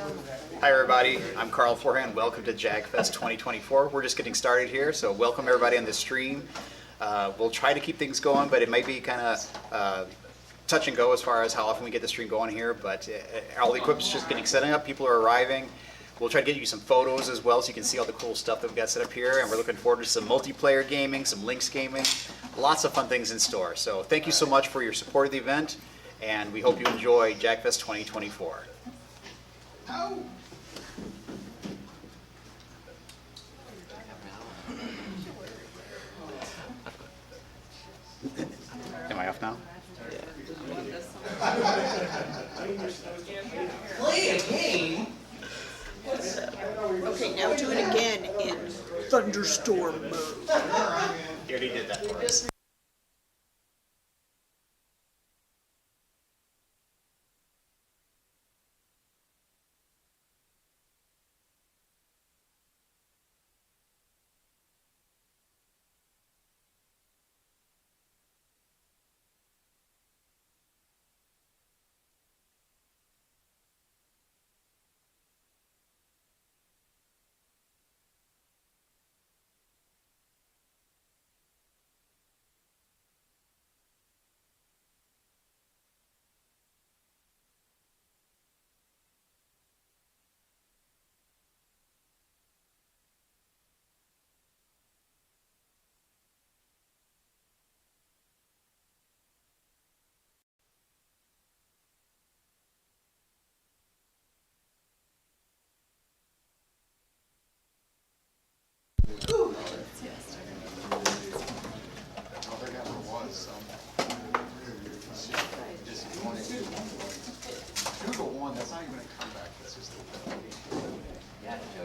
Hi everybody, I'm Carl Forehand. Welcome to Jagfest 2024. We're just getting started here, so welcome everybody on the stream. We'll try to keep things going, but it might be kind of touch and go as far as how often we get the stream going here, but all the equipment's just getting set up, people are arriving. We'll try to get you some photos as well so you can see all the cool stuff that we've got set up here, and we're looking forward to some multiplayer gaming, some Lynx gaming, lots of fun things in store. So thank you so much for your support of the event, and we hope you enjoy Jagfest 2024. Am I off now? Play a game? Okay, now do it again in thunderstorm mode. You already did that for us.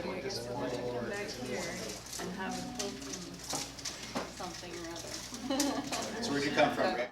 Jody, I guess we'll have to come back here and have a something or other. So where'd you come from, Rick?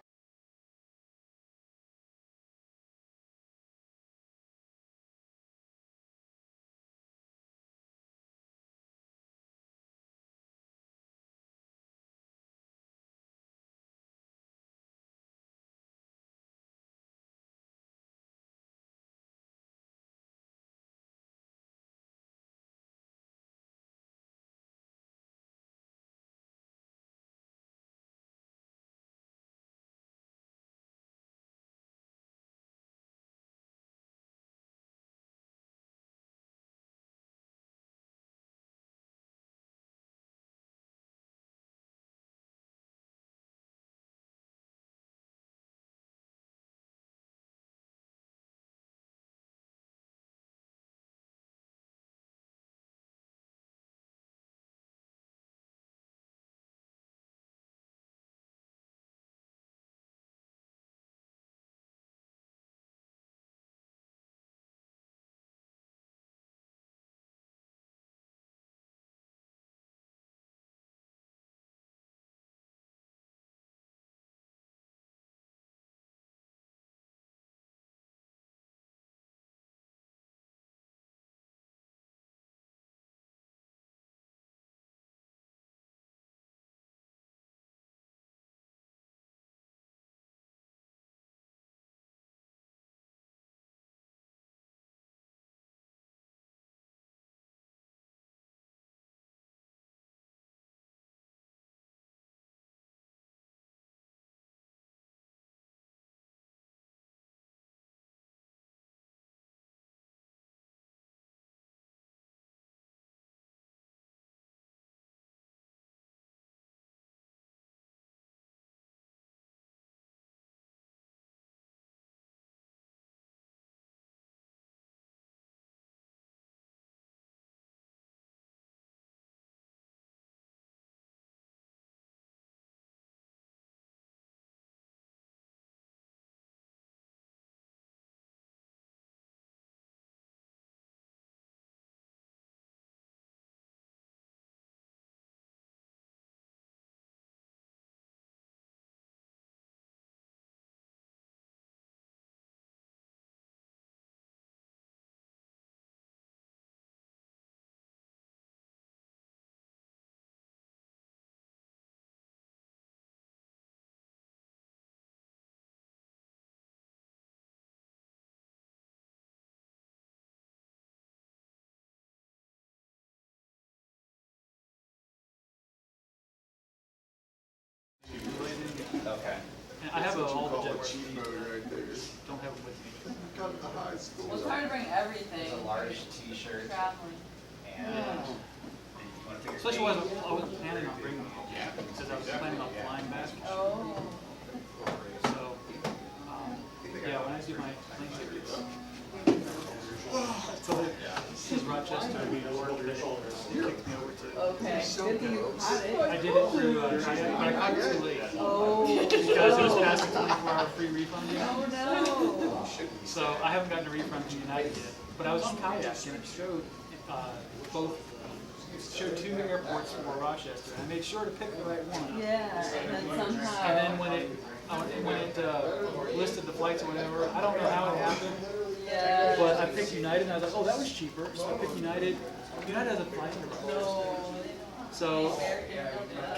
I have all the Call a Jaguar cheat mode right there. don't have them with me. Got the high school. Well, it's hard to bring everything. A large t-shirt Traveling. and. Especially when I wasn't planning on bringing it. Yeah. Because I was planning on flying back. Oh. So, yeah, when I do my Lynx series, so this is Rochester, New York, they kicked me over to. Okay. Good thing you caught it. I did it through kayak, but I caught it too late. Oh. Because it was past the 24-hour free refund deal. Oh no. So I haven't gotten a refund from United yet. But I was on kayak and it showed showed 2 airports for Rochester. And I made sure to pick the right one. Yeah. And then somehow. And then when it listed the flights or whatever, I don't know how it happened. Yeah. But I picked United and I was like, oh, that was cheaper. So I picked United. United has a flight to Rochester. So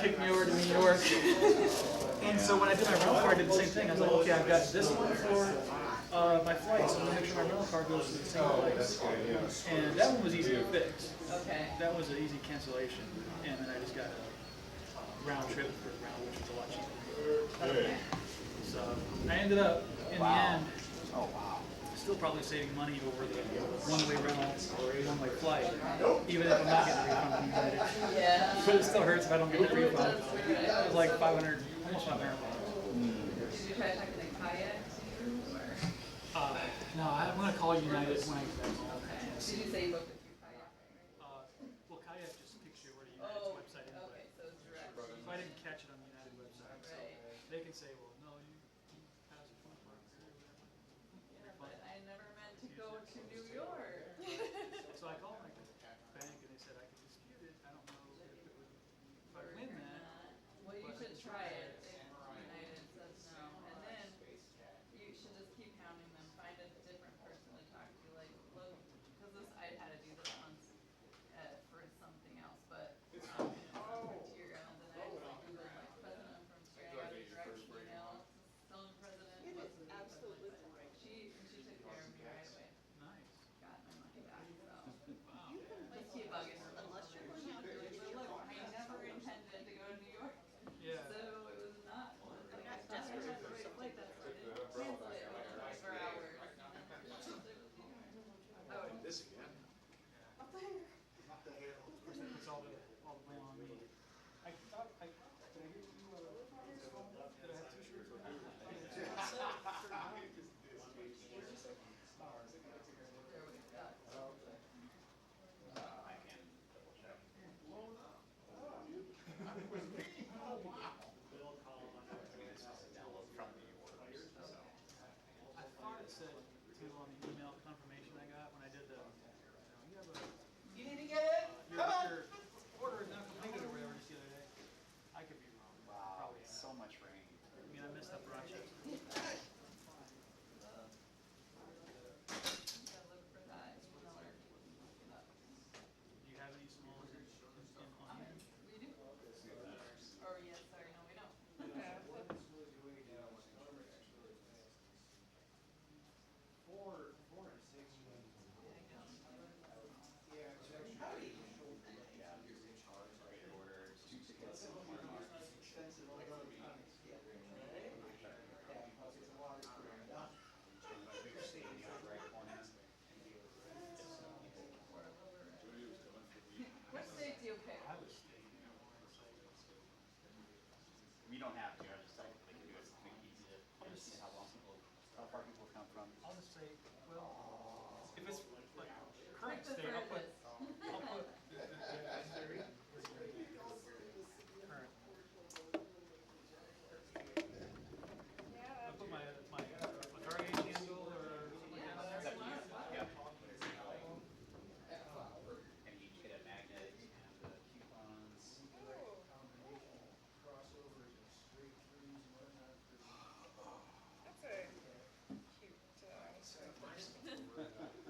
kicked me over to New York. And so when I did my rental car, I did the same thing. I was like, okay, I've got this one for my flight, so I'm gonna make sure my rental car goes to the same place. And that one was easy to fix. Okay. That was an easy cancellation. And then I just got a round trip for the round, which was a lot cheaper. Okay. So I ended up, in the end, Oh, wow. still probably saving money over the one-way rental or one-way flight, even if I'm not getting a refund from United. Yeah. But it still hurts if I don't get the refund. It was like 500, almost 500 bucks. Did you try talking to kayak too? Or? No, I'm going to call United when I get back home. Did you say you booked it through kayak? Well, Kayak just kicks you over to United's Oh. website anyway. Okay. So it's direct. So I didn't catch it on the United website. So Right. they can say, well, no, you passed the 24 hours or whatever. Yeah, but I never meant to go to New York. So I called my bank and they said I could dispute it. I don't know if it would, if I win that. Well, you should try it if United says no, and then you should just keep hounding them. Find a different person to talk to, like look, because this I had to do this once for something else, but Frontier Airlines, and I was like Google like president from Australia, got a direct email, telling president what's the absolutely she took care of me right away. Nice. Got my money back, so just keep bugging her. Unless you're going out there, look, I never intended to go to New York. Yeah. So it was not, like, I thought I had the right flight, that's why I didn't cancel it for hours. Oh, This again. It's all the blame on me. I thought, did I hear you, did I have 2 shirts with you? there we go. I can double check. This is a download from the orders, so. I thought it said too on the email confirmation I got when I did the, you have a, You need to get it? your order is not completed or whatever just the other day. I could be wrong. Wow, Probably. so much rain. I mean, I missed up Rochester. Gotta look for that email or look it up. Do you have any small on hand? We do? Or yes, sorry, no, we don't. Order 2 tickets and 1 mark. What state do you pick? I was thinking, We don't have to, I just thought they could do it to make it easy to see how far people come from. I'll just say, well, if it's like current Pick the state, I'll put, furthest. current. I'll put my target handle or something like that on there. Yeah. And you each get a magnet and the coupons. That's a cute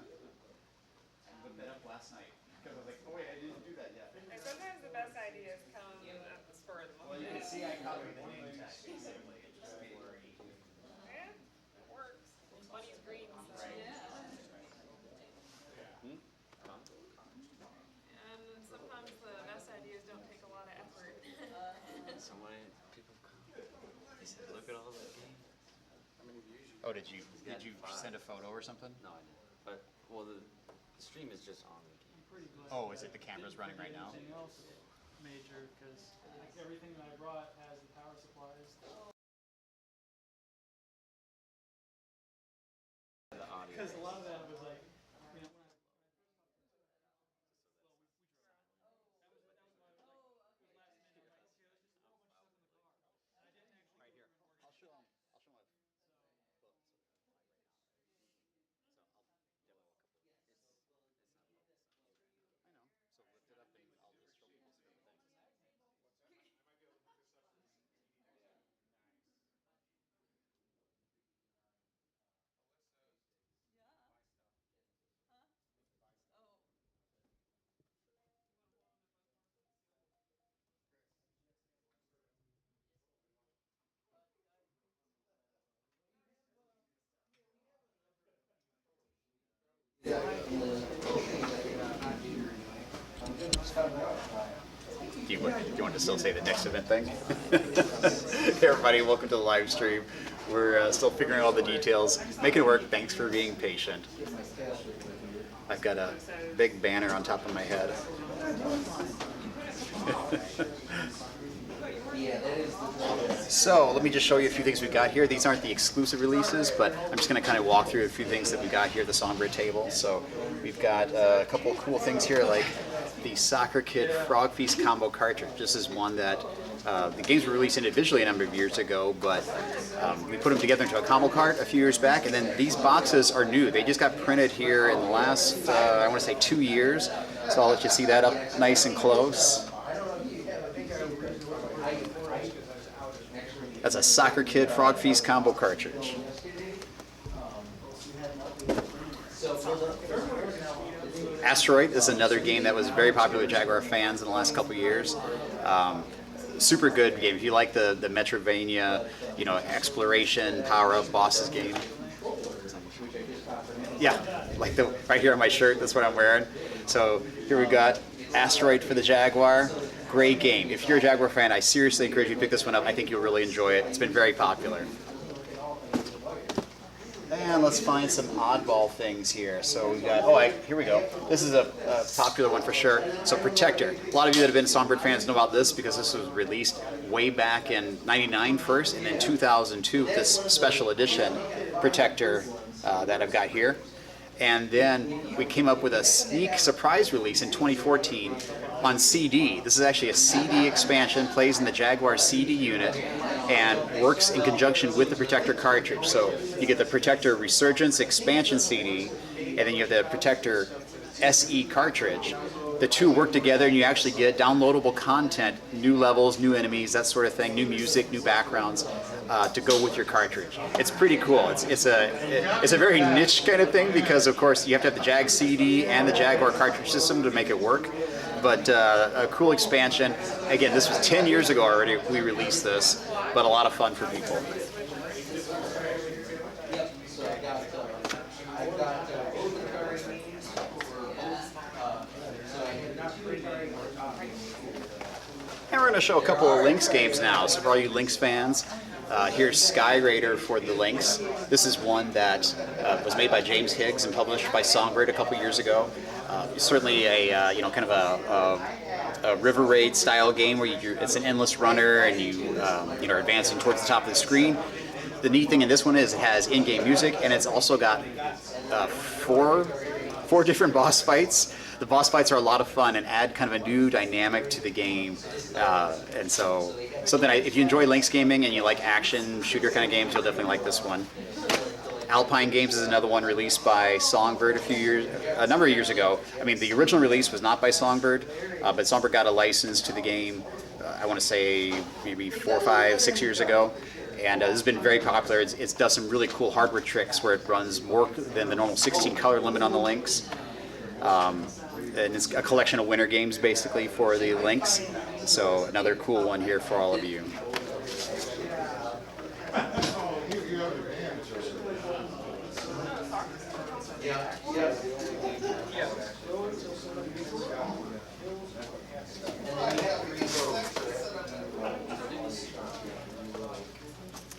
I looked that up last night because I was like, oh wait, I didn't do that yet. and sometimes the best ideas come at the spur of the Well, you moment. can see I copied the name tag basically. It just blurry. Yeah, it works. Money's green, so. Yeah. And sometimes the best ideas don't take a lot of effort. So when people come, they said, look at all the games Oh, did you send a photo or something? No, I didn't. But well, the stream is just on the game. Pretty blessed. Oh, is it the camera's running right now? Anything else major, because like, everything that I brought has the power supplies. The audio. Because a lot of that was like, you know, when I Right here. I'll show them. I know. So lift it up and I'll just show people some things. Do you want to still say the next event thing? Hey everybody, welcome to the live stream. We're still figuring out all the details. Making it work. Thanks for being patient. I've got a big banner on top of my head. So let me just show you a few things we got here. These aren't the exclusive releases, but I'm just going to kind of walk through a few things that we got here at the Songbird table. So we've got a couple of cool things here, like the Soccer Kid Frog Feast combo cartridge. This is one that the games were released individually a number of years ago, but we put them together into a combo cart a few years back, and then these boxes are new. They just got printed here in the last, I want to say 2 years. So I'll let you see that up nice and close. That's a Soccer Kid Frog Feast combo cartridge. Asteroid is another game that was very popular with Jaguar fans in the last couple of years. Super good game. If you like the Metrovania, you know, exploration, power-up bosses game. Yeah, like the right here on my shirt, that's what I'm wearing. So here we got Asteroid for the Jaguar. Great game. If you're a Jaguar fan, I seriously encourage you to pick this one up. I think you'll really enjoy it. It's been very popular. And let's find some oddball things here. So we got, here we go. This is a popular one for sure. So Protector. A lot of you that have been Songbird fans know about this because this was released way back in '99 first, and then 2002 this special edition Protector that I've got here. And then we came up with a sneak surprise release in 2014 on CD. This is actually a CD expansion, plays in the Jaguar CD unit, and works in conjunction with the Protector cartridge. So you get the Protector Resurgence expansion CD, and then you have the Protector SE cartridge. The two work together, and you actually get downloadable content, new levels, new enemies, that sort of thing, new music, new backgrounds to go with your cartridge. It's pretty cool. It's a very niche kind of thing because, of course, you have to have the Jag CD and the Jaguar cartridge system to make it work. But a cool expansion. Again, this was 10 years ago already we released this, but a lot of fun for people. And we're going to show a couple of Lynx games now. So for all you Lynx fans, here's Sky Raider for the Lynx. This is one that was made by James Higgs and published by Songbird a couple years ago. Certainly a kind of a river raid style game where it's an endless runner and you are advancing towards the top of the screen. The neat thing in this one is it has in-game music, and it's also got four different boss fights. The boss fights are a lot of fun and add kind of a new dynamic to the game, and so something if you enjoy Lynx gaming and you like action shooter kind of games, you'll definitely like this one. Alpine Games is another one released by Songbird a number of years ago. I mean, the original release was not by Songbird, but Songbird got a license to the game, I want to say maybe 4, 5, 6 years ago. And this has been very popular. It does some really cool hardware tricks where it runs more than the normal 16 color limit on the Lynx. And it's a collection of winter games basically for the Lynx. So another cool one here for all of you.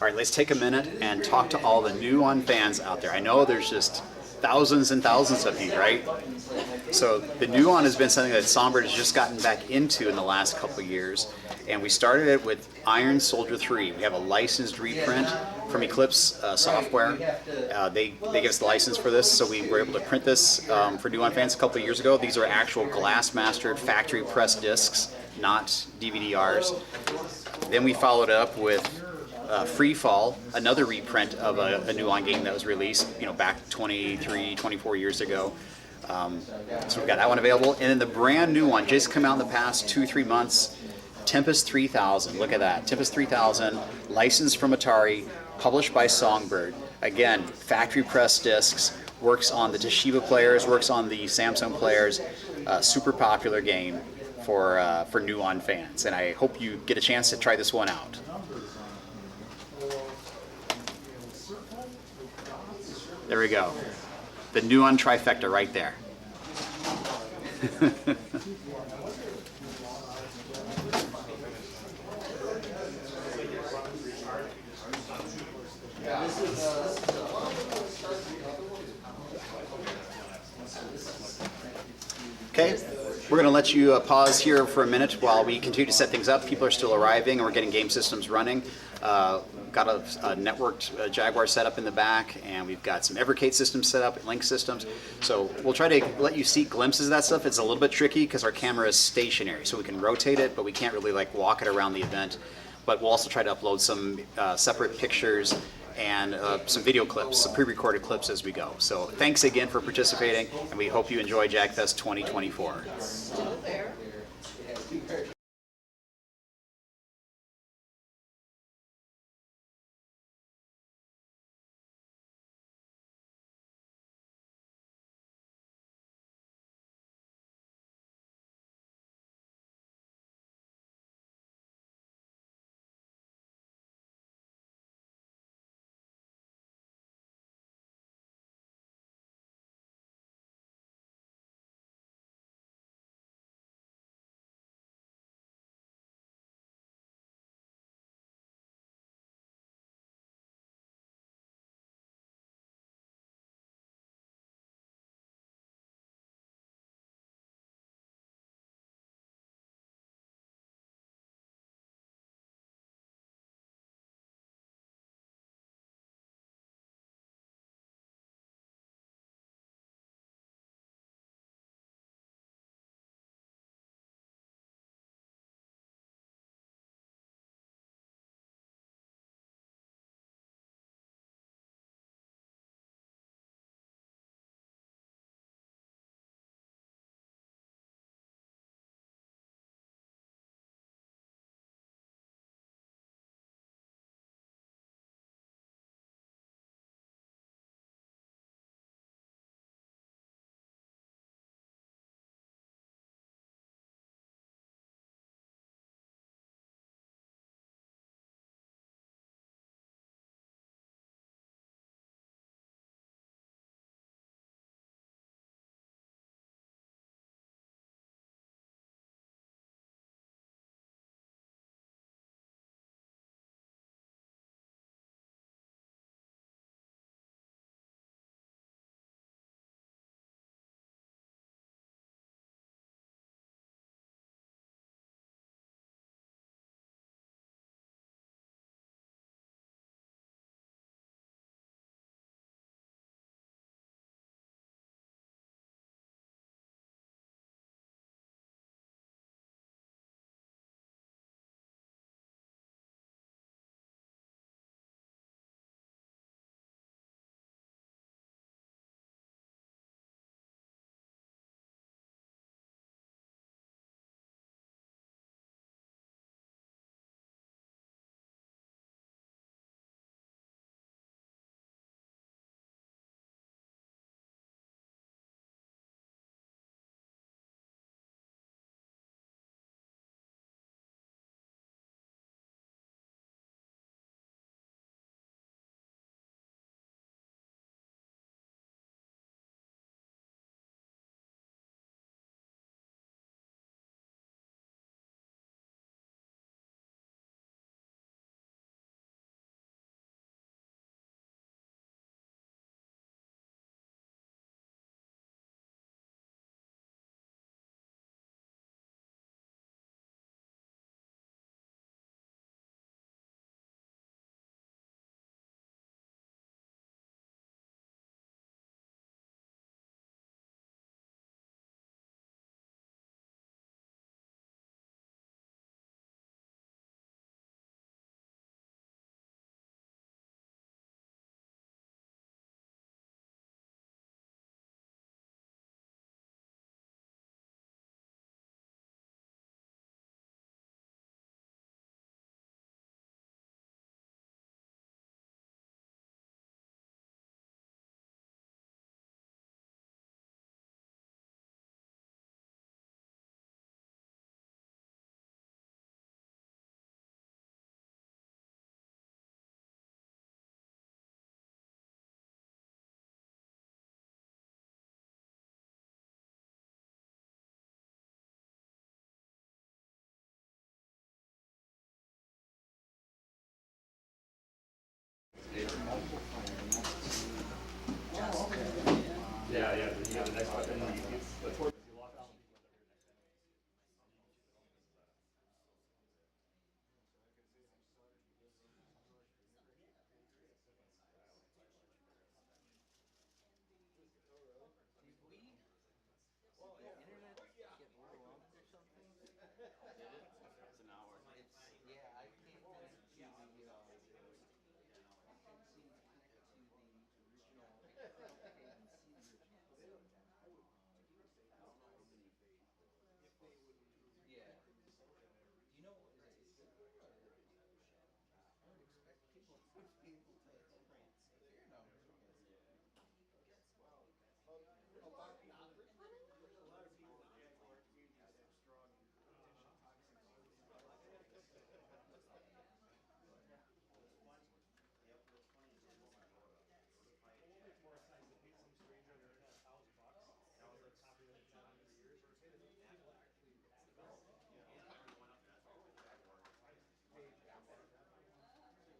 All right, right, let's take a minute and talk to all the new on fans out there. I know there's just thousands and thousands of you, right? So the new on has been something that Songbird has just gotten back into in the last couple of years. And we started it with Iron Soldier 3. We have a licensed reprint from Eclipse software. They give us the license for this, so we were able to print this for new on fans a couple of years ago. These are actual glass mastered factory press discs, not DVD-Rs. Then we followed up with Free Fall, another reprint of a new on game that was released, back 23, 24 years ago. So we've got that one available. And then the brand new one, just come out in the past 2-3 months, Tempest 3000. Look at that. Tempest 3000, licensed from Atari, published by Songbird. Again, factory press discs, works on the Toshiba players, works on the Samsung players. Super popular game for new on fans. And I hope you get a chance to try this one out. There we go. The new on trifecta right there. Okay, we're going to let you pause here for a minute while we continue to set things up. People are still arriving and we're getting game systems running. Got a networked Jaguar set up in the back, and we've got some Evercade systems set up, Lynx systems. So we'll try to let you see glimpses of that stuff. It's a little bit tricky because our camera is stationary, so we can rotate it, but we can't really walk it around the event. But we'll also try to upload some separate pictures and some video clips, some pre-recorded clips as we go. So thanks again for participating, and we hope you enjoy Jagfest 2024. Internet get overwhelmed or something? It's an hour. It's, yeah, I can't connect to the, I can see connect to the original, I don't think I can see the original.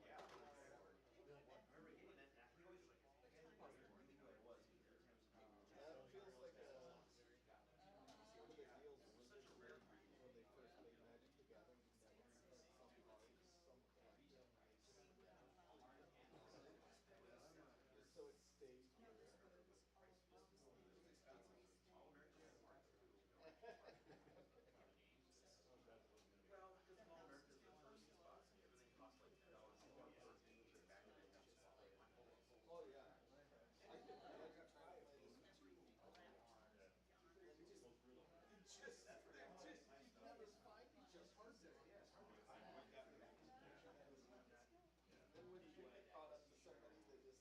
Yeah. Do you know, is it, I would expect people to be able to hear numbers. That feels like a, one of the deals was such a rare breed when they first made Magic the Gathering. So it stayed here. Oh yeah. I could try it. Just never find each other. Then when you get caught up to somebody that just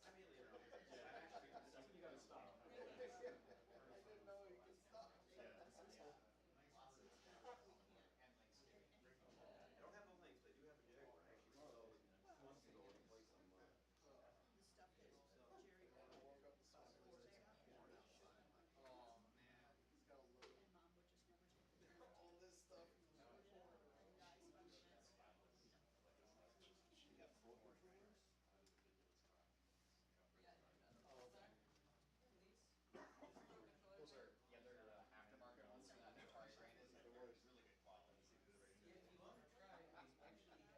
you gotta stop. I didn't know you could stop. I don't have no Lynx, but I do have a Jaguar. I actually sold months ago to play some. The stuff that Jerry got. I woke up this morning. Oh man, he's got a load And mom would just never take the of all this stuff. guys and You got four controllers? Those are, yeah, they're aftermarket ones, so not Atari branded. They're really good quality.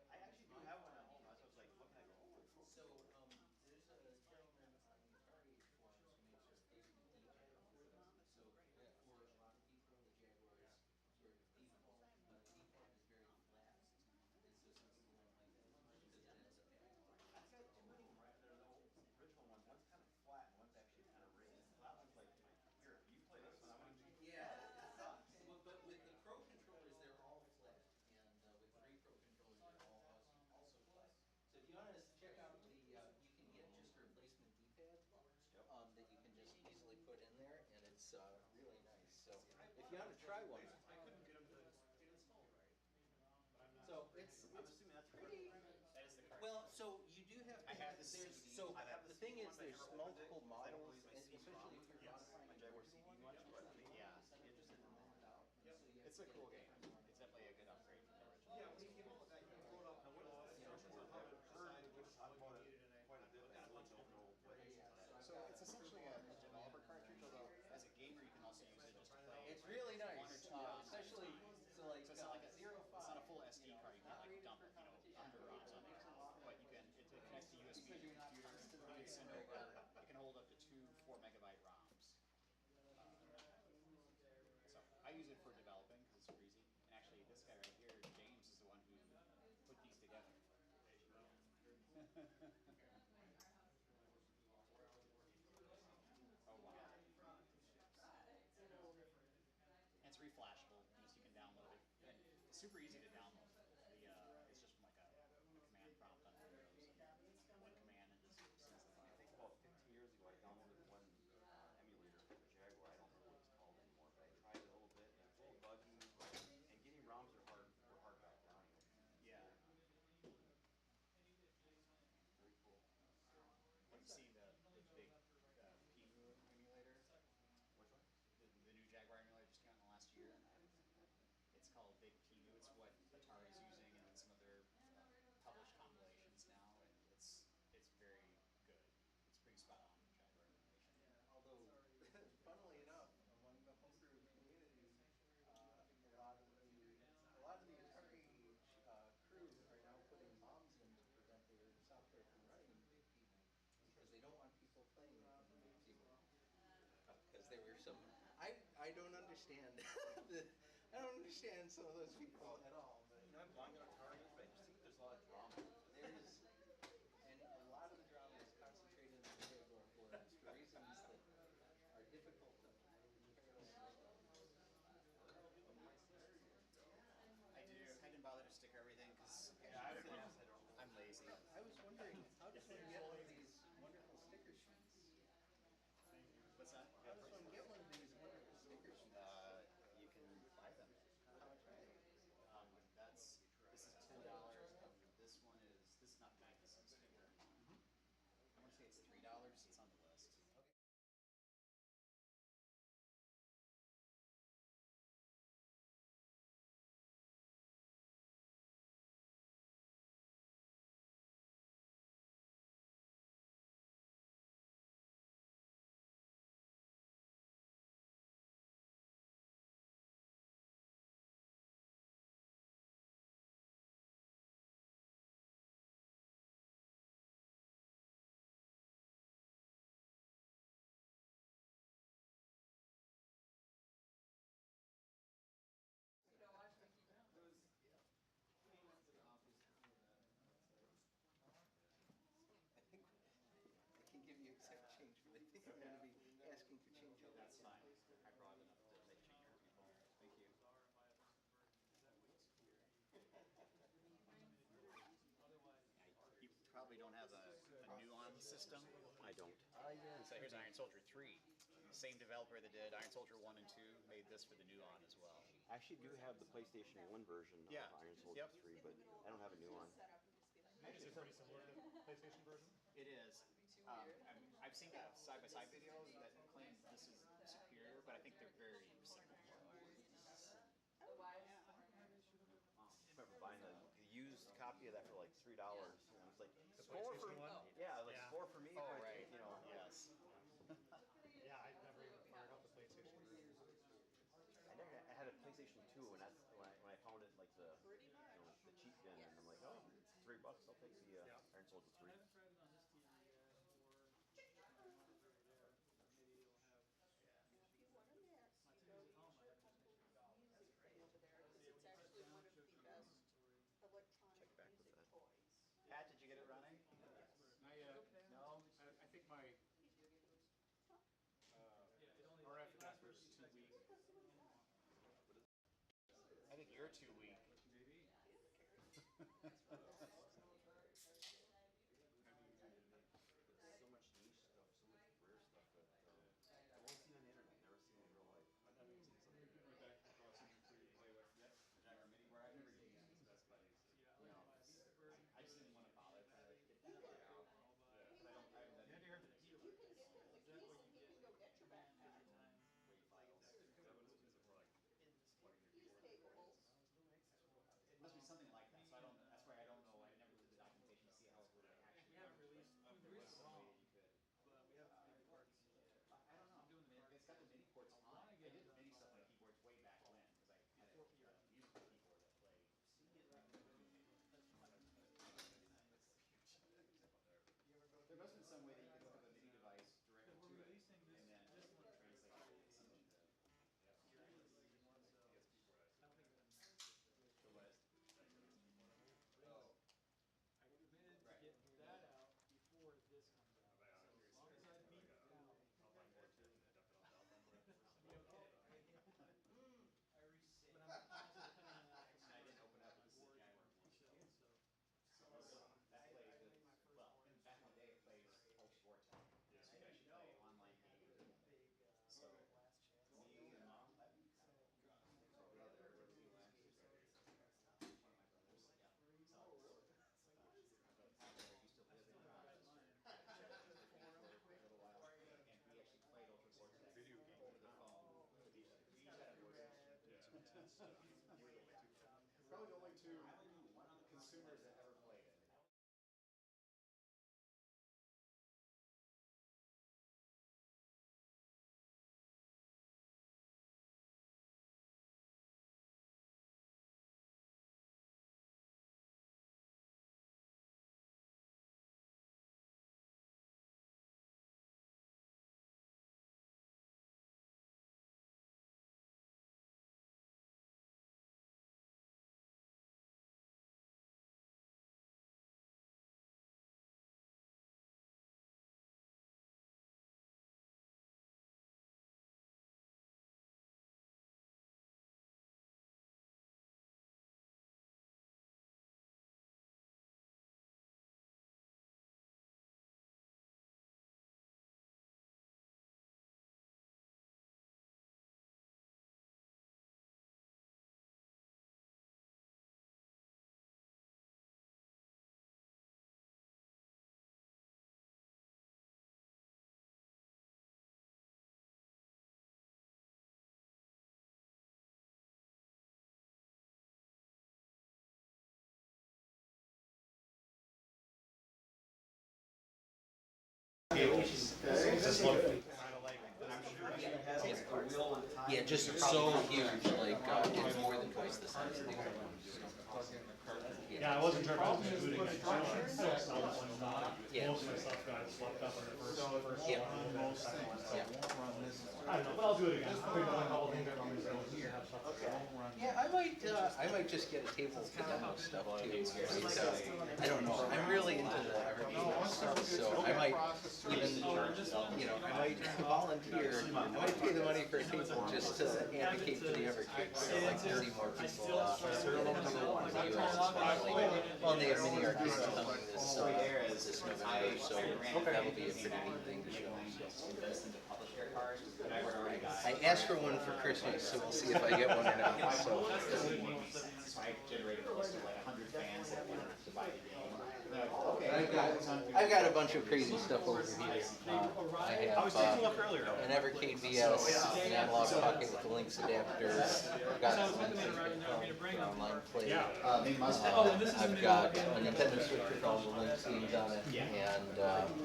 I actually do have one at home. That's what I was like looking at. Oh, So, there's a gentleman on the Atari forums who makes a replacement D-pad. So, for a lot of people, the Jaguars, your default, D-pad is very flat. And so some people don't like that because it has a pad. I've got two of them right there. The old original one. One's kind of flat and one's actually kind of raised. So that one's like, here, you play this one. I want to. Yeah, but with the Pro controllers, they're all flat. And with the Pro controllers, they're all also flat. So if you want to check out the, you can get just a replacement D-pad that you can just easily put in there, and it's really nice. So if you want to try one. I couldn't get them to install right. So it's I'm assuming that's pretty. That is the card. well, so you do have to I have the there's CD. so I have the the thing CD is one, but I there's never opened multiple it, 'cause I don't models, believe my and CD especially if ROM. you're modifying My the Jaguar original CD one, one. Yeah. interested in that out. Yep. So you have It's to a get cool it game. back. It's definitely a good upgrade from the original. Yeah, when he came up with that, he wrote up instructions on how to decide which one you needed, and I Quite a bit. I really don't know what it is. So it's essentially a developer cartridge, although as a gamer you can also use it just to play. It's really one or nice, two ROMs. especially so like So it's not like a, 0.5. it's not a full SD card. You can't like dump, 100 ROMs on there. But you can. It connects to USB to your computer. You can send over. It can hold up to 2 4-megabyte ROMs. So I use it for developing because it's super easy. And actually, this guy right here, James, is the one who put these together. Oh wow. And it's reflashable, so you can download it. And it's super easy to download. It's just like a command prompt on Windows. One command and just sends the I file. think about 15 years ago I downloaded one emulator for the Jaguar. I don't know what it's called anymore, but I tried it a little bit and it's a little buggy. And getting ROMs were hard back down. Yeah. Very cool. Have you seen the big PMU emulator? Which one? The new Jaguar emulator just came out in the last year. It's called Big PMU. It's what Atari some. I don't understand I don't understand some of those people at all. But You know, I'm long enough target, but I just think there's a lot of drama. there's and a lot of the drama is concentrated in the Jaguar forums for reasons that are difficult to I do. I didn't bother to sticker everything because I'm lazy. I was wondering, how does one get one of these wonderful sticker sheets? What's that? How does one get one of these wonderful sticker sheets? You can buy them. How much are they? This is $10, and this is not magazine sticker. I want to say it's $3. It's on the list. You don't watch me keep going. I think I can give you exact change, but I think I'm going to be asking for change. That's fine. I brought enough to make change for people. Thank you. You probably don't have a nuance system. I don't. So here's Iron Soldier 3. Same developer that did Iron Soldier 1 and 2 made this for the Nuon as well. I actually do have the PlayStation 1 version Yeah. of Iron Soldier Yep. 3, but I don't have a new one. Is it pretty similar to the PlayStation version? It is. I've seen side-by-side videos that claim this is superior, but I think they're very similar. The wives. I remember buying the used copy of that for like $3, and I was like, The score for PlayStation one? yeah, like Yeah. score for me. Oh, but, right. You know, Yes. Yeah, I never even fired up the PlayStation version. I had a PlayStation 2, and that's when I found it like the the cheap bin, and I'm like, oh, it's $3. I'll take the Yeah. Iron Soldier 3. I haven't tried it on this TV yet, or monitor there. Maybe it'll have. If you want a mix, My you TV's go at to home. I your have music thing over there, because it's actually one of the best electronic Check back with music that. toys. Pat, did you get it running? Not yet. No? I think my Yeah, it only RF lasts adapter is for 2 weeks. I think you're too weak. Maybe. There's so much niche stuff, so much rare stuff that I've only seen on the internet, never seen in real life. I've never seen something my back across and play with. Jaguar Mini, where I've never used these Best Buddies. You know, I just didn't want to bother trying to get it out. But I haven't done any You can get the keys and you can go get your backpack. weight files. Keys takeables. It must be something like that, so I don't, that's why I don't know, I never looked at the documentation to see how it would actually We haven't work. released, But we've there was released some way them all, you could. but we haven't made parts. I don't know, I'm doing the I mean, it's got the MIDI ports on, I did MIDI stuff on keyboards way back when, because I had a musical keyboard that played. There must have been some way that you could hook up a MIDI device directly We're to it, releasing this- and then this one. translate it something to. I don't think we're gonna. The what? I committed to Right. get that out before this comes out. So as long as I beat it out, I'll be okay. But I'm also depending on that. And I didn't open up, this is the Jaguar one. So, That plays, well, back in the day, it plays Ultravore. So you actually play online games. So, me and mom, my brother, one of my brothers, yeah. So, my brother used to live in for a little while, and we actually played Ultravore video game over the phone with each other. We each had a voice. Probably the only two consumers that ever played it. Yeah, just so huge, like, it's more than twice the size of the other ones. Yeah, I wasn't sure if I was including it. I don't sell that one not. Yeah. Most of my stuff got swept up in the first Yeah. one. So, Yeah. I don't know, but I'll do it again. I'll pick up a couple things on these ones to have stuff that won't run. Yeah, I might just get a table to demo stuff too. I don't know, I'm really into the evergreen stuff, so I might even, I might volunteer, I might pay the money for a table just to advocate for the evergreen. So like to see more people, well, they have mini arcades coming this November, so that'll be a pretty neat thing to show. I asked for one for Christmas, so we'll see if I get one or not. So. I generated a list of like 100 fans that wanted to buy the game. I've got a bunch of crazy stuff over here. I I was have taking a look earlier. an Evercade VS, an analog pocket with a Lynx adapter. I've got some online play. They must have. I've got a Nintendo Switch with all the Lynx games on it,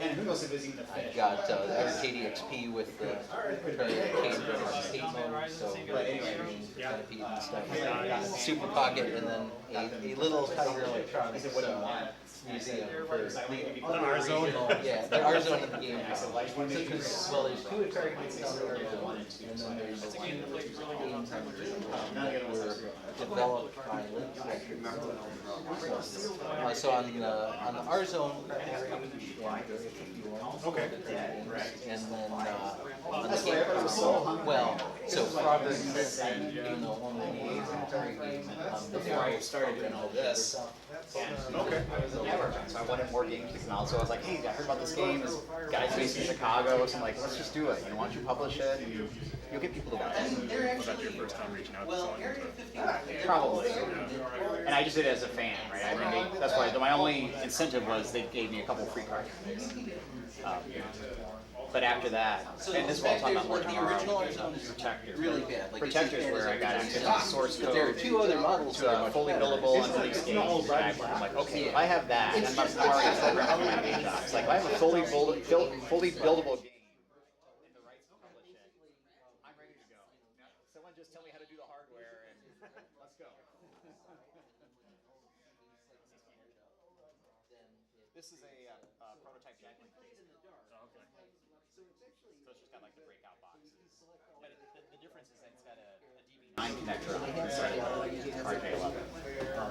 And who knows if it's even a I've finish. got the Evercade EXP with the arcade mode, so Centipede and stuff. Super Pocket, and then a little Tiger Electronics museum for the original, yeah, the R-Zone of the game. Well, there's 2 Atari games on the R-Zone, and then there's 2 games on the Dreamcast that were developed by Lynx Ultravore. So on the R-Zone, Okay. and then on the Capcom, well, so Progress, even though only Atari game, Before I started doing all this, Okay. so I wanted more games to come out. So I was like, hey, I heard about this game. This guy's based in Chicago. So I'm like, let's just do it. Why don't you publish it? And you'll get people to buy it. Was that your first time reaching out to someone? Probably. And I just did it as a fan, right? I mean, that's why my only incentive was they gave me a couple free cartridges. But after that, and this is what I'll talk about more the tomorrow. original R-Zone is Protector. really bad. Like, Protector's where I got access to source code. But there are 2 other models To that are a much fully better. buildable unreleased game. I'm like, okay, if I have that, and I'm already programmed for my main job. It's like, if I have a fully buildable game and the rights to publish it, I'm ready to go. Someone just tell me how to do the hardware and let's go. This is a prototype Jaguar and Lynx. Oh, okay. So it's just got like the breakout boxes. But the difference is that it's got a DB9 connector on it instead of RJ11.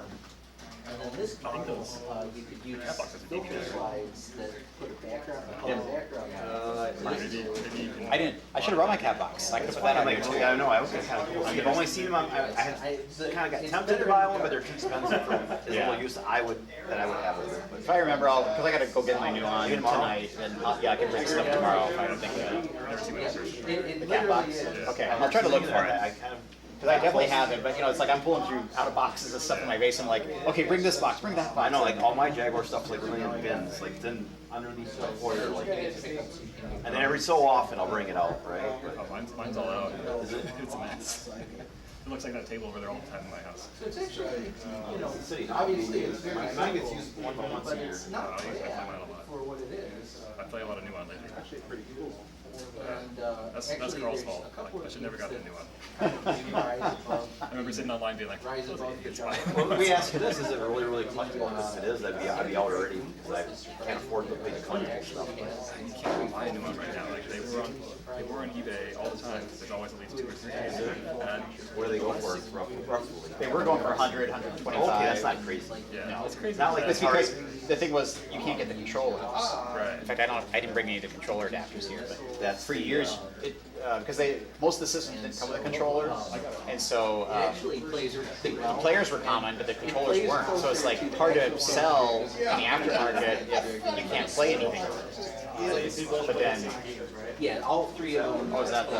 And then this bundle, you could use filter slides that put a background, a color background on it. I didn't. I should have brought my cat box. I could have put that on there too. I know, I was kind of cool. I've only seen them on, I kind of got tempted to buy one, but they're too expensive for physical use that I would have with it. If I remember, because I got to go get my new on tonight, and yeah, I can bring stuff tomorrow if I don't think of it. Never seen that version. The cat box. Okay, I'll try to look for it. Because I definitely have it, but it's like I'm pulling through out of boxes of stuff in my base. I'm like, okay, bring this box, bring that box. I know, like all my Jaguar stuff's like really in bins, like it's in underneath the foyer, like, and then every so often I'll bring it out, right? Oh, mine's all out. Is it? It's a mess. It looks like that table over there all the time in my house. So it's actually, obviously it's very Mine gets used once a year. it's not I play bad mine a lot. for what it is. I play a lot of new one lately. Actually pretty cool. And That's actually Carl's there's fault. a couple Like, I of should never things got the new one. that I remember sitting online being like, Rise above the it's giant. fine. Well, we asked you this, is it really, really collectible? And if it is, I'd be out already, because I can't afford to pay the collectible stuff. You can't even find a new one right now. Like they were on eBay all the time. There's always at least 2 or 3 days. And What do they go for, roughly? They were going for 100, 125. Okay, that's not crazy. yeah, No, it's crazy. Not like It's the because the thing was you can't get the controllers. Right. In fact, I didn't bring any of the controller adapters here, but That's for years, because most of the systems didn't come with a controller, and so It actually plays the really well. players were common, but the controllers weren't. So it's like hard to sell in the aftermarket if you can't play anything. But then, Yeah, all 3 of them. oh, is that the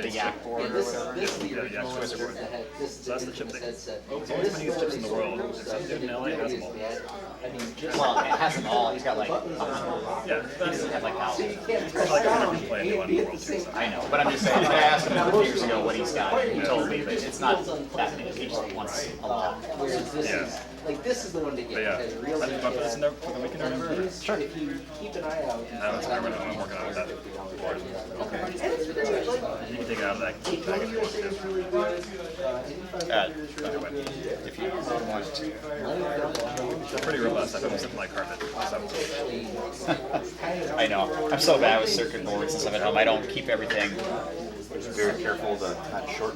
yak Yeah, board or this whatever? is the Yeah, original yeah, one Swiss with the head. This is That's the the chip that- headset. It's one of the funniest chips in the world. It's in LA, it has them all. I mean, just Well, it has them all. He's got like, buttons on it. Yeah, he doesn't have like So you thousands. can't press like down everyone play a new and one be in at the the same world, time. I know, but I'm just saying, I asked him a few years ago what he's got, and he told me that it's not that many. He just wants a lot. Whereas this Yeah. is, like, this is the one to get. But yeah, Because really I didn't put this in there for the weekend or whatever. Sure. If you keep an eye out. I was never I'm working on that. version. Okay. And it's pretty, like, You can take it out of that package. USA is really good. Anyway, if you want to. They're pretty robust. I put them in my carpet. So. I know. I'm so bad with circuit boards and stuff at home. I don't keep everything. Very careful to not short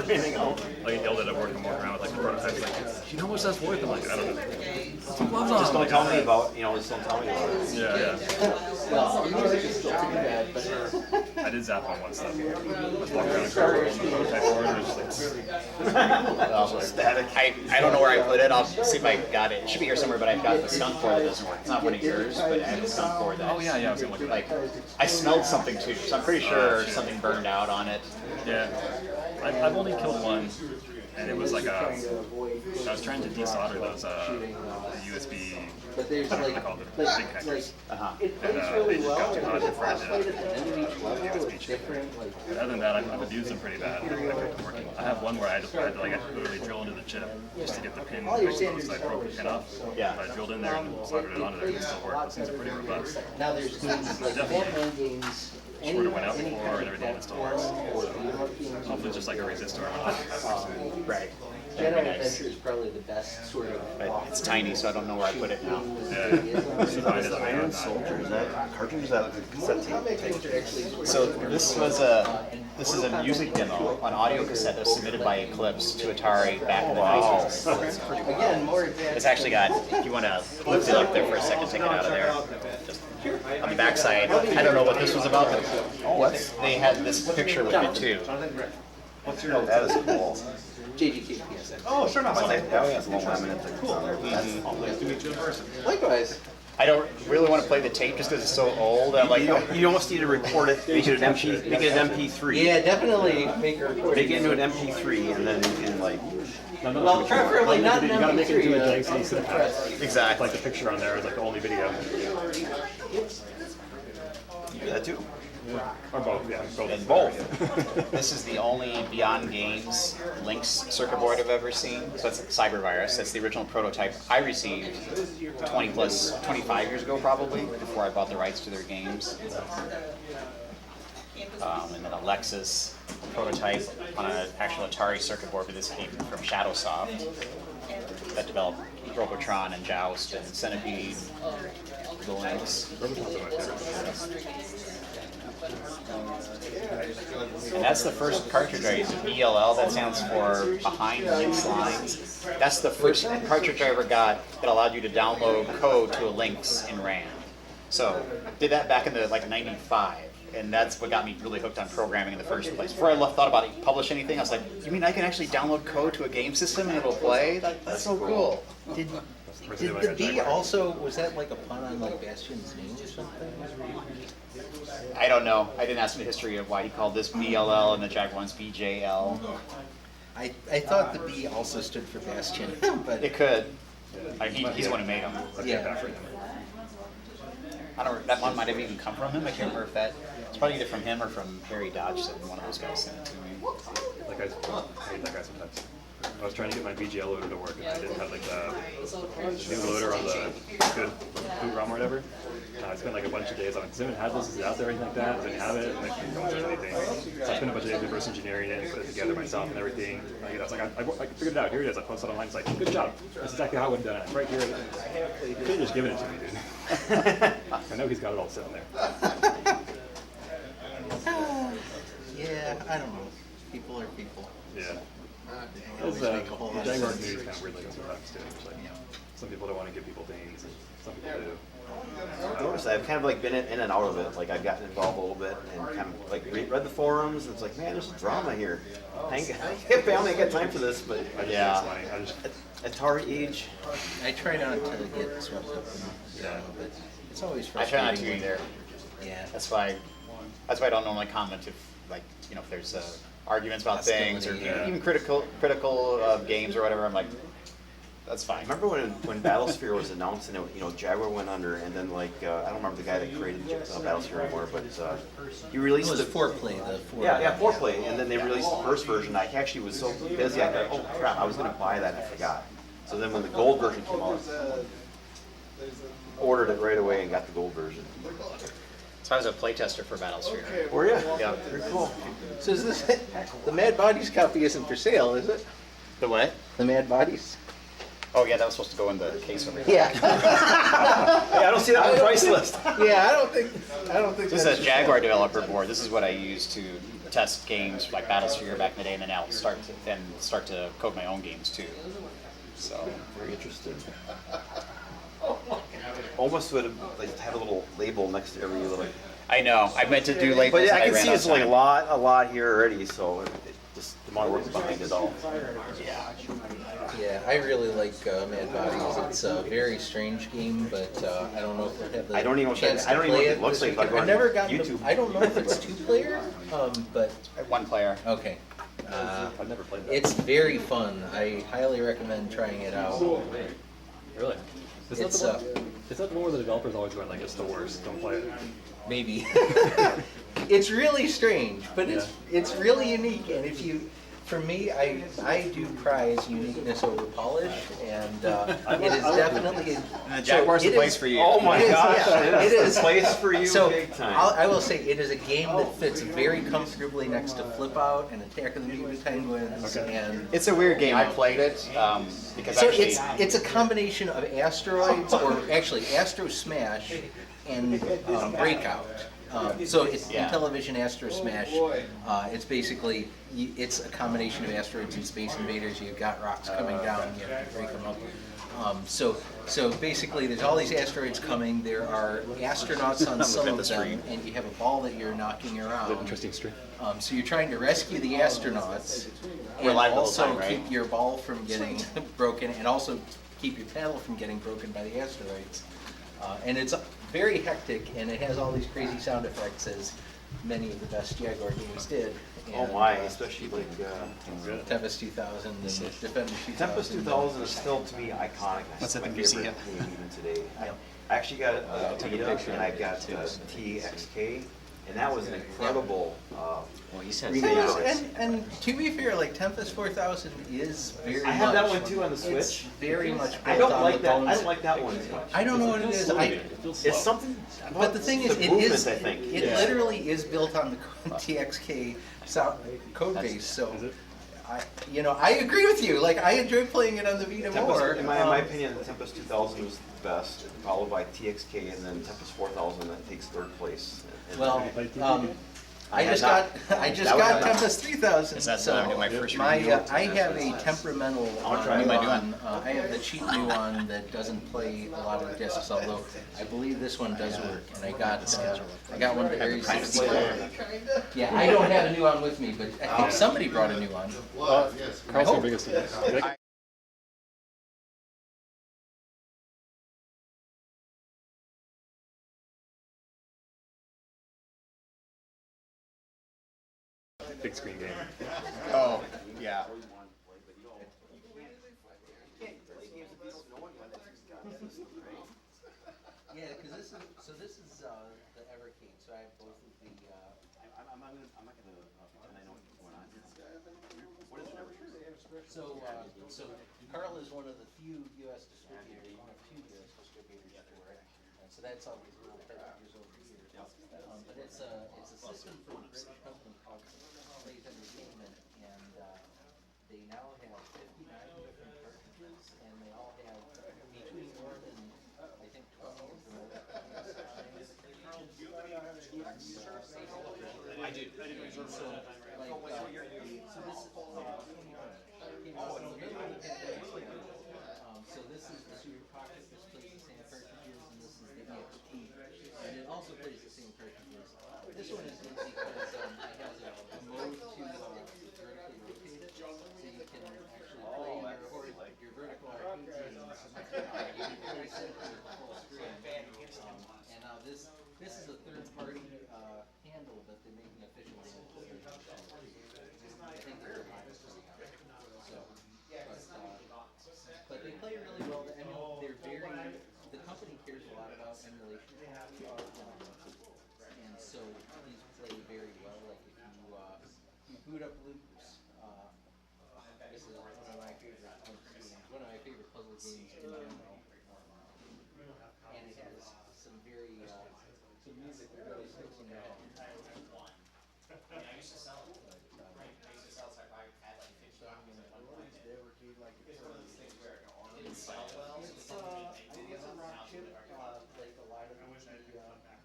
anything out. Like I yelled at work and walk around with like the prototypes like, do you know how much that's worth? I'm like, I don't know. Just don't tell me about, just don't tell me about it. Yeah. Well, music is still too bad, but I did zap on one stuff. I was walking around and prototype board and it was just like, Static. I don't know where I put it. I'll see if I got it. It should be here somewhere, but I've got the skunk board that doesn't work. It's not one of yours, but I have the skunk board that. oh yeah, I was gonna look at that. Like, I smelled something too, so I'm pretty sure something burned out on it. Yeah. I've only killed one, and it was like I was trying to desolder those the USB, but there's what are like, they called, the big connectors. it And plays they really just well. got too hot And and fried the played at the end of each level, USB it's chip. different. Like, But other than that, I've abused them pretty bad. I kept them working. I have one where I had to like literally drill into the chip just to get the pin exposed. So I broke the pin off. Yeah. But I drilled in there and soldered it onto there, and it still worked. Those things are pretty robust. now there's games like Batman games. Shorter went out before and everything, and it still works. Hopefully, just like a resistor. Right. Jedi Adventure is probably the best sort of. But it's tiny, so I don't know where I put it now. Iron Soldier, is that cartridge? Is that like a cassette tape? So this is a music demo, an audio cassette that was submitted by Eclipse to Atari back in the 90s. Again, more advanced. It's actually got, if you want to lift it up there for a second, take it out of there. Just on the back side, I don't know what this was about, but they had this picture with it too. Oh, that is cool. JGQ. Oh, sure enough. That has a little laminate thing. Cool. That's Nice to meet you in person. Likewise. I don't really want to play the tape just because it's so old. I'm like, You almost need to record it, make it an MP3. Yeah, definitely make a recording. Make it into an MP3 and then like. Well, preferably not an You gotta make it into a MP3. JC set. exactly. Like the picture on there is like the only video. You do that too. Or both, yeah. And both. This is the only Beyond Games Lynx circuit board I've ever seen. So it's Cybervirus. That's the original prototype I received 25 years ago probably, before I bought the rights to their games. And then a Lexus prototype on an actual Atari circuit board, but this came from Shadowsoft that developed Robotron and Joust and Centipede, the Lynx. And that's the first cartridge I used, BLL, that stands for Behind Lynx Lines. That's the first cartridge I ever got that allowed you to download code to a Lynx in RAM. So, did that back in the like 95, and that's what got me really hooked on programming in the first place. Before I thought about it, publish anything, I was like, you mean I can actually download code to a game system and it'll play? That's so cool. Did the B also, was that like a pun on like Bastion's name or something? I don't know. I didn't ask him the history of why he called this BLL and the Jaguar one's BJL. I thought the B also stood for Bastion, but It could. He's the one who made them. yeah. I don't. That one might have even come from him. I can't remember if that. It's probably either from him or from Harry Dodgson. One of those guys sent it to me. Like I hate that guy sometimes. I was trying to get my VGL loader to work, and I didn't have like the new loader on the good boot ROM or whatever. I spent like a bunch of days on it. Does anyone have this? Is it out there or anything like that? Does anyone have it? Like, no one does anything. So I spent a bunch of days reverse engineering it and put it together myself and everything. I was like, I figured it out. Here it is. I posted it online. It's like, good job. That's exactly how it would have done it. Right here. You could have just given it to me, dude. I know he's got it all sitting there. Yeah, I don't know. People are people. Yeah. They always make a whole lot of Jaguar sense. news kind of weird like sometimes too. It's like, some people don't want to give people things, and some people do. I've noticed that. I've kind of like been in and out of it. Like I've gotten involved a little bit and kind of like read the forums. And it's like, man, there's drama here. I only got time for this, but Yeah. Atari age. I try not to get swept up in drama, but it's always I frustrating. try not to either. Yeah. That's why I don't normally comment if if there's arguments about things or Hostility, even critical of games or whatever. I'm like, that's fine. Remember when Battlesphere was announced and Jaguar went under, and then like I don't remember the guy that created Battlesphere anymore, but he It released was the foreplay, the four. foreplay, and then they released the first version. I actually was so busy, I thought, oh crap, I was gonna buy that, and I forgot. So then when the gold version came out, ordered it right away and got the gold version. So I was a playtester for Battlesphere. Were you? Yeah. Very cool. So is this the Mad Bodies copy isn't for sale, is it? The what? The Mad Bodies. Oh yeah, that was supposed to go in the case over here. Yeah. Hey, I don't see that on the price list. Yeah, I don't think. This is a Jaguar developer board. This is what I use to test games like Battlesphere back in the day, and then I'll start to code my own games too. So Very interesting. Almost would have a little label next to every little. I know I meant to do labels. But yeah, and I can ran see out it's of like time. a lot here already. So just the amount of work behind it all. Yeah. Yeah, I really like Mad Bodies. It's a very strange game, but I don't know if we'll have the I don't even know what chance that- I to don't even play know what it it looks this like if I weekend. go I've on never gotten. YouTube. I don't know if it's 2-player, but 1 player. okay. I've never played that. It's very fun. I highly recommend trying it out. Really? Is that It's the one? Is that the one where the developers always went like, it's the worst, don't play it? maybe. It's really strange, but it's really unique. And if you, for me, I do prize uniqueness over polish, and it is definitely. And the Jaguar's the place for you. Oh my gosh, yeah, it it is is. the place for you So big time. I will say it is a game that fits very comfortably next to Flip Out and Attack of the Mutant Penguins, and It's a weird game. I played it because so actually it's a combination of Asteroids, or actually Astro Smash and Breakout. So it's Yeah. Intellivision Astro Smash. It's basically it's a combination of asteroids and Space Invaders. You've got rocks coming down. You have to break them up. So basically, there's all these asteroids coming. There are astronauts on some of them, and you have a ball that you're knocking around. Interesting stream. So you're trying to rescue the astronauts, We're and live all the also time, right? keep your ball from getting broken, and also keep your paddle from getting broken by the asteroids. And it's very hectic, and it has all these crazy sound effects, as many of the best Jaguar games did. Oh And, my, especially like Tempest 2000 and Defender 2000. Tempest 2000 is still to me iconic. What's It's that my you see favorite here? game even today. Yep. I actually got a Edom and I've got TXK, and that was an incredible remake. And to be fair, like Tempest 4000 is very I have that much- one too on the Switch. It's very much I built don't on like the that. I bones. don't like that one as much. I don't know what it is. It's something. But the thing is, the it movement, is. I think. It literally is built on the TXK code base. So, I agree with you. Like, I enjoy playing it on the Vita more. Tempest, in my opinion, the Tempest 2000 was the best, followed by TXK, and then Tempest 4000 that takes third place. And Well, I had just not- got Tempest 3000. Is that so my first my review? I have a temperamental try it. Nuon. I have the cheap Nuon that doesn't play a lot of discs, although I believe this one does work. And I got one of the Area 64. Yeah, I don't have a Nuon with me, but I think somebody brought a Nuon. Carl's the biggest. Big screen game. Oh yeah. Yeah, because this is the Evercade, so I have both of the. I'm not gonna pretend I know what's going on here. What is it? So Carl is one of the few U.S. distributors, one of two U.S. distributors for it. And so that's all these little cartridges over here. But it's a system from a British company called Blaze Entertainment, and they now have 59 different cartridges, and they all have between 1 and I think 12 remote controls. I do. So this is the Super Pocket. This plays the same cartridges, and this is the EXP, and it also plays the same cartridges. This one is neat because it has a mode to vertically rotate it, so you can actually play your vertical arcade games very simply with the full screen. And now this is a third-party handle that they're making official. I think they're but they play really well. I mean, the company cares a lot about emulation. And so these play very well. Like if you boot up Loops, this is one of my favorite puzzle games in general. And it has some very, some music that really used to sell it. Right. I used to sell it. I had like 50 copies of it. It's one of those things where it didn't sell well. So It is a rock chip, like a lot of I wish I could come back.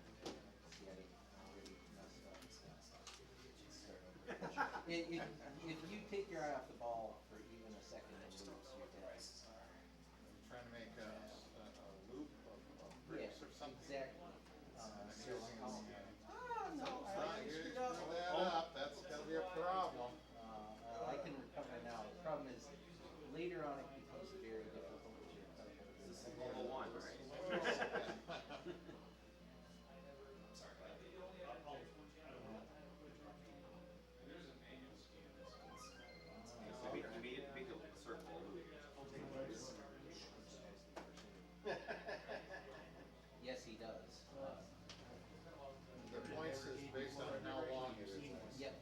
If you take your eye off the ball for even a second and lose, you're dead. Trying to make a loop of bricks or something. Exactly. No, You screw that up, that's gonna be a problem. I can recover now. The problem is, later on it becomes very difficult to recover. This is level 1, right? You make a circle loop. Yes, he does. The points is based on how long it is. Yep.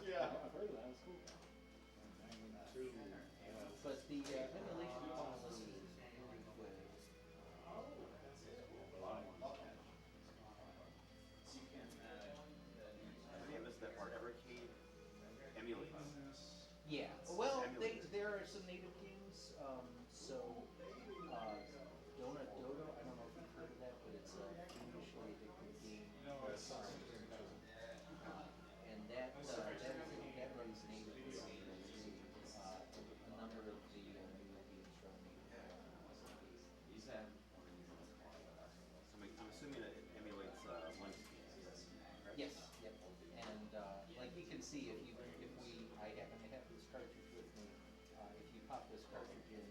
Yeah. I've heard of that, it's cool. But the emulation quality is really good. I missed that part. Evercade emulates. Yeah, well, there are some native games, so, Donut Dodo, I don't know if you've heard of that, but it's a fiendishly addictive game. And that runs natively on a number of the new games from native. I'm assuming that it emulates Lynx games. Correct? Yes, yep, and, like you can see, if I happen to have this cartridge with me, if you pop this cartridge in,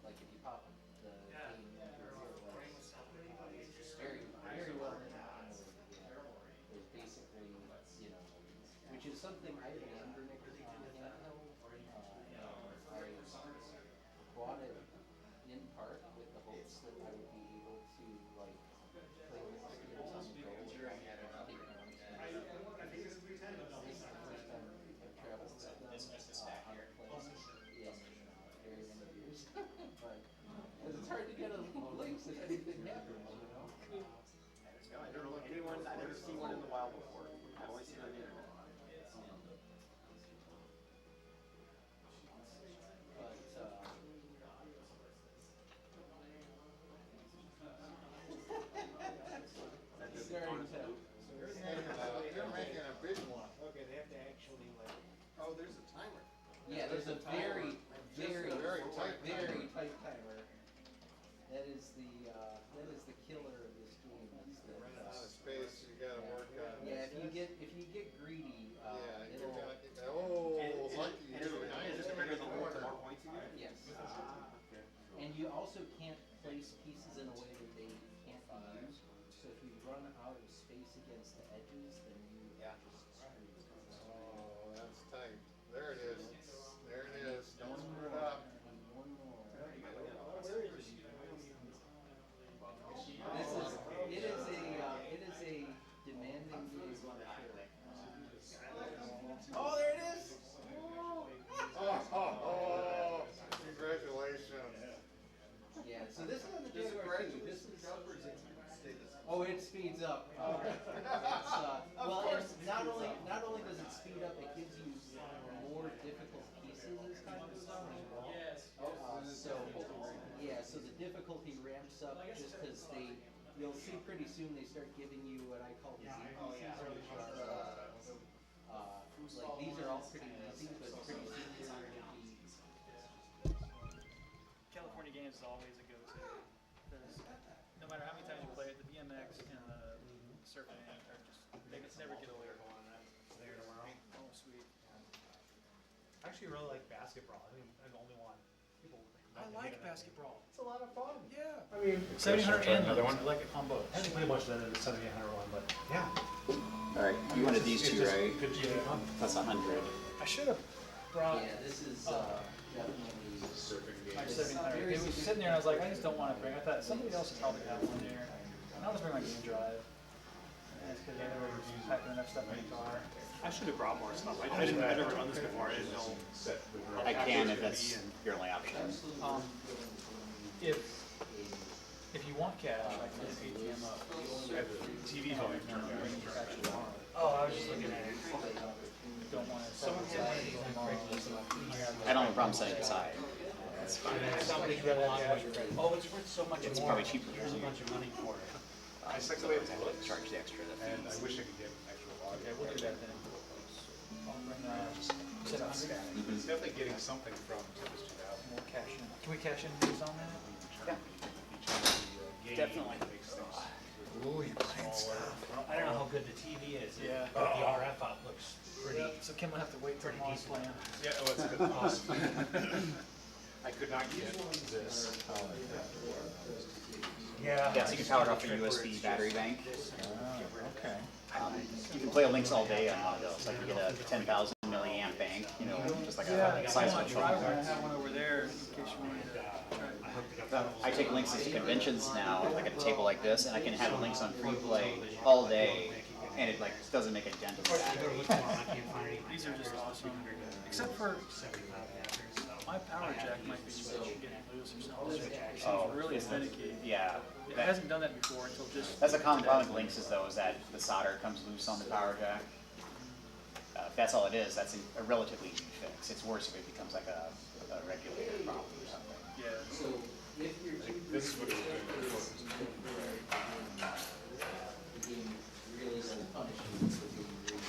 like if you pop the game into the it's very, very well emulated. There's basically, which is something I remember Nick on handheld. I bought it in part with the hopes that I would be able to like play with the games on the go. I think this is the first time I've traveled with them on a plane in very many years. But because it's hard to get a Lynx if anything happens, No, I don't know anyone. I've never seen one in the wild before. I've only seen it on the internet. You're making a big one. Okay, they have to actually like. Oh, there's a timer. Yeah, there's a very, very, very tight tight timer. That is the killer of this game. Running out of space, you gotta work on. Yeah, if you get greedy, Yeah, you're it'll. gonna get, lucky you. Is it just bigger the more points you get? Yes. And you also can't place pieces in a way that they can't be used. So if you run out of space against the edges, then you just screwed. Oh, that's tight. There it is. There it is. Don't screw it up. One more. It is a demanding game for sure. Oh, there it is! Oh, congratulations. Yeah, so this is on the Jaguar too. This is. Oh, it speeds up. Not only does it speed up, it gives you more difficult pieces as time goes on as well. So the difficulty ramps up just because you'll see pretty soon they start giving you what I call the Z pieces, which are like these are all pretty easy, but pretty soon they're going to be. California games is always a go-to because no matter how many times you play it, the BMX and the surfing are just they just never get old. There tomorrow. Oh, sweet. I actually really like basketball. I think I'm the only one. People. I like basketball. It's a lot of fun. Yeah. I mean, 700 and another one? I like it on both. I haven't played much of the 7800 one, but yeah. All right, you wanted these It's two, just right? Good to fun. That's 100. I should have brought Yeah, this is definitely. my 700. It was sitting there and I was like, I just don't want to bring. I thought somebody else would probably have one there. And I'll just bring my game drive. Because I never was packing enough stuff in the car. I should have brought more stuff. I've never done this before. I didn't know. I can if that's your only option. If If you want cash, I can just ATM up. TV volume turned down. Oh, I was just looking at it. Don't want to. Someone said one of these on Craigslist. I don't have a problem setting it aside. That's fine. Somebody's got a lot of oh, it's worth so much more. It's probably cheaper. Here's a bunch of money for it. I just like the way it was charge the extra. And I wish I could get actual audio. Okay, we'll do that then. I'll bring, set 100. It's definitely getting something from Tempest 2000. We'll cash in. Can we cash in these on that? Yeah. Definitely. Ooh, you're buying stuff. I don't know how good the TV is. Yeah. But the RF out looks pretty. So Kim will have to wait for Pretty Mom's decent. plan. Yeah, oh, it's a good awesome. I could not get this. Yeah. Yeah, so you can power it off a USB battery bank. Okay. You can play a Lynx all day on one of those. Like you get a 10,000 milliamp bank, you know, just like a size of a phone. I have one over there in case you wanted to try. I take Lynxes to conventions now, like at a table like this, and I can have Lynx on free play all day, and it like doesn't make a dent in the battery. These are just awesome. Except for my power jack might be getting loose or something. It seems really finicky. Yeah. It hasn't done that before until just. That's a common problem with Lynxes though, is that the solder comes loose on the power jack. If that's all it is, that's a relatively easy fix. It's worse if it becomes like a regulator problem or something. Yeah. So if you're This would have been being really punished for being greedy,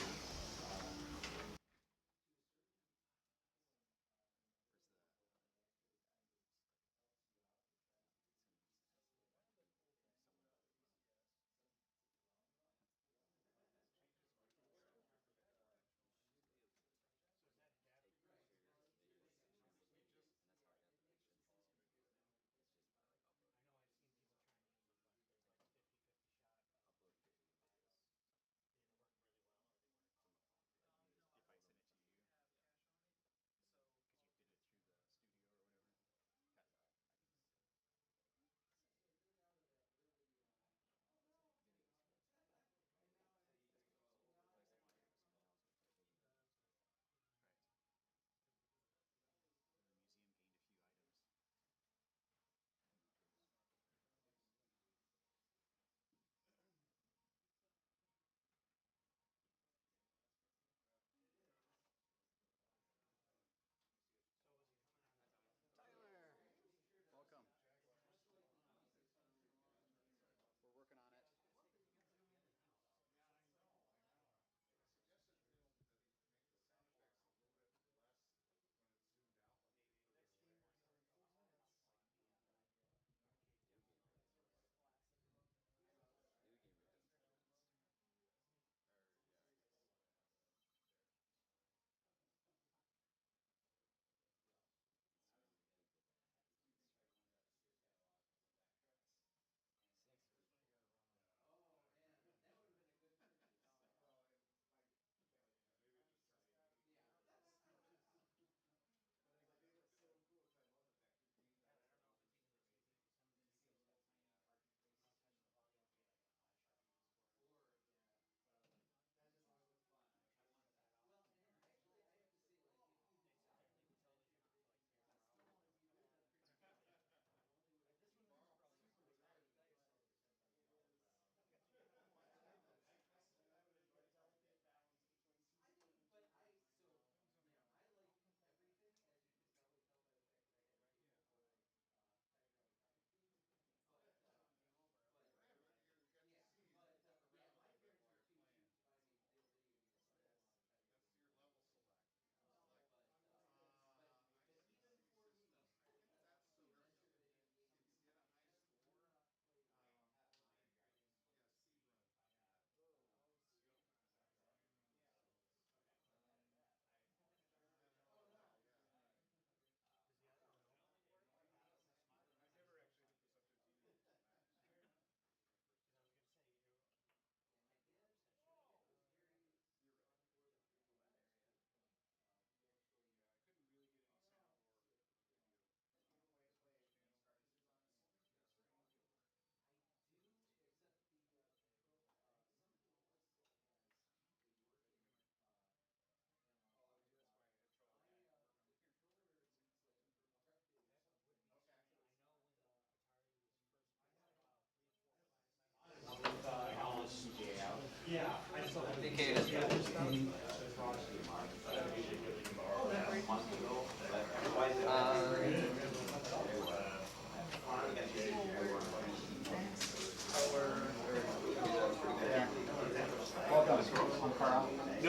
No,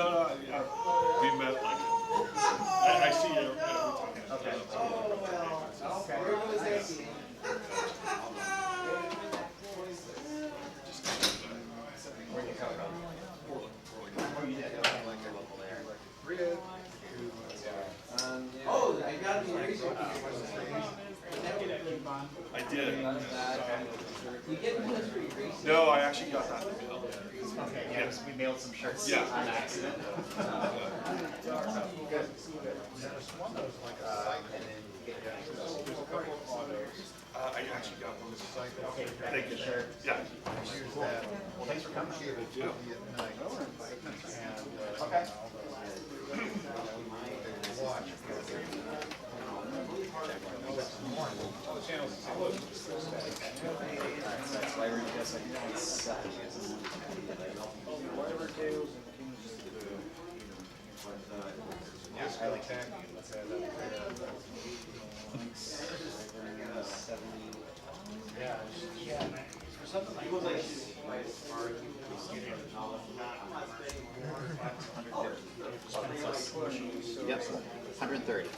no, yeah. We met like, I see you every time. Okay. Where'd you come from? Oh, you did? Okay, like your local there. Oh, I got the research. I did. You get history research. No, I actually got that in the mail. Okay, yeah, we mailed some shirts Yeah. on accident. Good. And then get it done. I actually got one. Okay, Thank you. sure. Yeah. Well, thanks for coming. Okay. That's why we're just like, whatever do. Yeah, I like that. Yeah, man. For something like this. Yep, 130.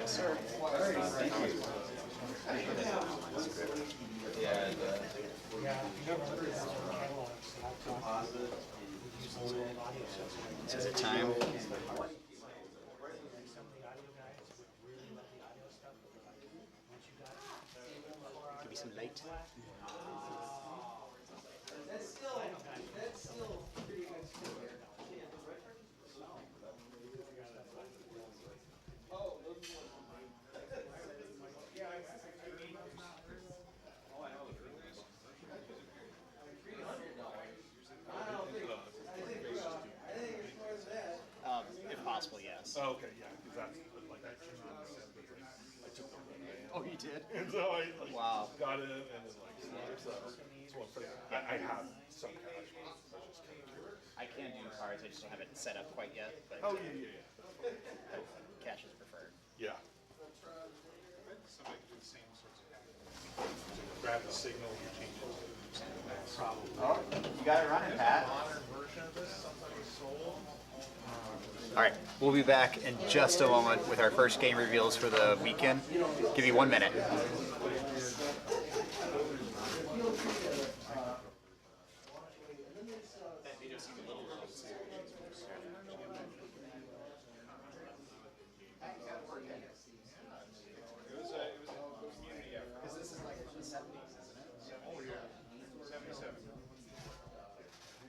Yes, sir. Thank you. Is it time? Give me some light. That's still pretty good still here. If possible, yes. Oh, okay, yeah, because that's like I took the red band. Oh, you did? And so I like, Wow. got it and then like I have some cash. I was just kind of curious. I can do cards, I just don't have it set up quite yet, but Oh yeah. cash is preferred. Yeah. Grab the signal and change it. Probably. Oh, you got it running, Pat. Modern version of this, somebody sold. All right, we'll be back in just a moment with our first game reveals for the weekend. Give me 1 minute.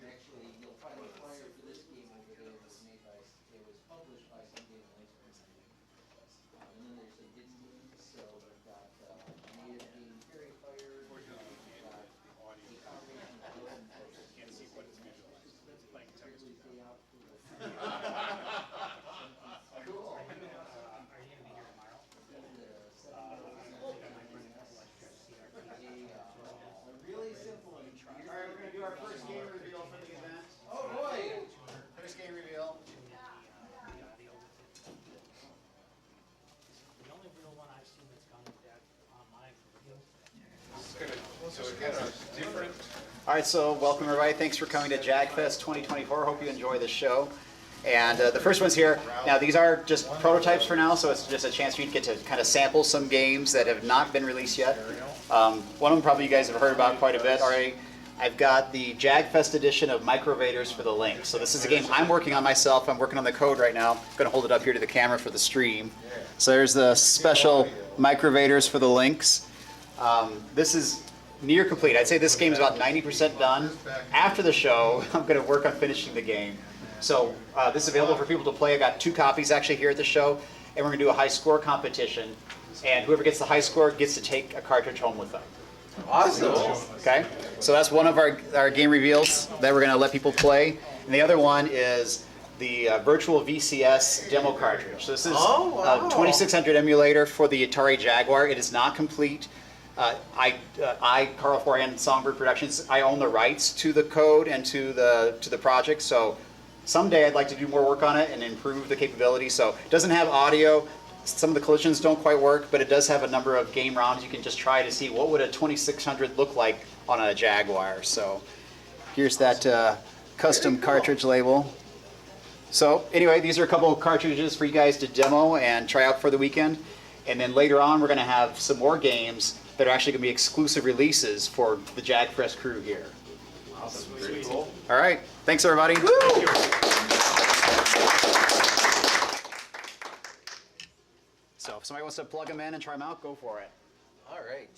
Actually, you'll find the flyer for this game over there was made by, it was published by somebody in Lynx. And then there's a hidden game, so we've got native game Fairy Fire, we've got the combination of Edom and can't see what it's visualized. Like Thursday out for the cool. Are you gonna be here tomorrow? Really simple. All right, we're going to do our first game reveal for the event. Oh boy! First game reveal. The only real one I've seen that's gone with that online for real. So again, a different. All right, so welcome everybody. Thanks for coming to Jagfest 2024. Hope you enjoy the show. And the first one's here. Now, these are just prototypes for now, so it's just a chance for you to get to kind of sample some games that have not been released yet. One of them probably you guys have heard about quite a bit already. I've got the Jagfest edition of Microvaders for the Lynx. So this is a game I'm working on myself. I'm working on the code right now. I'm going to hold it up here to the camera for the stream. So there's the special Microvaders for the Lynx. This is near complete. I'd say this game's about 90% done. After the show, I'm going to work on finishing the game. So this is available for people to play. I got 2 copies actually here at the show, and we're going to do a high score competition. And whoever gets the high score gets to take a cartridge home with them. Awesome. Okay, so that's one of our game reveals that we're going to let people play. And the other one is the virtual VCS demo cartridge. So this is a 2600 emulator for the Atari Jaguar. It is not complete. Carl Forehand, Songbird Productions, I own the rights to the code and to the project. So someday I'd like to do more work on it and improve the capability. So it doesn't have audio. Some of the collisions don't quite work, but it does have a number of game ROMs. You can just try to see what would a 2600 look like on a Jaguar. So here's that custom cartridge label. So anyway, these are a couple of cartridges for you guys to demo and try out for the weekend. And then later on, we're going to have some more games that are actually going to be exclusive releases for the Jagfest crew here. Awesome. Pretty cool. All right. Thanks, everybody. So if somebody wants to plug them in and try them out, go for it. All right.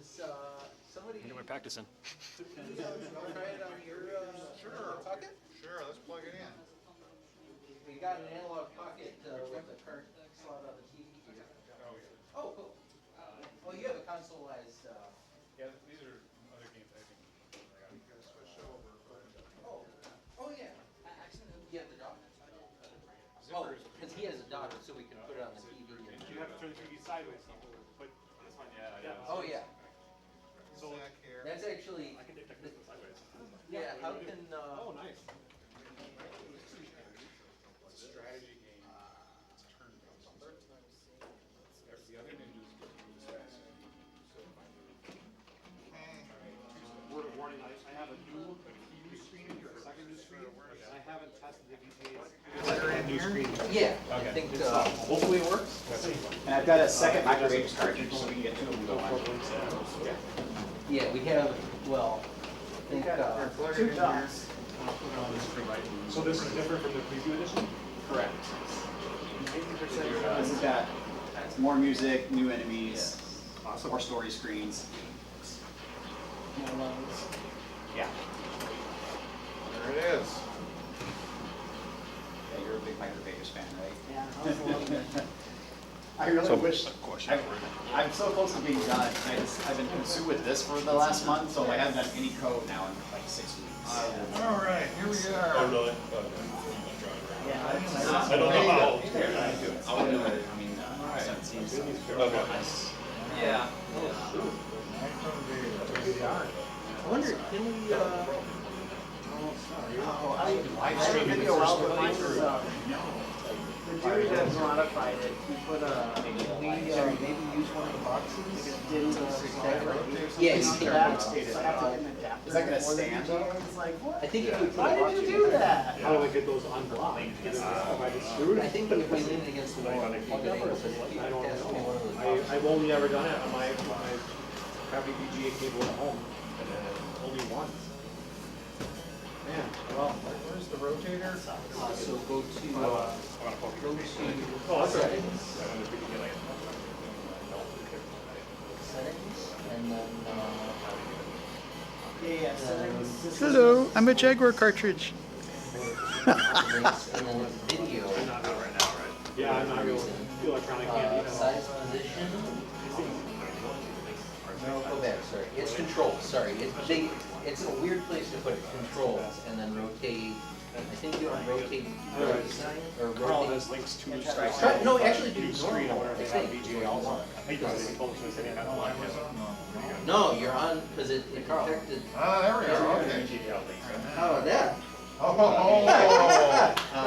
Is somebody We're practicing. try it on your pocket? Sure, let's plug it in. We got an analog pocket with a card slot on the TV here. Oh, cool. Well, you have a consoleized. Yeah, these are other games I think. Switch over. Oh yeah. You have the dog. Oh, because he has a daughter, so we can put it on the TV. You have to turn the TV sideways. But this one, yeah. Oh yeah. So here. That's actually. I can take this one sideways. Yeah. How can? Oh, nice. It's a strategy game. It's turn-based. The other ninjas get to move as fast as you. So word of warning, I have a new screen or a second new screen. I haven't tested the VGAs. New screen. Yeah. I think hopefully it works. And I've got a second Microvaders cartridge, so we can get two of them going. Yeah, we have. Well, I think. Two times. So this is different from the preview edition? Correct. This has got more music, new enemies, more story screens. Yeah. There it is. Yeah, you're a big Microvaders fan, right? Yeah. I really wish. I'm so close to being done. I've been consumed with this for the last month, so I haven't done any code now in like 6 weeks. All right, here we are. Oh, really? I don't know how. I'll do it. I mean, yeah. I wonder, can we? I have a video out, but mine was The dude that modified it, he put maybe use one of the boxes. didn't Yeah, you so can. that's, so I have to get an adapter. Is that gonna for the stand? VGA. It's like, what? I think if we put Why a box did you in do there- that? How do I get those unblocked? I think if we lean it against the wall, we can angle it. I don't It has to be one of those know. boxes. I've only ever done it on my crappy VGA cable at home, and then only once. Man, well, Where's the rotator? So go to, I want to poke go your to Oh, that's right. settings, settings, and then, Yeah, settings. Hello, I'm a Jaguar cartridge. and then video. Not right now, right? Yeah, I'm not real electronic candy. Size position. No, go back, sorry. It's controls, sorry. It's a weird place to put it, controls, and then rotate. I think you want to rotate design or Carl rotate. has links to No, actually do new screen. I wonder if they have think. VGA all on. I think they told us they had one. No, you're on, because it projected. Ah, there we are, okay. How about that? Oh,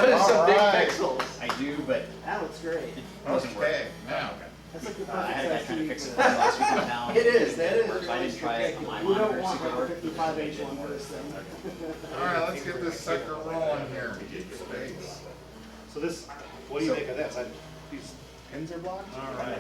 There's some big alright. pixels. I do, but That looks great. it doesn't work. Okay, now. That's like the I had a guy perfect trying to size fix it TV. last week in town. It is, that is So I really didn't try it on my We don't monitor. want so it like a worked. 55-inch one for this thing. All right, let's get this sucker rolling here. Space. So this, what do you think of this? These pins are blocked? All right.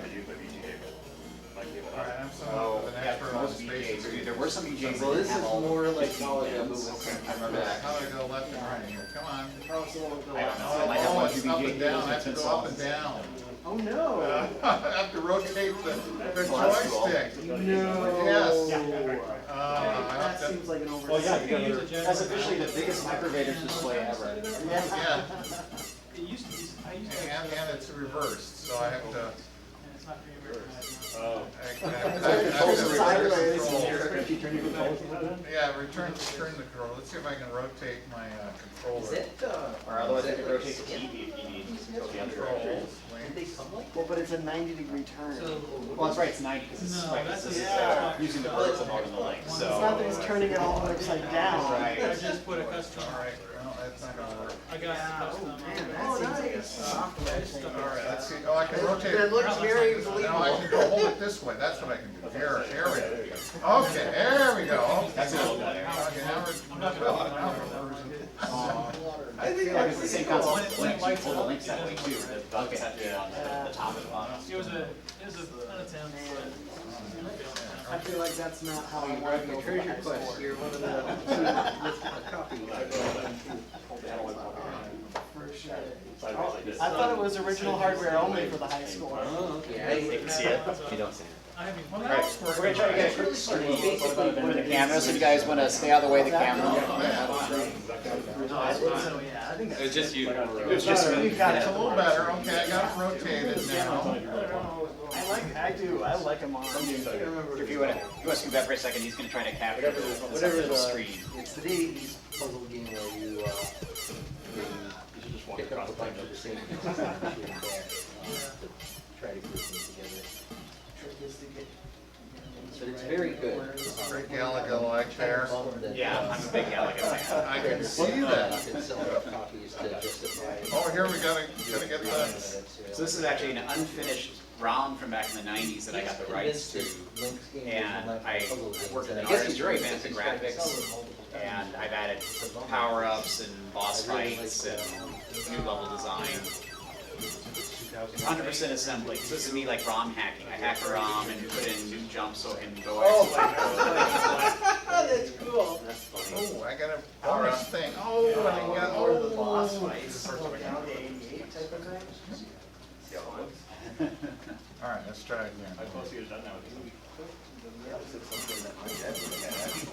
All right, I'm Oh, an yeah, expert for on most VJs, space. there were some VJs Well, that this didn't is have all more the like 15 solid pins. movement. I remember that. How do I go left and right here? Come on. Oh, so we'll go I don't up. know. It might have Oh, one it's VJ up and down. I have to cables go and up and down. Oh, no. I have to rotate the Oh, that's cool. joystick. No. Yes. I That have to, seems like an Well, yeah, oversight. you got your- That's officially the biggest Microvaders display ever. yeah, It used to be, I used to. and it's reversed, so I have to, It's not being recognized. Oh. Yeah, turn the control. Let's see if I can rotate my controller. Is it, Or otherwise I could rotate the TV if you need to go the other direction. did they come like Well, but it's a 90-degree turn. Well, that's right, it's 90 because it's No, right, that's this is yeah. using the vertical mode in the Lynx, It's so. not that he's turning it all upside down. Right. I just put a custom. All right, well, that's not gonna work. I got a custom. Man, that seems like a software thing. All right, let's see. Oh, I can rotate It it. looks very Now I believable. can go hold it this way. That's what I can do. Here we go. Okay, there we go. That's a little better. Okay, now we're. I feel like it's the same concept. The Lynx, you pull the Lynx that way too. The buckets have to be on the top and the bottom. It was a 10 out of 10. I feel like that's not how I want to go for the high score. you're one of the a copy. For sure. Sideways like this. I thought it was original hardware only for the high score. You can see it. You don't see it. I haven't. All right, we're gonna try to get a quick screen for the camera, so you guys want to stay out of the way of the camera. So yeah, I think that's just you. It was just me. We've got It's it. a little better. Okay, I got it rotated now. I like him on. If you want to scoot back for a second, he's going to try to capture the screen. It's today's puzzle game where you pick up a bunch of the same pieces and try to group them together. But it's very good. Rick Gallagher like there. Yeah, I'm a big Gallagher fan. I can see that. It's selling copies to justify. Oh, here we gotta get the. So this is actually an unfinished ROM from back in the 90s that I got the rights to. And I worked with an artist who advanced the graphics, and I've added power-ups and boss fights and new level design. It's 100% assembly. So this is me like ROM hacking. I hack a ROM and put in new jumps so it can go That's cool. Oh, I got a bonus thing. Oh, I got. Or the boss fights. Down to 88 type of thing. All right, let's try again. I'm supposed to get it done now.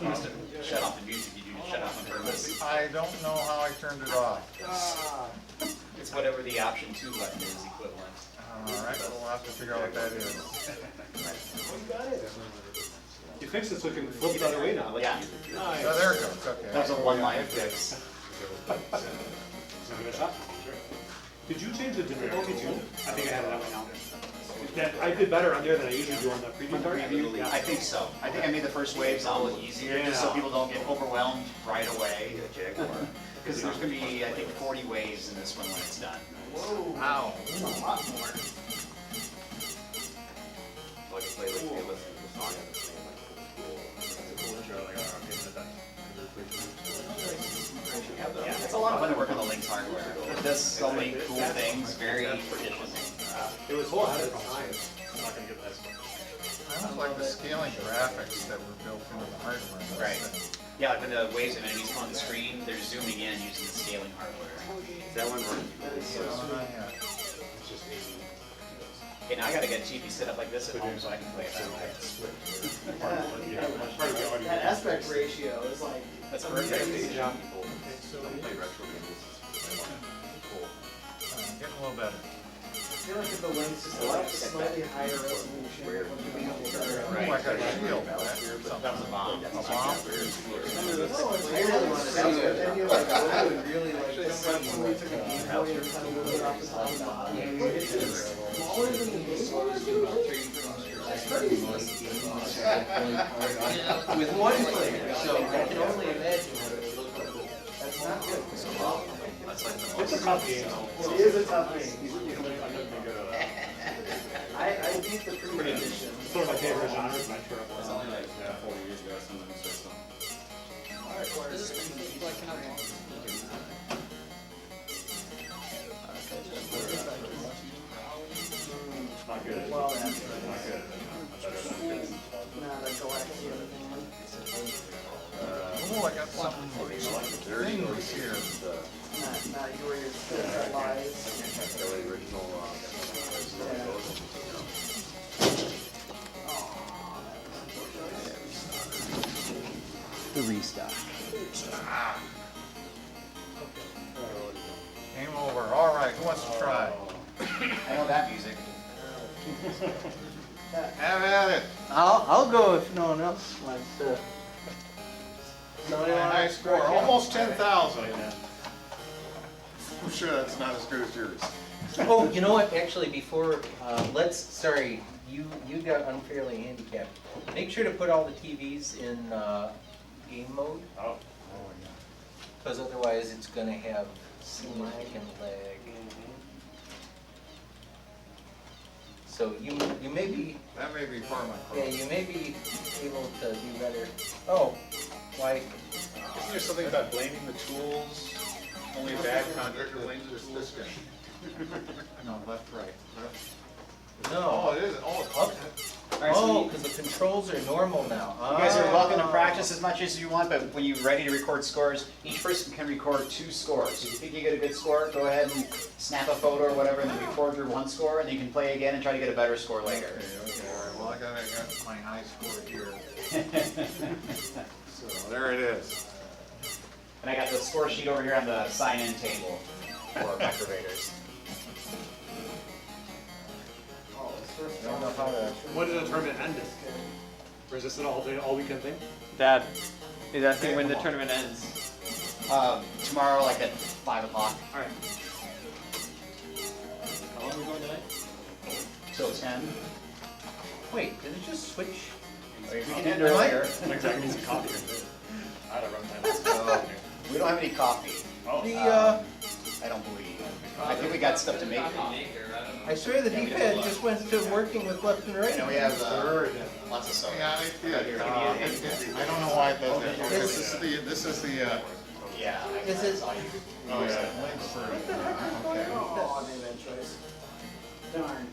You must have shut off the music. Did you just shut off on purpose? I don't know how I turned it off. It's whatever the option 2 button is equivalent. All right, we'll have to figure out what that is. You fixed it so it can flip the other way now. Yeah, Oh, there it goes. Okay. that was a one-line fix. Did you change the difficulty too? I think I had it that way now. That, I did better on there than I usually do on the preview card. I think so. I think I made the first waves a little easier, just so people don't get overwhelmed right away. Because there's going to be, I think, 40 waves in this one when it's done. Wow. There's a lot more. So I can play like, hey, listen to the song I've been playing like Yeah, it's a lot of fun to work on the Lynx hardware. It does so many cool things, very efficient. It was whole ahead of time. I'm not gonna get this one. I almost like the scaling graphics that were built into the hardware. Right. Yeah, like when the waves and enemies come on the screen, they're zooming in using the scaling hardware. that one running. Okay, now I gotta get a TV set up like this at home so I can play it that way. That aspect ratio is like. That's perfect. Don't play retro games. Getting a little better. I feel like if the Lynx is like slightly higher resolution, it would be able to. Oh, I got a shield. That was a bomb. A bomb? I really want to see it. Then you like, I would really like this. Somebody took a Game Boy and kind of moved it off the top of the bottom. It's just smaller than the Game Boy. That's crazy. With one player, so I can only imagine what it would look like. That's not good. That's like the It's a tough game. It is a tough game. I beat the pre edition. It's sort of my favorite genre, is my turret one. Only like 4 years ago, someone said Not good. Well, that's Not good. Better than good. not a Galaxian thing. Oh, I got something things here. Not yours, lies. the original, The restock. Game over. All right, who wants to try? I know that music. Have at it. I'll go if no one else wants to. Somebody My want high to score, almost 10,000. I'm sure that's not as good as yours. Oh, you know what, actually, before, sorry, you got unfairly handicapped. Make sure to put all the TVs in, game mode. Oh. Because otherwise it's gonna have significant lag. So you may be, That may be part of my yeah, problem. you may be able to do better. Oh, why? Isn't there something about blaming the tools? Only bad contractor blames this guy. No, left, right. Oh, No. it is, oh, it's Up. Alright, so Oh, you because the controls are normal now. you guys are welcome to Ah. practice as much as you want, but when you're ready to record scores, each person can record 2 scores. So if you think you get a good score, go ahead and snap a photo or whatever, and then record your 1 score, and then you can play again and try to get a better score later. Okay, all right, well, I got my high score here. So, there it is. And I got the score sheet over here on the sign-in table for Microvaders. I don't know how to. When did the tournament end? Or is this an all weekend thing? Dad, is asking when the tournament ends. Tomorrow, like at 5 o'clock. All right. How long are we going tonight? Till 10. Wait, did it just switch? We can end earlier. Like, I need some coffee or something. I don't run time. So, we don't have any coffee. Oh. I don't believe. I think we got stuff to make coffee. I swear the D-pad just went to working with left and right. And we have lots of soda. Yeah, I don't know why it does that. This is the, Yeah. Is it? oh, yeah, Lynx okay. Darn.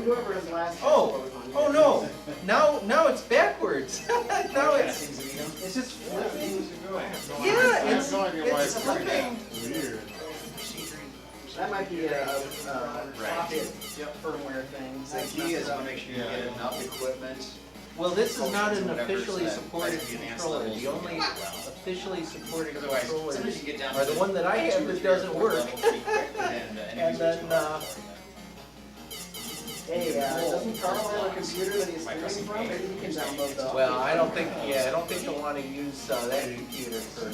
Whoever is last. Oh no! Now it's backwards. Now it's just flipping. Yeah, I have it's no idea why it's it's doing that. flipping. Weird. That might be a socket firmware thing. The key is to make sure you get enough equipment. Well, this is not an Whatever, so officially that supported might be advanced controller. levels. The only officially supported Otherwise, controllers sometimes you get down are to the one that I have 2 or that 3 or doesn't 4 work. level pretty quick, and And then, Hey, doesn't Carl have a computer that he's streaming from? Maybe he can download those. well, I don't think they'll want to use that computer for.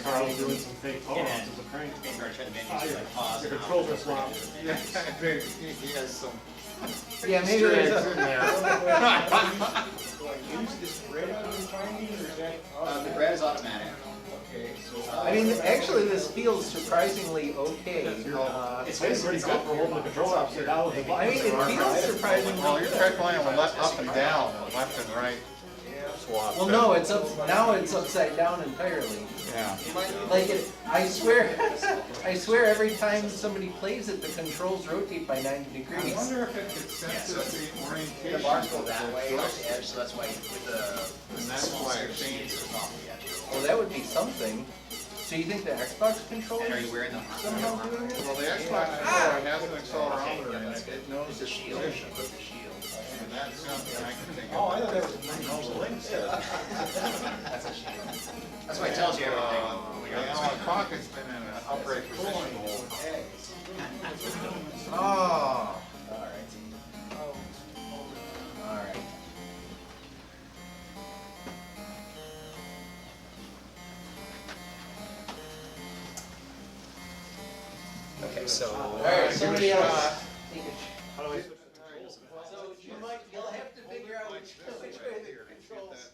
Carl doing some fake photos And as a prank. being very trying to manage like pause. The and controls are off. swapped. Yeah, he has some. Yeah, maybe there's Easter eggs in a. there. Use this bread on finding, or is that? The bread is automatic. I mean, actually, this feels surprisingly okay. It's It's pretty good for holding the controller upside down with the I mean, buttons. it feels surprisingly Well, you good. try playing them up and down, left and right. Swap. Well, no, it's upside down entirely. Yeah. Like I swear every time somebody plays it, the controls rotate by 90 I degrees. wonder if it could sense the orientation. The bars go that of the way off joystick. the edge, so that's why with the And that's small why center it shades changes. is off the edge. Well, that would be something. So you think the Xbox controller And are you wearing them? somehow doing it? Well, the Xbox controller has an accelerometer in it. It knows It's a its shield. position. With the shield. And that's something I can think of. Oh, I thought that was knows Lynx. That's a shield. That's why it tells you everything. when The you're on the analog screen. pocket's been in an upright position. Oh. Alright. Alright. Okay, so. Alright, somebody else. Take a How do I switch the controls? So you'll have to figure out which way the controls.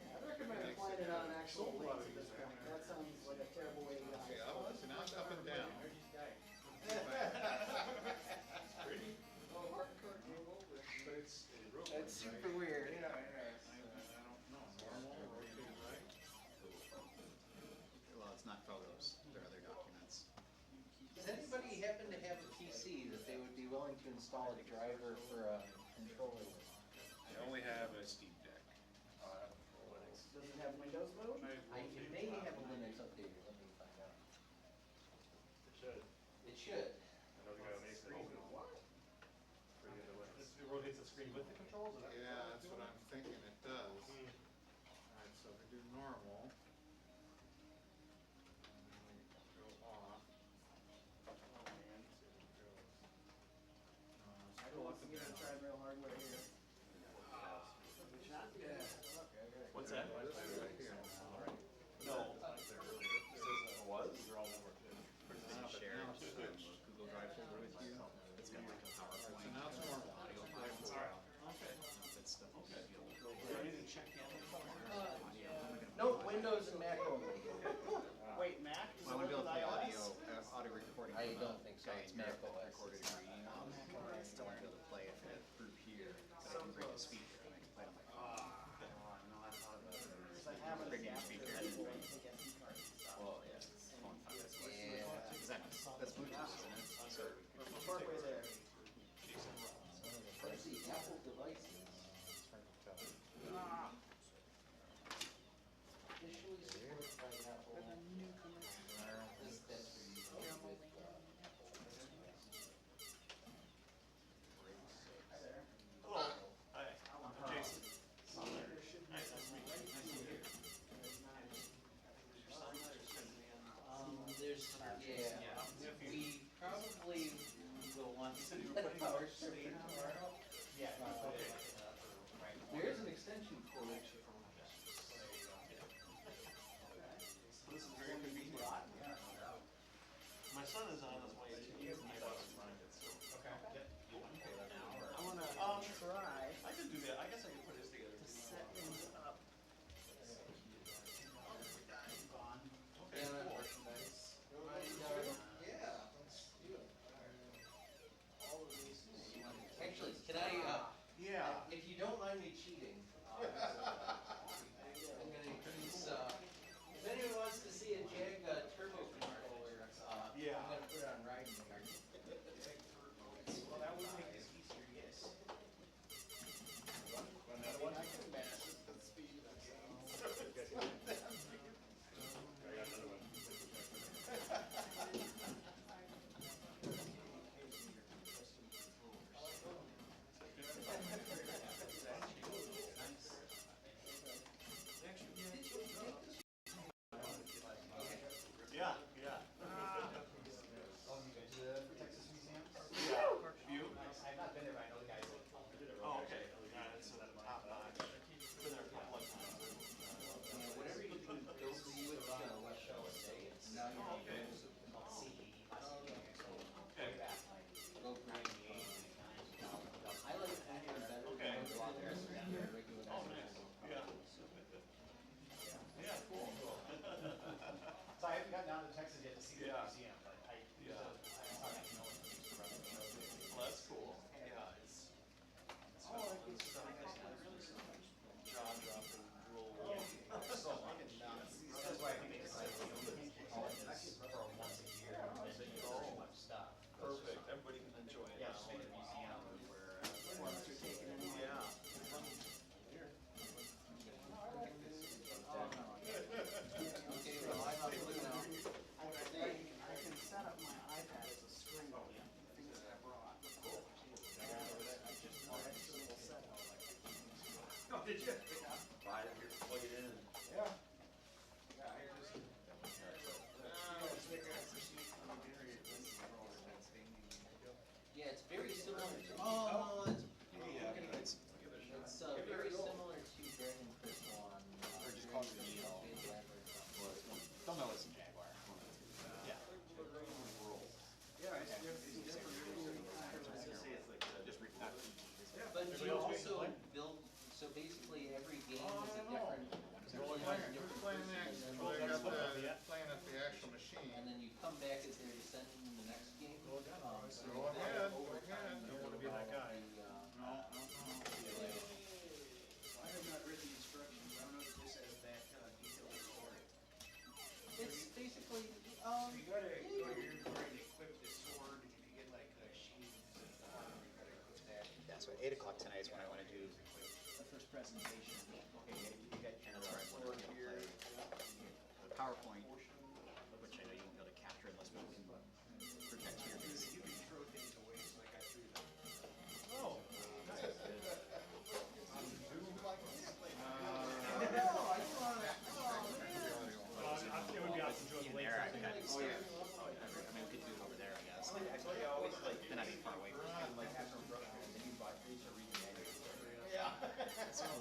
I recommend playing it on actual Lynx at this point. That sounds like a terrible way to go. Okay, now it's up and down. That's super weird. I don't know, normal, rotate right? Well, it's not photos, they're other documents. Does anybody happen to have a PC that they would be willing to install a driver for a controller with? I only have a Steam Deck. Does it have Windows mode? It may have a Linux updater, let me find out. It should. It should. I know the guy who makes it. It rotates the screen with the controls? Or Yeah, that's what I'm thinking it does. Alright, so if we do normal. And then we go off. Oh man, see if it goes. getting tried real hard with here. What's that? No. It was? They're all networked in. Share Google Drive folder with you. It's got like a PowerPoint. So now it's normal. Audio file. That stuff will be able to. Do I need to check in? Nope, Windows and Mac only. Wait, Mac? Well, I want to be able to play audio recording. I don't think so. It's Mac OS. Recorded reading. I want to be able to play it from that group here. But I can bring the speaker and I can play it on my phone. No, I thought about it. Bring your speaker. Well, yeah. Phone file. Yeah. That's Bluetooth, isn't it? So Partway there. Let's see, Apple devices. Officially supported by Apple. That's for you. Hi there. Hello. Hi. Jason. Nice to meet you. There's, yeah, we probably will want to do a power stream tomorrow. Yeah. There is an extension cord. This is very convenient. My son is on his way to use my boss to find it, so. Okay. You want to pay that now or? I wanna try I could do that. I guess I could put this together. to set things up. Okay, Yeah, cool. merchandise. Yeah, let's do it. All of these. Actually, can I, Yeah. if you don't mind me cheating, I'm gonna use, if anyone wants to see a Jag turbo controller, Yeah. I'm gonna put it on riding here. Well, that would make this easier, yes. I can match the speed of the I got another one. Yeah, yeah. Oh, you guys to Texas Museum? Yeah. You? I've not been there, but I know the guys that did it. Oh, okay. Yeah, that's top notch. Been there a couple of times. Yeah, whatever you do, go see what West Show say. Now you're Oh, okay. Okay. Go green. I like Anchor better Okay. than the regular. Oh, nice. Yeah. Yeah, cool, cool. So I haven't gotten down to Texas yet to see the Yeah. museum, but I Yeah. thought I know it. Well, that's cool. Yeah, it's. Jaw dropping, drool. So that's why I think they decided to for once a year. So you so much stuff. Perfect. Everybody can enjoy it. Yeah, just make a museum where. Yeah. Okay, well, I have to now. I can set up my iPad as a screen. Things that I brought. Cool. I just actually will set up. Oh, did you? Buy it, here, plug it in. Yeah. Yeah, I just. Yeah, it's very similar to. Oh, no, it's yeah. it's very similar to Dragon Crystal on. Or just call it the Needle. They'll know it's a Jaguar. Yeah. Yeah, it's different. Just repackage. But you also build, so basically every game is a different. Playing at the actual machine. And then you come back as they're descending in the next game. Go ahead, go ahead. I don't want to be that guy. I have not read the instructions. I don't know if this has that detailed story. It's basically, You gotta go to your inventory and equip the sword, and you get like sheaths and you gotta equip that. Yeah, so at 8 o'clock tonight is when I want to do The first presentation. Okay, you got sword here. The PowerPoint, which I know you won't be able to capture unless we can project here. You can throw things away, so I got through them. Oh, It would be awesome to do it Even late. there, I think I'd oh, yeah. Oh, yeah. I mean, we could do it over there, I guess. Then I'd be far away from it. Well,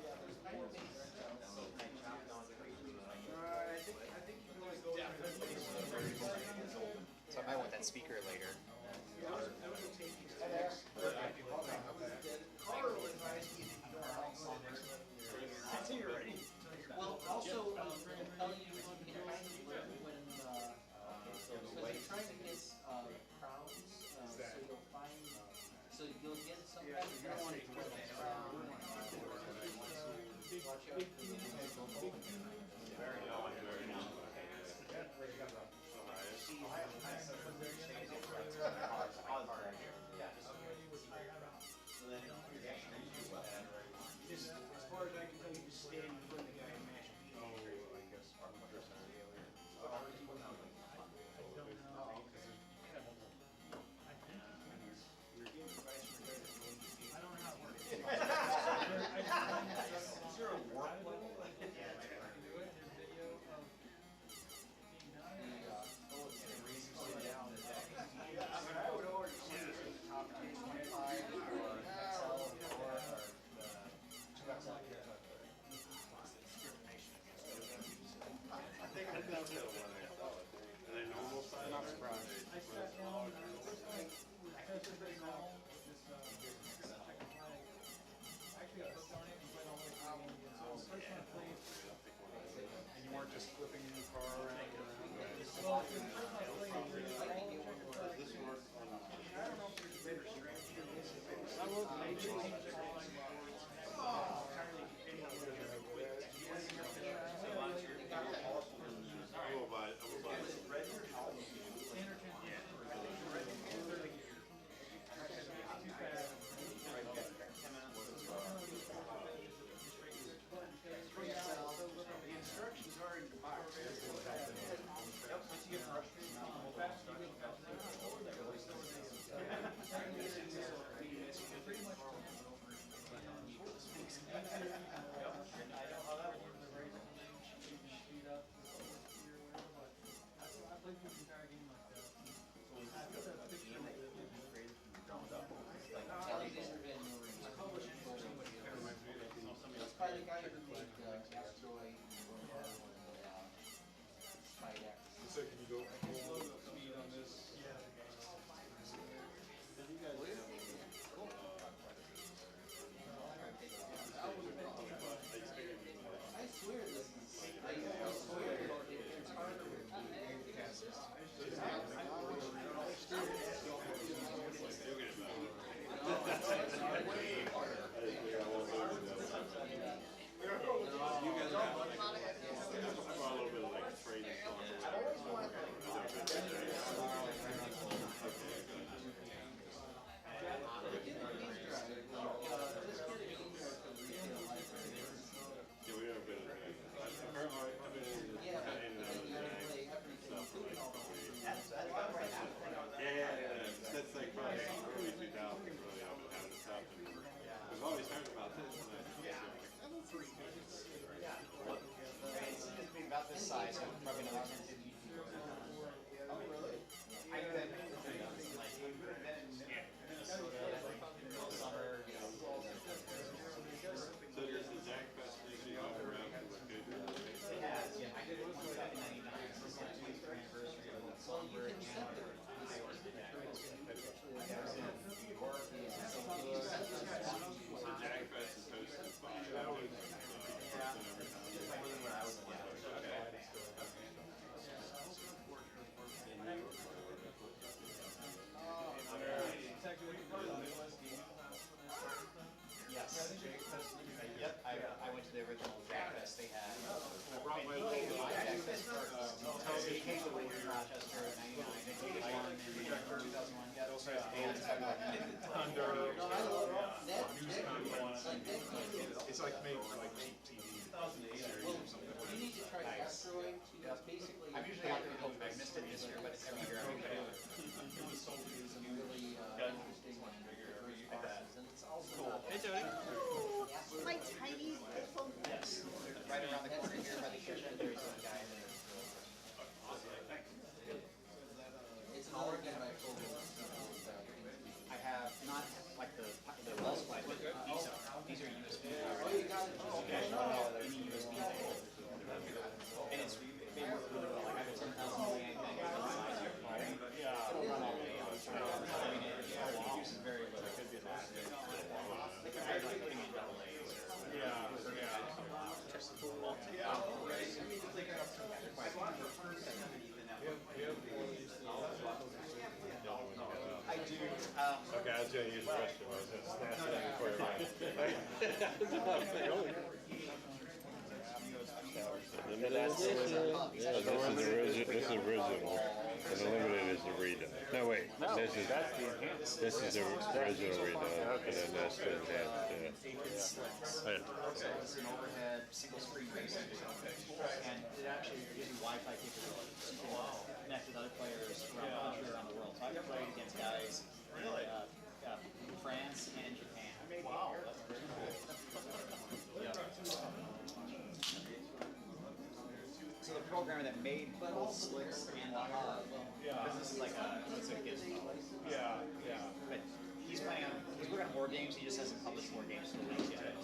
yeah, there's more things. I think you can only go So I might want that speaker later. Carl advised me that you don't want to go the next 11 years. I think you're ready. Well, also, I'll tell you, you know, when, so you're trying to get, crowns, so you'll find, so you'll get some, you don't want to put that around. Watch out for Just, as far as I can tell, you just stand in front of the guy and mash feet. I don't know how it works. Is there a warp level? There's video of being done. I would order top 25 or XL or I think I found that one. Are they normal size? I sat down, I tested pretty well. Actually got hooked on it and played all the way through. So the first one I played, And you weren't just flipping your car around? well, the first one I played, all the checker This work on I don't know if there's a better strategy or this. I was maybe Entirely depending on whether you're quick. I will buy it. I will buy it. standard transmission. Too fast. The instructions are in the box. The faster you get, the faster. Pretty much. I know how that works. Speed up. I played through the entire game like that. I put a picture of it. Alexander Van Noren. That's probably the guy who made, Asteroid or, Spider. So can you go full speed on this? Yeah. Did you guys have I swear this is, I swear it's harder with I brought a little bit of like training yeah, we have a bit of that. I've been in yeah, that's like probably early 2000s really I've been having this happen. I've always heard about this and I don't pretty good. It's going to be about this size, so probably not 150 feet. Oh, really? I did that in Minnesota, summer, So does the Jagfest make you go around to look good? It has, yeah. I did it once back in '99, so it's my 25th anniversary of the Songbird and I was in New York. So Jagfest is hosted by Yes. Yep, I went to the original Jagfest they had. I brought my Jagfest first. They came to Rochester in '99, they came to one in 2001. Yeah, those are bands that Under It's like made for like cheap TV series or something. You need to try Asteroid, because basically. I'm usually out there to I missed it this year, but every year I'm going to It was sold to some really, interesting responses, and it's also. Hey, Tony. My tiny little. Yes, right around the corner here by the kitchen, there's a guy that Okay, I was gonna use the restroom, I was gonna snatch it in before This is original, and the limited is the redone. No, wait, this is the original redone, and then that's the enhanced, yeah. So it's an overhead single screen racing, and it actually gives you Wi-Fi capability. So you can connect with other players around the world. So I've played against guys in France and Japan. Wow, that's very cool. Yeah. So the programmer that made both Slicks and the Hub, because this is like it's a gizmo. Yeah. But he's working on more games. He just hasn't published more games for Lynx yet.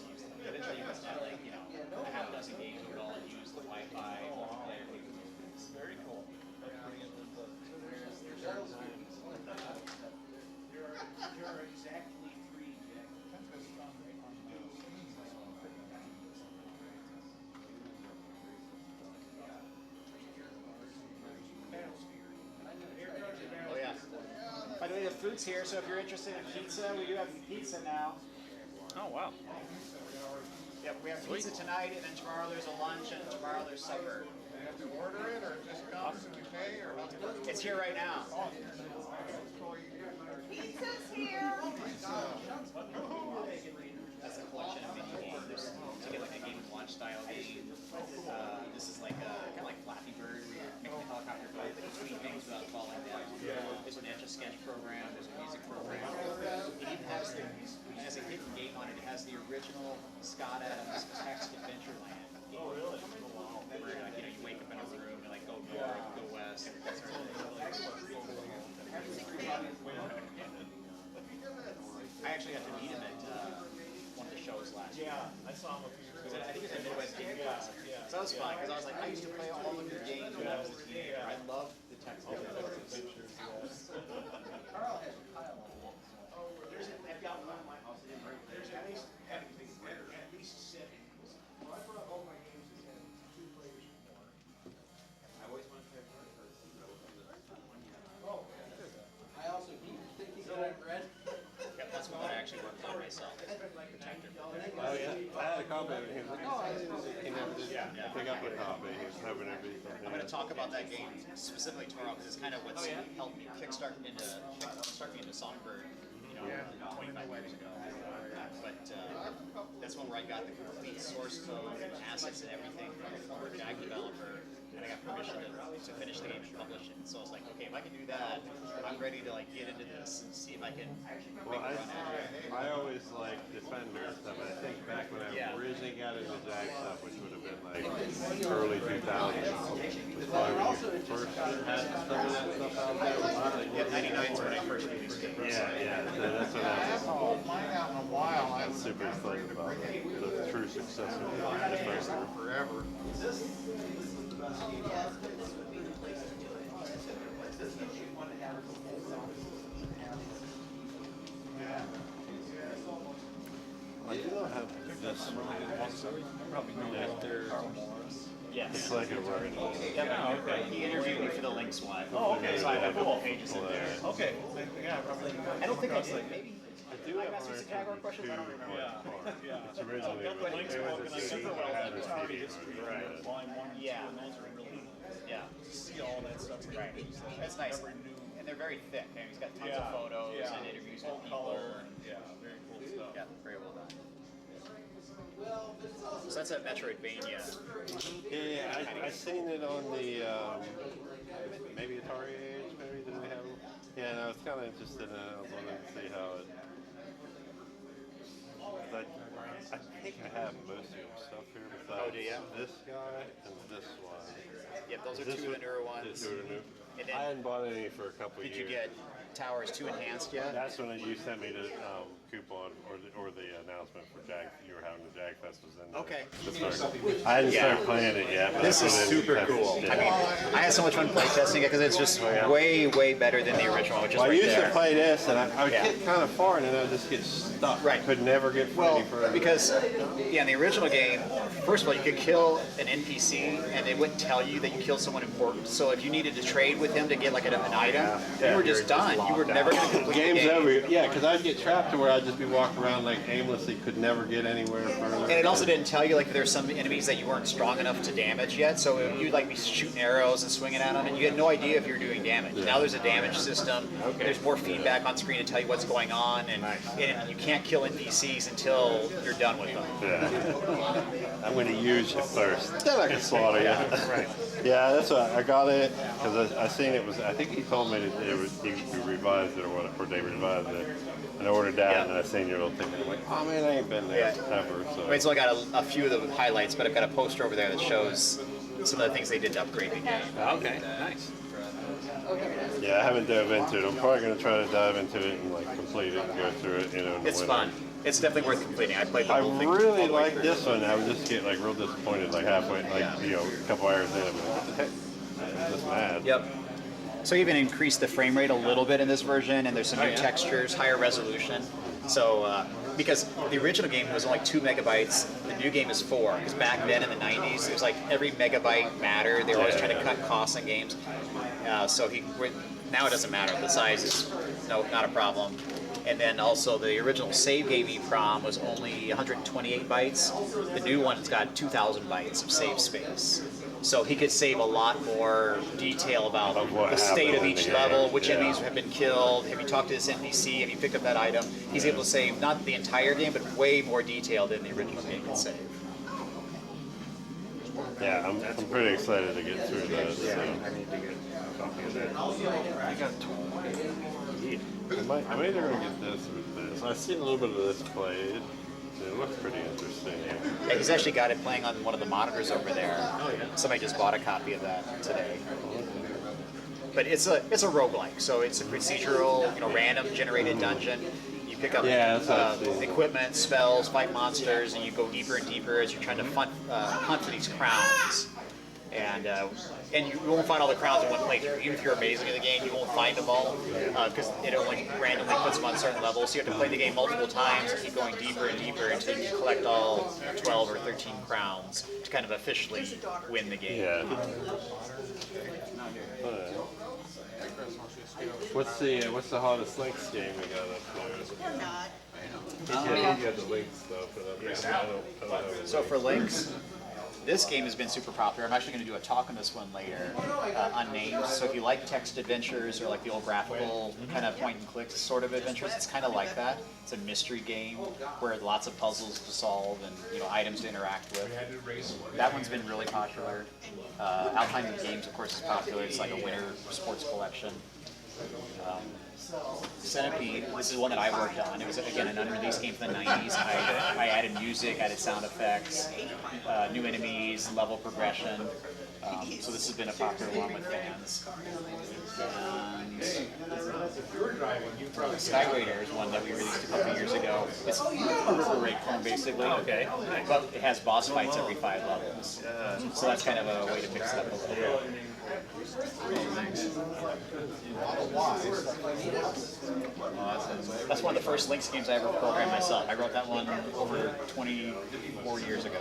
Eventually, he must have like a half dozen games where all use the Wi-Fi. Very cool. There are exactly 3 Oh yeah. By the way, the food's here, so if you're interested in pizza, we do have pizza now. Oh wow. Yep, we have pizza tonight, and then tomorrow there's a lunch, and tomorrow there's supper. Do you have to order it, or just comes and we pay, or how's it work? It's here right now. Pizza's here. That's a collection of mini games. To get like a Game & Watch style game. This is like kind of like Flappy Bird, where you're making a helicopter fly between things without falling down. There's an Etch-a-Sketch program. There's a music program. It even has a hidden game on it. It has the original Scott Adams Text Adventureland game. Oh really? Where like, you wake up in a room and like go north, go west. That sort of thing. I actually got to meet him at one of the shows last year. Yeah, I saw him a few years ago. I think it was at Midwest Game Classic. So that was fun, because I was like, I used to play all of your games when I was a teenager. I loved the text adventures. Carl has a pile of them. I've got one in my house. There's at least 7. Well, I brought all my games that had 2 players or more. I always want to play first. Oh, I also keep it red. Yep, that's what I actually worked on myself. Protector. Oh, yeah, I had a copy of it, he was like, oh, he never did pick up a copy, he was hoping it'd be something. I'm going to talk about that game specifically tomorrow, because it's kind of what's helped me kickstart me into Songbird, 25 years ago. But that's one where I got the complete source code and assets and everything from a former Jag developer, and I got permission to finish the game and publish it. So I was like, okay, if I can do that, I'm ready to like get into this and see if I can make a run at it. I always liked Defender and stuff, and I think back when I originally got into Jag stuff, which would have been like early 2000s, was probably when you first had some of that stuff out there. Yeah, 99 is when I first released it. Yeah, so that's when I was Oh, mine out in a while. I was super excited about it. The true successor of Defender. forever. I do not have this one. Probably know that. Yes. It's like a word. Yeah, okay. He interviewed me for the Lynx one. Oh, okay. So I have a couple pages in there. Okay, yeah, probably. I don't think I did. Maybe. I do have asked you some Jaguar questions. I don't remember. Yeah. It's originally Got the Lynx book, and I CD. super well Had the a Atari CD. history, Right. volume 1 and 2, Yeah. and those are really, Yeah. to see all that stuff. Right. That's nice. And they're very thick. I mean, he's got tons of photos and interviews with people. Color, yeah, very cool stuff. Yeah, very well done. So that's a Metroidvania. Yeah, I seen it on the maybe Atari Age, maybe did they have them? Yeah, and I was kind of interested in it. I was wanting to see how it. I think I have most of your stuff here besides this guy and this one. Yep, those are This two of the one- newer ones. two of the new. And I then, hadn't bought any for a couple of did years. you get Towers 2 Enhanced yet? That's when you sent me the coupon or the announcement for Jag. You were having the Jagfest was in there. Okay. I hadn't started playing it yet. But This is that's when it super kept- cool. yeah. I mean, I had so much fun playtesting it because it's just way, way better than the original, which is Well, I right used there. to play this, and I would get kind of far, and then I would just get stuck. Right. I could never get any further. Because, in the original game, first of all, you could kill an NPC, and it wouldn't tell you that you killed someone important. So if you needed to trade with him to get like an item, you were just done. you were never going to complete the Games game. yeah, because I'd get trapped to where I'd just be walking around like aimlessly, could never get anywhere further. And it also didn't tell you like there's some enemies that you weren't strong enough to damage yet, so you'd like be shooting arrows and swinging at them, and you had no idea if you were doing damage. Yeah. Now there's a damage system. And there's more feedback on screen to tell you what's going on, and you can't kill NPCs until you're done with them. Yeah. I'm going to use you first. Then I can slaughter you. Right. Yeah, that's what I got it because I seen it was. I think he told me that it was he revised it or whatever. Or they revised it, and I ordered that, and I seen your little thing. And I'm like, oh man, I ain't been there ever. So. I mean, it's only got a few of the highlights, but I've got a poster over there that shows some of the things they did to upgrade the game. Okay, nice. Yeah, I haven't dove into it. I'm probably going to try to dive into it and like complete it and go through it. You know, in the It's winter. fun. It's definitely worth completing. I played the I whole thing. really like this one. I would just get like real disappointed like halfway, like you know, a couple hours in. I'm like, what the heck? I'm just mad. Yep. So even increased the frame rate a little bit in this version, and there's some new textures, higher resolution. So because the original game was only 2 megabytes, the new game is 4. Because back then in the 90s, it was like every megabyte mattered. They were always trying to cut costs on games. Now it doesn't matter. The size is not a problem. And then also the original save game EEPROM was only 128 bytes. The new one's got 2,000 bytes of save space. So he could save a lot more detail about the state of each level, which enemies have been killed, have you talked to this NPC, have you picked up that item. He's able to save not the entire game, but way more detail than the original game could save. Yeah, I'm pretty excited to get through that. So. I need to get a copy of that. I got 28. I may never get this with this. I've seen a little bit of this played. It looks pretty interesting. Yeah, he's actually got it playing on one of the monitors over there. Oh yeah. Somebody just bought a copy of that today. But it's a roguelike, so it's a procedural, random generated dungeon. You pick up equipment, spells, fight monsters, and you go deeper and deeper as you're trying to hunt for these crowns. And you won't find all the crowns in one playthrough. Even if you're amazing at the game, you won't find them all because it only randomly puts them on certain levels. So you have to play the game multiple times and keep going deeper and deeper until you collect all 12 or 13 crowns to kind of officially win the game. Yeah. What's the hottest Lynx game we got up there? You got the Lynx stuff. So for Lynx, this game has been super popular. I'm actually going to do a talk on this one later, Unnamed. So if you like text adventures or like the old graphical kind of point and click sort of adventures, it's kind of like that. It's a mystery game where lots of puzzles to solve and items to interact with. That one's been really popular. Alpine Games, of course, is popular. It's like a winter sports collection. Centipede, this is one that I worked on. It was, again, an unreleased game from the 90s. I added music, added sound effects, new enemies, level progression. So this has been a popular one with fans. And Sky Raider is one that we released a couple years ago. It's a river raid clone, basically. Okay. But it has boss fights every 5 levels. So that's kind of a way to mix it up a little bit. That's one of the first Lynx games I ever programmed myself. I wrote that one over 24 years ago.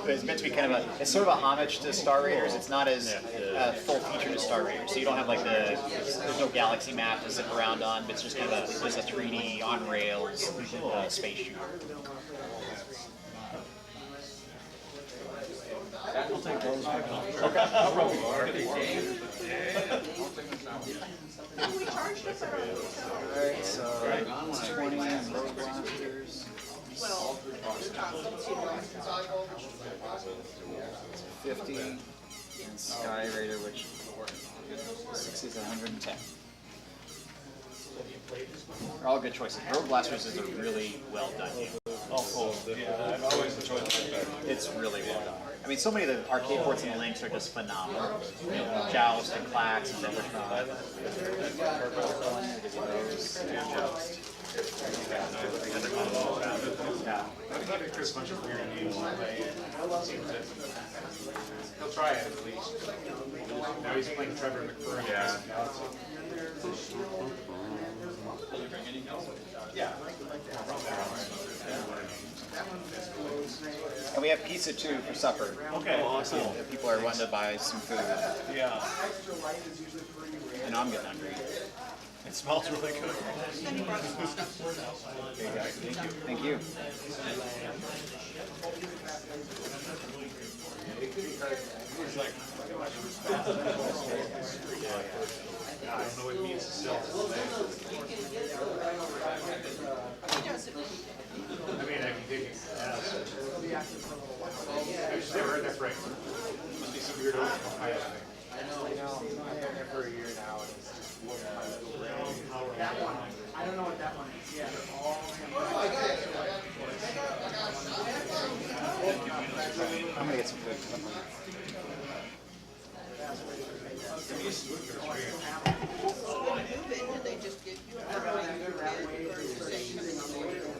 It's meant to be kind of it's sort of a homage to Star Raiders. It's not as full featured as Star Raiders. So you don't have like there's no galaxy map to zip around on, but it's just kind of just a 3D on rails space shooter. I'll take those. Okay. Alright, so 20 road blasters. 50 and Sky Raider, which 60 is 110. They're all good choices. Road Blasters is a really well done game. Oh, cool. Yeah, I've always enjoyed it. It's really well done. I mean, so many of the arcade ports in the Lynx are just phenomenal. Joust and Clax and Zebertron. Yeah. I think giving Chris a bunch of weird games to play. He'll try it at least. Now he's playing Trevor McFerrin. Yeah. Yeah. And we have pizza too for supper. Okay, awesome. If people are wanting to buy some food. Yeah. And I'm getting hungry. It smells really good. Then he brought some stuff to sell. Okay, guys, thank you. Thank you. I don't know what it means to sell. He does it. I mean, I can take it. I've never heard that phrase. Must be some weird Ohio thing. I know. I've been there for a year now, and it's just that one. I don't know what that one is. Yeah. I'm gonna get some food. So when you move in, did they just give you a permit or did you say you didn't know?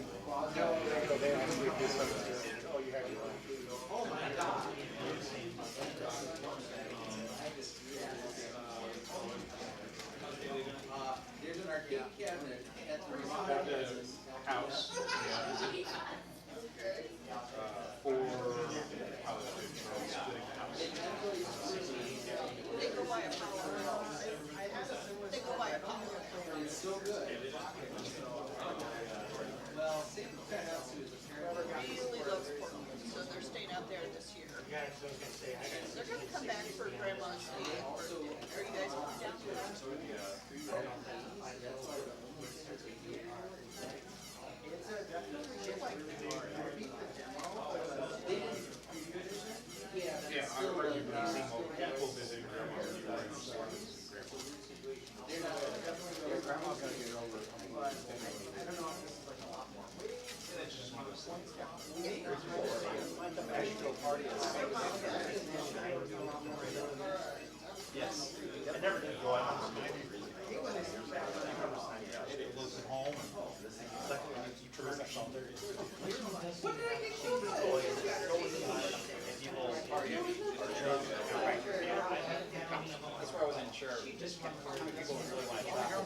There's an arcade cabinet at the House. For They go by a power. They go by a power. It's so good. Well, Sam Katsu is apparently Really loves Portland, so they're staying out there this year. They're gonna come back for Grandma's 80th birthday. Are you guys coming down for that? yeah, I would argue people visiting grandma. Grandma's gonna get over it. It's just one of those things. Yes. I never did go out. It lives at home. That's where I wasn't sure. Just how many people would really want to travel.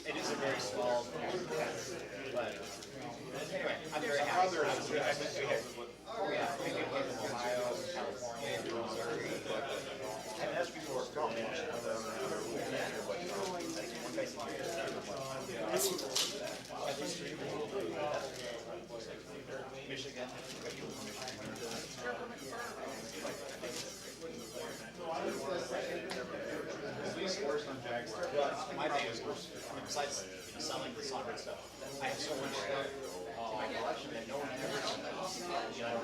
It is a very small town, but anyway, I'm very happy. Oh yeah, we get people from Ohio, California, Missouri. I've asked people who are from Michigan. Least worse on Jaguar. My thing is, besides selling the Songbird stuff, I have so much stuff in my collection that no one ever sees. You know,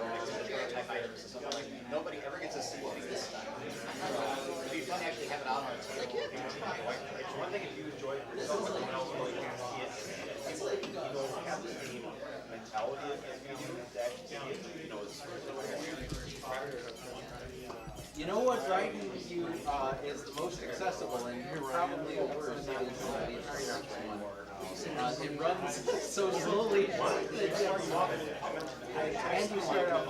type items and stuff like that. Nobody ever gets to see this stuff. It'd be fun to actually have it out on its own. It's one thing if you enjoy it yourself, someone else will see it. People don't have the same mentality as we do to actually see it. You know, it's You know what riding you is the most accessible and probably the worst is the Experience one. It runs so slowly that and you start out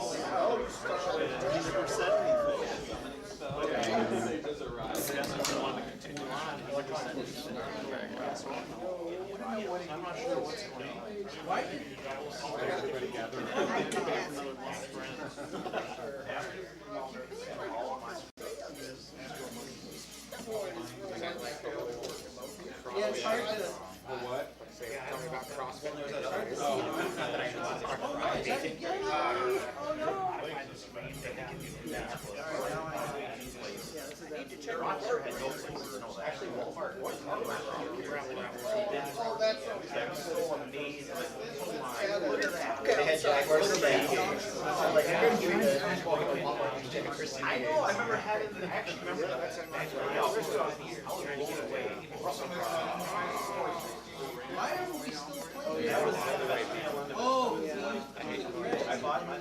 I'm not sure what's going on. Why? Yeah, it's hard to. What? Tell me about CrossFit. actually Walmart. Oh, that's I'm so amazed. Look at that. They had Jaguars and Lynx. Like, I couldn't believe it. I was walking to Walmart and Jimmy Christie. I know, I remember having, I actually remember that. I was blown away. Why are we still playing? That was the other idea. Oh, I bought mine.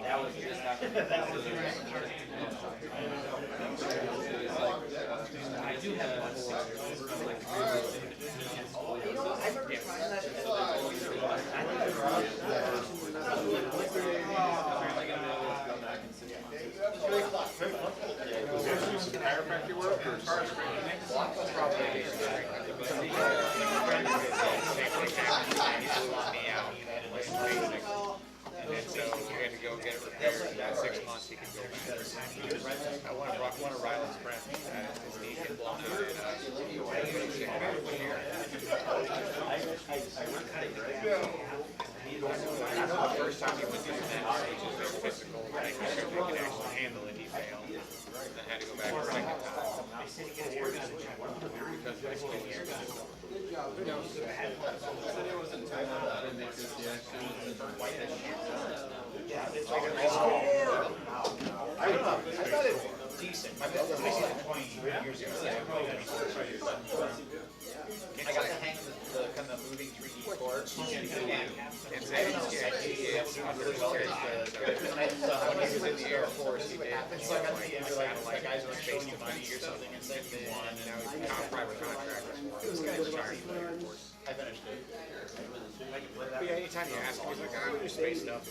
That was just after. I do have one. You know what, I remember trying that. Some chiropractic work or go get it repaired. In about 6 months, he can go back. One of Ryland's friends had his knee get blown out and came back 1 year. I know the first time he went through that, which is very physical, like he showed he could actually handle it, he failed. Then had to go back the second time. Because of his knee. Good job. Said it wasn't too bad to make this reaction. I thought it was decent. I like 20 years ago. I got the hang of the kind of moving 3D course. And really well. When he was in the Air Force, he did. So I got the end like guys who are showing you money or something and said they won, and now he's a private contractor. It was kind of retired from the Air Force. I finished it. But yeah, anytime you ask him, he's like, I don't do space stuff.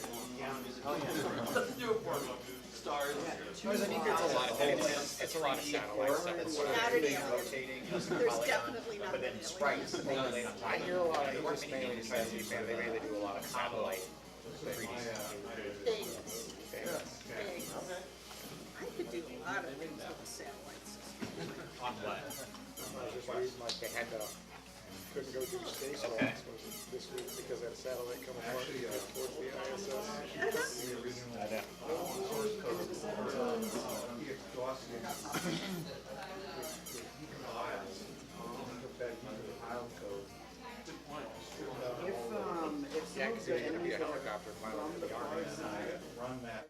Let's do it for me. Stars. It's a lot of satellite stuff. Saturday, Rotating. there's definitely not. But then sprites overlaid on top. I hear a lot of English mainly besides these fans, they mainly do a lot of satellite 3D stuff. Things. I could do a lot of things with the satellite system. On what? Just reading like they had to, couldn't go do space launch this week because they had a satellite coming towards the ISS. I know. If Yeah, because there's going to be a helicopter pilot for the Army. run that.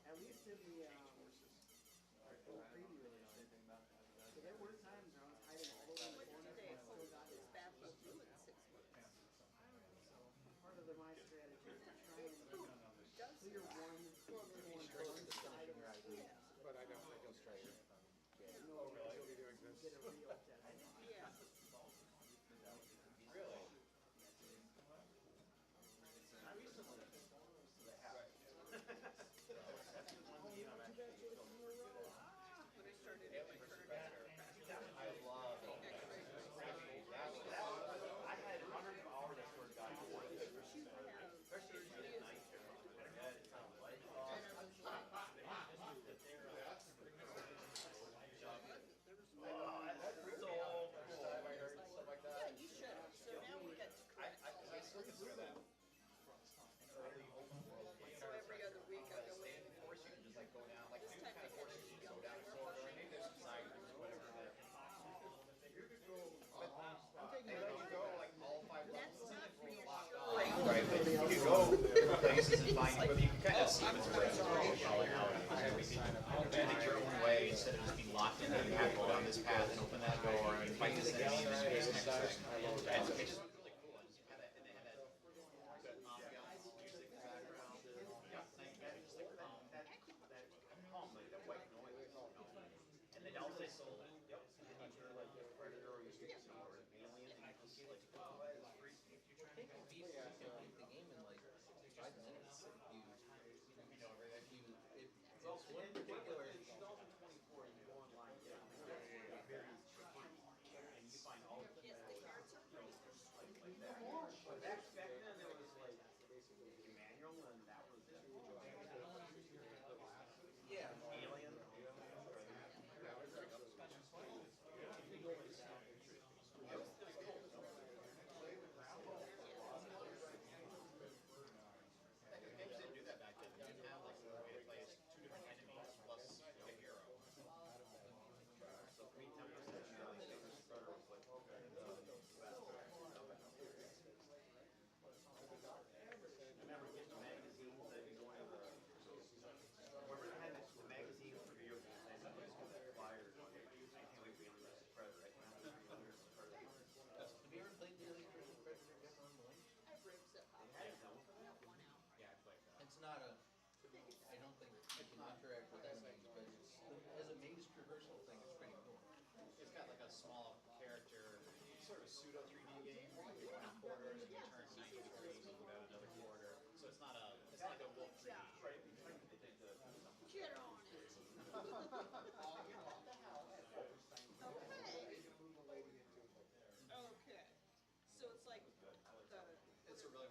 At least in the preview release. So there were times where I was hiding all the way in the corner and I still got his back up to it in 6 months. So part of my strategy is to try and clear one side of the space. But I don't think he'll straight. Oh, really? Get a real test. Yeah. When I started at my current yeah, you should. So now we got to correct. So every other week I go in. This time I got to go down. That's not reassuring. Right, but you could go different places and find, but you can kind of see what's around. Do things your own way instead of just being locked in there. You have to go down this path and open that door and fight this enemy and space next person. And it just was really cool. And just have that, and they have that ambiance music in the background. Yeah, just like that hum, like that white noise. And then also, yep, and then you hear like a predator or you see or an alien, and you can see like, oh, that is freaky. It can beat the game in like 5 minutes. You know everything. It's one particular. 2024, you go online, and you find all of the Yes, the cards are pretty. like that. But back then, there was like basically the manual, and that was it. Yeah. Alien. Games didn't do that back then. You didn't have like the way to play is 2 different enemies plus a hero. So 3 times the starter was like, okay. I remember getting the magazines that you go into wherever they had the magazines for video games, they had those flyers on it. I can't wait for the Unleashed Predator right now. Have you ever played the Untitled Chapter yet on the Lynx? I have ribs that pop. I have 1 out. Yeah, I played that. It's not a. I don't think you can interact with enemies, but it's, as a maze traversal thing, it's pretty cool. It's got like a small character, sort of pseudo 3D game where you go in quarters and you turn 90 degrees and go down another quarter. So it's not like a wolf 3D. Get on it. Okay. Okay. So it's like the. It's a really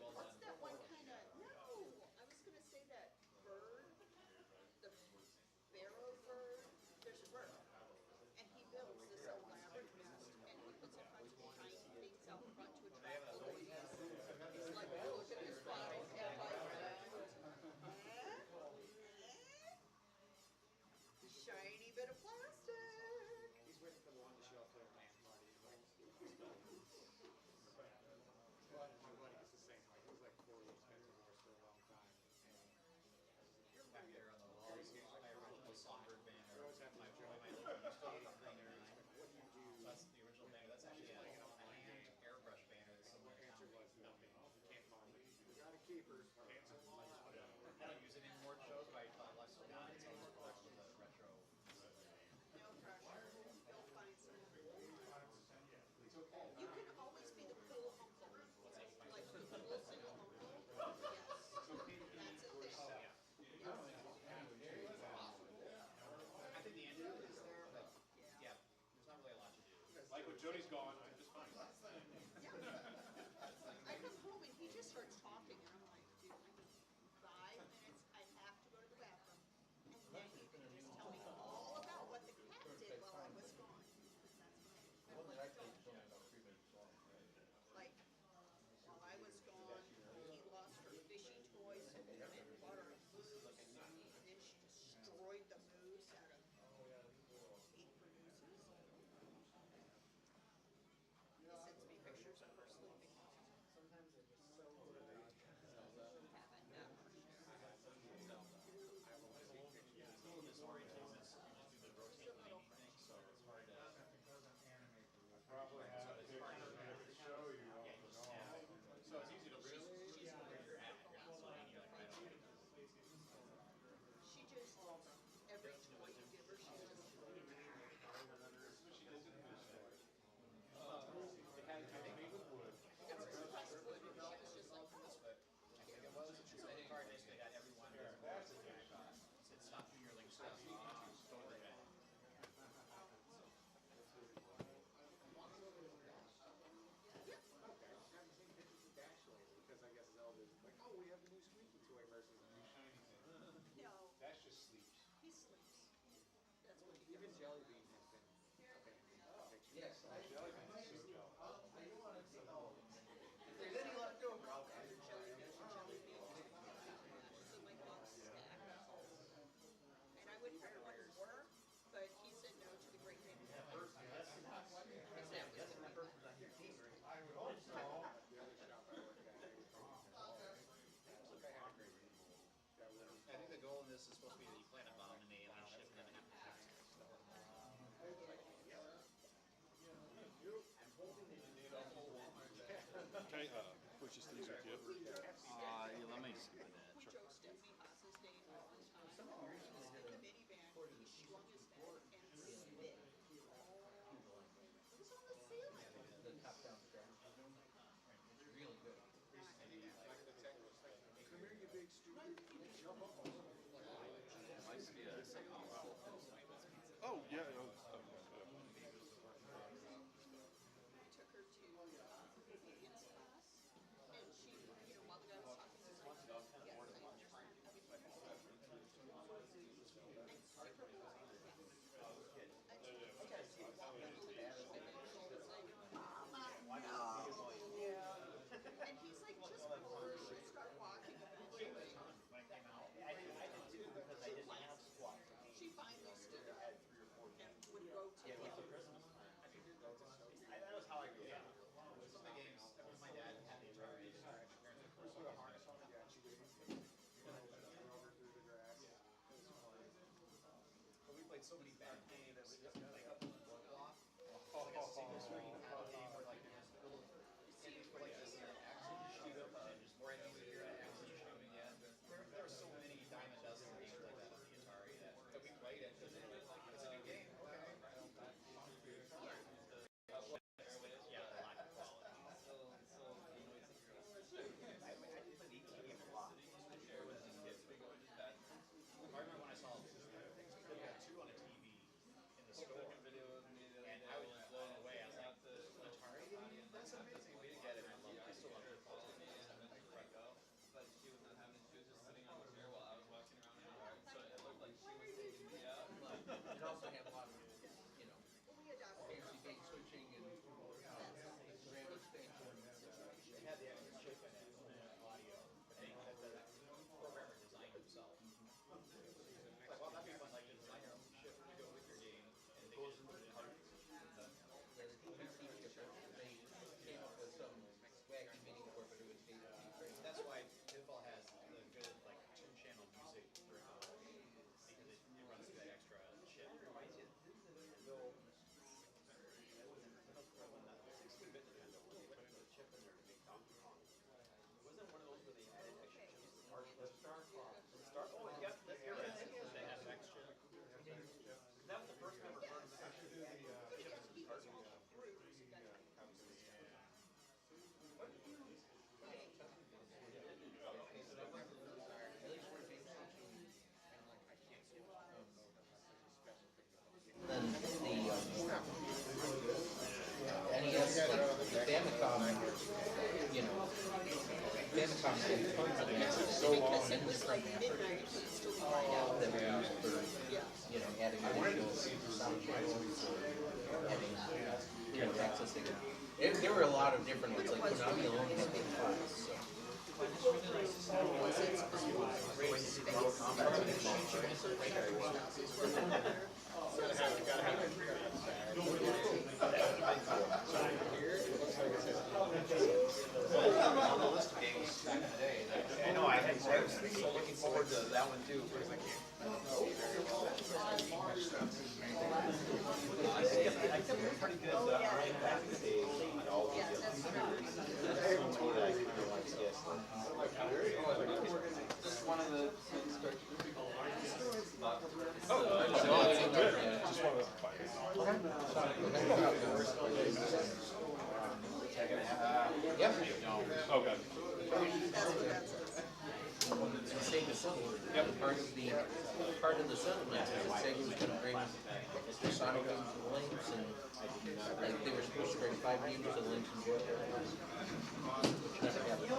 Songbird banner. My local used to 83. That's the original banner. That's actually a hand airbrush banner that's somewhere in town. We got a keeper. I don't use it anymore at shows, but I still got it. It's always part of the retro. No pressure. You'll find something. You can always be the cool uncle. Like the cool single uncle. Yes. That's a thing. I think the engine is there, but yeah, there's not really a lot to do. Like when Jody's gone, I'm just fine. I come home and he just starts talking and I'm like, dude, 5 minutes, I have to go to the bathroom. And then you can just tell me all about what the cat did while I was gone. Like, while I was gone, he lost her fishy toys and bought her a moose. And then she destroyed the moose out of 8 mooses. He sends me pictures of her sleeping. Sometimes they're just so good. Haven't done It's a little disorienting since you just do the rotating thing, so it's hard to. Probably have a picture to show you. Yeah, you just snap. So it's easy to she's where you're at. You're not sliding, you're like right away. She just, every toy you give her, she does. I think it was wood. She was just like this, but I think it was. She said the card basically had everyone there. Said stop doing your Lynx stuff. Go over it. Okay, I haven't seen pictures of Dash lately because I guess Zelda's like, oh, we have the new squeaky toy versus the new shiny thing. No, Dash just sleeps. he sleeps. That's what he Even does. Jelly Bean has been. Okay. Yes, I Jelly Bean's so dumb. I do want to know if there's any left over. I'll buy it. So my box stack. And I would hire more, but he said no to the great thing. I would hope so. The other shop I worked at, they were they had a great people. I think the goal in this is supposed to be that you plant a bomb and they alien ship and then they have to fix it. Can I push this thing with you? Yeah, let me see that. We drove Stephanie Haas's name all the time. In the minivan, he swung his head and spit. It was on the ceiling. The top-down strategy. Really good. Come here, you big stupid. Jump up on Oh, yeah. I took her to obedience class, and she, while the guy was talking, she was like, yes, I understand. And he's like, just before she start walking, When it came out, I did too because I didn't have squat. she finally stood up and would go to him. That was how I grew up. Some of the games, my dad had the Atari. My parents, of course, Put a harness on, yeah, she went over through the grass. but we played so many bad games. Like up in the block. Like a single screen kind of game where like there's little. Like this action shoot and just brand new here action shoot again. There were so many dime a dozen games like that on the Atari that we played it because it was like it's a new game. Okay. Yeah, a lot of quality. I did play the game a lot. I remember when I saw they had 2 on a TV in the store, and I was just blown away. I was like, Atari? That's amazing way to get it. I still love it. But she was not having it. She was just sitting on the chair while I was walking around the yard. So it looked like she was taking me out. It also had a lot of, We adopted fancy gate switching and RAM expansion. It had the extra chip in it, audio. I think that the programmer designed himself. Like, well, that'd be fun, like, to design your own chip to go with your game, and they just put it in there. Yeah, the PC chipper, they came up with some wacky mini core, but it was That's why Pitfall has the good, like, 2-channel music for it, because it runs through that Famicom, you know, Famicom had tons of messages so long and different messages that were used for, you know, adding additional sound channels or adding, you know, accessing. There were a lot of different ones, like Konami alone had 8 files, so. On the list of games back in the day. I know I was looking forward to that one too, because I can't. I kept pretty good back in the day on all the different computers. That's one that I kind of like to get. Just one of the things that Yep. Okay. Sega settlement. Yep. Part of the settlement is that Sega was going to bring Sonic games to the Lynx, and like they were supposed to bring 5 games to the Lynx and Jaguar, which never happened.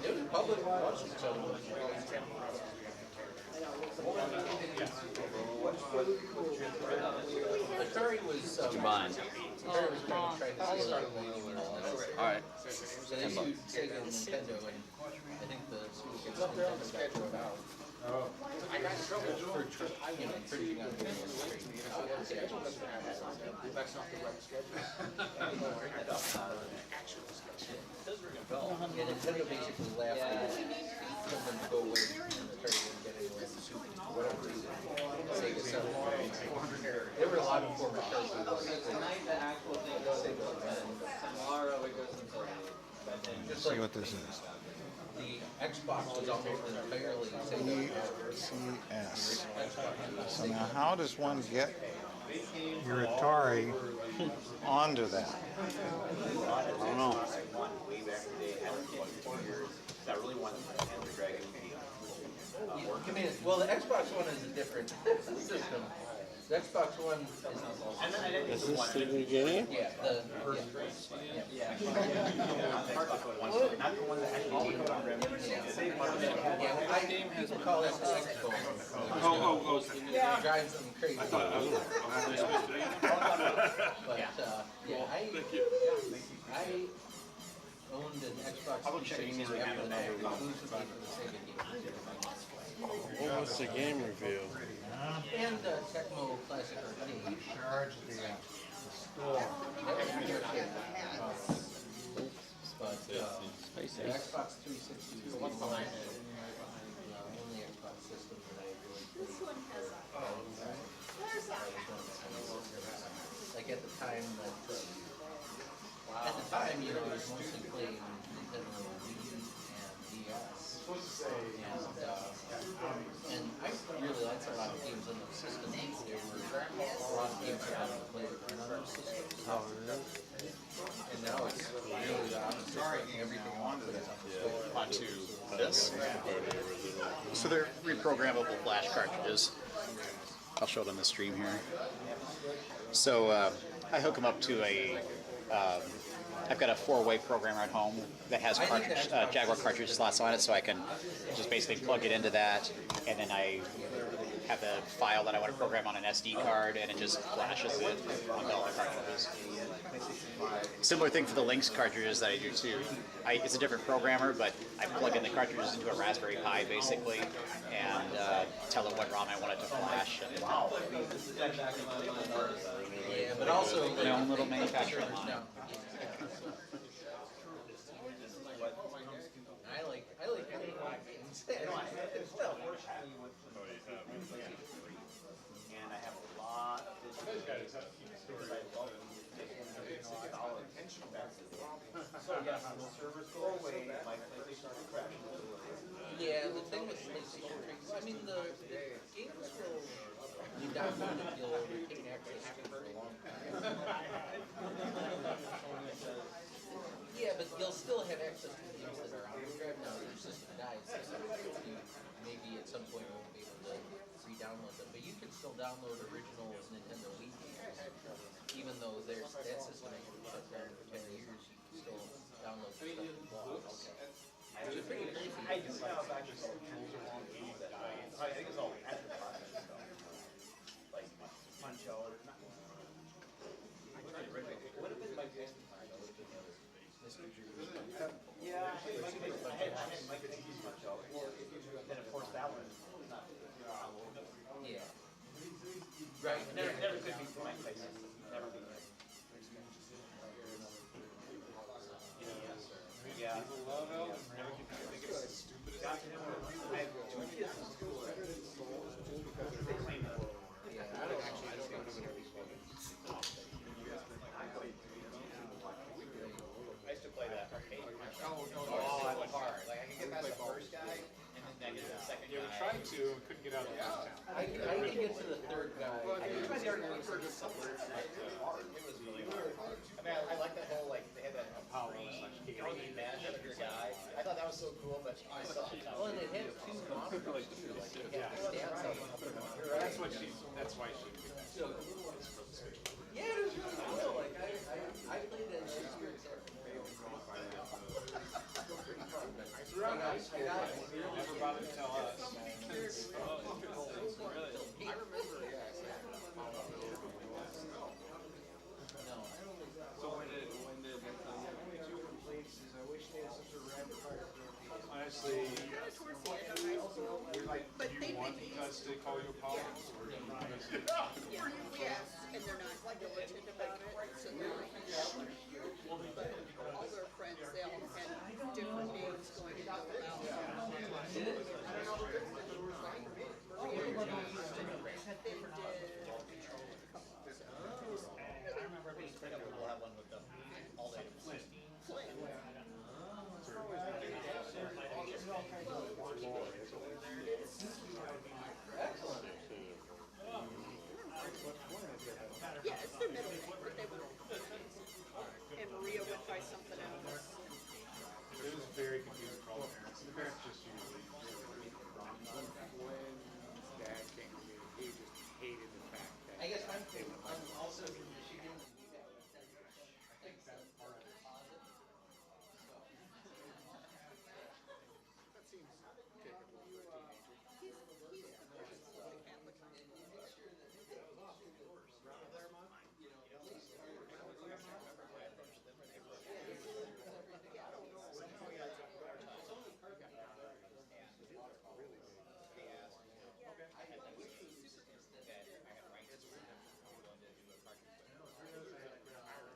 It was public watching settlement. Atari was Combined. Atari was trying to start Alright. so they sued Sega and Nintendo, and I think the suit against Nintendo got thrown out. I got in trouble for you know, infringing on the industry. That's not the right schedule. Actual schedule. Yeah, Nintendo basically laughed at it, told them to go away, and Atari didn't get anywhere in the suit for whatever reason. Sega settled. There were a lot of former Atari people. tonight the actual thing goes into tomorrow it goes into Just like what this is. The Xbox was almost entirely Sega. ECS. So now how does one get your Atari onto that? I don't know. I won way back in the day. I haven't played for 2 years. I really wanted to Enter Dragon game. Well, the Xbox One is a different system. The Xbox One Is this the beginning? yeah, the Yeah. Not the one that actually came on Remedy. people call it the X-Phone. It drives them crazy. But yeah, I owned an Xbox 360 after that, exclusively for the Sega games. What was the game review? And Tecmo Classic Arcade. Charge the store. That was pretty much it. But the Xbox 360 was the only Xbox system that I really played. Like at the time that, you know, I was mostly playing Nintendo Wii and DS. And I really liked a lot of games on those systems. There were a lot of games that I wanted to play on those systems. And now it's really the opposite. Everything I want to put is on the store. Onto this. So they're reprogrammable flash cartridges. I'll show it on the stream here. So I hook them up to a. I've got a 4-way programmer at home that has Jaguar cartridge slots on it, so I can just basically plug it into that, and then I have a file that I want to program on an SD card, and it just flashes it onto all the cartridges. Similar thing for the Lynx cartridges that I do too. It's a different programmer, but I plug in the cartridges into a Raspberry Pi basically, and tell it what ROM I want it to flash. And Yeah, but also my own little manufacturing line. No. I like any games. And I have a lot of digital games because I love them. So yes, the servers go away, my PlayStation will crash. Yeah, the thing with PlayStation 3, I mean, the games will, you download it, you'll retain access to for a long time. Yeah, but you'll still have access to the games that are on the drive now. Your system dies, so you maybe at some point won't be able to re-download them. But you can still download original Nintendo Wii games even though there's that system has been shut down for 10 years, you can still download stuff and log. It's pretty crazy. I do have actually some tools along with that. I think it's all after process stuff. Like punch out. What if it might be Mr. Yeah, I had Mike the Easy punch out. Then of course that one, not. Yeah. Right. Never could be Mike Tyson. Never be. Yeah. People love Elvis. Never can think it's the stupidest. I have 2 kids in school. They claim that. Yeah, I don't know these I used to play that arcade. Oh, that's hard. Like I could get past the first guy, and then I get to the second guy. Yeah, we tried to, and couldn't get out of the town. I can get to the third guy. I could try the arcade first somewhere. It was really hard. I mean, I like that whole, like, they had that green mash of your guy. I thought that was so cool, but I sucked. Well, and they had 2 monsters too, like they had stats up. That's why she. Yeah, it was really cool. Like I played that in 6 years. I got it. Never bothered to tell us. I remember, yeah. No. So when did I wish they had such a rapid fire. Honestly, Towards the end of high school. But do they you want think us to call you apologists, or do you want us to? yes, and they're not militant about it, so they're like, but all their friends, they all had different names going to go out. They did We'll have one with the all day. Excellent. Yeah, it's their middle name, but they went and Maria went by something else. It was very confusing for all the parents. The parents just usually. When Dad came to me, he just hated the fact that. I guess I'm also from Michigan. I think that's part of it. That seems typical for a teenager. He's the Catholic.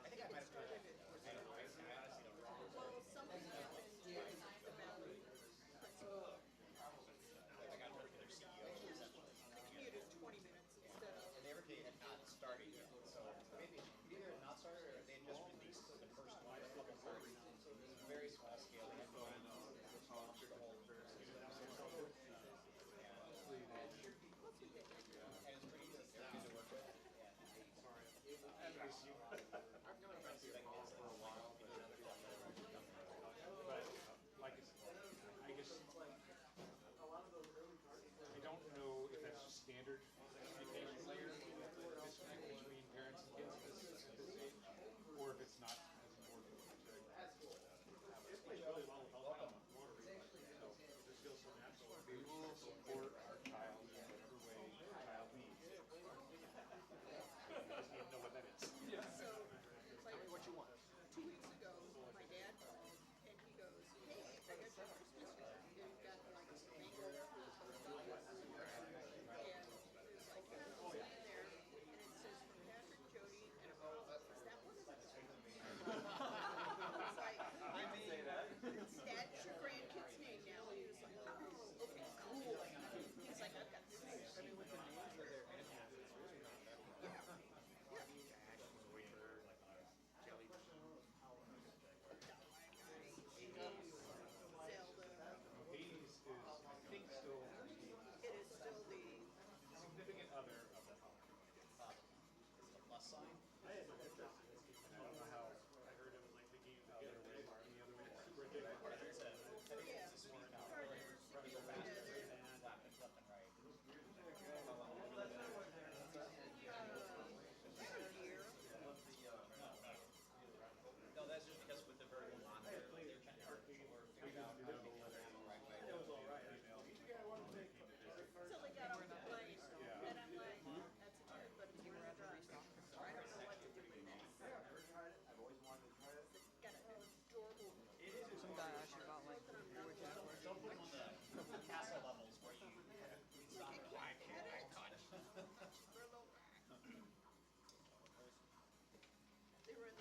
I think I might have tried it. Well, something happened in the valley. I got to work with their CEO. Commuted 20 minutes instead of. And the Evercade had not started yet, so maybe either had not started or they had just released the first one a couple parts. So it was very small scale. They had to launch the whole system. And it's pretty good to work with. I've kind of been seeing for a while, but like I guess I don't know if that's just standard communication layer disconnect between parents and kids at this age, or if it's not as important to it plays really well with all the this feels so natural. We will support our child in whatever way our child needs. We just need to know what that is. So, Tell me what you want. 2 weeks ago, my dad called and he goes, hey, I got your Christmas card. And he got like a mango and it's like, yeah, it's in there. And it says from Patrick, Jody, and a bowl. Is that one of us? It's like, I say that. That's your grandkid's name now. And he was like, oh, okay, cool. He's like, I've got this. I mean, with the names of their Hades is, I think, still It is still the significant other of the holiday. Is it a plus sign? I don't know how I heard it was like the game the other way, and the other way is super big. yeah, partners. Left and right.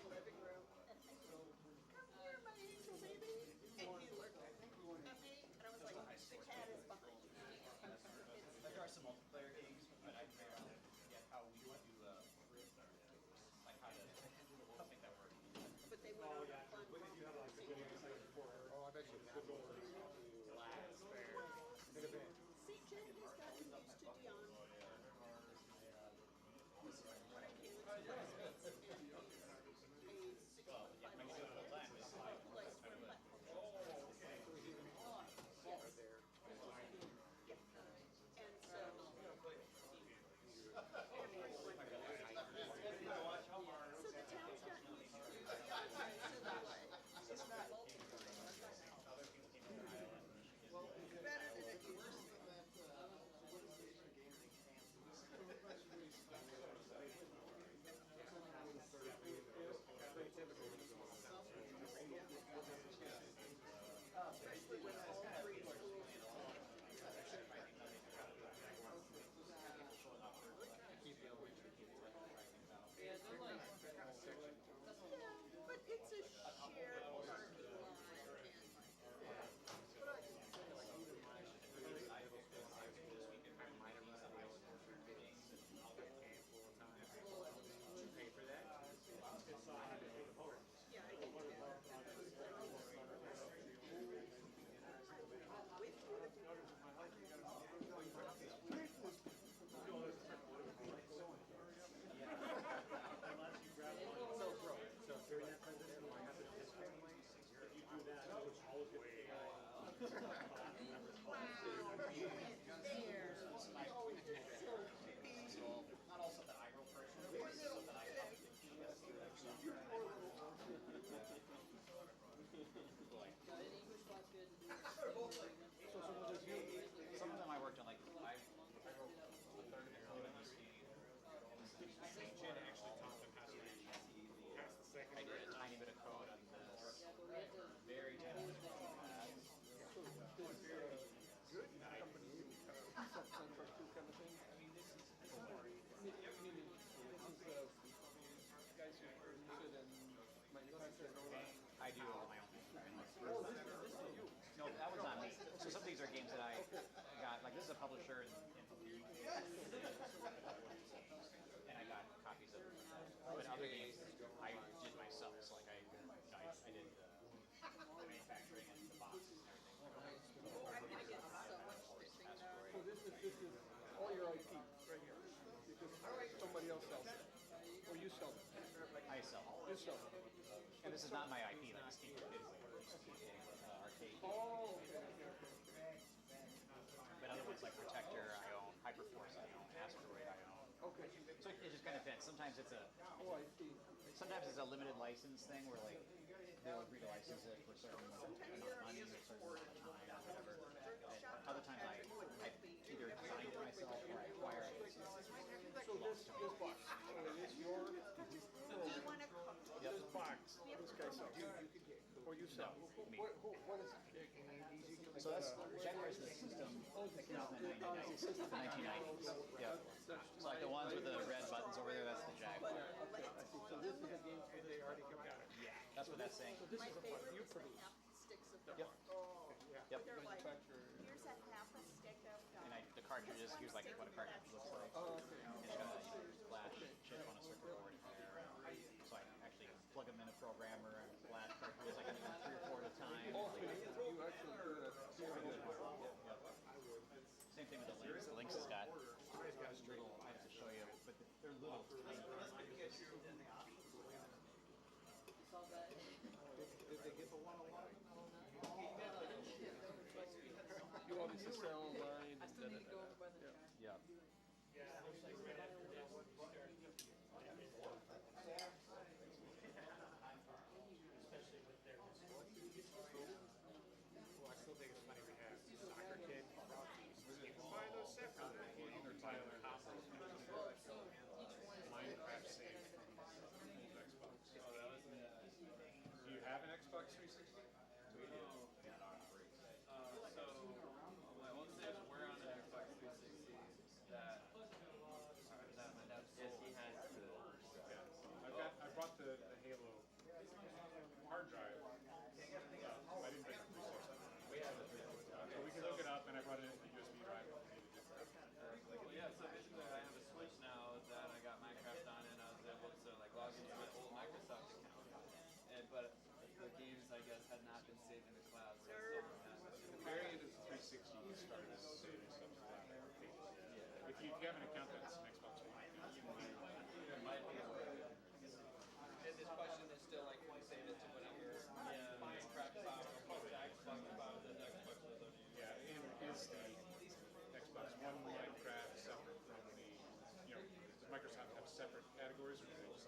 living room. Come here, my angel baby. And he looked at me, and I was like, the cat is behind you. There are some multiplayer games, but I forget how we do like how to make that work. But they went on a fun Oh, I bet you could go last there. Could have been. See, Jen has gotten used to Dion. This is when I came into Classmates and a 65 like swim platform. Yes. Yeah. And so so the town's gotten used to Dion, so they're like, it's not better than it used to be. Especially when all three schools. Yeah, they're like, Yeah, but it's a shared parking lot Did you pay for that? yeah, I did too. So during that transition, do I have to participate? If you do that, which always gets Not all stuff that I wrote personally, but stuff that I helped the team. Some of them I worked on, like I wrote a third of the code on this game. Jen actually taught them how to pass the second I did a tiny bit of code on this. Very tiny bit of code on that. good company. Guys who are interested in manufacturing all that. I do all my own things. No, that was not me. So some of these are games that I got, like this is a publisher in and I got copies of it. But other games I did myself. So like I did the manufacturing and the boxes and everything. Oh, I'm gonna get so much stitching done. So this is all your IP right here. Because somebody else sells it. Or you sell it. I sell. You sell it. And this is not my IP, like Steve did arcade. Oh, okay. But other ones like Protector, I own. Hyperforce, I own. Asteroid, I own. Okay. So it just kind of depends. Sometimes it's a. Oh, I see. Sometimes it's a limited license thing where like they'll agree to license it for a certain amount of money or a certain amount of time or whatever. And other times I either designed it myself or I acquired it. So this box, is your, Do you want to cook? this box, this guy sells. Or you sell. me. What is it? So that's Jaguar is the system that came out in the 1990s. Yeah. So like the ones with the red buttons over there, that's the Jaguar. So this is a game where they already come out. Yeah, that's what that's saying. My favorite is the half sticks of Yep. dog. Yep. They're like, here's a half a stick of dog. And the cartridges, here's like what a cartridge looks like. Oh, okay. It's got a flash chip on a circuit board in there. So I actually plug them in a programmer and flash cartridges. I can do them 3 or 4 at a time. Oh, so you actually do that. Same thing with the Lynx. The Lynx has got little, I have to show you, but they're little tiny. Did they get the 101? You obviously sell online. I still need to go over by the track. Yeah. you have an account that's an Xbox One, There might be a way. And this question is still like, can you save it to whatever Minecraft file or Xbox file that Xbox will load you? yeah, and is the Xbox One Minecraft separate from the, does Microsoft have separate categories or do they just?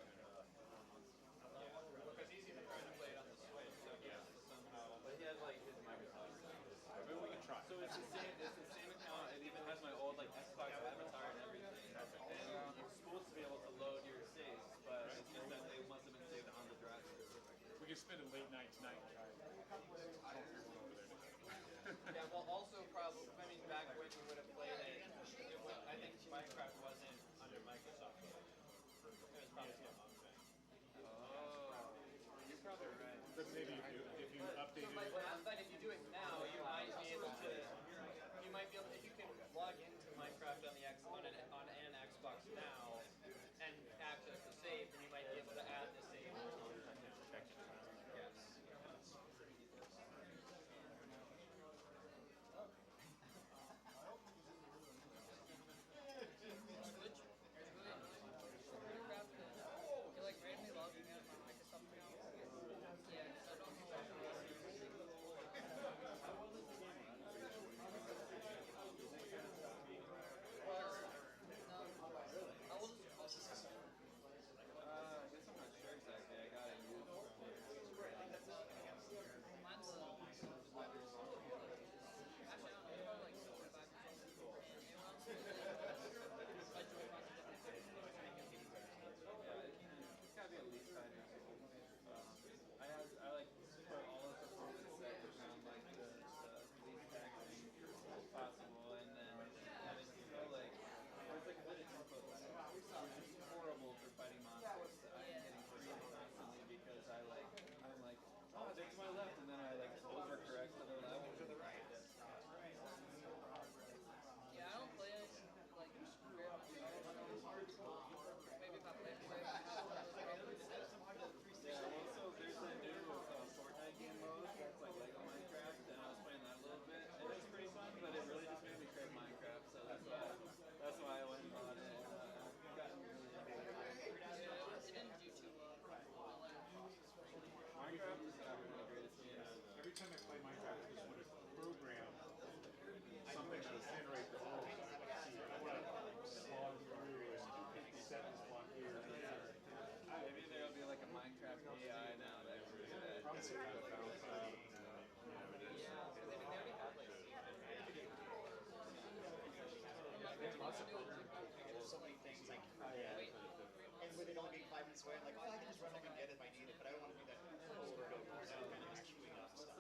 Because he's even trying to play it on the Switch, so he has to somehow. But he has like his Microsoft account. Maybe we can try. So it's the same account. It even has my old like Xbox avatar and everything. And you're supposed to be able to load your saves, but it's just that they must have been saved on the drive specifically. We could spend a late night tonight and try it. Over there. Yeah, well, also probably, I mean, back when you would have played it, I think Minecraft wasn't under Microsoft. It was probably still Microsoft. Oh, you're probably right. But maybe if you updated it. But if you do it now, you might be able to. You might be able, if you can log into Minecraft on the on an Xbox now and access the save, then you might be able to add the save. Yes. Switch. Minecraft is, you're like randomly logging in on Microsoft account. Yeah, so I don't know what how old is your house? I guess I'm not sure exactly. I got it used. Mine's actually, I don't know, it's probably like 45 years old. And it runs really, I drove around to different cities. Yeah, it's gotta be at least 5 years old. I like put all of the performance settings around like the least taxing possible, and then it's so like there's like a bit of input lag, which is horrible for fighting monsters. I'm getting freed constantly because I'm like, oh, they're to my left, and then I like overcorrect to the left or to the right. Yeah, I don't play it like very much. Maybe if I play it, Yeah, also there's a new Fortnite game mode that's like Lego Minecraft, and I was playing that a little bit, and it's pretty fun, but it really just made me crave Minecraft, so that's why I went and bought it, and I've gotten really into it. Yeah, it didn't do too well. Minecraft is not one of the greatest games. Every time I play Minecraft, I just want to program something that will generate the whole. I want to slog through and set this block here. Maybe there'll be like a Minecraft AI now that can do that. Probably bounce out. There's so many things like, wait, and with it only being 5 minutes away, I'm like, oh, I can just run up and get it if I need it, but I don't want to do that over and over, so I'm kind of just queuing up stuff.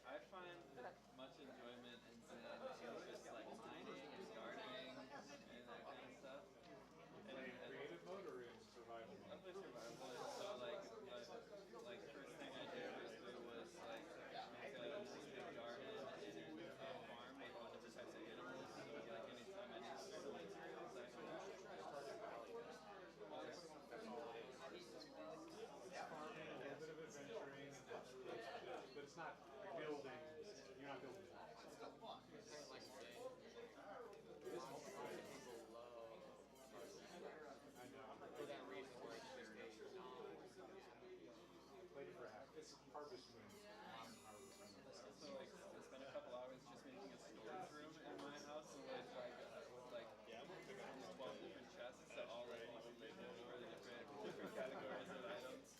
I find much enjoyment in Zen just like mining and gardening and that kind of stuff. In creative mode or in survival mode? I play survival, so like first thing I did was like make a nice big garden and a farm with all different types of animals. So like anytime I need certain materials, I can farming, a little bit of adventuring, but it's not building. You're not building blocks. It's still fun. It is multiplayer. I know. For that reason, where it's just Played it for half. It's Harvest Moon. Modern Harvest Moon. So like I spent a couple hours just making a storage room in my house with like 12 different chests that all like for the different categories of items.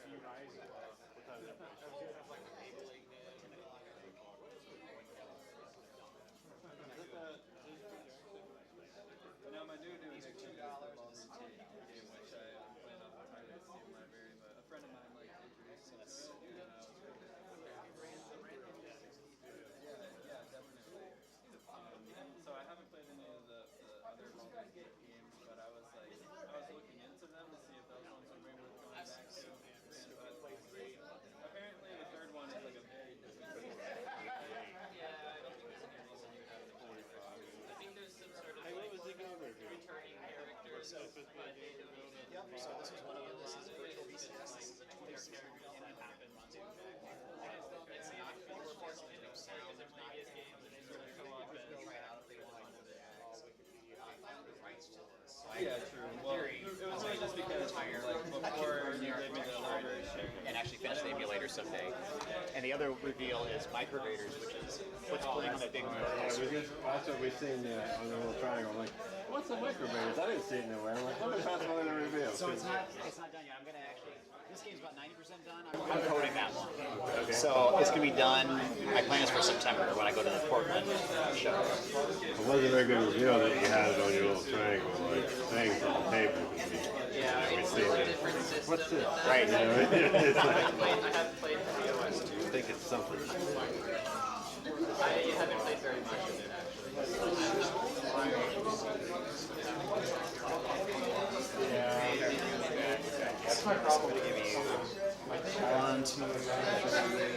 Sea Rising. Now my new addiction is the ball routine game, which I played off the Pirate Steam library, but a friend of mine like introduced me to it, and I was yeah, definitely. So I haven't played any of the other Baldur's Gate games, but I was looking into them to see if those ones were maybe worth going back to. And apparently the third one is like a very different game. yeah, I don't think there's any reason you would have to play it. I think there's some sort of returning characters, but they don't need it. Yep, so this was one of them. This is virtual VCS. This is a 20 character game. Yeah, true. Well, it was only just because before they made the celebration. and actually finish the emulator someday. And the other reveal is Microvaders, which is what's playing on that big That's what we've seen on the little triangle. I'm like, what's the Microvaders? I didn't see it nowhere. I'm like, what is possible in the reveal? So it's not done yet. I'm gonna actually. This game's about 90% done. I'm coding that one. Okay. So it's gonna be done. My plan is for September when I go to the Portland show. It wasn't a very good reveal that you had it on your little triangle, like things on the table. Yeah, we it's see a that. different system. What's this? Right. You know, it's I like, have played POS too. I think it's something. I haven't played very much of it That's my problem. I'm gonna give you 1, 2, 3,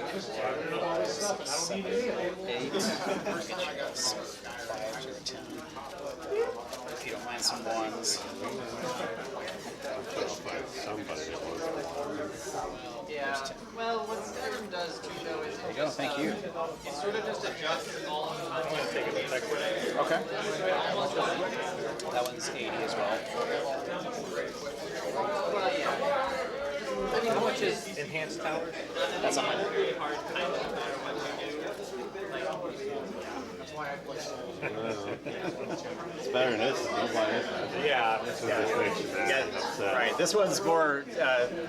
4, 5, 6, 7, 8. I got 5 to 10. If you don't mind some ones. I'll find somebody that wants to. Yeah. Well, what Edom does too, though, is There you go. Thank you. it sort of just adjusts all the content. Okay. That one's 80 as well. Well, yeah. I mean, how much is enhanced towers? That's 100. Really hard, kind of, no matter what you do. That's why I play. It's better than this. Don't buy this. Yeah. This one just makes you mad. Right. This one's more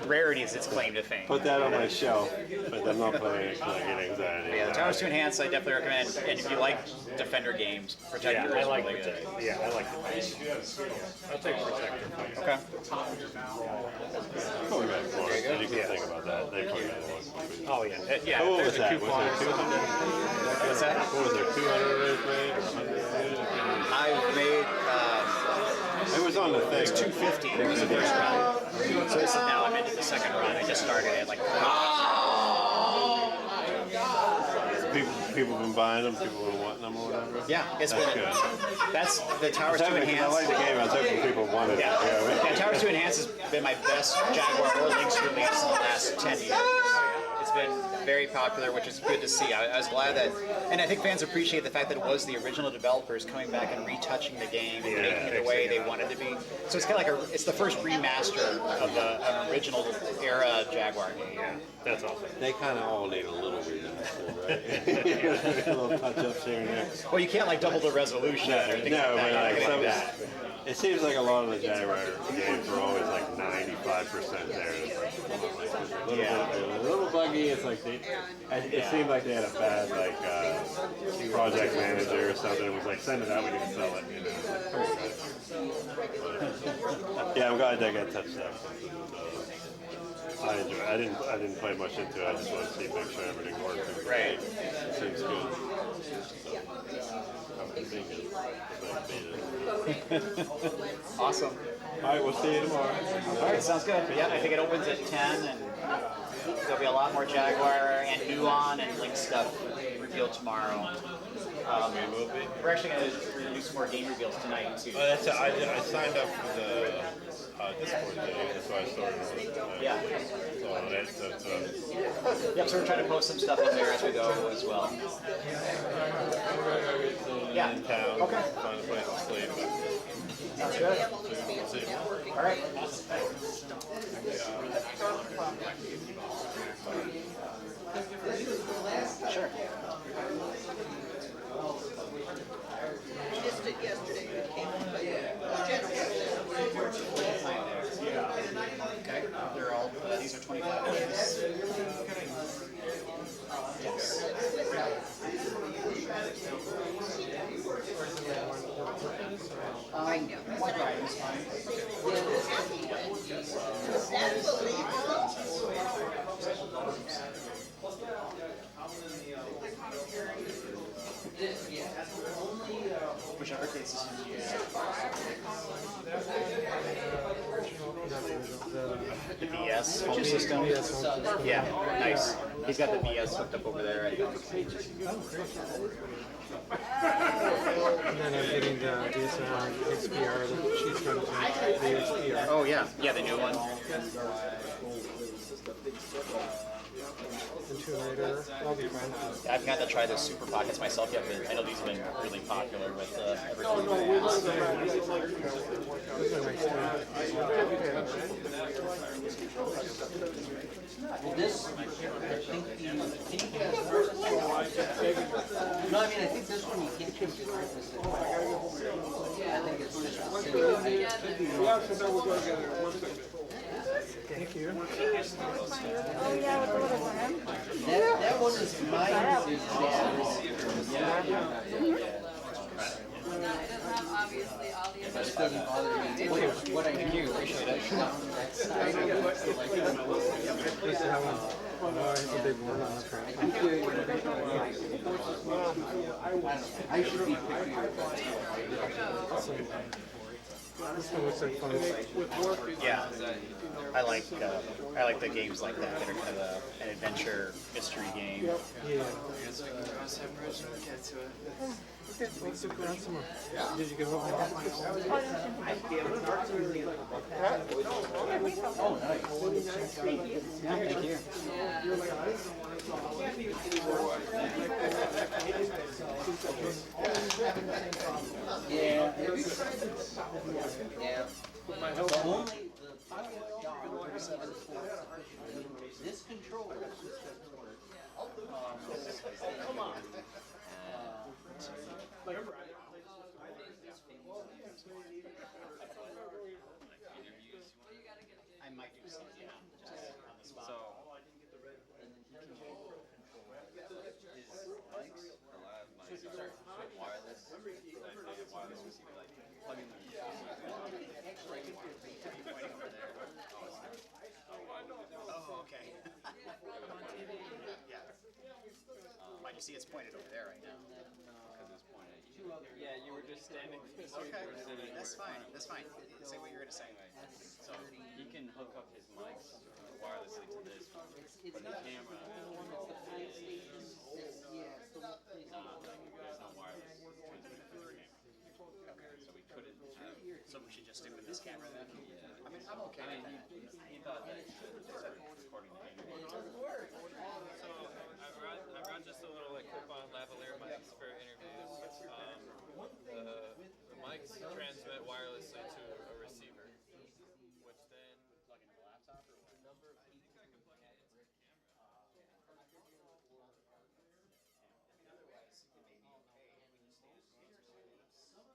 rarity is its claim to fame. Put that on my shelf, but I'm not playing it because I get anxiety. Yeah, the Towers to Enhance I definitely recommend. And if you like Defender games, Protector is really good. Yeah, I like it. I'll take Protector. Okay. Oh, we got four. You can think about that. They put it in one. Oh, yeah. Yeah. What was there's a that? coupon. Was there 200? What's that? What was there? 200 race made or 100? I've made. It was on the thing. It's 250. It was the first run. So this is now I'm into the second run. I just started it like. People been buying them. People been wanting them or whatever. Yeah, it's That's been. good. That's the Towers to I Enhance. like the game. I was hoping people wanted it. Yeah, Towers to Enhance has been my best Jaguar or Lynx release in the last 10 years. It's been very popular, which is good to see. I was glad that, and I think fans appreciate the fact that it was the original developers coming back and retouching the game and making it the way they wanted to be. So it's kind of like it's the first remaster of an original era Jaguar game. Yeah, that's awesome. They kind of all need a little remaster, right? A little touch-ups here and there. Well, you can't like double the resolution or things No, like but that. like You some, can't do it seems like a lot of the Jaguar games are always like 95% there. It's like a little buggy. It's like it seemed like they had a bad like project manager or something. It was like send it out, we can sell it. You know. Yeah, I'm glad they got touched up. I enjoy it. I didn't play much into it. I just want to see, make sure everything works. Right. Seems good. Awesome. All right, we'll see you tomorrow. All right, sounds good. Yeah, I think it opens at 10, and there'll be a lot more Jaguar and Nuon and Lynx stuff revealed tomorrow. We're actually going to do some more game reveals tonight too. I signed up for the Discord today. That's why I started on Yeah. Yep, so we're trying to post some stuff on there as we go as well. Yeah. In town. Okay. Find a place to sleep. Sounds good. All right. Sure. I missed it yesterday. It came up, but Okay. They're all. These are 25 days. Yes. One item is fine. Whichever case is the BS home system. Yeah, nice. He's got the BS hooked up over there, I think. And then I'm getting the DSLR XPR that she's trying to take, the XPR. Oh yeah, yeah, the new one. And 2 later, I'll be fine. I've got to try the Super Pockets myself yet, but I know these have been really popular with everything. Those are nice too. Well, this, I think you, no, I mean, I think this one you can't change the brightness. I think it's just the same. Yeah, so now we'll go together. One second. Thank you. Oh, yeah, with the little one. That one is mine. It doesn't have obviously all the It doesn't bother me. What I do, appreciate it. That side of it, like, This is that one. Oh, it's a big one on the front. I should be pickier. This one looks like fun. Yeah, I like the games like that are kind of an adventure mystery game. Yeah. Okay, let's look around some more. Did you get home? Oh, nice. Thank you. Yeah. Yeah. The only, the pocket dog, this controller, come on. I might do some, yeah, just on the spot. So, is Lynx allowed my wireless, like wireless receiver, like plugging them in? Over there. Oh, okay. Yeah. Why do you see it's pointed over there right now? Because it's pointed at you. Yeah, you were just standing. Okay, that's fine, that's fine. Say what you're gonna say. So he can hook up his mics wirelessly to this, but the camera is not like there's no wireless transmitter for the camera. Okay, so we couldn't have. So we should just stick with this camera then? Yeah. I mean, I'm okay with that. He thought that it should work according to him. So I run just a little like clip-on lavalier mics for interviews. The mics transmit wirelessly to a receiver, which then Plug into the laptop or what? number of people. Otherwise, it may be okay if we just use the other side.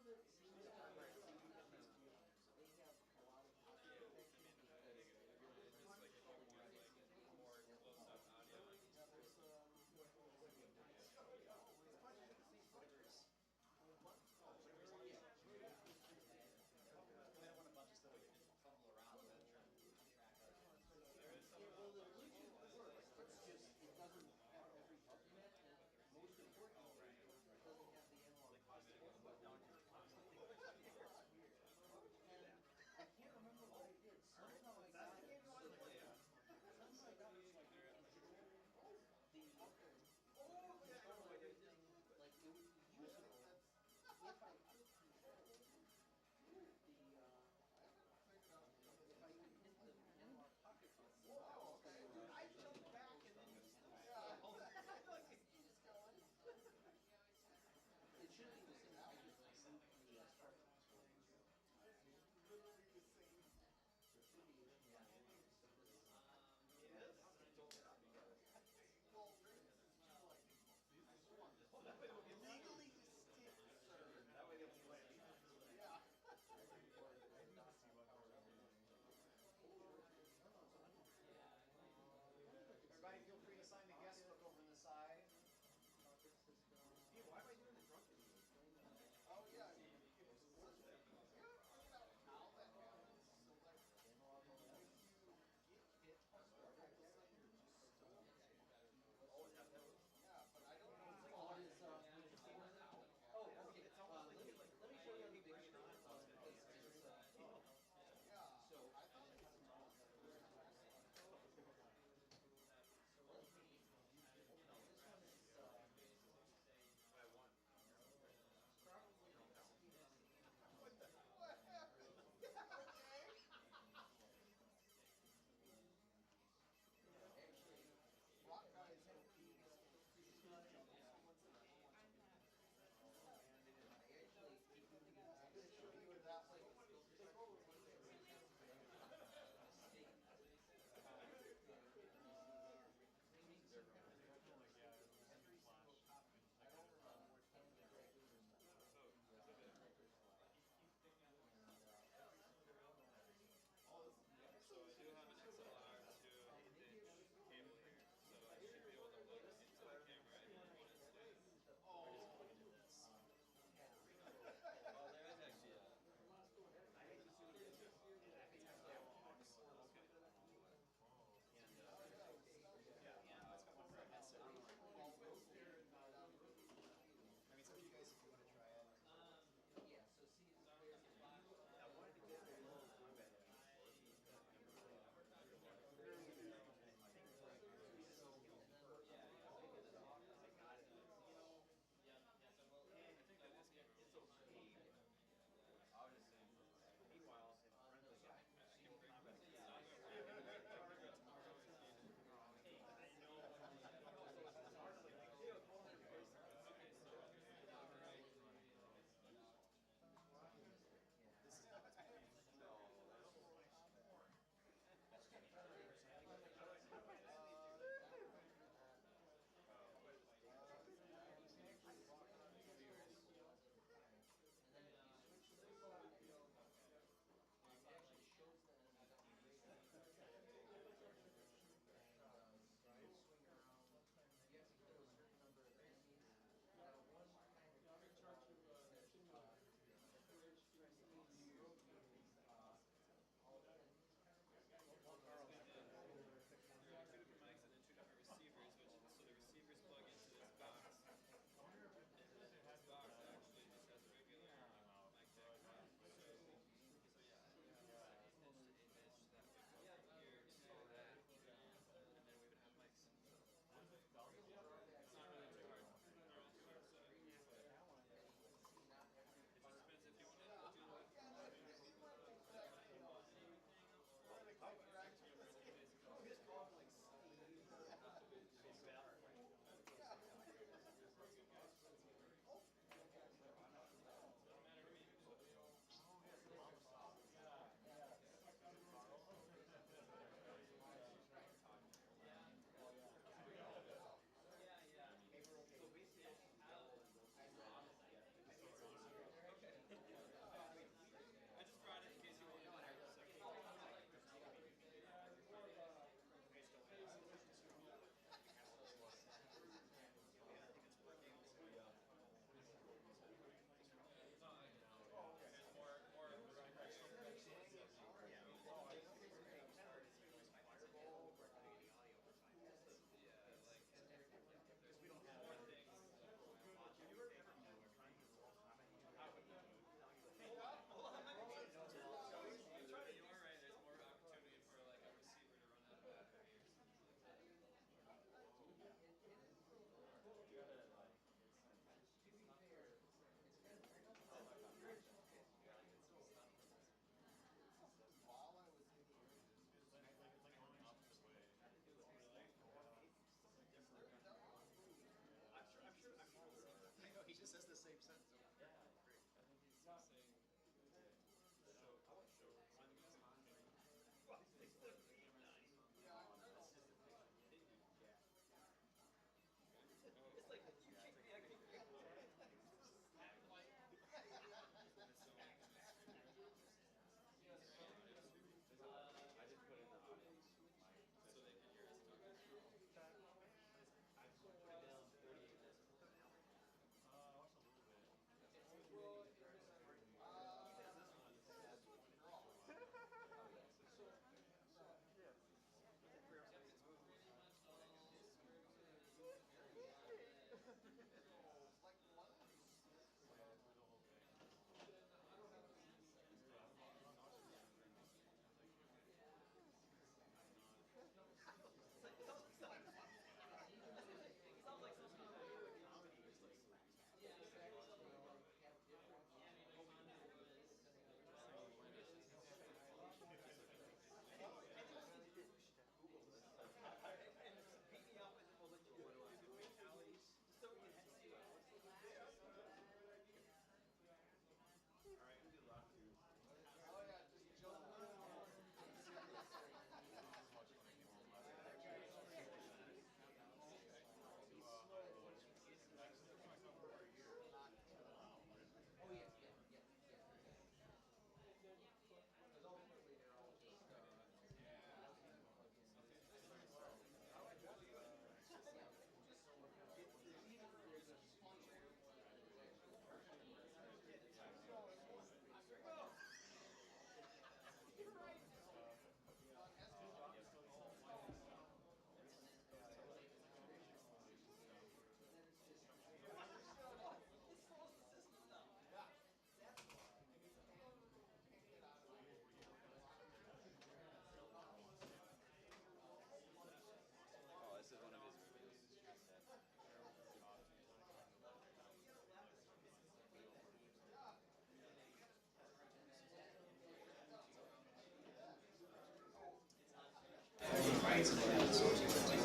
rights and all that sort of thing.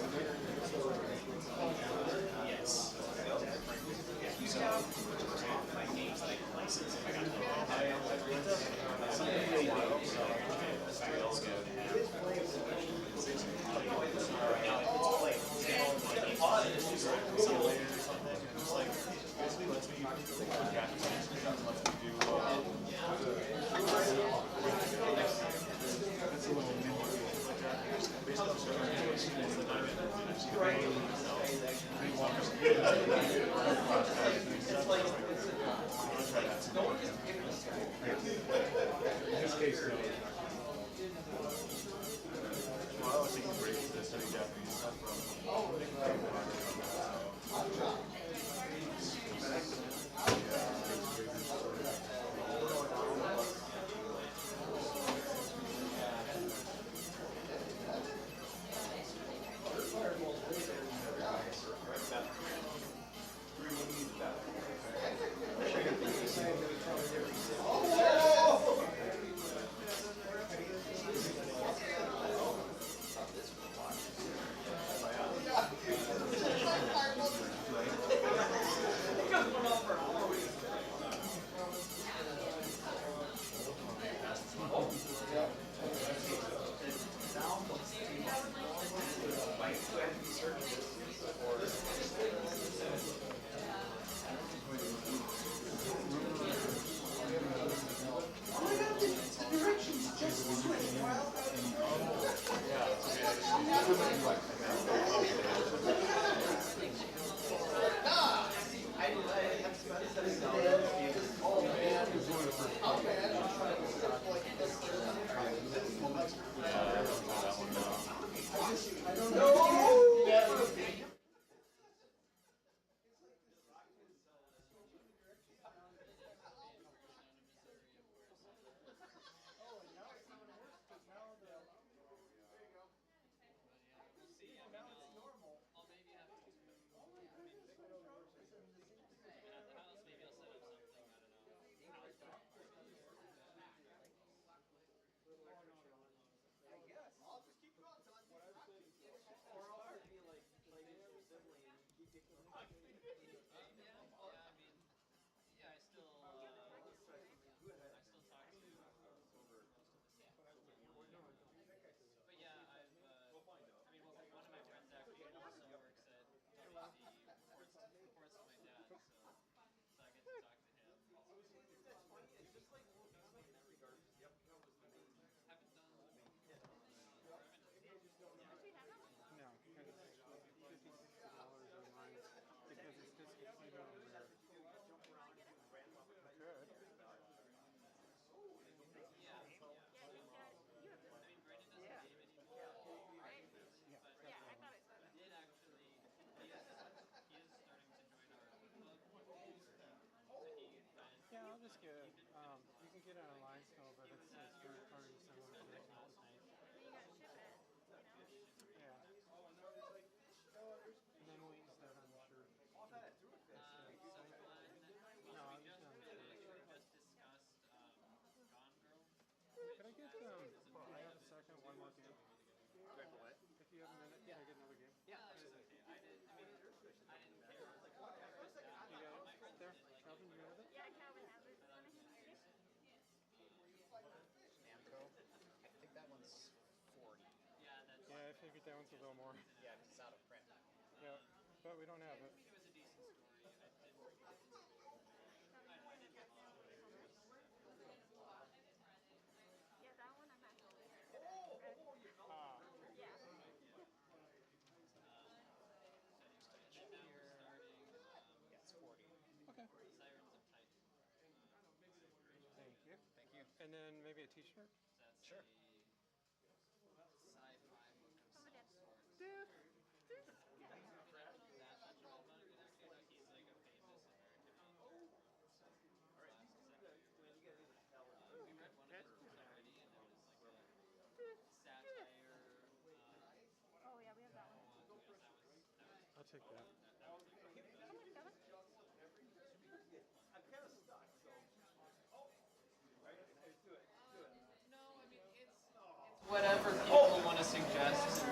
Yes. So, my games that I can license, if I got something they do, so it's good to have. Now, if it's played, some later or something, it's like, basically lets me, lets me do, that's a little mini. In this case, though, well, I was thinking great to study Japanese stuff Yeah, I'll just get it. You can get it online still, but it's very hard to send one to the next night. You gotta ship it, you know? Yeah. And then we'll use that on the shirt. No, I'll use it on the shirt. Can I get, I have a second, one more game? What? If you have a minute, can I get another game? Yeah. You got it there? Calvin, you have it? Yeah, Calvin has it. Wanna hand it? Namco. I think that one's 40. Yeah, I figured that one's a little more. Yeah, because it's out of print. Yeah, but we don't have it. Yeah, that one I'm actually. Ah. Yeah. Yeah, it's 40. Okay. Thank you. Thank you. And then maybe a t-shirt? Sure. Oh yeah, we have that one. I'll take that. Come on, Calvin. I'm kind of stuck, so. Whatever people want to suggest.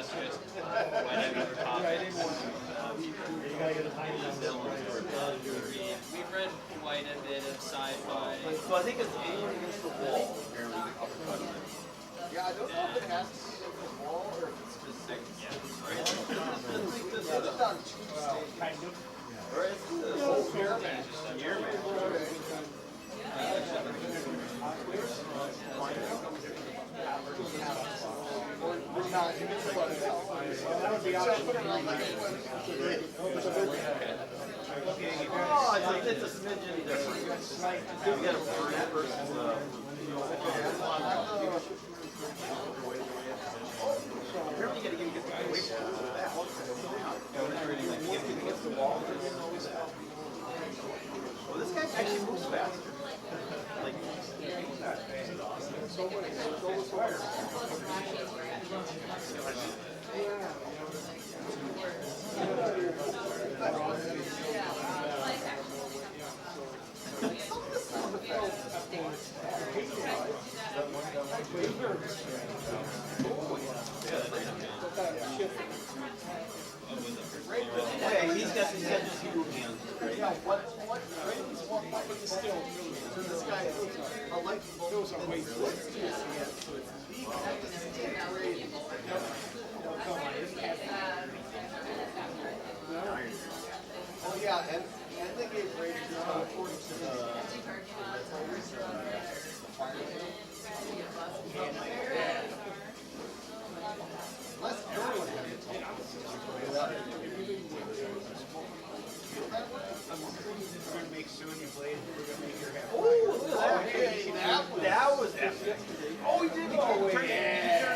just whatever topics. We've read quite a bit of sci-fi. So I think it's aiming against the wall. Yeah, I don't know if it has to be against the wall or if it's just six. It's on two stages. Kind of. Or it's the whole airman. That would be option Oh, it's a smidgen different. You get a bird versus apparently you gotta get the away from that. Against the wall. Well, this guy actually moves faster. Like, yeah, he's got just two hands. Yeah, what Brandon's walked up with the still. This guy is a light bulb that flips to his hand, so it's deep at the same grade. Oh yeah, and they gave ratings according to the less everyone had to talk. We're gonna make soon you played. We're gonna make your hair. Oh, look at that. That was epic. Oh, he did. He turned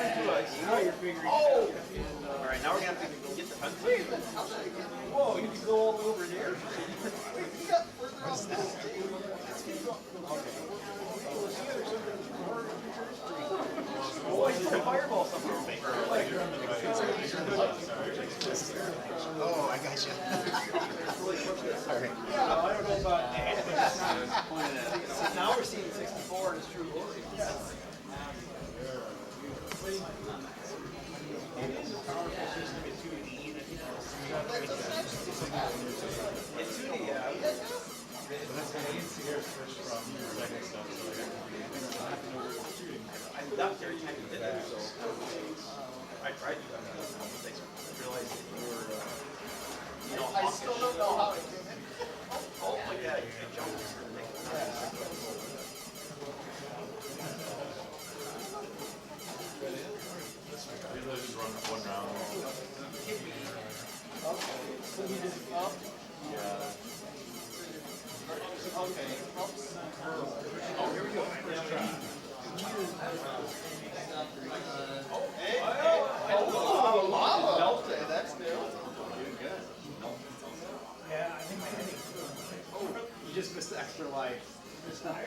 into us. Now you're figuring Oh! Alright, now we're gonna have to get the hunt. Whoa, you can go all over there. We got further off the stage. Oh, I just a fireball somewhere. Oh, I got you. Sorry. Yeah, I don't know about now we're seeing 64 in its true glory. It is a powerful system in 2D. It's 2D, yeah. I ducked every time you did it, so I tried to duck. I realized that you were, I still don't know how it came in. Oh, my God, you jumped for the next time. One round. Okay, so he just up? Yeah. Okay. Oh, here we go. First try. Oh, hey, oh, lava. Melted, that's new. Yeah, I think my heading. Oh, you just missed the extra life. Stacking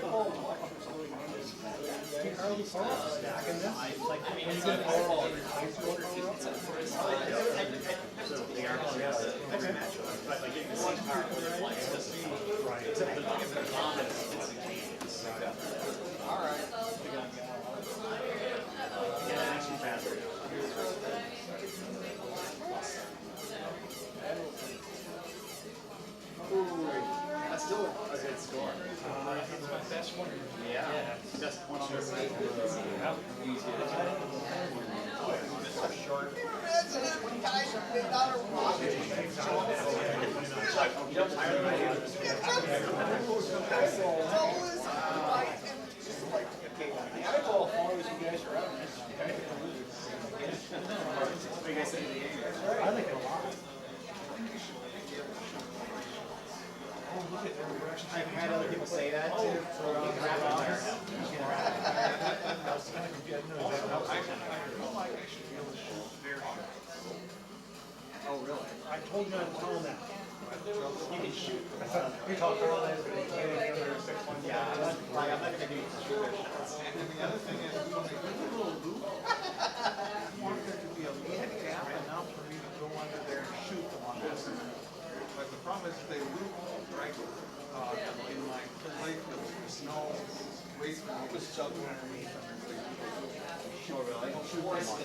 this. Like when you get a power ball, ice roll power up. Every match, but like getting one power flights doesn't. Right. Except like if they're on it, it's all right. Yeah, actually faster. Ooh, that's still a good score. It's my best one. Yeah, best one on the site. Short. Eyeball follows you guys around. What do you guys think of the game? I like it a lot. I've had other people say that too. I should be able to shoot very sharp. Oh, really? I told you not to tell him that. You can shoot. We talked about that, but you can't any other 6-1. Yeah, I'm not going to do shots. And the other thing is, when they do the little loop, I want there to be a little gap enough for me to go under there and shoot them on this. But the problem is they loop right in my lake with snow, waste, just shovel underneath them. Oh, really? Shoot them on.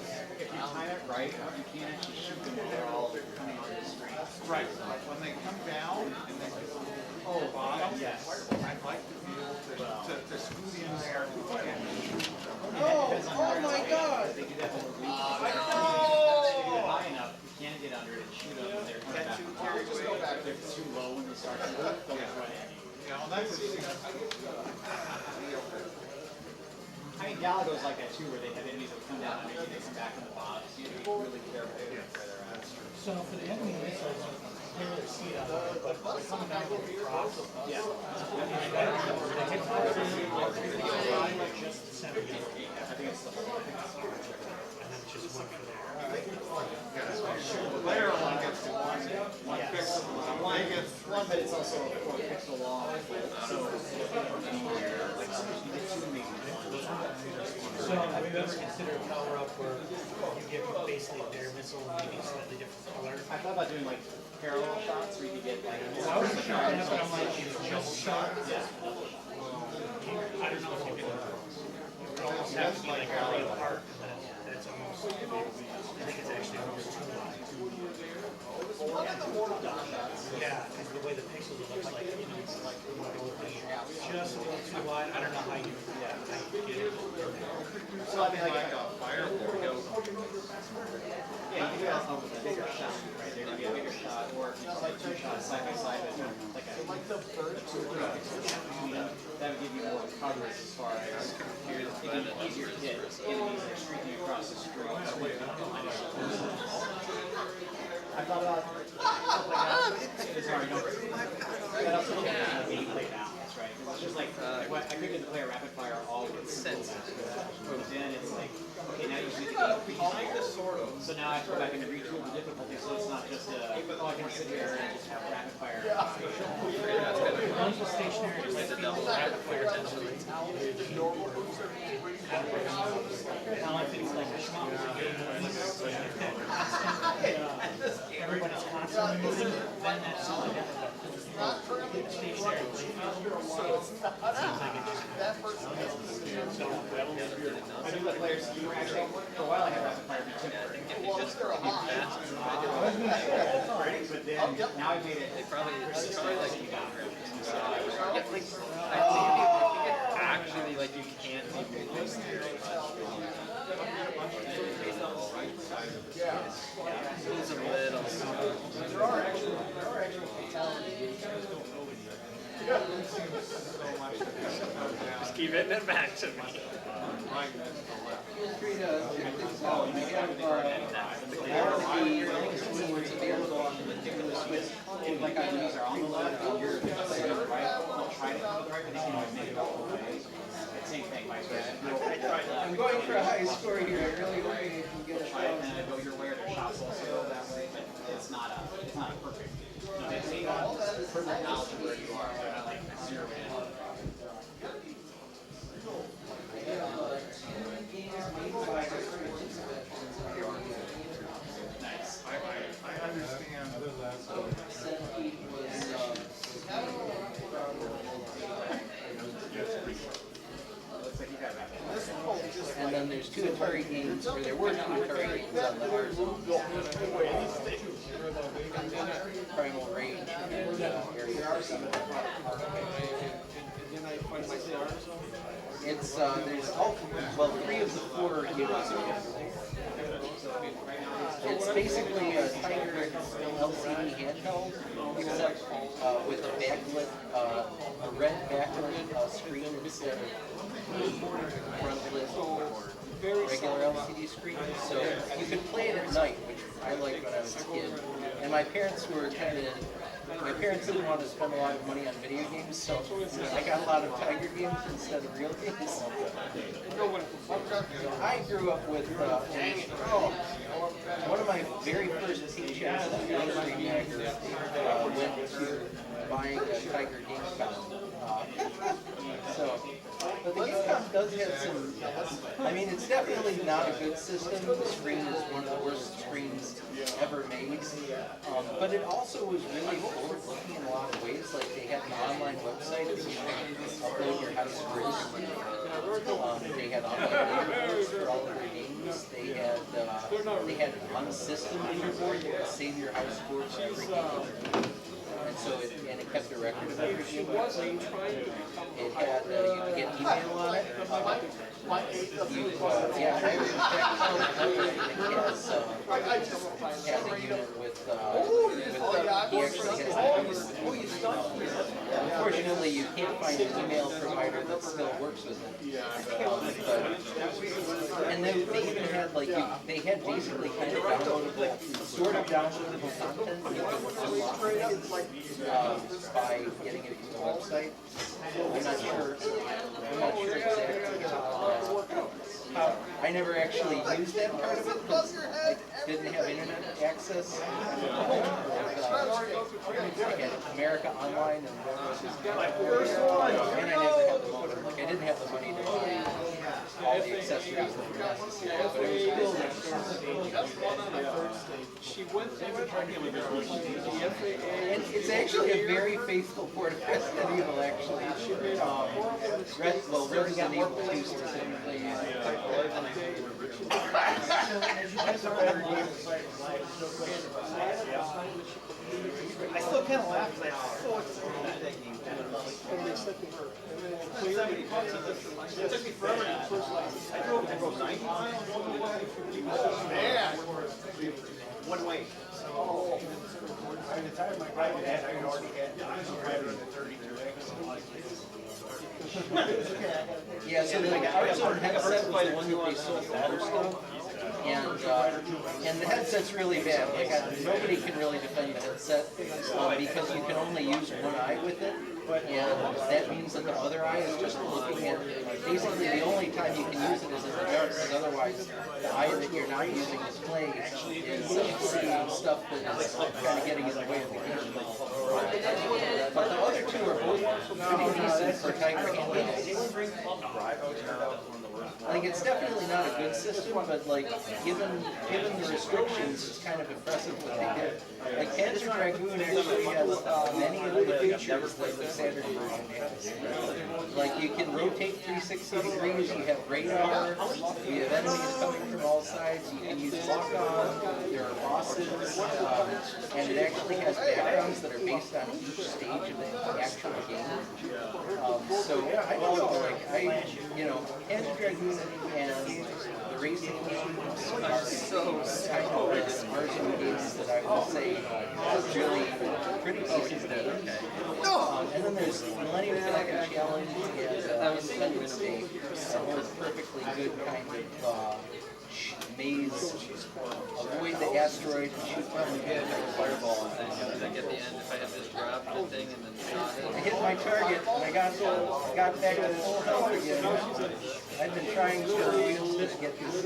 if you time it right, you can't actually shoot them when they're all coming onto the screen. Right, like when they come down and they go to the bottom, Yes. I'd like to be able to scoot in there and shoot them. Oh my God! They do that with the weak. If you get it high enough, you can get under it and shoot them. They're coming back. Just go back. If they're too low when they start to move, they'll just run in. You know, that's I mean, Galago's like that too, where they have enemies that come down and maybe they come back on the bottom. So you have to be really careful where they're at. So for the enemy missiles, they really see it out there, but they're coming down with the cross. Yeah. They hit just the center. I think it's the whole thing. And then just one for there. the player only gets one pixel. One, but it's also a 4 pixel long. So, like, sometimes you get two amazing ones. So have you ever considered a power up where you get basically their missile and maybe slightly different color? I thought about doing like parallel shots where you could get like. I was thinking that, but I'm like, just shot. Yeah. I don't know if you can. It almost has to be like really apart, and then it's almost. I think it's actually almost too wide. Yeah, because the way the pixels it looks like, you know, it's like just a little too wide. I don't know how you. Yeah, how you get it. So I mean, like a firewall goes. yeah, you could also with a bigger shot, right? There could be a bigger shot, or if you just like two shots side by side, that's like a that would give you more coverage as far as it'd be easier to hit enemies that are streaking across the street. I thought about stuff like that. It's already over. That also looks at the gameplay balance, right? Because it's just like, I couldn't play a rapid fire all with sense. But then it's like, okay, now you see the game. So now I have to go back and retool the difficulty, so it's not just I can sit here and just have rapid fire. One's the stationary, it's like the double rapid fire essentially. Now if it's like a shmup, everybody's constantly moving, then that's something that stationary playfield. I do let players actually for a while I had rapid fire be temporary. But then now I made it. It's probably like you got I think actually like you can't be moving very much. It's a little slow. There are actually fatalities. Just keep hitting it back to me. If like I use are on the left and you're right, they'll try to go the right, but they can always make it all the way. Same thing, vice versa. I'm going for a high score here. I really hope you can get it. Try it and go your way, or their shots also go that way, but it's not a perfect. No, they got perfect knowledge of where you are. They're not like zero in. Nice. I understand. And then there's two Atari games, or there were two Atari games on the hard Primal Rage and Area 7. It's, there's, well, 3 of the 4 units are different. It's basically a Tiger LCD handheld, except with a backlit, a red backlit screen instead of the frontlit or regular LCD screen. So you could play it at night, which I liked when I was a kid. And my parents were kind of, my parents didn't want to spend a lot of money on video games, so I got a lot of Tiger games instead of real games. I grew up with one of my very first paychecks as a young teenager went to buying a Tiger GameCom. But the GameCom does have some, I mean, it's definitely not a good system. The screen is one of the worst screens ever made. But it also was really forward-looking in a lot of ways. Like, they had an online website that you could upload your high scores to. They had online leaderboards for all of their games. They had they had one system leaderboard that would save your high score for every game. And so it kept a record of every game. It had, you could get email on it. Yeah, I was it has a unit with he actually has a unit with unfortunately, you can't find an email provider that still works with it. And then they even had like, they had basically kind of downloadable, sort of downloadable content you could unlock by getting it from the website. I'm not sure exactly how. I never actually used that part of it because I didn't have internet access. I had America Online and I never had the modem. Like I didn't have the money to buy all the accessories that were necessary, but it was and it's actually a very faithful port of Resident Evil, actually. Resident Evil 2 specifically. I still kind of laugh because I'm so excited at that game. It took me forever to first license. I drove 90 miles. Man! One way. By the time my bride had, I already had 32. Yeah, so the Outzone headset was the one that they sold first though. And the headset's really bad. Like nobody can really defend the headset because you can only use one eye with it, and that means that the other eye is just looking at. Basically, the only time you can use it is in the dark, because otherwise, the eye that you're not using to play is seeing stuff that is kind of getting in the way of the game. But the other two are both pretty decent for Tiger handles. Like it's definitely not a good system, but like given the restrictions, it's kind of impressive what they did. Like Panzer Dragoon actually has many of the features that the standard version has. Like you can rotate 360 degrees, you have radar, you have enemies coming from all sides, you can use lock-on, there are bosses, and it actually has backgrounds that are based on each stage of the actual game. So I don't know, like Panzer Dragoon and the racing games are so immersive games that I would say are really pretty pieces that and then there's Millennium Falcon Challenge and Independence Day, another perfectly good kind of maze. Avoid the asteroid and shoot down the fireball. Did I get the end if I had just dropped the thing and then shot it? I hit my target and I got back to full health again. I've been trying to realistic get this.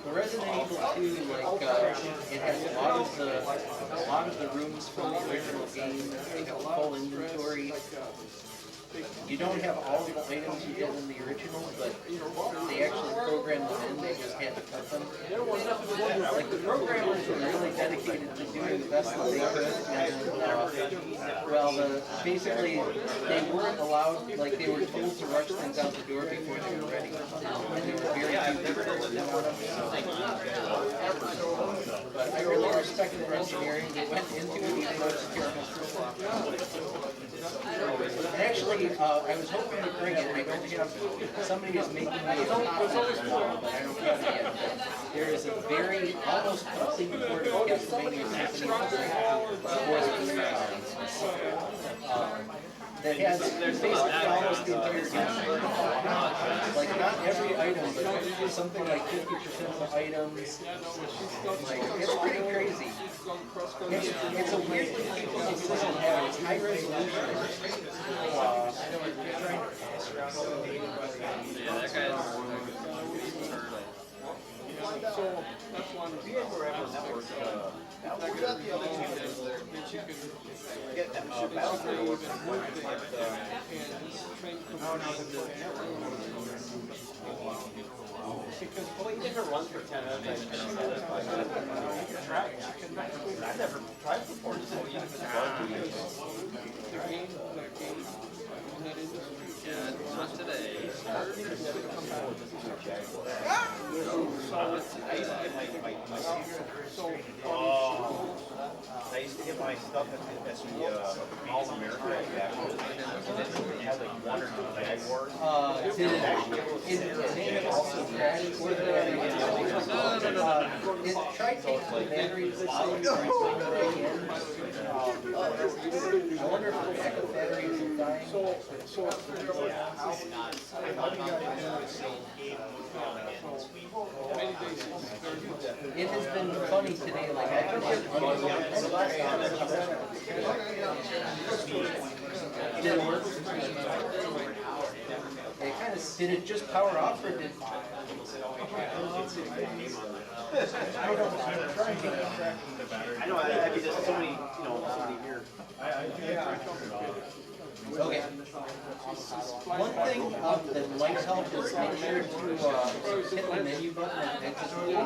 The Resident Evil 2, like, it has a lot of the rooms from the original game. They have a full inventory. You don't have all of the items you did in the original, but they actually programmed them in, they just had to cut them. Like, the programmers were really dedicated to doing the best that they could, and, basically, they weren't allowed, like, they were told to rush things out the door before they were ready. And there were very few people working on them, but I really respect their engineering. They went into it even though it's terrible. And actually, I was hoping to bring it. I don't have. Somebody is making me a copy of this model, but I don't have it yet. There is a very almost complete port of Castlevania Symphony that has basically almost the entire game. Like not every item, but something like 50% of the items. Like it's pretty crazy. It's a weird system to have. It's high resolution. Yeah, that guy's So that's one. If you ever have a network, we got the other two things there. That you can get Battlefield and Well, even if it runs for 10 minutes, I'm satisfied. I've never tried before, so even if it's run Not today. I used to get my stuff at the All America back then. They had like one or two Jaguars. They have also crashed with try taking the batteries this thing. I wonder if the backup batteries are dying. It has been funny today, like I can it didn't work. It kind of, did it just power off or did? I know, I mean, there's so many, somebody here. Okay. One thing that might help is make sure to hit the menu button and exit the game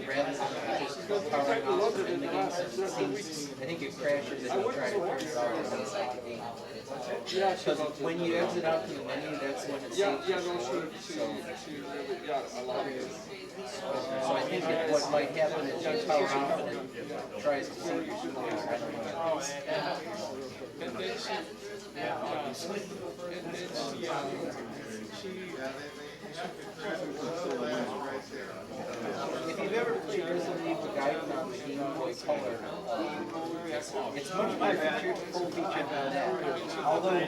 rather than just powering off in the game. Since it seems, I think it crashes if you try to turn it on inside the game. Because when you exit out to the menu, that's when it saves. So I think that what might happen is you power off and it tries to save you. I don't know. If you've ever played Resident Evil Gaiden on the Game Boy Color, it's much more full featured than that. Although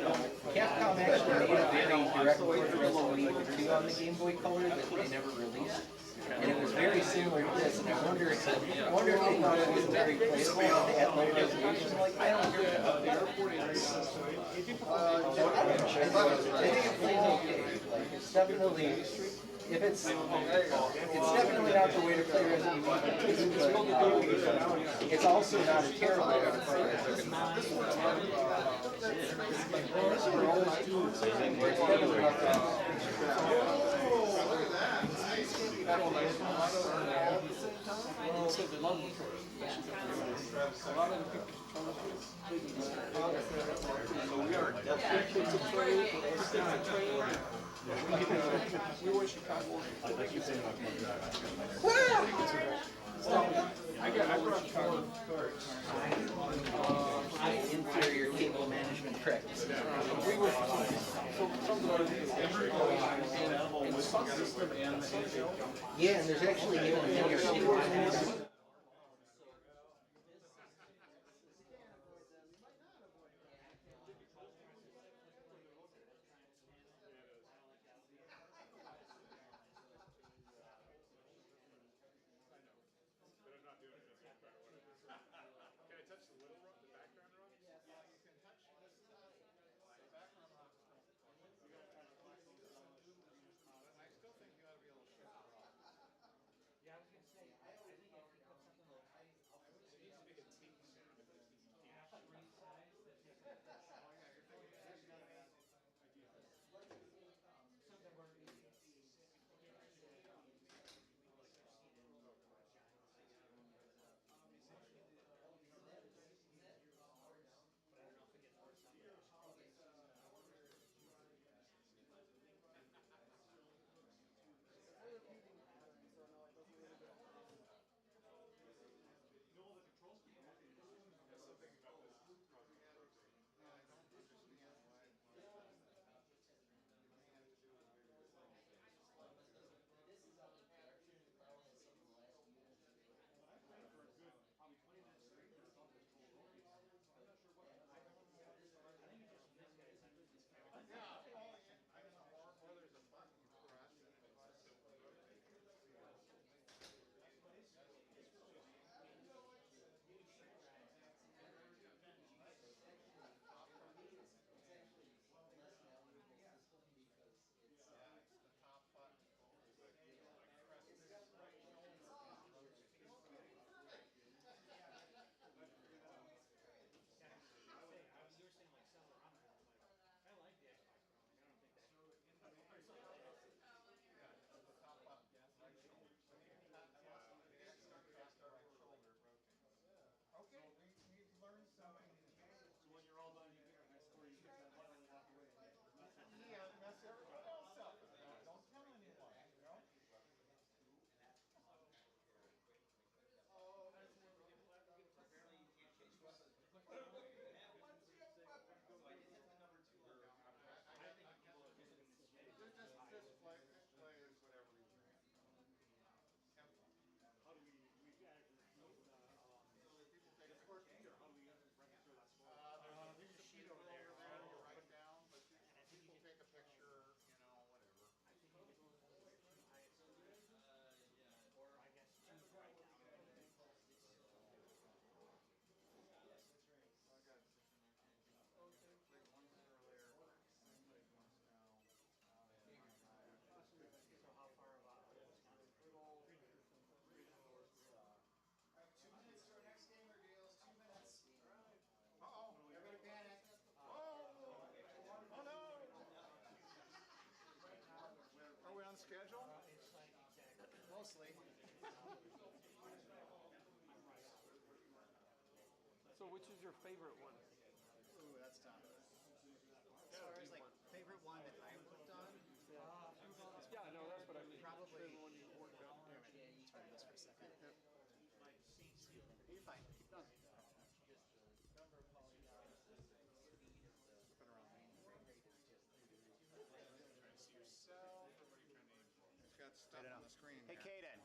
Capcom actually made a very direct port of Resident Evil 2 on the Game Boy Color that they never released. And it was very similar to this, and I wonder if they thought it was very playable and they had low resolution. Like, I don't hear about the airport. I think it plays okay. Like, it's definitely, if it's definitely not the way to play Resident Evil 2, but it's also not a terrible way to play Resident Evil 2. We were in Chicago. I brought inferior cable management practice. We were in the Sun system and the handheld. Yeah, and there's actually even a video. mostly. So which is your favorite one? Ooh, that's tough. As far as like favorite one that I worked on, Yeah, no, that's what I mean. probably. Favorite one you worked on. Turn this for a second. You're fine. Keep going. It's got stuff on the screen Hey, here. Caden.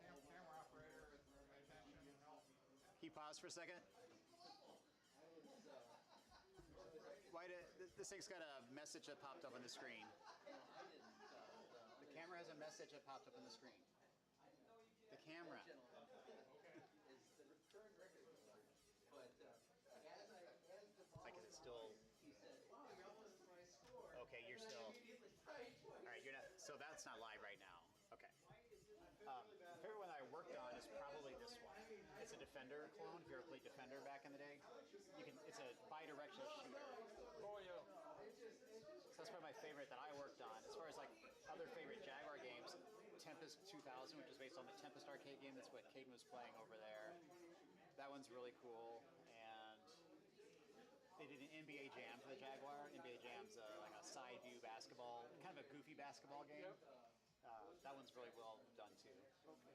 Camera operator, attention, help. Can you pause for a second? Why this thing's got a message that popped up on the screen. The camera has a message that popped up on the screen. The camera. Like, is it still? Okay, you're still. All right, you're not. So that's not live right now. Okay. The favorite one I worked on is probably this one. It's a Defender clone. If you ever played Defender back in the day, it's a bi-directional shooter. Oh yeah. So that's probably my favorite that I worked on. As far as like other favorite Jaguar games, Tempest 2000, which is based on the Tempest arcade game. That's what Caden was playing over there. That one's really cool. And they did an NBA Jam for the Jaguar. NBA Jam's like a side view basketball, kind of a goofy basketball game. That one's really well done too. Okay.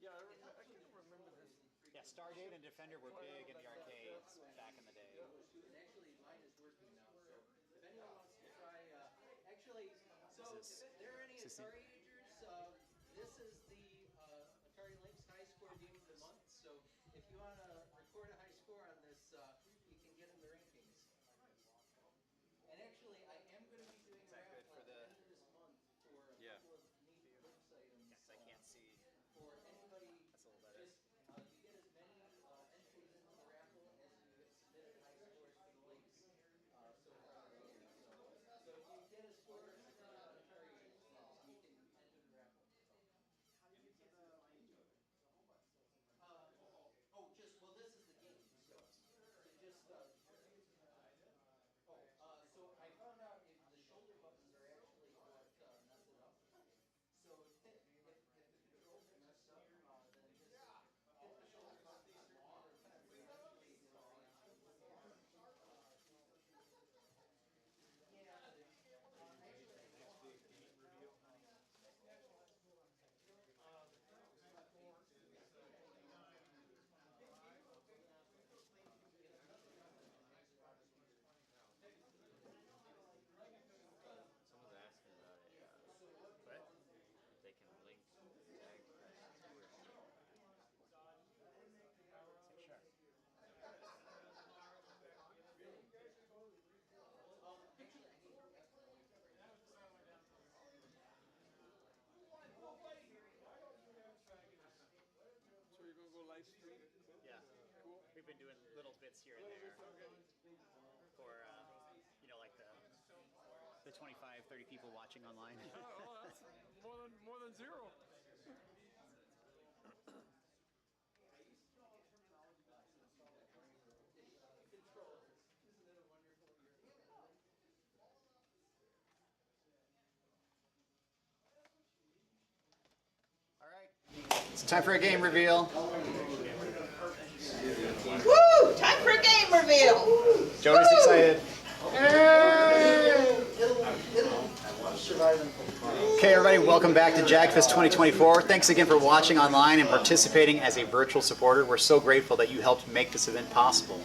Yeah, I can remember this. Yeah, Stargate and Defender were big in the arcades back in the day. And actually, mine is working now. So if anyone wants to try, if there are any Atari agers, this is the Atari Lynx high score game of the month. So if you want to record a high score on this, you can get in the rankings. And actually, I am going to be doing a raffle at the end of this month for a couple of neat Lynx items. Yes, I can't see. For anybody, That's a little better. just you get as many entries into the raffle as you have submitted high scores for the Lynx so far. So if you get a score on Atari, you can enter the raffle. Well, this is the game. So just so I found out if the shoulder buttons are actually what mess it up. So if the controls are messed up, then just hit the shoulder buttons a certain number of times. Eventually it'll Someone's asking about it. What? If they can link Jagfest to it. Sure. So you're gonna go live stream? Yeah. Cool. We've been doing little bits here and there for, like the 25, 30 people watching online. Oh, that's more than zero. All right. It's time for a game reveal. Woo! Time for a game reveal. Jonas excited. Okay, everybody, welcome back to Jagfest 2024. Thanks again for watching online and participating as a virtual supporter. We're so grateful that you helped make this event possible.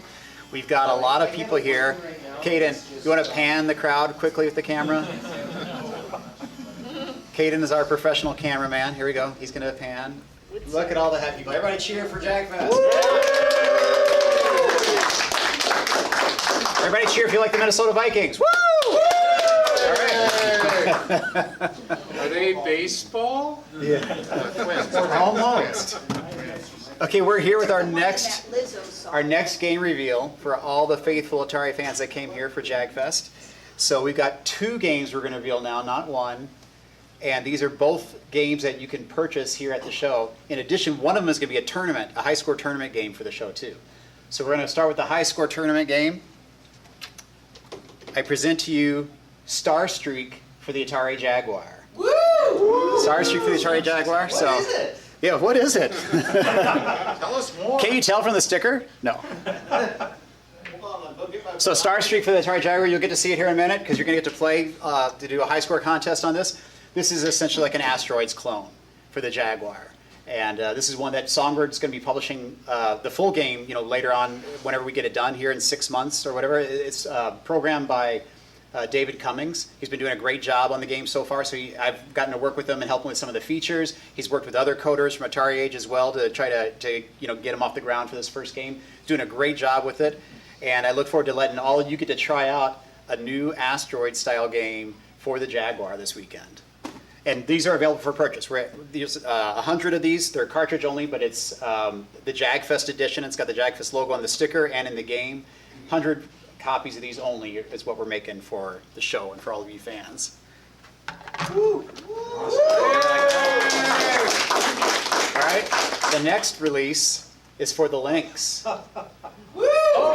We've got a lot of people here. Caden, you want to pan the crowd quickly with the camera? Caden is our professional cameraman. Here we go. He's going to pan. Look at all the happy people. Everybody cheer for Jagfest. Everybody cheer if you like the Minnesota Vikings. Woo! All right. Are they baseball? Yeah. Almost. Okay, we're here with our next game reveal for all the faithful Atari fans that came here for Jagfest. So we've got 2 games we're going to reveal now, not 1. And these are both games that you can purchase here at the show. In addition, one of them is going to be a tournament, a high score tournament game for the show too. So we're going to start with the high score tournament game. I present to you Star Streak for the Atari Jaguar. Woo! Star Streak for the Atari Jaguar. So, What is it? yeah, what is it? Tell us more. Can you tell from the sticker? No. Hold on, I'll get my. So Star Streak for the Atari Jaguar, you'll get to see it here in a minute because you're going to get to play to do a high score contest on this. This is essentially like an Asteroids clone for the Jaguar. And this is one that Songbird is going to be publishing the full game, later on whenever we get it done here in 6 months or whatever. It's programmed by David Cummings. He's been doing a great job on the game so far. So I've gotten to work with him and help him with some of the features. He's worked with other coders from Atari Age as well to try to get him off the ground for this first game. Doing a great job with it. And I look forward to letting all of you get to try out a new Asteroid style game for the Jaguar this weekend. And these are available for purchase. There's 100 of these. They're cartridge only, but it's the Jagfest edition. It's got the Jagfest logo on the sticker and in the game. 100 copies of these only is what we're making for the show and for all of you fans. Woo. All right, the next release is for the Lynx.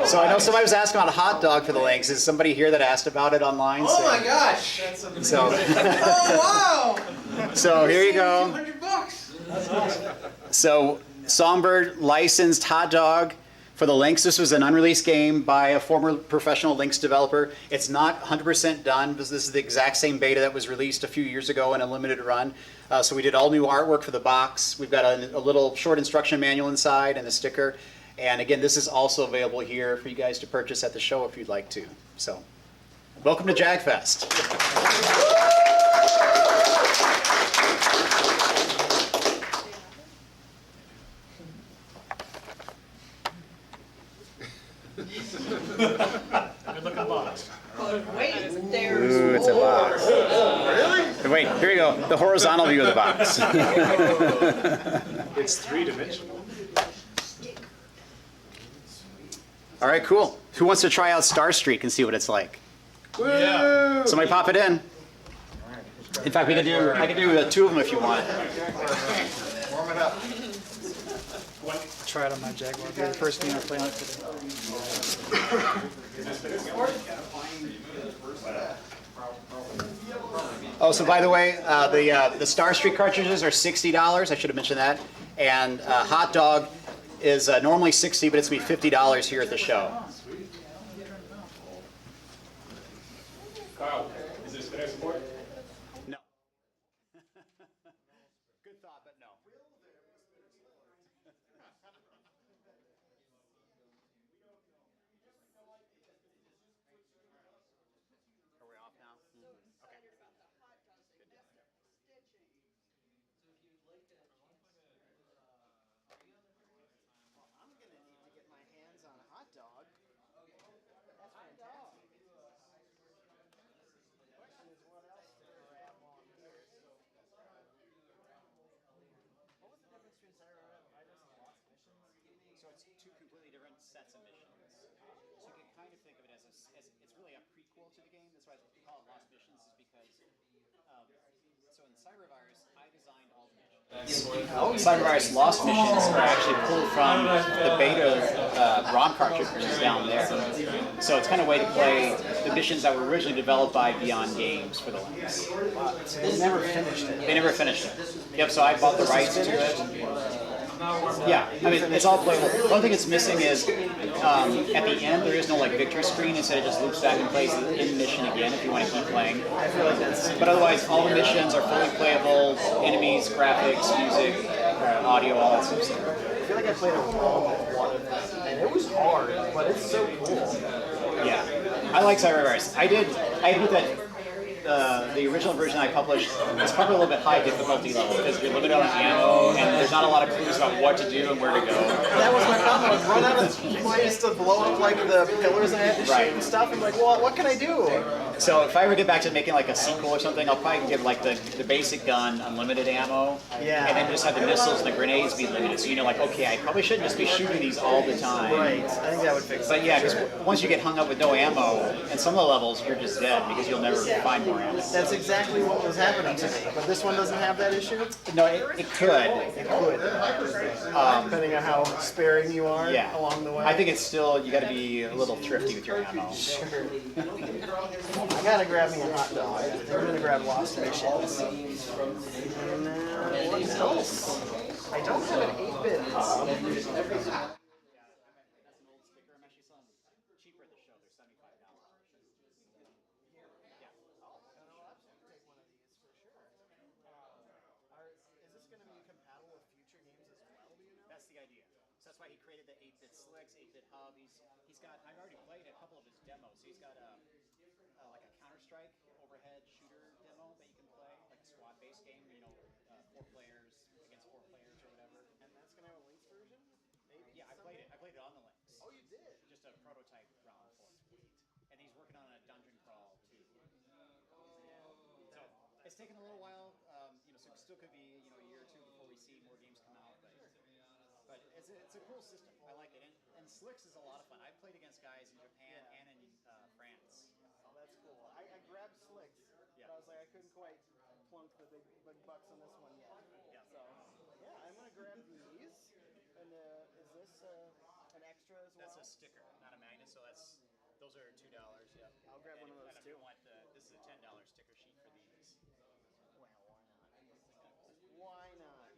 So I know somebody was asking about a hot dog for the Lynx. Is somebody here that asked about it online? Oh my gosh! That's amazing. So, Oh wow! So here you go. $200. That's awesome. So Songbird licensed Hot Dog for the Lynx. This was an unreleased game by a former professional Lynx developer. It's not 100% done because this is the exact same beta that was released a few years ago in a limited run. So we did all new artwork for the box. We've got a little short instruction manual inside and a sticker. And again, this is also available here for you guys to purchase at the show if you'd like to. So, welcome to Jagfest. Good looking box. Wait, there's Ooh, it's a box. Really? Wait, here you go. The horizontal view of the box. It's three-dimensional. All right, cool. Who wants to try out Star Streak and see what it's like? Yeah. Somebody pop it in. In fact, I can do two of them if you want. Warm it up. I'll try it on my Jaguar. It'll be the first game I play on it today. Oh, so by the way, the Star Streak cartridges are $60. I should have mentioned that. And Hot Dog is normally $60, but it's going to be $50 here at the show. Kyle, is this Connect support? No. Good thought, but no. Are we off now? Okay. I'm going to need to get my hands on a hot dog. That's fantastic. Question is, what else do I have on here? What was the difference between Cybervaders and Lost Missions? So it's two completely different sets of missions. So you can kind of think of it as it's really a prequel to the game. That's why they call it Lost Missions, is because so in Cybervirus, I designed all the missions. Cybervirus Lost Missions are actually pulled from the beta ROM cartridge, which is down there. So it's kind of a way to play the missions that were originally developed by Beyond Games for the Lynx. They never finished it. They never finished it. Yep, so I bought the rights to it. Yeah, I mean, it's all playable. One thing it's missing is at the end there is no like victory screen. Instead it just loops back and plays the end mission again if you want to keep playing. I feel like that's. But otherwise, all the missions are fully playable. Enemies, graphics, music, audio, all that stuff. I feel like I played a ROM of one of them, and it was hard, but it's so cool. Yeah, I like Cybervirus. I admit that the original version I published is probably a little bit high difficulty level because you're limited on ammo and there's not a lot of clues about what to do and where to go. That was my problem. I'd run out of place to blow up like the pillars I had to shoot and stuff. I'm like, well, what can I do? So if I ever get back to making like a sequel or something, I'll probably give like the basic gun unlimited ammo, Yeah. and then just have the missiles and the grenades be limited. So you know, like, okay, I probably shouldn't just be shooting these all the time. Right. I think that would fix it. But yeah, because once you get hung up with no ammo, in some of the levels you're just dead because you'll never find more ammo. That's exactly what was happening to me. But this one doesn't have that issue? No, it could. It could. Depending on how sparing you are Yeah. along the way. I think it's still, you got to be a little thrifty with your ammo. Sure. I gotta grab me a hot dog. I'm gonna grab Lost Missions. And what else? I don't have an 8-bit hub. That's an old sticker. I'm actually selling them cheaper at the show. They're $75. Is this gonna be compatible with future games as well? Do you know? That's the idea. So that's why he created the 8-bit slicks, 8-bit hub. He's got. I've already played a couple of his demos. He's got like a Counter-Strike overhead shooter demo that you can play, like a squad-based game. 4 players against 4 players or whatever. And that's gonna have a Lynx version? Maybe. Yeah, I played it. I played it on the Lynx. Oh, you did? Just a prototype round for it. And he's working on a dungeon crawl too. So it's taken a little while. So it still could be a year or 2 before we see more games come out. But it's a cool system. I like it. And Slicks is a lot of fun. I've played against guys in Japan and in France. Oh, that's cool. I grabbed Slicks, but I was like, I couldn't quite plunk the big bucks on this one yet. Yeah. So, yeah, I'm gonna grab these. And is this an extra as well? That's a sticker, not a magnet. So those are $2. Yeah. I'll grab one of those too. This is a $10 sticker sheet for these. Well, why not?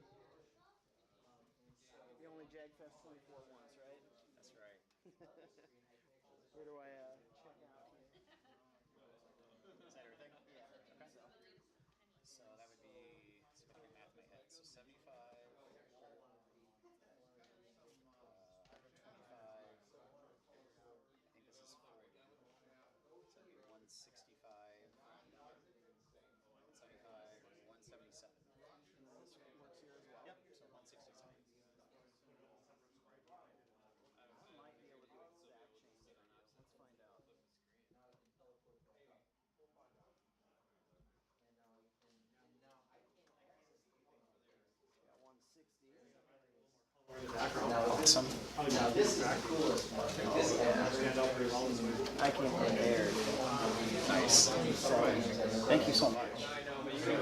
The only Jagfest 24 once, right? That's right. Where do I check out here? Is that everything? Yeah. Okay. So that would be, let's see if I can math in my head. So 75, 25. I think this is 40. So that'd be 165, 175, 177. This works here as well. Yep. So 167. Might be able to do exact change. Let's find out. Yeah, 160. Awesome. Now this is the coolest one. I came prepared. Nice. Thank you so much.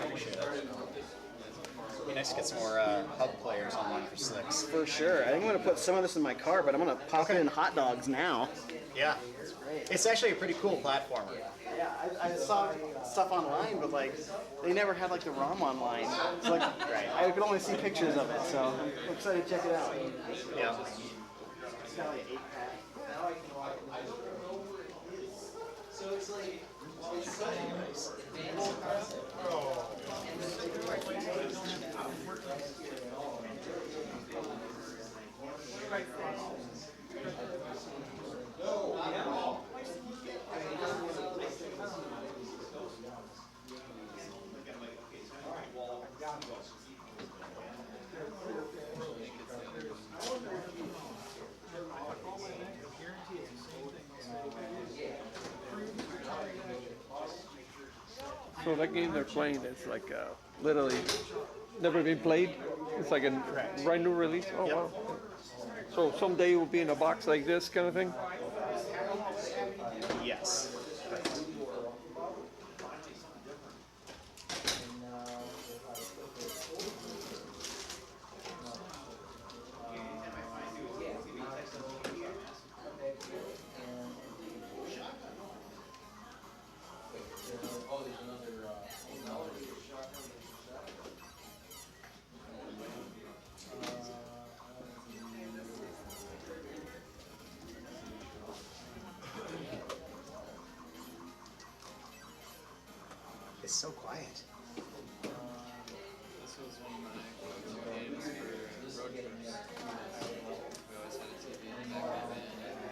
Appreciate it. Be nice to get some more hub players online for Slicks. For sure. I think I'm going to put some of this in my car, but I'm going to pop it in Hot Dogs now. Yeah. It's actually a pretty cool platformer. Yeah, I saw stuff online, but like they never had like the ROM online. It's like I could only see pictures of it, so I'm excited to check it out. Yeah. It's got like an 8-pack. So it's like advanced concept. So that game they're playing is like literally never been played. It's like a brand new release. Oh wow! So someday it will be in a box like this kind of thing. Yes. Oh, there's another It's so quiet. This was one of my go-to games for road trips. We always had a TV in the back of it, and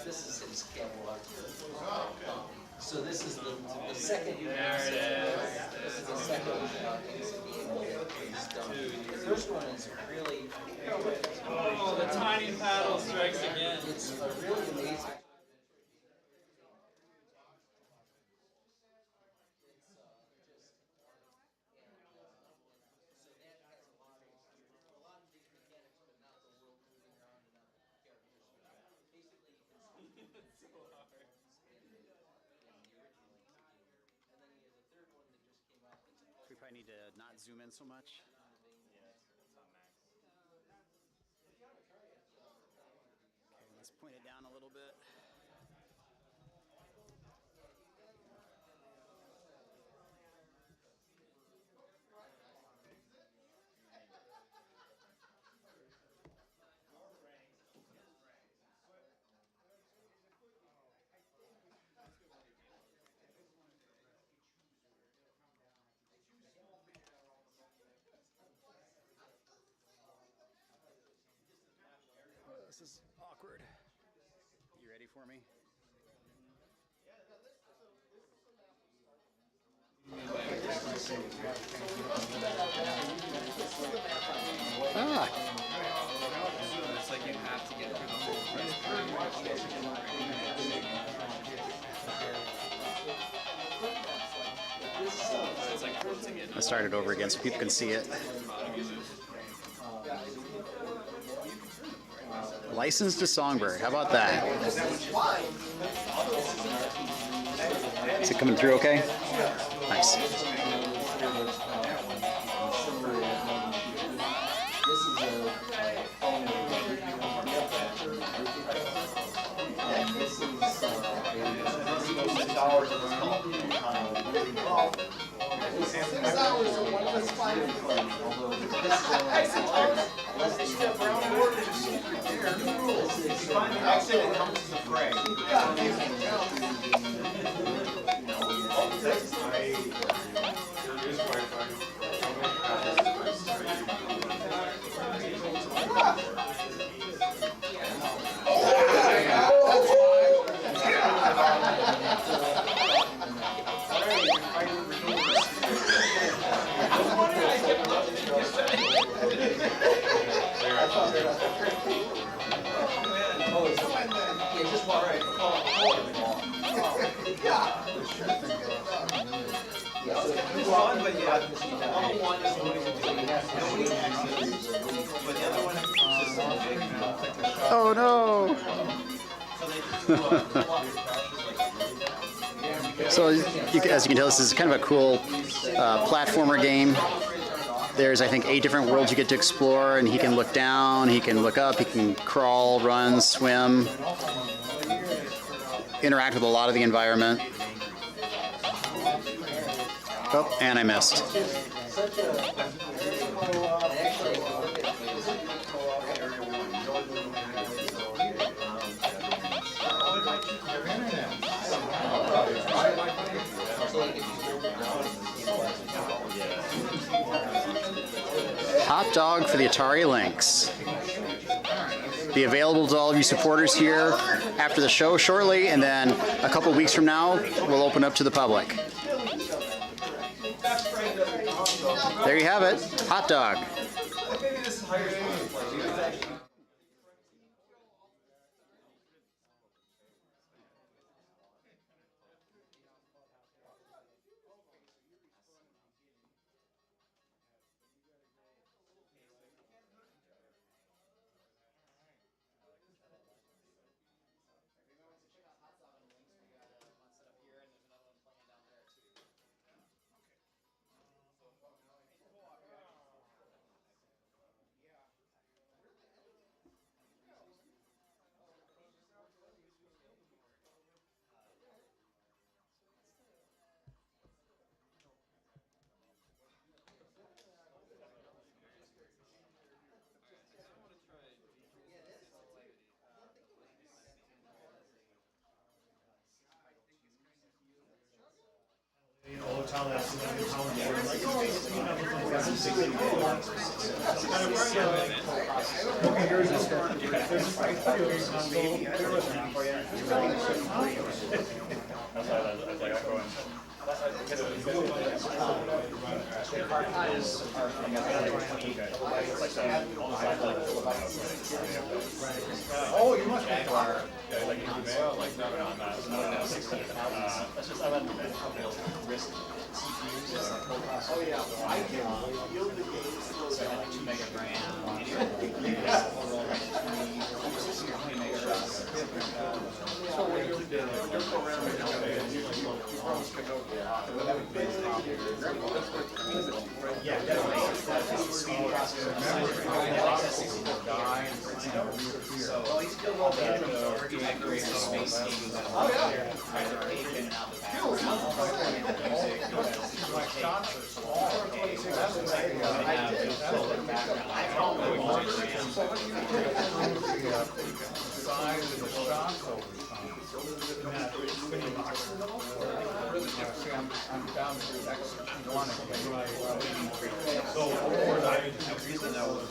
this is his catalog. So this is the second. This is the second exhibition he's done. The first one is really. Oh, the tiny paddle strikes again. It's a really amazing. We probably need to not zoom in so much. Okay, let's point it down a little bit. This is awkward. You ready for me? Ah. It's like you have to get through the whole Let's start it over again so people can see it. Licensed to Songbird. How about that? Is it coming through okay? Nice. Oh no! So as you can tell, this is kind of a cool platformer game. There's, I think, 8 different worlds you get to explore, and he can look down, he can look up, he can crawl, run, swim, interact with a lot of the environment. Oh, and I missed. Hotdog for the Atari Lynx. Be available to all of you supporters here after the show shortly, and then a couple weeks from now, we'll open up to the public. There you have it, Hotdog. Oh, you must Jaguar. Oh yeah, I can yield the games. So like 2 mega grand. So when you're programming, you almost can know. Yeah, definitely. Speed processor. So he's still all the accurate space games. Oh yeah. Either in and out the background. My shots are small. Size of the shots over time. See, I'm down to X1 again. So, that was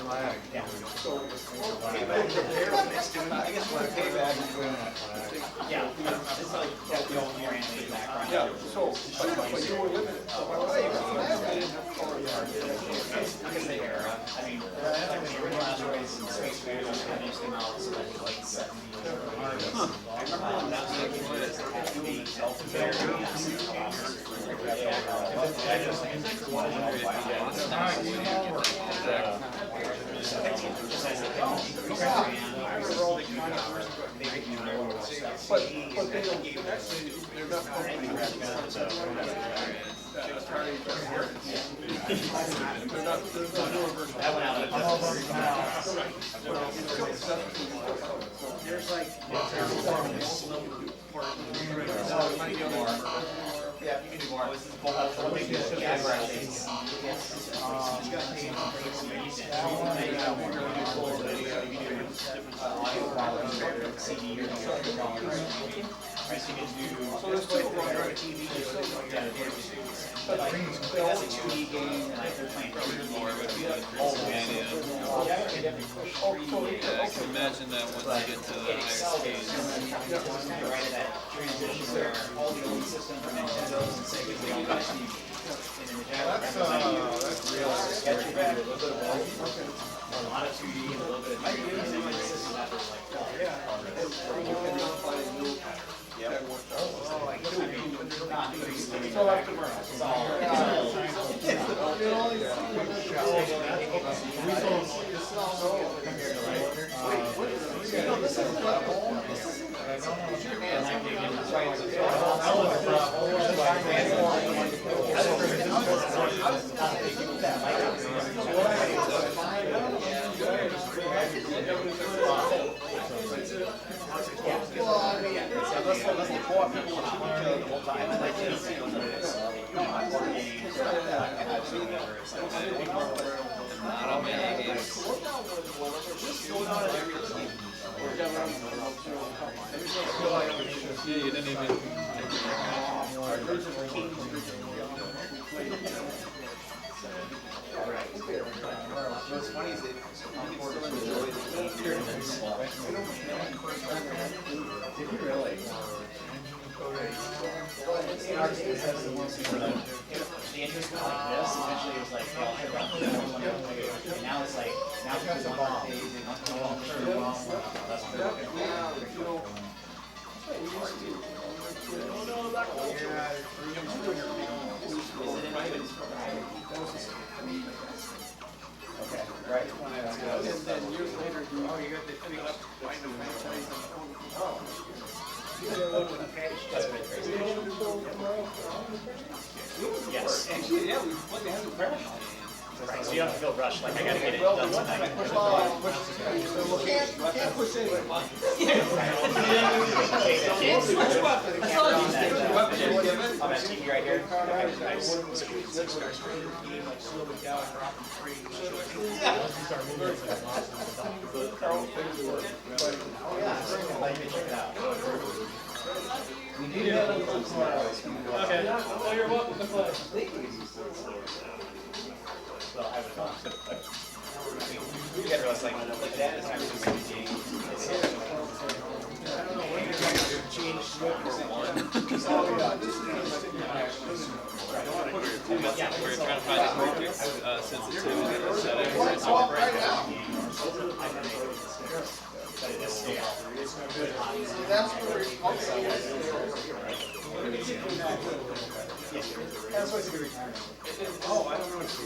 flag. Yeah. So, I guess what payback is doing that. Yeah. It's like the old background. Yeah. So, but you were limited. Because they era. I mean, like the original asteroids and space raiders came out in the late 70s. I remember when that was like had to be very there's like yeah, you can do more. Jaguar and Lynx. That's a 2D game, and like they're playing 3D. Imagine that once you get to the higher speeds. Right at that transition where all the old systems from Nintendo's and Sega's, they all got Steve. And in the Jaguar, that's real sketchy, a little bit of both. A lot of 2D and a little bit of 3D. And then the system that was like, Yeah, you didn't even What's funny is that people still enjoy the tournaments. Did you really? In our case, that's the ones who were like, the interest was like this, eventually it was like, well, I run the one, and now it's like, now it's a bomb. They want to go on the bomb. That's what okay, right. And then years later, you got to pick up, find a franchise That's a bit crazy. Yes. Actually, yeah, we went behind the crash. Right, so you don't feel rushed, like I gotta get it done tonight. Can't push anyway. I'm at TV right here. We need it. Okay. Well, you're welcome to play. You gotta realize, like that is actually the game. We're trying to find the perfect sensitivity to set it where it's all right now. That's where that's why it's a good retirement. Oh, I don't know what to do.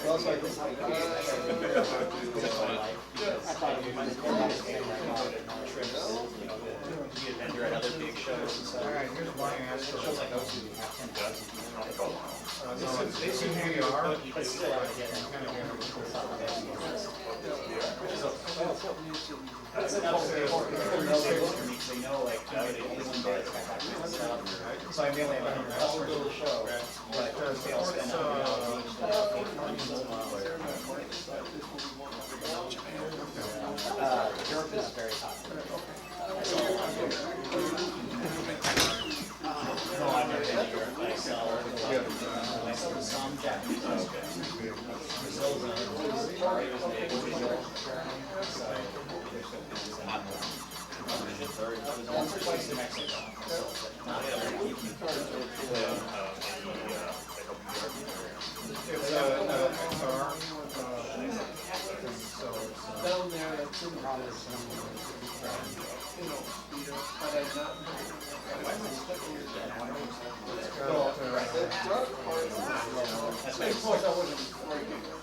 Well, it's like this. You're at other big shows and stuff. All right, here's my answer. Shows like those, you have 10 dozen. This is who you are. But still, I get it. That's enough for people to know they look for me, because they know, like, I'm going to do this one day, it's got that kind of stuff. So I mainly have a customer to the show, but they'll spend Europe is very popular. No, I've never been to Europe. I sell some Japanese. Brazil's once or twice in Mexico. Down there, it's in Rochester. But I'm not.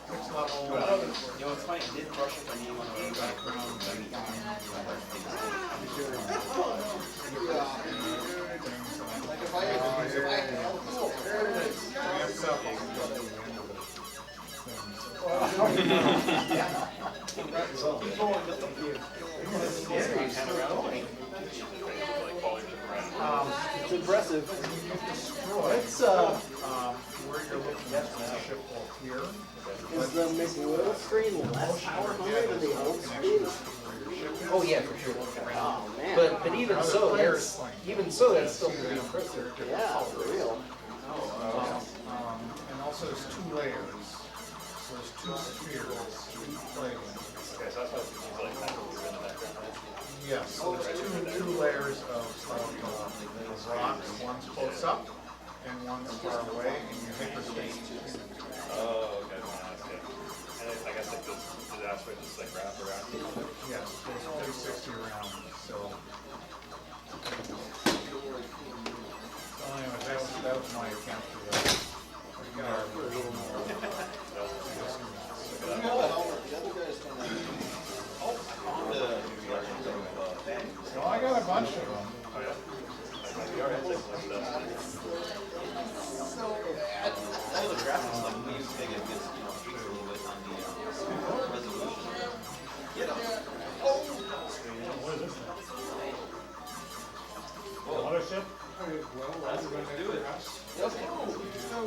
That's my point. You know, it's funny, I did brush up my name on the background. Like if I had to use it, oh, cool, there it is. It's impressive. It's where you're looking at the ship will here. Is the McLittle screen less power hungry than the old screen? Oh yeah, for sure. Oh man. But even so, that's still pretty impressive. Yeah, for real. And also there's two layers. So there's two spheres. Okay, so that's why it's like that in the background, right? Yes, so there's two layers of rocks. One's close up and one's far away, and you hyperspace. Oh, okay. And I guess like this asteroid just like wrap around. Yes, there's 360 around. So anyway, that was my attempt to I got a bunch of them. Oh yeah. All the graphics stuff we use to make it gets, tweaked a little bit on the resolution. Get them. What is this? Mothership? Let's do it. Let's go.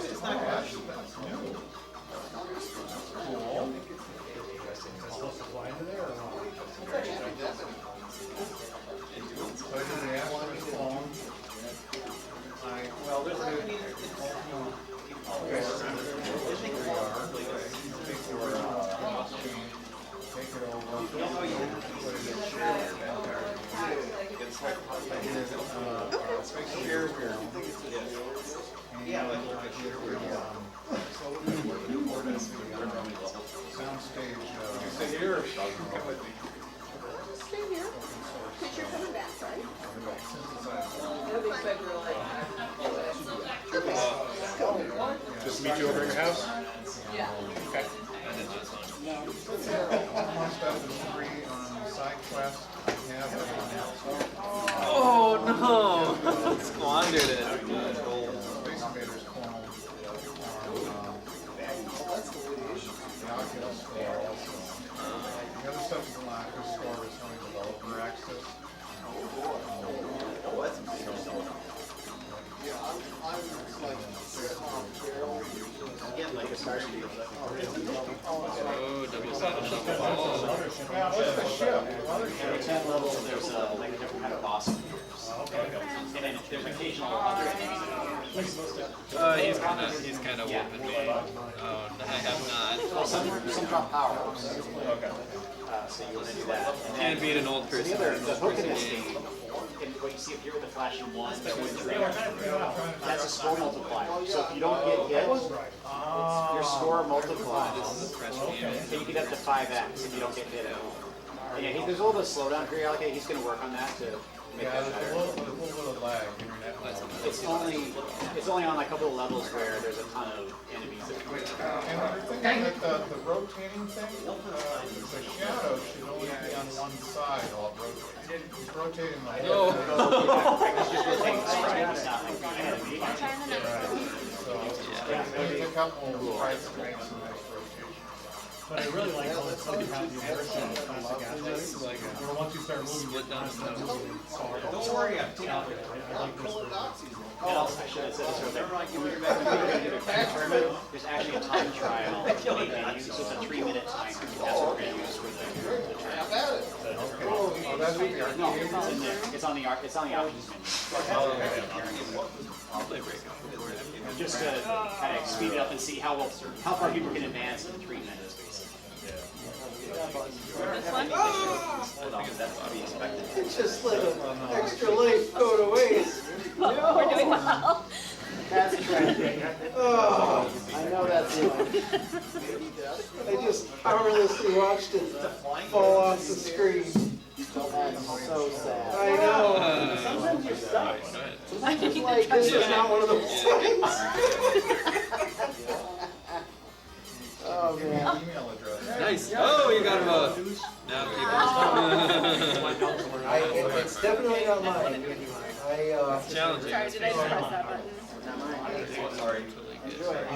It's not bad. Cool. Supposed to fly into there or not? So I did the Astro's phone. Well, there's a Take it over. Put it in share. Yeah, like soundstage. Stay here. Because you're coming back, right? Just meet you over at your house? Yeah. Okay. One stuff is free on side quest. Oh no! Squandered it. Space Invaders clone on the Oculus Store also. The other stuff is in the Oculus Store is only developer access. oh, that's Yeah, I'm like, again, like Oh, double sided double ball. Yeah, what's the ship? Every 10 levels, there's like a different kind of boss appears. And then there's occasional other enemies. He's kind of whooping me. Oh, I have not. Well, some drop power-ups. So you want to do that. Can't beat an old person. The hook in this game, and what you see up here with the flashing 1, 2, and 3, that's a score multiplier. So if you don't get hit, your score multiplies. And you can get up to 5x if you don't get hit at all. And yeah, there's a little bit of slowdown periodically. He's going to work on that to make that better. A little bit of lag. It's only on like a couple of levels where there's a ton of enemies that come in. And you're thinking that the rotating thing, the shadow should only be on one side while it rotates. It's rotating the whole It's just rotating straight. It's not like the enemy. So there's a couple of right strings in this rotation. But I really like all the stuff you have in your version of classic athletes. Where once you start moving, you're constantly moving. Don't worry, I like this version. And also, I should have said this earlier. When you're going to do a tournament, there's actually a time trial. And you use just a 3-minute timer. That's what we're going to use for the trial. Oh, that's what the No, it's in there. It's on the options menu. I'll play breakout. Just to kind of speed it up and see how far people can advance in 3 minutes, basically. This one? That's to be expected. It's just let an extra life go to waste. We're doing well. That's tragic. Oh, I know that feeling. I just powerlessly watched it fall off the screen. That's so sad. I know. Sometimes you're stuck. Sometimes it's like, this is not one of those things. Oh, man. Email address. Nice. Oh, you got him both. Now keep it. It's definitely not mine. Challenging. Sorry, did I just press that button? Sorry. I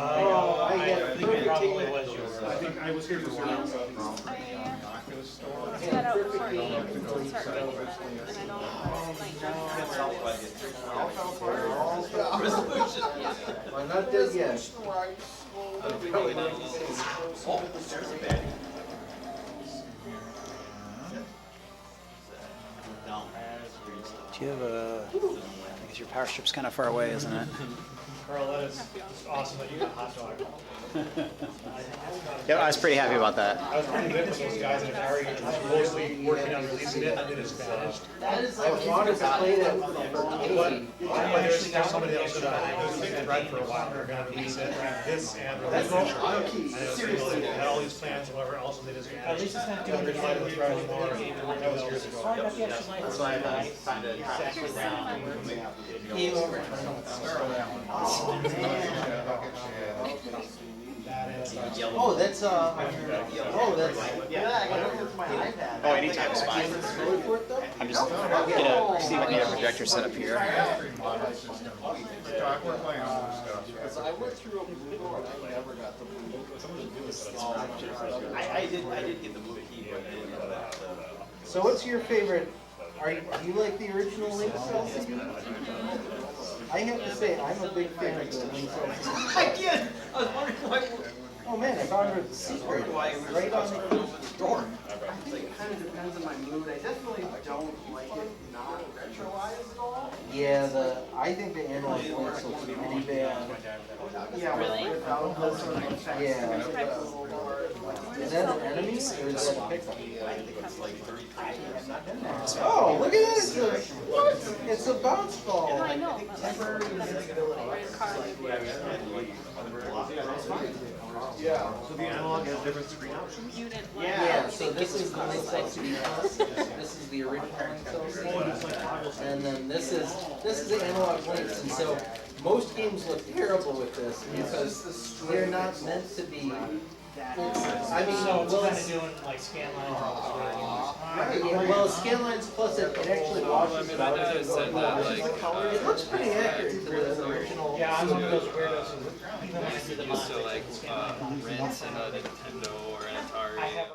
get I think it probably was yours. I think I was here for service. It's got out before 8 to start reading them, and I don't like Resolution. I'm not dead yet. Probably not alone. Oh, there's a bad. No. Do you have a... I guess your power strip's kind of far away, isn't it? Carl, that is awesome that you got Hotdog. Yeah, I was pretty happy about that. I was pretty good with those guys in Atari, mostly working on releasing it, and then it's vanished. I wanted to play that with But there's somebody else who's been red for a while, they're gonna release it, this and the original. Seriously. They had all these plans, whatever else, and they just vanished. Originally, it was Red more, that was years ago. That's why I find it track down. Game over. Oh, that's yeah, I got it with my iPad. Oh, anytime is fine. I'm just gonna see if I can get a projector set up here. We're playing all this stuff. I went through a before and I never got the movie. I did get the movie, but I didn't know that. So what's your favorite? Do you like the original Lynx LCD? I have to say, I'm a big fan of the Lynx LCD. I did! I was wondering why. Oh man, I found her at the secret, right on the door. I think it kind of depends on my mood. I definitely don't like it not retroized at all. Yeah, I think the analog Lynx looks really bad. Yeah, Really? without those sort of effects. Yeah. Is that an enemy or is that a pickup? Oh, look at this! What? It's a bounce ball. I know, but like, that's car. Yeah. So the analog has different screen options? You didn't like Yeah, it. so this is the Lynx LCD Plus. This is the original Lynx LCD. And then this is the analog Lynx. And so most games look terrible with this because they're not meant to be. I mean, So it's well, kind of doing like scan lines. yeah, well, scan lines plus it actually washes it out. I said that like It looks pretty accurate to the original. Yeah, I'm one of those weirdos who even when I do the used to like rent in a Nintendo or an Atari.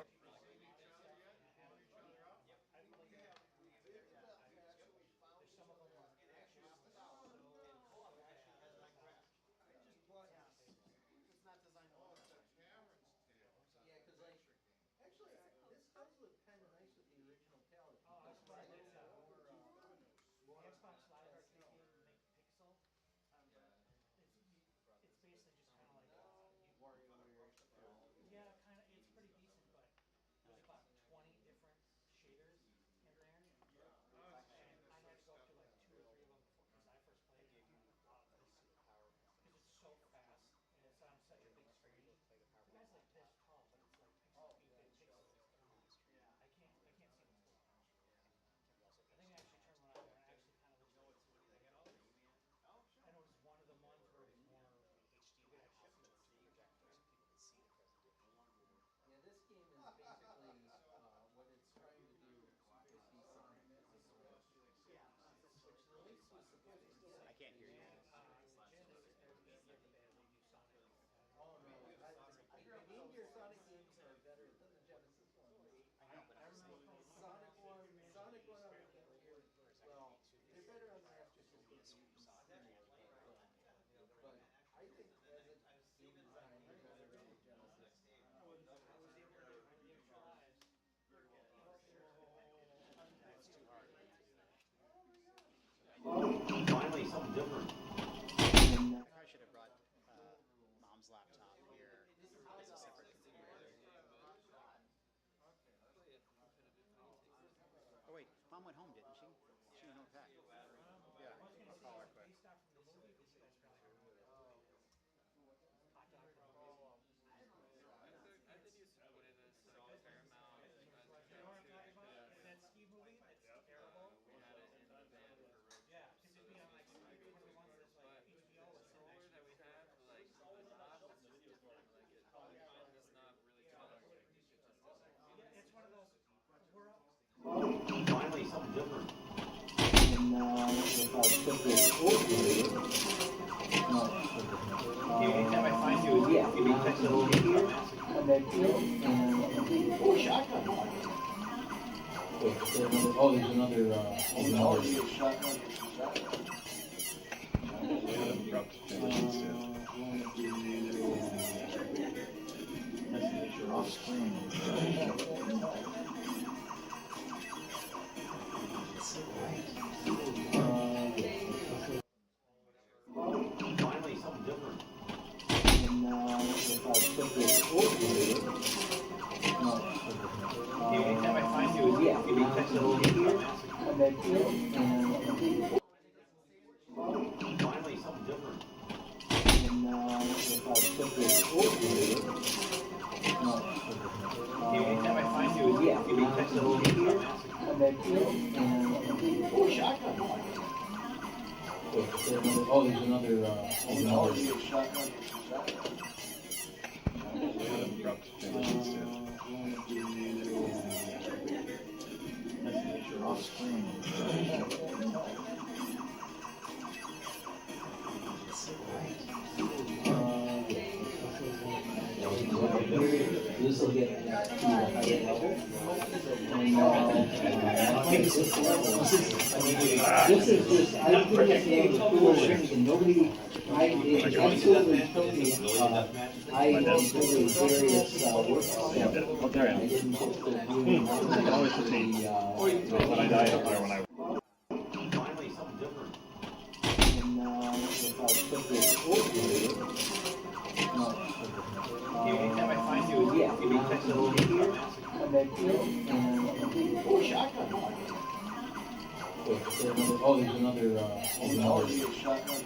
And if I put this over here, anytime I find you, yeah, you can text it over here, come back here, and oh, shotgun. Oh, there's another shotgun. You're off screen. Finally, something different. And if I put this over here, anytime I find you, yeah, you can text it over here, come back here, and finally, something different. And if I put this over here, anytime I find you, yeah, you can text it over here, come back here, and oh, shotgun. Oh, there's another shotgun. You're off screen. This will get to a higher level. This is just, I don't think it's able to cool things, and nobody, it absolutely took me, I included various work. Oh, there I am. I didn't put the I can always retain. When I die, I'll fire when I. finally something different. And if I put this over here, anytime I find you, yeah, you can text it over here, come back here, and oh, shotgun. Oh, there's another shotgun.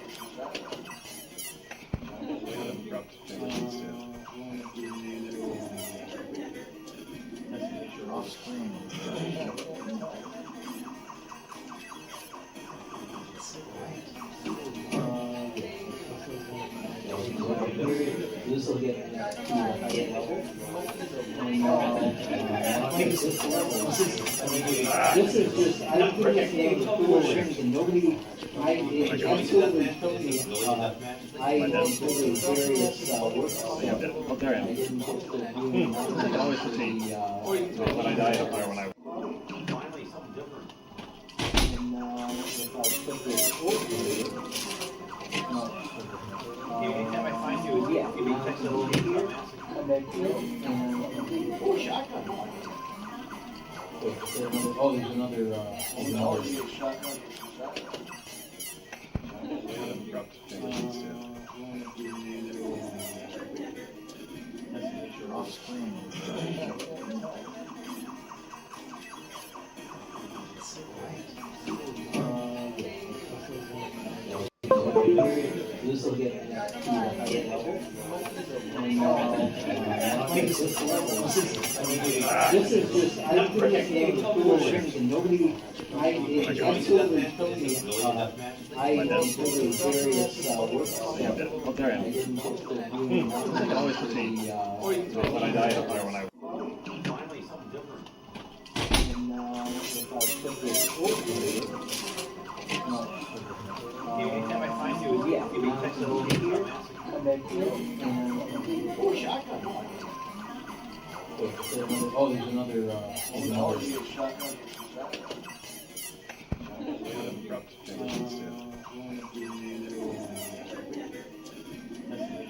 You're off screen. This will get to a higher level. This is just, I don't think it's able to cool things, and nobody, it absolutely took me, I included various work. Oh, there I am. I didn't put the I can always retain. When I die, I'll fire when I. finally something different. And if I put this over here, anytime I find you, yeah, you can text it over here, come back here, and oh, shotgun. Oh, there's another shotgun. You're off screen. This will get to a higher level. This is just, I don't think it's able to cool things, and nobody, it absolutely took me, I included various work. Oh, there I am. I didn't put the I can always retain. When I die, I'll fire when I. finally something different. And if I put this over here, anytime I find you, yeah, you can text it over here, come back here, and oh, shotgun. Oh, there's another shotgun.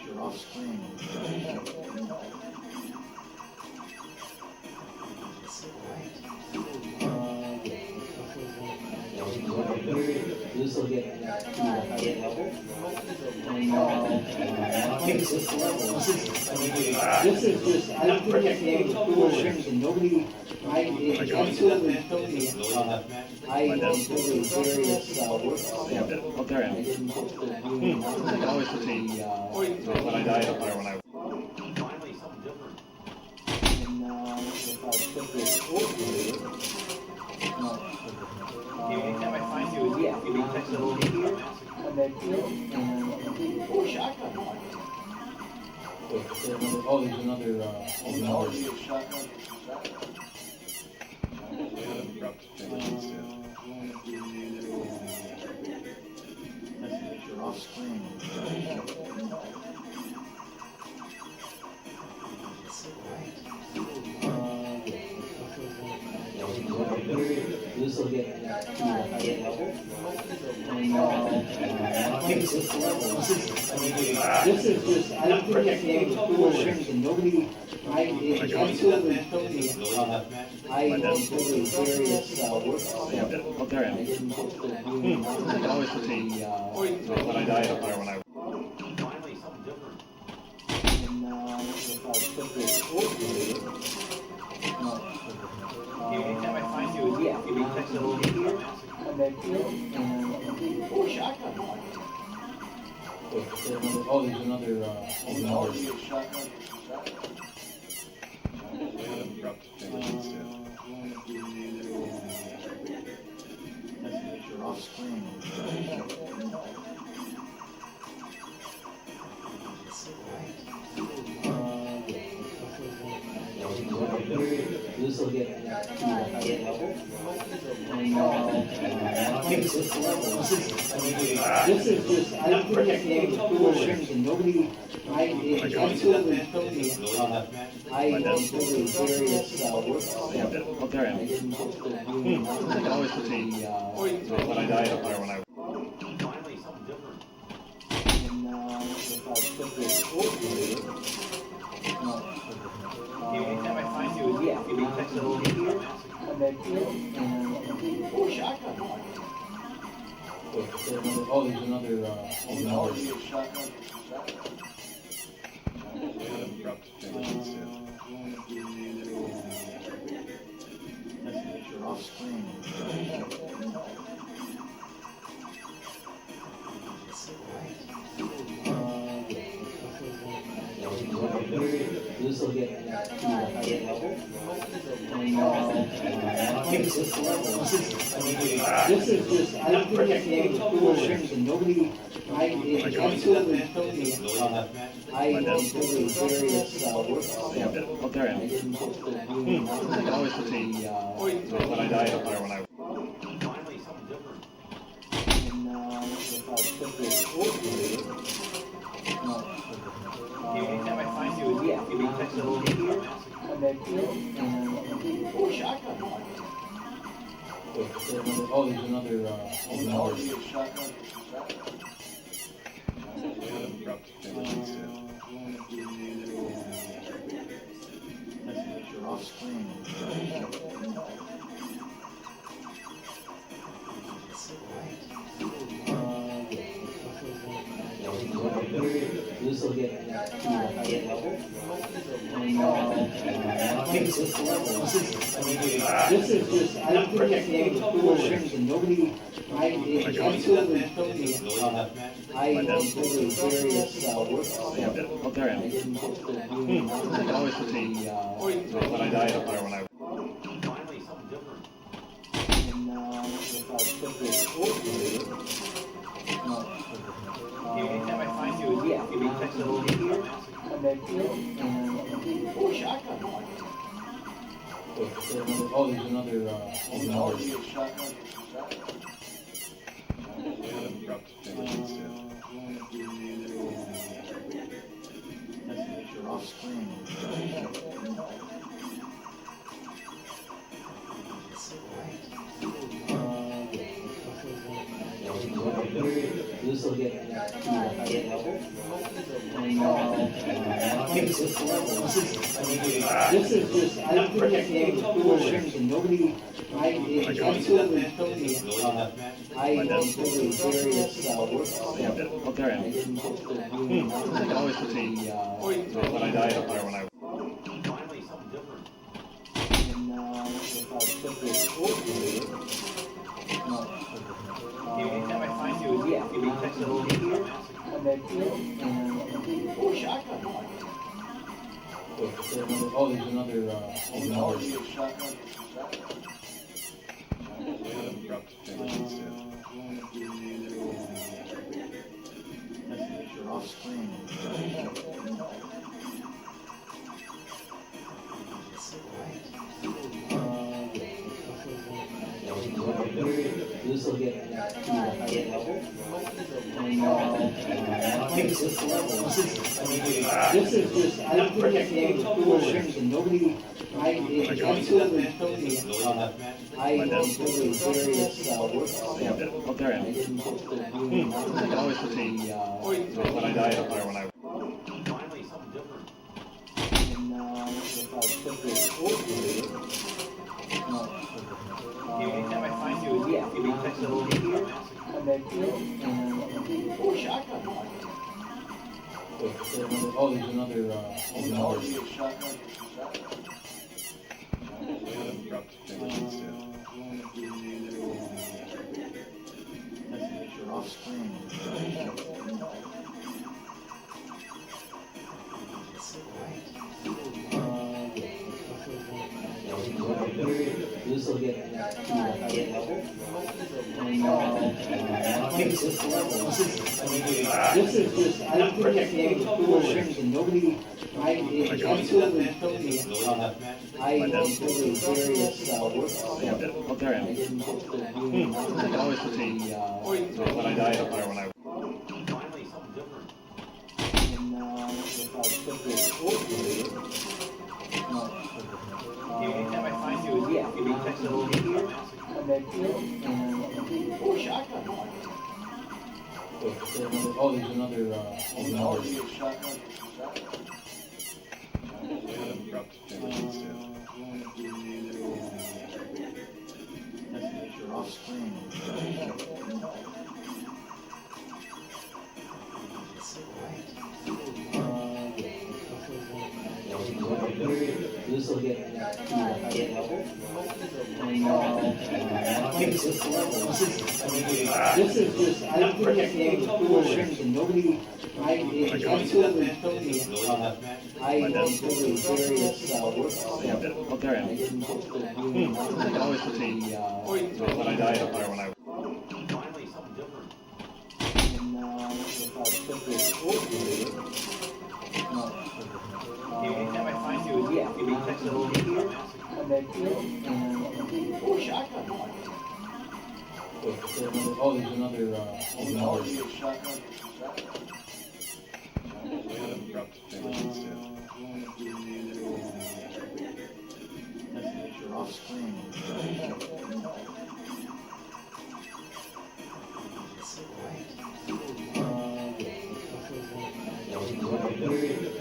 You're off screen. This will get to a higher level. This is just, I don't think it's able to cool things, and nobody, it absolutely took me, I included various work. Oh, there I am. I didn't put the I can always retain. When I die, I'll fire when I. finally something different. And if I put this over here, anytime I find you, yeah, you can text it over here, come back here, and oh, shotgun. Oh, there's another shotgun. Off screen. This will get to a higher level. And this level. This is just, I don't think it's one of the cool things, and nobody, it absolutely told me, I went through the various work. Oh, there I am. I didn't put the I can always put the, when I die, I don't know when I. Finally, something different. And if I put this over here, anytime I find you, yeah, you can text it over here, come back here, and oh, shotgun. Oh, there's another shotgun. Off screen. This will get to a higher level. And this level. This is just, I don't think it's one of the cool things, and nobody, it absolutely told me, I went through the various work. Oh, there I am. I didn't put the I can always put the, when I die, I don't know when I. Finally, something different. And if I put this over here, anytime I find you, yeah, you can text it over here, come back here, and oh, shotgun. Oh, there's another shotgun. Off screen. This will get to a higher level. And this level. This is just, I don't think it's one of the cool things, and nobody, it absolutely told me, I went through the various work. Oh, there I am. I didn't put the I can always put the, when I die, I don't know when I. Finally, something different. And if I put this over here, anytime I find you, yeah, you can text it over here, come back here, and oh, shotgun. Oh, there's another shotgun. Off screen. This will get to a higher level. And this level. This is just, I don't think it's one of the cool things, and nobody, it absolutely told me, I went through the various work. Oh, there I am. I didn't put the I can always put the, when I die, I don't know when I. Finally, something different. And if I put this over here, anytime I find you, yeah, you can text it over here, come back here, and oh, shotgun. Oh, there's another shotgun. Off screen. This will get to a higher level. And this level. This is just, I don't think it's one of the cool things, and nobody, it absolutely told me, I went through the various work. Oh, there I am. I didn't put the I can always put the, when I die, I don't know when I. Finally, something different. And if I put this over here, anytime I find you, yeah, you can text it over here, come back here, and oh, shotgun. Oh, there's another shotgun. Off screen. This this will get to a higher level. And this level, this is just, I'm putting it in the cool things and nobody, it absolutely told me, I did various work. Oh, there I am. I didn't put the I can always proceed. When I die, I'll fire when I. finally something different. And if I put this over here, anytime I find you, yeah, you can text it over here, come back here, and oh, shotgun. Oh, there's another shotgun. Abrupt transitions too. Off screen. This will get to a higher level. And this level, this is just, I'm putting it in the cool things and nobody, it absolutely told me, I did various work. Oh, there I am. I didn't put the I can always proceed. When I die, I'll fire when I. finally something different. And if I put this over here, anytime I find you, yeah, you can text it over here, come back here, and oh, shotgun. Oh, there's another shotgun. Abrupt transitions too. Off screen. This will get to a higher level. And this level, this is just, I'm putting it in the cool things and nobody, it absolutely told me, I did various work. Oh, there I am. I didn't put the I can always proceed. When I die, I'll fire when I. finally something different. And if I put this over here, anytime I find you, yeah, you can text it over here, come back here, and oh, shotgun. Oh, there's another shotgun. Abrupt transitions too. Off screen.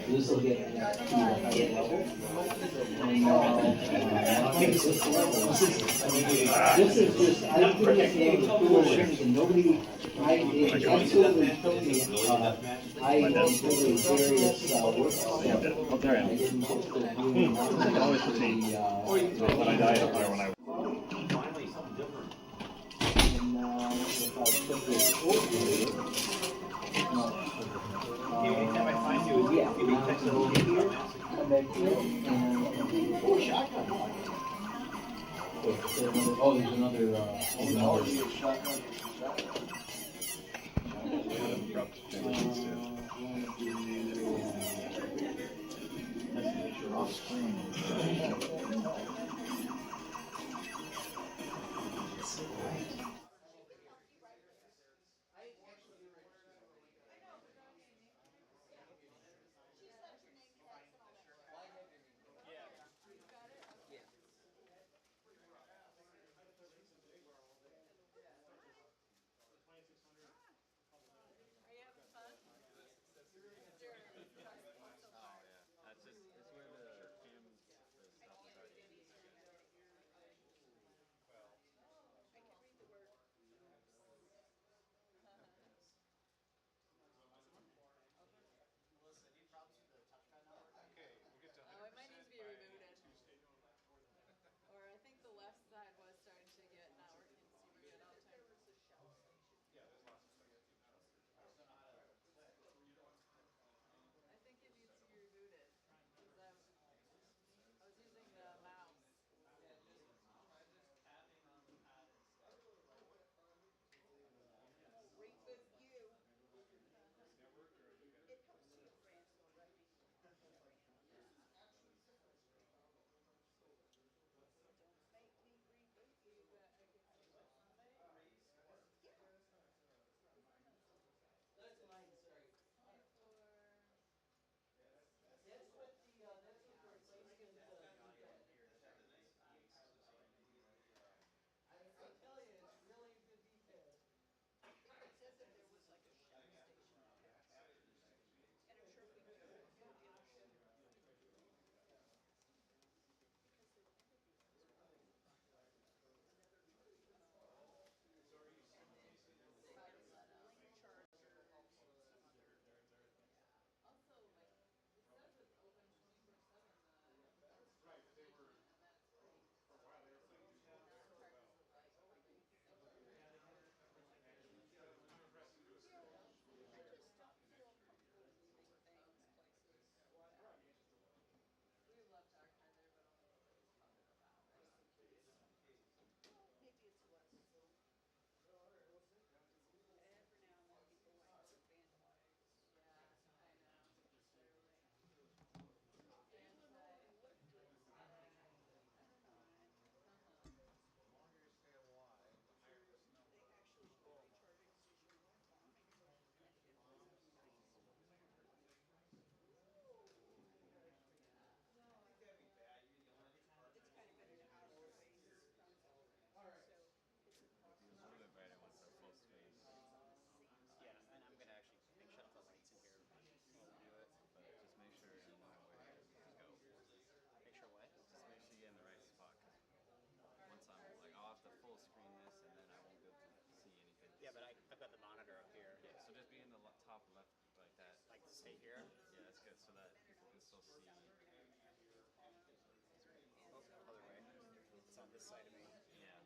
This will get to a higher level. And this level, this is just, I'm putting it in the cool things and nobody, it absolutely told me, I did various work. Oh, there I am. I didn't put the I can always proceed. When I die, I'll fire when I. finally something different. And if I put this over here, anytime I find you, yeah, you can text it over here, come back here, and oh, shotgun. Oh, there's another shotgun. Abrupt transitions too. Off screen. That's just, it's where the cam stay here. Yeah, that's good, so that people can still see. Oh, other way. It's on this side of me. Yeah.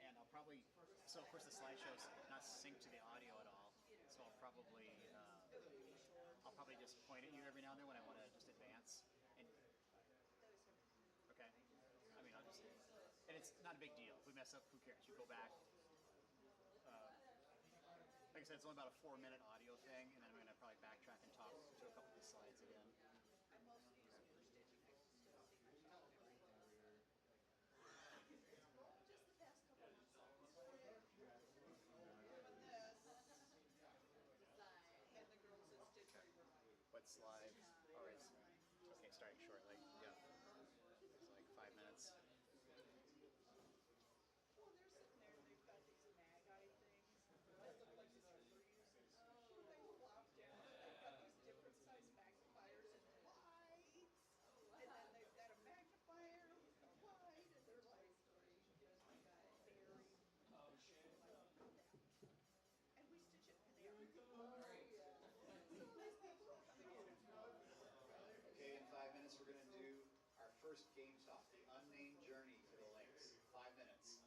And I'll probably, so of course the slideshow's not synced to the audio at all, so I'll probably just point at you every now and then when I want to just advance. And okay, I mean, I'll just, and it's not a big deal. If we mess up, who cares? You go back. Like I said, it's only about a 4-minute audio thing, and then I'm going to probably backtrack and talk to a couple of the slides again. Just the past couple months. And the girls at Stitch. What slide? All right. Okay, starting shortly. Yeah. It's like 5 minutes. Well, they're sitting there and they've got these mag-eye things that look like the silver uses. They plopped down, they've got these different size magnifiers in white. And then they've got a magnifier with the white, and they're like, very. And we stitch it and they are. So nice people coming in. Okay, in 5 minutes we're going to do our first game talk, the unnamed journey to the Lynx. 5 minutes.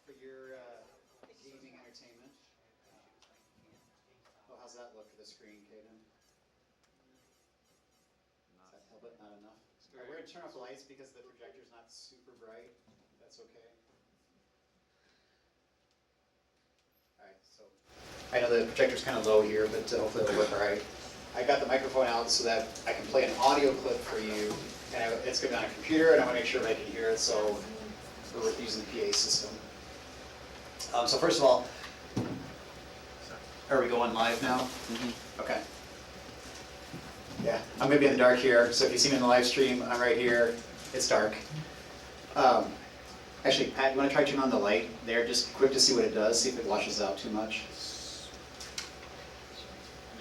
for your gaming entertainment. Oh, how's that look for the screen, Caden? Does that help it? Not enough? All right, we're going to turn off the lights because the projector's not super bright. That's okay. All right, so I know the projector's kind of low here, but hopefully it'll work all right. I got the microphone out so that I can play an audio clip for you, and it's going to be on a computer, and I want to make sure I can hear it, so we're using the PA system. So first of all, are we going live now? Mm-hmm. Okay. Yeah, I'm going to be in the dark here, so if you see me in the live stream, I'm right here. It's dark. Actually, Pat, you want to try turning on the light there, just quick to see what it does, see if it washes out too much.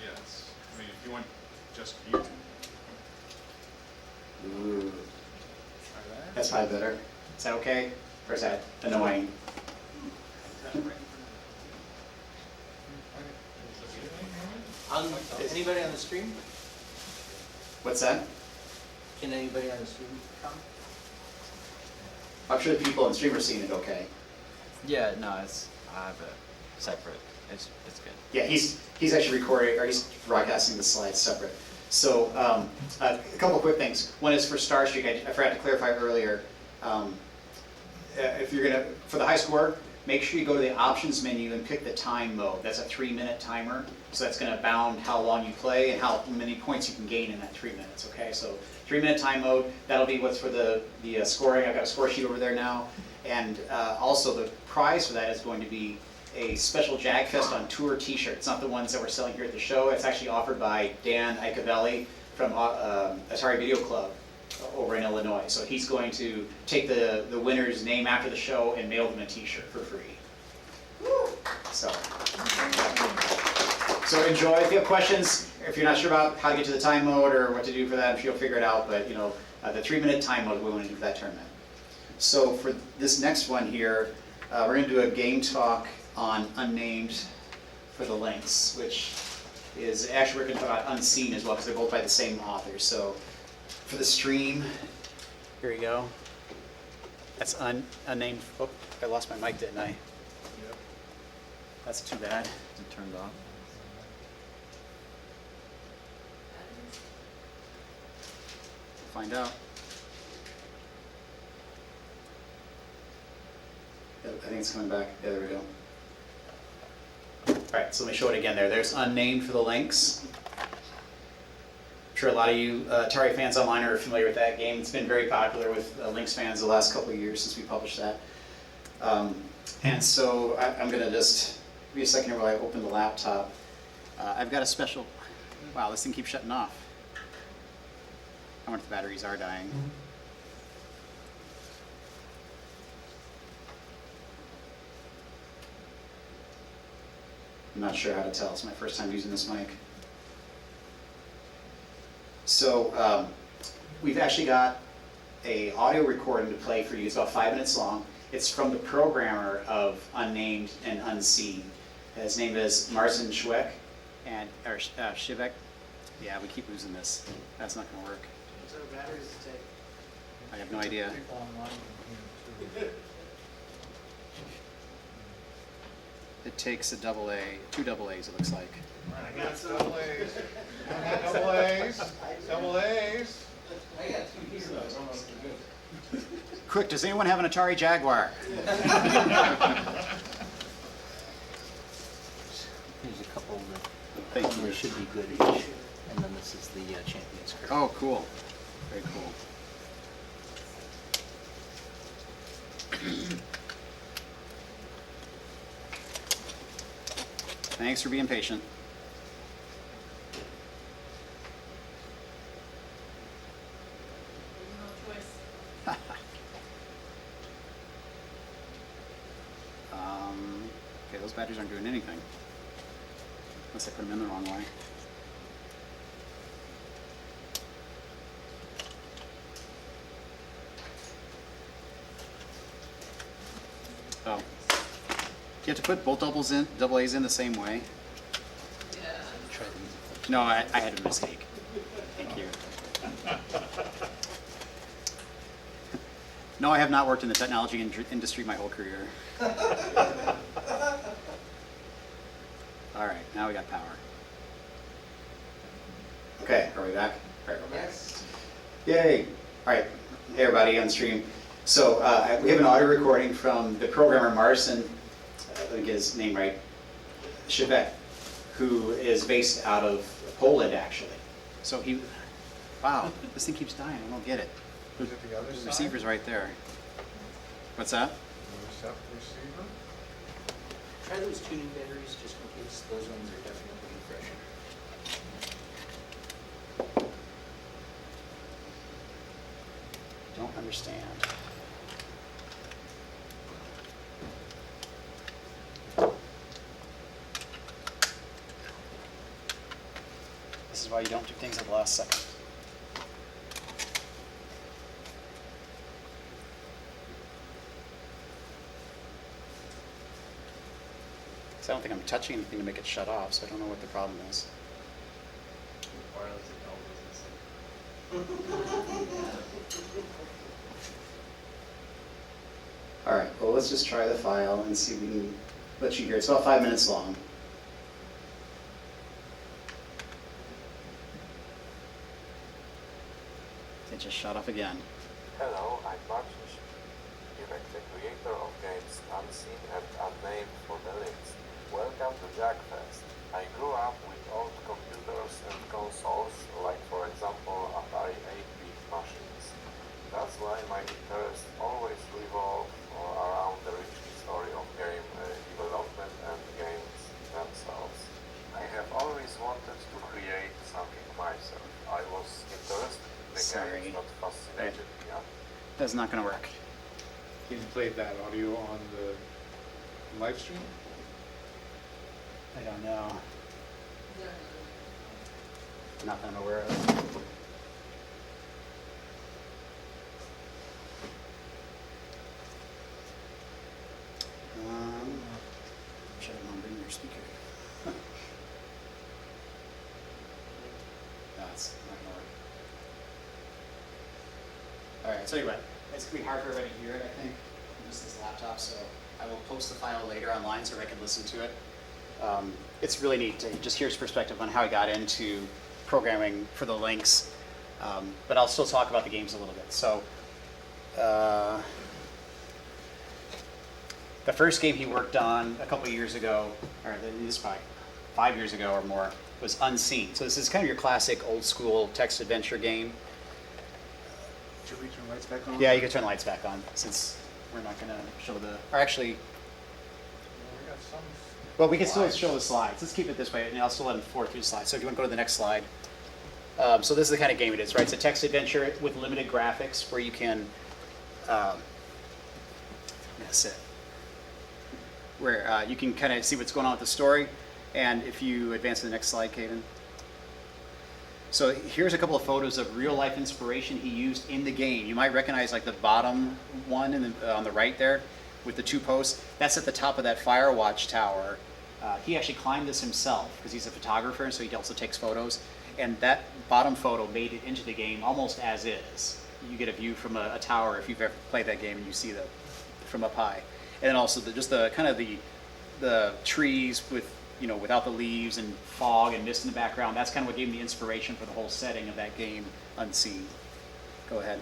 Yes. I mean, if you want just YouTube. Ooh. That's probably better. Is that okay? Or is that annoying? Anybody on the stream? What's that? Can anybody on the stream come? I'm sure the people on the stream are seeing it okay. Yeah, no, I have a separate. It's good. Yeah, he's actually recording, or he's broadcasting the slides separate. So a couple of quick things. One is for Starstreak. I forgot to clarify earlier. If you're gonna, for the high score, make sure you go to the options menu and pick the time mode. That's a 3-minute timer. So that's gonna bound how long you play and how many points you can gain in that 3 minutes, okay? So 3-minute time mode, that'll be what's for the scoring. I've got a score sheet over there now. And also the prize for that is going to be a special Jagfest on Tour t-shirt. It's not the ones that we're selling here at the show. It's actually offered by Dan Icavelli from Atari Video Club over in Illinois. So he's going to take the winner's name after the show and mail them a t-shirt for free. So enjoy. If you have questions, if you're not sure about how to get to the time mode or what to do for that, I'm sure you'll figure it out. But you know, the 3-minute time mode we want to do for that tournament. So for this next one here, we're going to do a game talk on Unnamed for the Lynx, which is actually we're going to talk about Unseen as well because they're both by the same author. So for the stream, here we go. That's Unnamed. Oh, I lost my mic, didn't I? Yep. That's too bad. It turned off. Find out. I think it's coming back. Yeah, there we go. All right, so let me show it again there. There's Unnamed for the Lynx. I'm sure a lot of you Atari fans online are familiar with that game. It's been very popular with Lynx fans the last couple of years since we published that. And so I'm going to just give you a second here while I open the laptop. I've got a special... Wow, this thing keeps shutting off. I wonder if the batteries are dying. I'm not sure how to tell. It's my first time using this mic. So we've actually got a audio recording to play for you. It's about 5 minutes long. It's from the programmer of Unnamed and Unseen. His name is Marcin Schweck, or Shivek. Yeah, we keep losing this. That's not going to work. So batteries to take. I have no idea. It takes a double A, 2 double A's it looks like. I got double A's. Double A's. Double A's. I got 2 here. I don't know if they're good. Quick, does anyone have an Atari Jaguar? There's a couple that Thank you. should be good each, and then this is the Champion's card. Oh, cool. Very cool. Thanks for being patient. No choice. Okay, those batteries aren't doing anything. Unless I put them in the wrong way. Oh. You have to put both double A's in the same way? Yeah. No, I had a mistake. Thank you. No, I have not worked in the technology industry my whole career. All right, now we got power. Okay, are we back? All right, we're back. Yes. Yay! All right, hey everybody on stream. So we have an audio recording from the programmer Marcin, let me get his name right, Chevette, who is based out of Poland actually. So he, wow, this thing keeps dying, I don't get it. Is it the other The side? receiver's right there. What's that? Receiver? Try those tuning batteries just in case. Those ones are definitely refreshing. Don't understand. This is why you don't do things at the last second. So I don't think I'm touching anything to make it shut off, so I don't know what the problem is. All right, well, let's just try the file and see if we can let you hear. It's about 5 minutes long. It just shut off again. Hello, I'm Marcin, the creator of games Unseen and Unnamed for the Lynx. Welcome to Jagfest. I grew up with old computers and consoles, like for example Atari 8-bit machines. That's why my interests always revolve around the rich history of game development and games themselves. I have always wanted to create something myself. I was interested in the games that fascinated me. That's not going to work. You played that audio on the live stream? I don't know. Not that I'm aware of. Should have bring your speaker. No, it's not gonna work. All right, I'll tell you what. It's gonna be hard for everybody to hear it, I think, on just this laptop. So I will post the file later online so everybody can listen to it. It's really neat to just hear his perspective on how he got into programming for the Lynx. But I'll still talk about the games a little bit. So the first game he worked on a couple years ago, or this is probably 5 years ago or more, was Unseen. So this is kind of your classic old school text adventure game. Should we turn lights back on? Yeah, you can turn the lights back on since we're not going to show the, or actually, We got some. well, we can still show the slides. Let's keep it this way, and I'll still let him forward through the slides. So if you want to go to the next slide. So this is the kind of game it is, right? It's a text adventure with limited graphics where you can, that's it, where you can kind of see what's going on with the story. And if you advance to the next slide, Kaden. So here's a couple of photos of real life inspiration he used in the game. You might recognize like the bottom one on the right there with the two posts. That's at the top of that fire watch tower. He actually climbed this himself because he's a photographer, so he also takes photos. And that bottom photo made it into the game almost as is. You get a view from a tower if you've ever played that game and you see that from up high. And then also just the kind of the trees with, you know, without the leaves and fog and mist in the background. That's kind of what gave me the inspiration for the whole setting of that game, Unseen. Go ahead.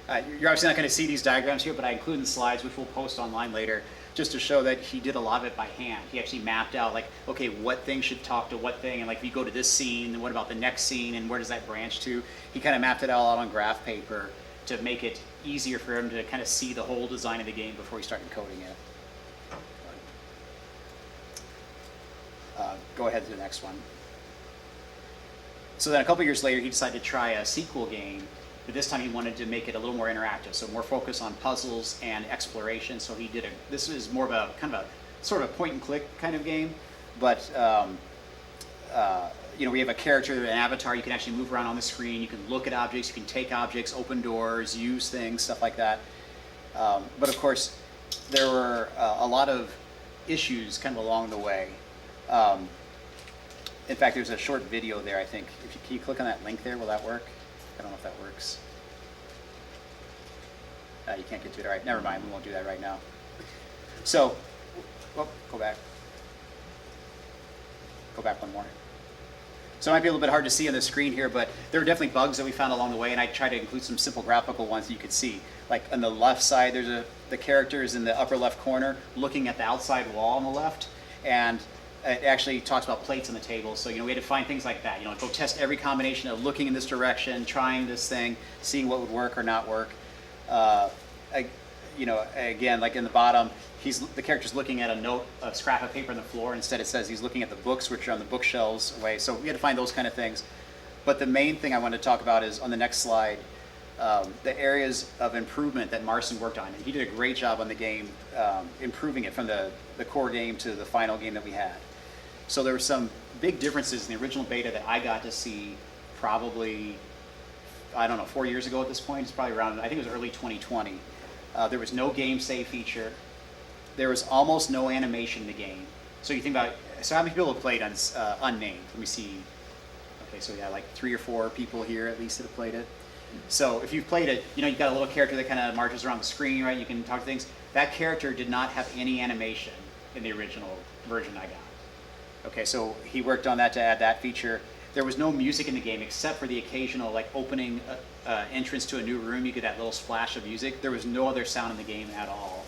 You're obviously not going to see these diagrams here, but I include in the slides, which we'll post online later, just to show that he did a lot of it by hand. He actually mapped out, like, okay, what thing should talk to what thing, and like if you go to this scene, then what about the next scene, and where does that branch to? He kind of mapped it all out on graph paper to make it easier for him to kind of see the whole design of the game before he started coding it. Go ahead to the next one. So then a couple years later, he decided to try a sequel game, but this time he wanted to make it a little more interactive, so more focus on puzzles and exploration. So he did this is more of a kind of a sort of point and click kind of game, but you know, we have a character, an avatar. You can actually move around on the screen. You can look at objects. You can take objects, open doors, use things, stuff like that. But of course, there were a lot of issues kind of along the way. In fact, there's a short video there, I think. Can you click on that link there? Will that work? I don't know if that works. You can't get to it. All right, never mind. We won't do that right now. So, well, go back. Go back one more. So it might be a little bit hard to see on the screen here, but there were definitely bugs that we found along the way, and I tried to include some simple graphical ones that you could see. Like on the left side, the character is in the upper left corner, looking at the outside wall on the left, and it actually talks about plates on the table. So we had to find things like that. Go test every combination of looking in this direction, trying this thing, seeing what would work or not work. Again, like in the bottom, the character's looking at a scrap of paper on the floor. Instead, it says he's looking at the books, which are on the bookshelves away. So we had to find those kind of things. But the main thing I wanted to talk about is on the next slide, the areas of improvement that Marcin worked on. And he did a great job on the game, improving it from the core game to the final game that we had. So there were some big differences in the original beta that I got to see probably, 4 years ago at this point. It's probably around, I think it was early 2020. There was no game save feature. There was almost no animation in the game. So you think about, so how many people have played on Unnamed? Let me see. Okay, so yeah, like 3 or 4 people here at least that have played it. So if you've played it, you've got a little character that kind of marches around the screen, right? You can talk to things. That character did not have any animation in the original version I got. Okay, so he worked on that to add that feature. There was no music in the game except for the occasional like opening entrance to a new room. You get that little splash of music. There was no other sound in the game at all.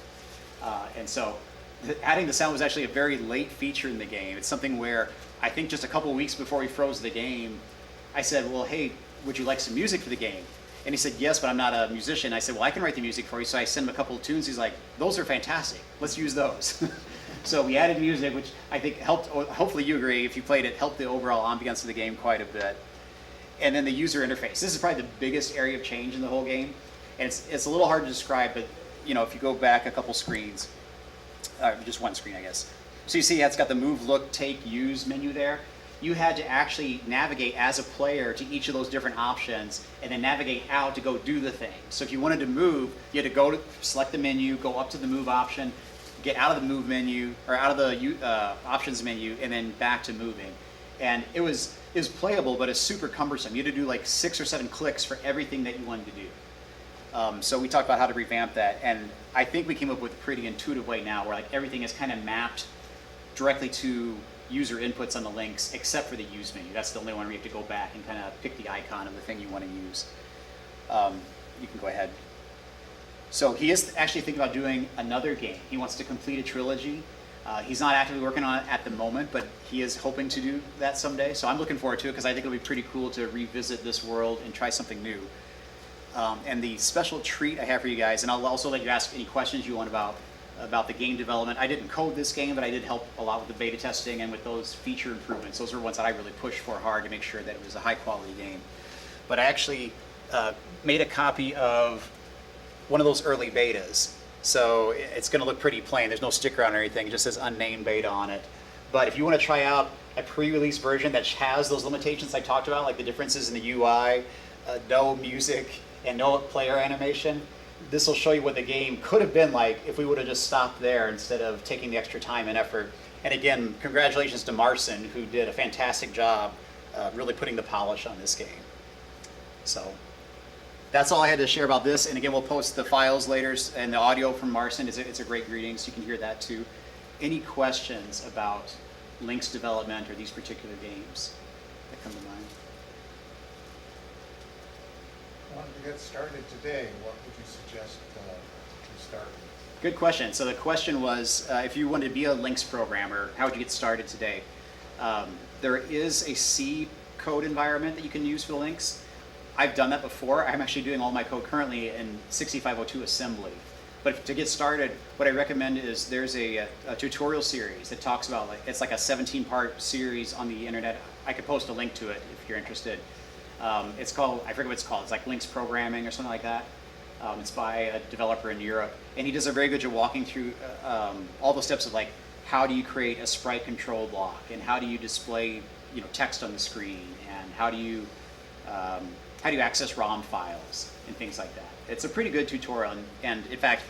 And so adding the sound was actually a very late feature in the game. It's something where I think just a couple of weeks before we froze the game, I said, well, hey, would you like some music for the game? And he said, yes, but I'm not a musician. I said, well, I can write the music for you. So I sent him a couple of tunes. He's like, those are fantastic. Let's use those. So we added music, which I think helped, hopefully you agree, if you played it, helped the overall ambiance of the game quite a bit. And then the user interface. This is probably the biggest area of change in the whole game. And it's a little hard to describe, but if you go back a couple screens, just one screen, I guess. So you see it's got the move, look, take, use menu there. You had to actually navigate as a player to each of those different options and then navigate out to go do the thing. So if you wanted to move, you had to go to select the menu, go up to the move option, get out of the move menu, or out of the options menu, and then back to moving. And it was playable, but it's super cumbersome. You had to do like 6 or 7 clicks for everything that you wanted to do. So we talked about how to revamp that, and I think we came up with a pretty intuitive way now where like everything is kind of mapped directly to user inputs on the Lynx, except for the use menu. That's the only one where you have to go back and kind of pick the icon of the thing you want to use. You can go ahead. So he is actually thinking about doing another game. He wants to complete a trilogy. He's not actively working on it at the moment, but he is hoping to do that someday. So I'm looking forward to it because I think it'll be pretty cool to revisit this world and try something new. And the special treat I have for you guys, and I'll also let you ask any questions you want about the game development. I didn't code this game, but I did help a lot with the beta testing and with those feature improvements. Those are ones that I really pushed for hard to make sure that it was a high quality game. But I actually made a copy of one of those early betas. So it's going to look pretty plain. There's no sticker on or anything. It just says unnamed beta on it. But if you want to try out a pre-release version that has those limitations I talked about, like the differences in the UI, no music, and no player animation, this will show you what the game could have been like if we would have just stopped there instead of taking the extra time and effort. And again, congratulations to Marcin, who did a fantastic job really putting the polish on this game. So that's all I had to share about this. And again, we'll post the files later, and the audio from Marcin. It's a great greeting, so you can hear that too. Any questions about Lynx development or these particular games that come to mind? Wanted to get started today, what would you suggest we start with? Good question. So the question was, if you wanted to be a Lynx programmer, how would you get started today? There is a C code environment that you can use for the Lynx. I've done that before. I'm actually doing all my code currently in 6502 assembly. But to get started, what I recommend is there's a tutorial series that talks about, it's like a 17-part series on the internet. I could post a link to it if you're interested. It's called, I forget what it's called, it's like Lynx Programming or something like that. It's by a developer in Europe. And he does a very good job walking through all the steps of like, how do you create a sprite control block, and how do you display text on the screen, and how do you access ROM files and things like that. It's a pretty good tutorial, and in fact,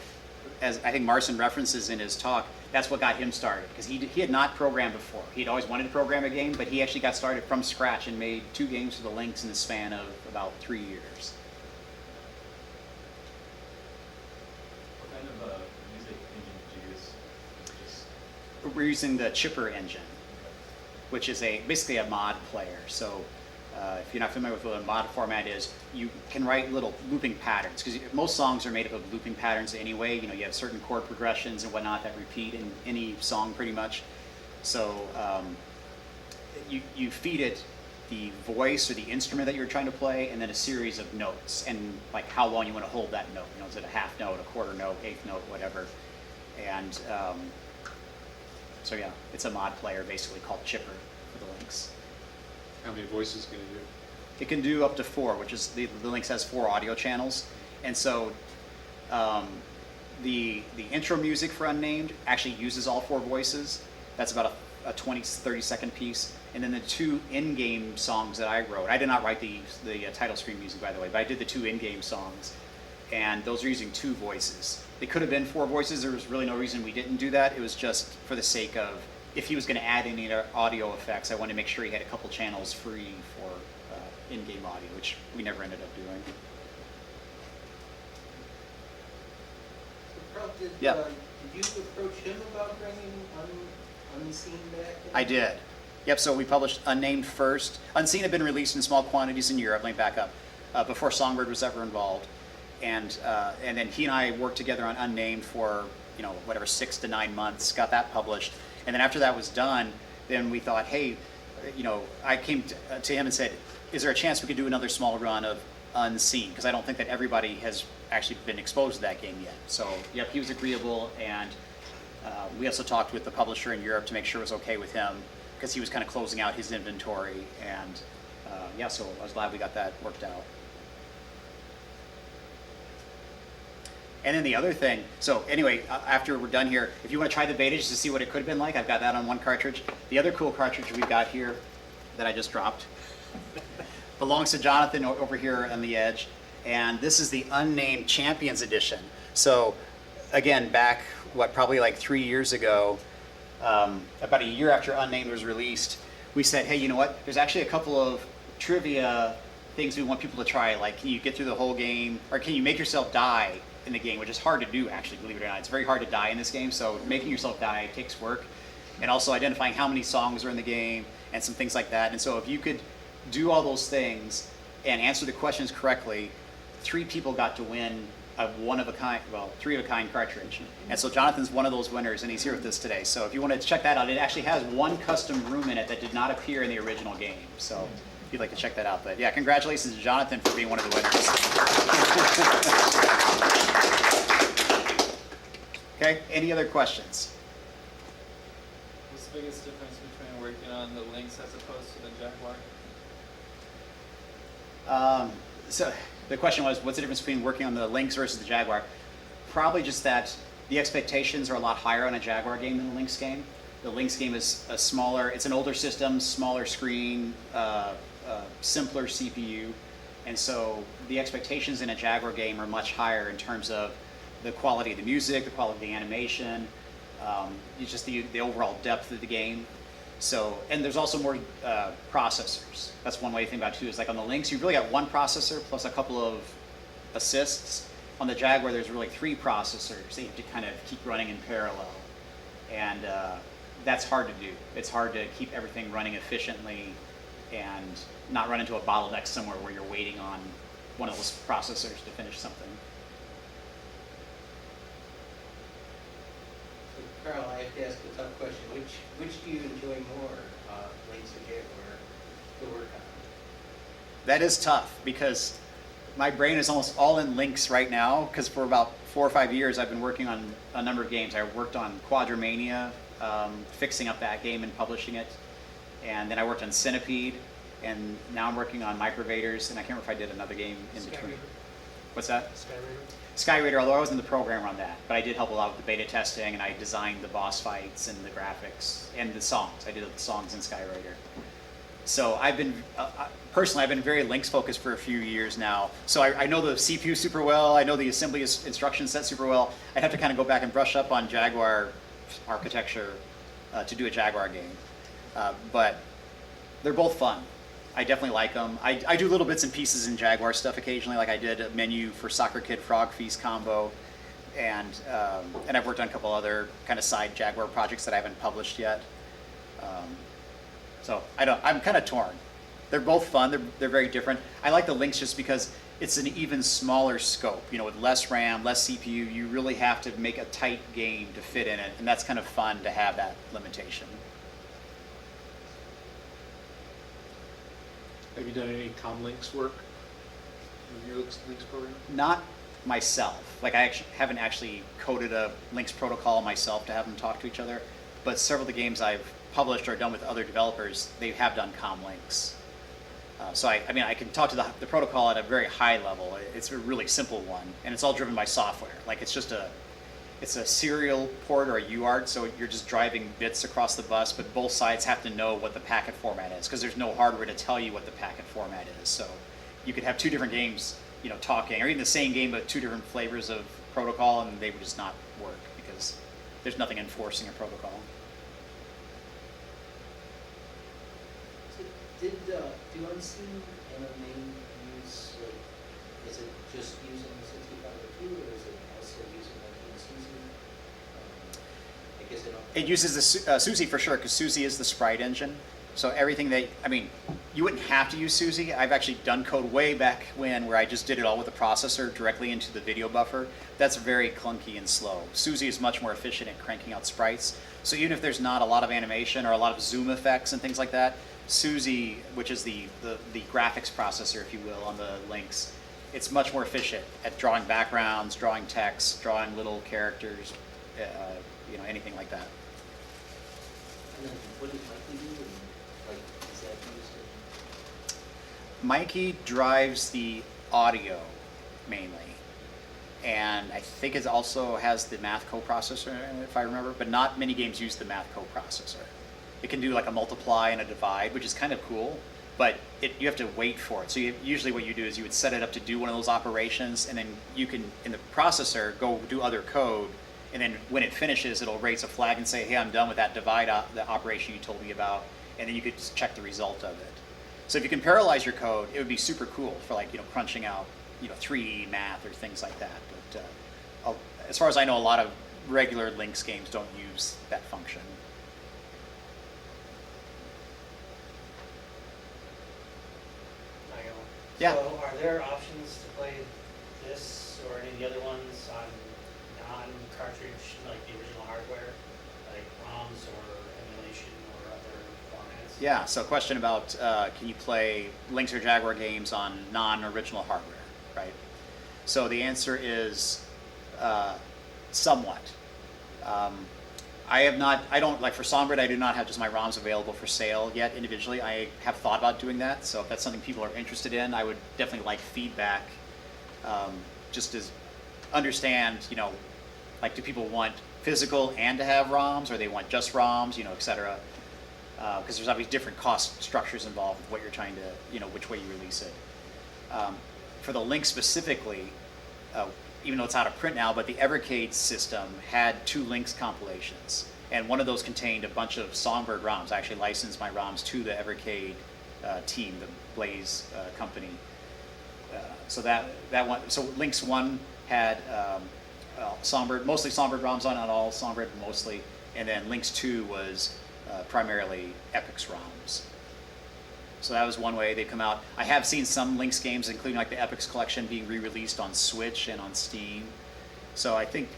as I think Marcin references in his talk, that's what got him started, because he had not programmed before. He'd always wanted to program a game, but he actually got started from scratch and made 2 games for the Lynx in the span of about 3 years. we're using the Chipper engine, which is basically a mod player. So if you're not familiar with what a mod format is, you can write little looping patterns, because most songs are made up of looping patterns anyway. You know, you have certain chord progressions and whatnot that repeat in any song pretty much. So you feed it the voice or the instrument that you're trying to play, and then a series of notes, and like how long you want to hold that note. You know, is it a half note, a quarter note, eighth note, whatever. And so yeah, it's a mod player basically called Chipper for the Lynx. How many voices can you do? It can do up to 4, which is the Lynx has 4 audio channels, and so the intro music for Unnamed actually uses all 4 voices. That's about a 20-30 second piece. And then the 2 in-game songs that I wrote, I did not write the title screen music, by the way, but I did the 2 in-game songs, and those are using 2 voices. They could have been 4 voices. There was really no reason we didn't do that. It was just for the sake of, if he was going to add any audio effects, I wanted to make sure he had a couple channels free for in-game audio, which we never ended up doing. Carl, did Yeah. you approach him about bringing Unseen back? I did. Yep, so we published Unnamed first. Unseen had been released in small quantities in Europe, let me back up, before Songbird was ever involved. And then he and I worked together on Unnamed for, you know, whatever, 6 to 9 months, got that published. And then after that was done, then we thought, hey, you know, I came to him and said, is there a chance we could do another small run of Unseen? Because I don't think that everybody has actually been exposed to that game yet. So, yep, he was agreeable, and we also talked with the publisher in Europe to make sure it was okay with him, because he was kind of closing out his inventory, and yeah, so I was glad we got that worked out. And then the other thing, so anyway, after we're done here, if you want to try the beta just to see what it could have been like, I've got that on one cartridge. The other cool cartridge we've got here that I just dropped belongs to Jonathan over here on the edge, and this is the Unnamed Champions edition. So again, back, probably like 3 years ago, about a year after Unnamed was released, we said, hey, you know what, there's actually a couple of trivia things we want people to try, like can you get through the whole game, or can you make yourself die in the game, which is hard to do actually, believe it or not. It's very hard to die in this game, so making yourself die takes work, and also identifying how many songs are in the game and some things like that. And so if you could do all those things and answer the questions correctly, 3 people got to win a one-of-a-kind, well, 3-of-a-kind cartridge. And so Jonathan's one of those winners, and he's here with us today. So if you want to check that out, it actually has one custom room in it that did not appear in the original game. So if you'd like to check that out. But yeah, congratulations to Jonathan for being one of the winners. Okay, any other questions? What's the biggest difference between working on the Lynx as opposed to the Jaguar? So the question was, what's the difference between working on the Lynx versus the Jaguar? Probably just that the expectations are a lot higher on a Jaguar game than the Lynx game. The Lynx game is a smaller, it's an older system, smaller screen, simpler CPU, and so the expectations in a Jaguar game are much higher in terms of the quality of the music, the quality of the animation, it's just the overall depth of the game. So, and there's also more processors. That's one way to think about it too, is like on the Lynx, you've really got one processor plus a couple of assists. On the Jaguar, there's really 3 processors that you have to kind of keep running in parallel. And that's hard to do. It's hard to keep everything running efficiently and not run into a bottleneck somewhere where you're waiting on one of those processors to finish something. Carl, I have to ask a tough question. Which do you enjoy more, Lynx or Jaguar, to work on? That is tough, because my brain is almost all in Lynx right now, because for about 4 or 5 years I've been working on a number of games. I worked on Quadramania, fixing up that game and publishing it, and then I worked on Centipede, and now I'm working on Microvaders, and I can't remember if I did another game in between. What's that? Skyraider, although I wasn't the programmer on that, but I did help a lot with the beta testing, and I designed the boss fights and the graphics and the songs. I did the songs in Skyraider. So I've been, personally, I've been very Lynx focused for a few years now. So I know the CPU super well, I know the assembly instruction set super well. I'd have to kind of go back and brush up on Jaguar architecture to do a Jaguar game. But they're both fun. I definitely like them. I do little bits and pieces in Jaguar stuff occasionally, like I did a menu for Soccer Kid Frog Feast combo, and I've worked on a couple other kind of side Jaguar projects that I haven't published yet. So I'm kind of torn. They're both fun. They're very different. I like the Lynx just because it's an even smaller scope. You know, with less RAM, less CPU, you really have to make a tight game to fit in it, and that's kind of fun to have that limitation. Have you done any Comlinks work in your Lynx program? Not myself. Like I haven't actually coded a Lynx protocol myself to have them talk to each other, but several of the games I've published or done with other developers, they have done Comlinks. So I mean, I can talk to the protocol at a very high level. It's a really simple one, and it's all driven by software. Like it's a serial port or a UART, so you're just driving bits across the bus, but both sides have to know what the packet format is, because there's no hardware to tell you what the packet format is. So you could have two different games, you know, talking, or even the same game but two different flavors of protocol, and they would just not work because there's nothing enforcing a protocol. Did do Unseen and Unnamed use, like, is it just using 6502 or is it also using like Suzy? I guess I don't. It uses the Suzy for sure, because Suzy is the sprite engine. So everything I mean, you wouldn't have to use Suzy. I've actually done code way back when where I just did it all with the processor directly into the video buffer. That's very clunky and slow. Suzy is much more efficient at cranking out sprites. So even if there's not a lot of animation or a lot of zoom effects and things like that, Suzy, which is the graphics processor, if you will, on the Lynx, it's much more efficient at drawing backgrounds, drawing text, drawing little characters, you know, anything like that. And then what did Mikey do? And like, is that used in? Mikey drives the audio mainly, and I think it also has the math coprocessor in it, if I remember, but not many games use the math coprocessor. It can do like a multiply and a divide, which is kind of cool, but you have to wait for it. So usually what you do is you would set it up to do one of those operations, and then you can, in the processor, go do other code, and then when it finishes, it'll raise a flag and say, hey, I'm done with that divide the operation you told me about, and then you could just check the result of it. So if you can parallelize your code, it would be super cool for, like, you know, crunching out, you know, 3D math or things like that. But as far as I know, a lot of regular Lynx games don't use that function. Yeah. So are there options to play this or any of the other ones on non-cartridge, like the original hardware, like ROMs or emulation or other formats? Yeah, so question about can you play Lynx or Jaguar games on non-original hardware, right? So the answer is somewhat. I don't, like for Songbird, I do not have just my ROMs available for sale yet individually. I have thought about doing that, so if that's something people are interested in, I would definitely like feedback, just to understand, you know, like, do people want physical and to have ROMs, or they want just ROMs, you know, et cetera. Because there's obviously different cost structures involved with what you're trying to, you know, which way you release it. For the Lynx specifically, even though it's out of print now, but the Evercade system had 2 Lynx compilations, and one of those contained a bunch of Songbird ROMs. I actually licensed my ROMs to the Evercade team, the Blaze company. So that one, so Lynx 1 had Songbird, mostly Songbird ROMs on, not all Songbird, mostly, and then Lynx 2 was primarily Epix ROMs. So that was one way they've come out. I have seen some Lynx games, including like the Epix collection, being re-released on Switch and on Steam. So I think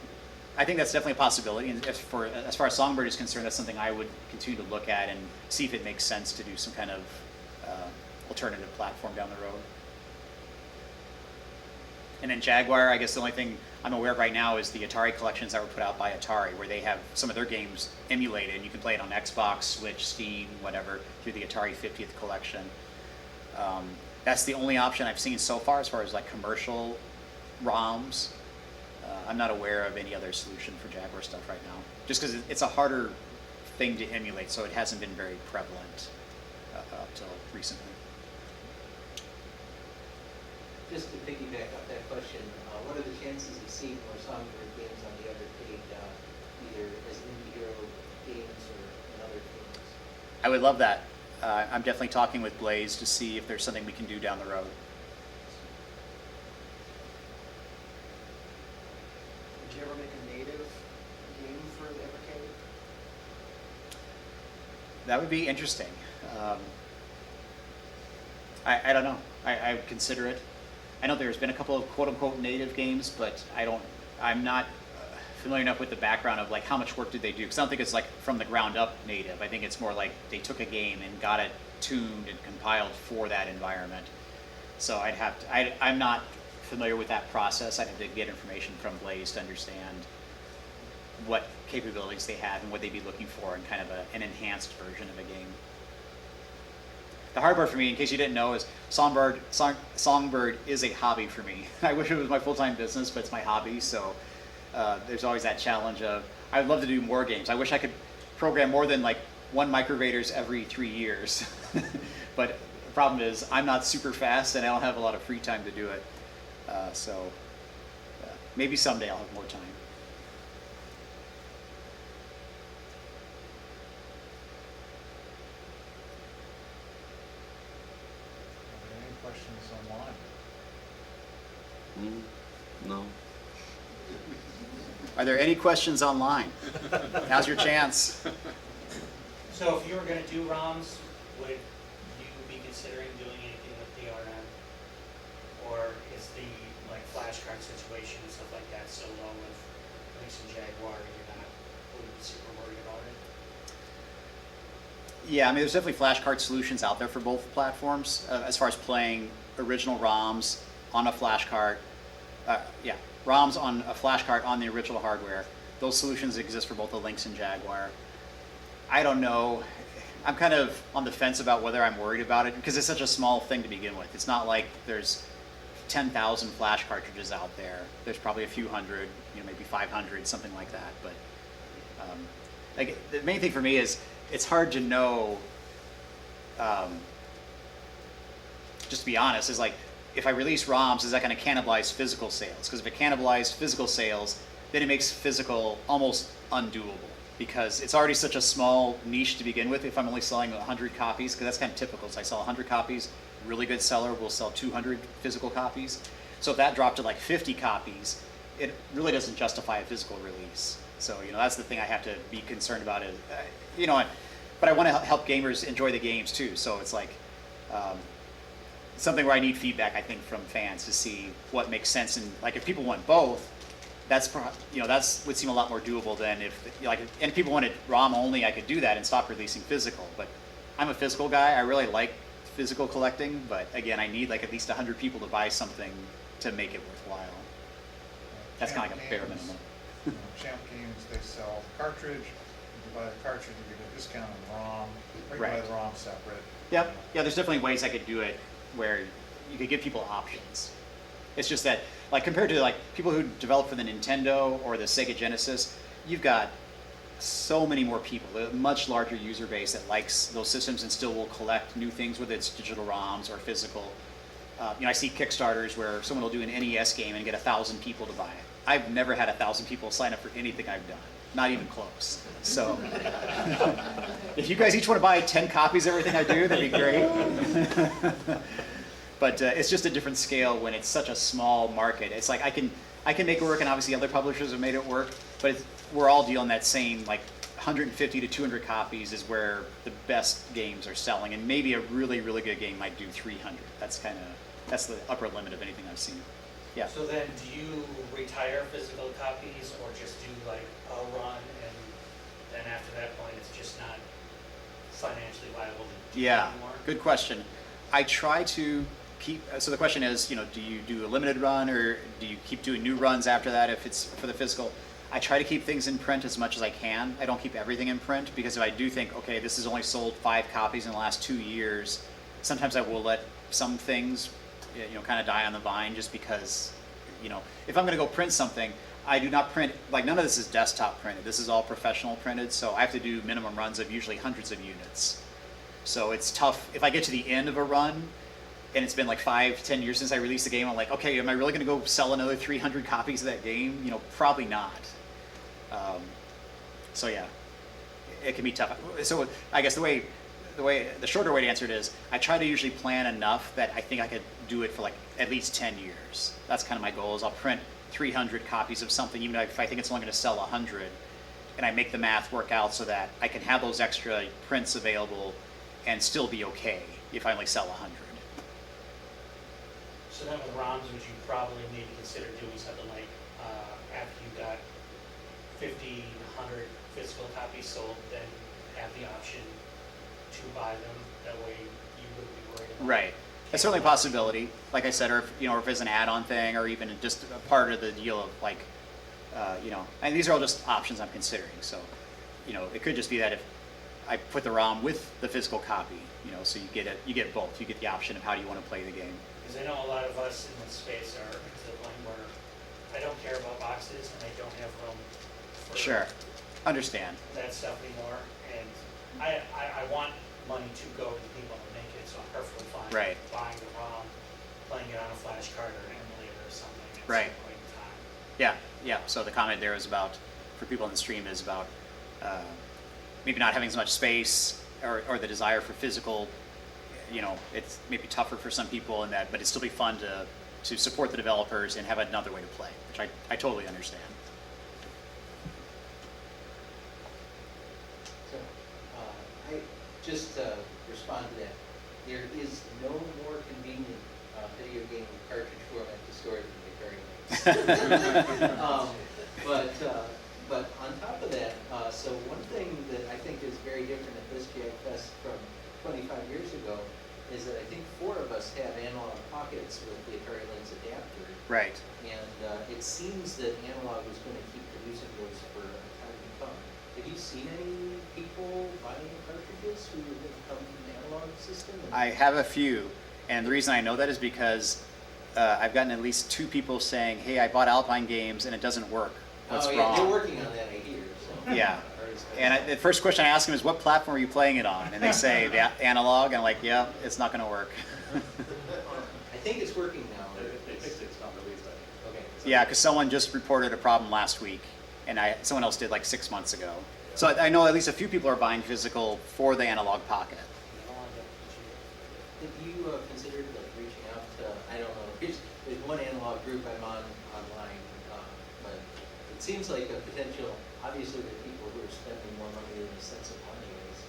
that's definitely a possibility. And as far as Songbird is concerned, that's something I would continue to look at and see if it makes sense to do some kind of alternative platform down the road. And then Jaguar, I guess the only thing I'm aware of right now is the Atari collections that were put out by Atari, where they have some of their games emulated, and you can play it on Xbox, Switch, Steam, whatever, through the Atari 50th collection. That's the only option I've seen so far as like commercial ROMs. I'm not aware of any other solution for Jaguar stuff right now, just because it's a harder thing to emulate, so it hasn't been very prevalent up till recently. Just to piggyback up that question, what are the chances of seeing more Songbird games on the Evercade, either as indie hero games or in other games? I would love that. I'm definitely talking with Blaze to see if there's something we can do down the road. Would you ever make a native game for the Evercade? That would be interesting. I don't know. I would consider it. I know there's been a couple of quote-unquote native games, but I'm not familiar enough with the background of like how much work did they do, because I don't think it's like from the ground up native. I think it's more like they took a game and got it tuned and compiled for that environment. So I'm not familiar with that process. I'd have to get information from Blaze to understand what capabilities they have and what they'd be looking for in kind of an enhanced version of a game. The hard part for me, in case you didn't know, is Songbird is a hobby for me. I wish it was my full-time business, but it's my hobby, so there's always that challenge of, I'd love to do more games. I wish I could program more than like one Microvaders every 3 years. But the problem is, I'm not super fast and I don't have a lot of free time to do it. So maybe someday I'll have more time. Any questions online? No. Are there any questions online? Now's your chance. So if you were going to do ROMs, would you be considering doing anything with DRM? Or is the like flashcard situation and stuff like that so low with Lynx and Jaguar that you're not wouldn't be super worried about it? Yeah, I mean, there's definitely flashcard solutions out there for both platforms as far as playing original ROMs on a flashcard. ROMs on a flashcard on the original hardware. Those solutions exist for both the Lynx and Jaguar. I don't know. I'm kind of on the fence about whether I'm worried about it because it's such a small thing to begin with. It's not like there's 10,000 flash cartridges out there. There's probably a few hundred, maybe 500, something like that. But like the main thing for me is it's hard to know. Just to be honest, is like if I release ROMs, is that going to cannibalize physical sales? Because if it cannibalized physical sales, then it makes physical almost undoable. Because it's already such a small niche to begin with if I'm only selling 100 copies, because that's kind of typical. So I sell 100 copies, really good seller will sell 200 physical copies. So if that dropped to like 50 copies, it really doesn't justify a physical release. So, that's the thing I have to be concerned about is, but I want to help gamers enjoy the games too. So it's like something where I need feedback, I think, from fans to see what makes sense. And like if people want both, that's would seem a lot more doable than and if people wanted ROM only, I could do that and stop releasing physical. But I'm a physical guy. I really like physical collecting, but again, I need like at least 100 people to buy something to make it worthwhile. That's kind of like a bare minimum. Champ Games, they sell the cartridge. You buy the cartridge, you get a discount on the ROM. Or you buy the ROM separate. Yep. Yeah, there's definitely ways I could do it where you could give people options. It's just that, like, compared to like people who develop for the Nintendo or the Sega Genesis, you've got so many more people, a much larger user base that likes those systems and still will collect new things, whether it's digital ROMs or physical. I see Kickstarters where someone will do an NES game and get 1,000 people to buy it. I've never had 1,000 people sign up for anything I've done, not even close. So if you guys each want to buy 10 copies of everything I do, that'd be great. But it's just a different scale when it's such a small market. It's like I can make it work, and obviously other publishers have made it work, but we're all dealing that same like 150 to 200 copies is where the best games are selling, and maybe a really, really good game might do 300. That's the upper limit of anything I've seen. Yeah. So then do you retire physical copies or just do like a run and then after that point it's just not financially viable to do Yeah, anymore? good question. I try to keep, so the question is, do you do a limited run or do you keep doing new runs after that if it's for the physical? I try to keep things in print as much as I can. I don't keep everything in print because if I do think, okay, this has only sold 5 copies in the last 2 years, sometimes I will let some things, kind of die on the vine just because, if I'm going to go print something, I do not print, like none of this is desktop printed. This is all professional printed, so I have to do minimum runs of usually hundreds of units. So it's tough. If I get to the end of a run, and it's been like 5-10 years since I released the game, I'm like, okay, am I really going to go sell another 300 copies of that game? Probably not. So yeah, it can be tough. So I guess the shorter way to answer it is, I try to usually plan enough that I think I could do it for like at least 10 years. That's kind of my goal. Is I'll print 300 copies of something, even if I think it's only going to sell 100, and I make the math work out so that I can have those extra prints available and still be okay if I only sell 100. So then with ROMs, would you probably need to consider doing something like, after you got 50, 100 physical copies sold, then have the option to buy them, that way you wouldn't be worried about. Right. It's certainly a possibility, like I said, or if, or if it's an add-on thing, or even just a part of the deal of like, and these are all just options I'm considering. So, it could just be that if I put the ROM with the physical copy, so you get both. You get the option of how do you want to play the game. Because I know a lot of us in this space are to the point where I don't care about boxes and I don't have room for Sure. Understand. that stuff anymore. And I want money to go to the people that make it, so I'm perfectly fine Right. buying the ROM, playing it on a flash card or an emulator or something at Right. some point in time. Yeah. So the comment there is about, for people on the stream, is about maybe not having as much space or the desire for physical. It's maybe tougher for some people in that, but it'd still be fun to support the developers and have another way to play, which I totally understand. So, I just respond to that. There is no more convenient video game cartridge format to store than the Atari Lynx. But on top of that, so one thing that I think is very different at this Jagfest from 25 years ago is that I think 4 of us have analog pockets with the Atari Lynx adapter. Right. And it seems that analog was going to keep producing those for a time to come. Have you seen any people buying cartridges who have come from the analog system? I have a few, and the reason I know that is because I've gotten at least 2 people saying, "Hey, I bought Alpine Games and it doesn't work. What's wrong?" They're working on that, I hear. So. Yeah. And the first question I ask them is, "What platform are you playing it on?" And they say the analog, and I'm like, "Yeah, it's not going to work." I think it's working now. They fixed it, it's not released, I think. Okay. Yeah, because someone just reported a problem last week, and someone else did like 6 months ago. So I know at least a few people are buying physical for the analog pocket. Have you considered reaching out to, I don't know, there's one analog group I'm on online, but it seems like a potential, obviously there are people who are spending more money than a sense of money is.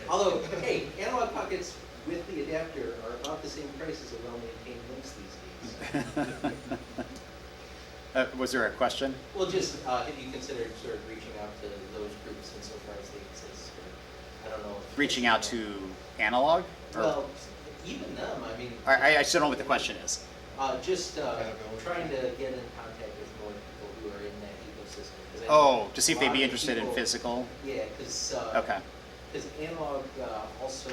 Although, hey, analog pockets with the adapter are about the same price as a well-maintained Lynx these days. Was there a question? Well, just have you considered sort of reaching out to those groups insofar as they exist? Or, I don't know. Reaching out to analog? Or? Well, even them. I mean. I still don't know what the question is. Just trying to get in contact with more people who are in that ecosystem. Oh, to see if they'd be interested in physical? Yeah, because okay. Analog also,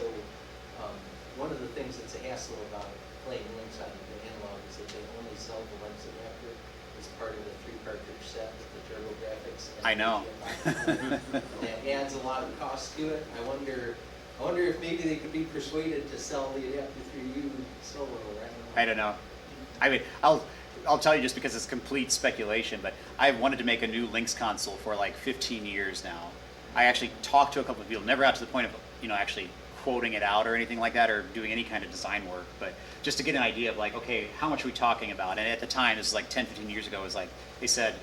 one of the things that's a hassle about playing Lynx on the analog is that they only sell the Lynx adapter as part of the 3-cartridge set with the turbo graphics. I know. That adds a lot of cost to it. I wonder if maybe they could be persuaded to sell the adapter through you solo. I don't know. I mean, I'll tell you just because it's complete speculation, but I've wanted to make a new Lynx console for like 15 years now. I actually talked to a couple of people, never got to the point of actually quoting it out or anything like that, or doing any kind of design work, but just to get an idea of like, okay, how much are we talking about? And at the time, this is like 10, 15 years ago, it was like, they said,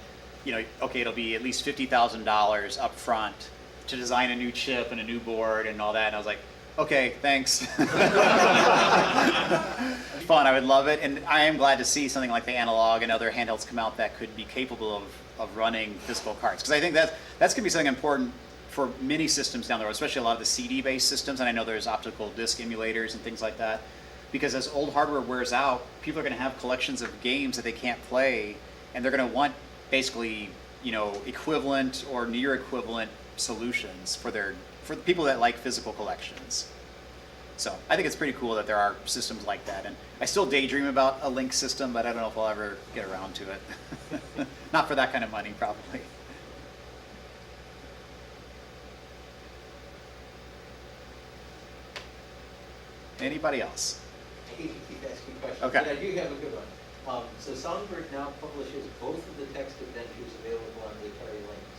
okay, it'll be at least $50,000 up front to design a new chip and a new board and all that. And I was like, okay, thanks. Fun, I would love it. And I am glad to see something like the analog and other handhelds come out that could be capable of running physical cards. Because I think that's going to be something important for many systems down the road, especially a lot of the CD-based systems. And I know there's optical disc emulators and things like that. Because as old hardware wears out, people are going to have collections of games that they can't play, and they're going to want basically, equivalent or near equivalent solutions for the people that like physical collections. So I think it's pretty cool that there are systems like that, and I still daydream about a Lynx system, but I don't know if I'll ever get around to it. Not for that kind of money, probably. Anybody else? I hate to keep asking questions, Okay. but I do have a good one. So Songbird now publishes both of the text adventures available on the Atari Lynx,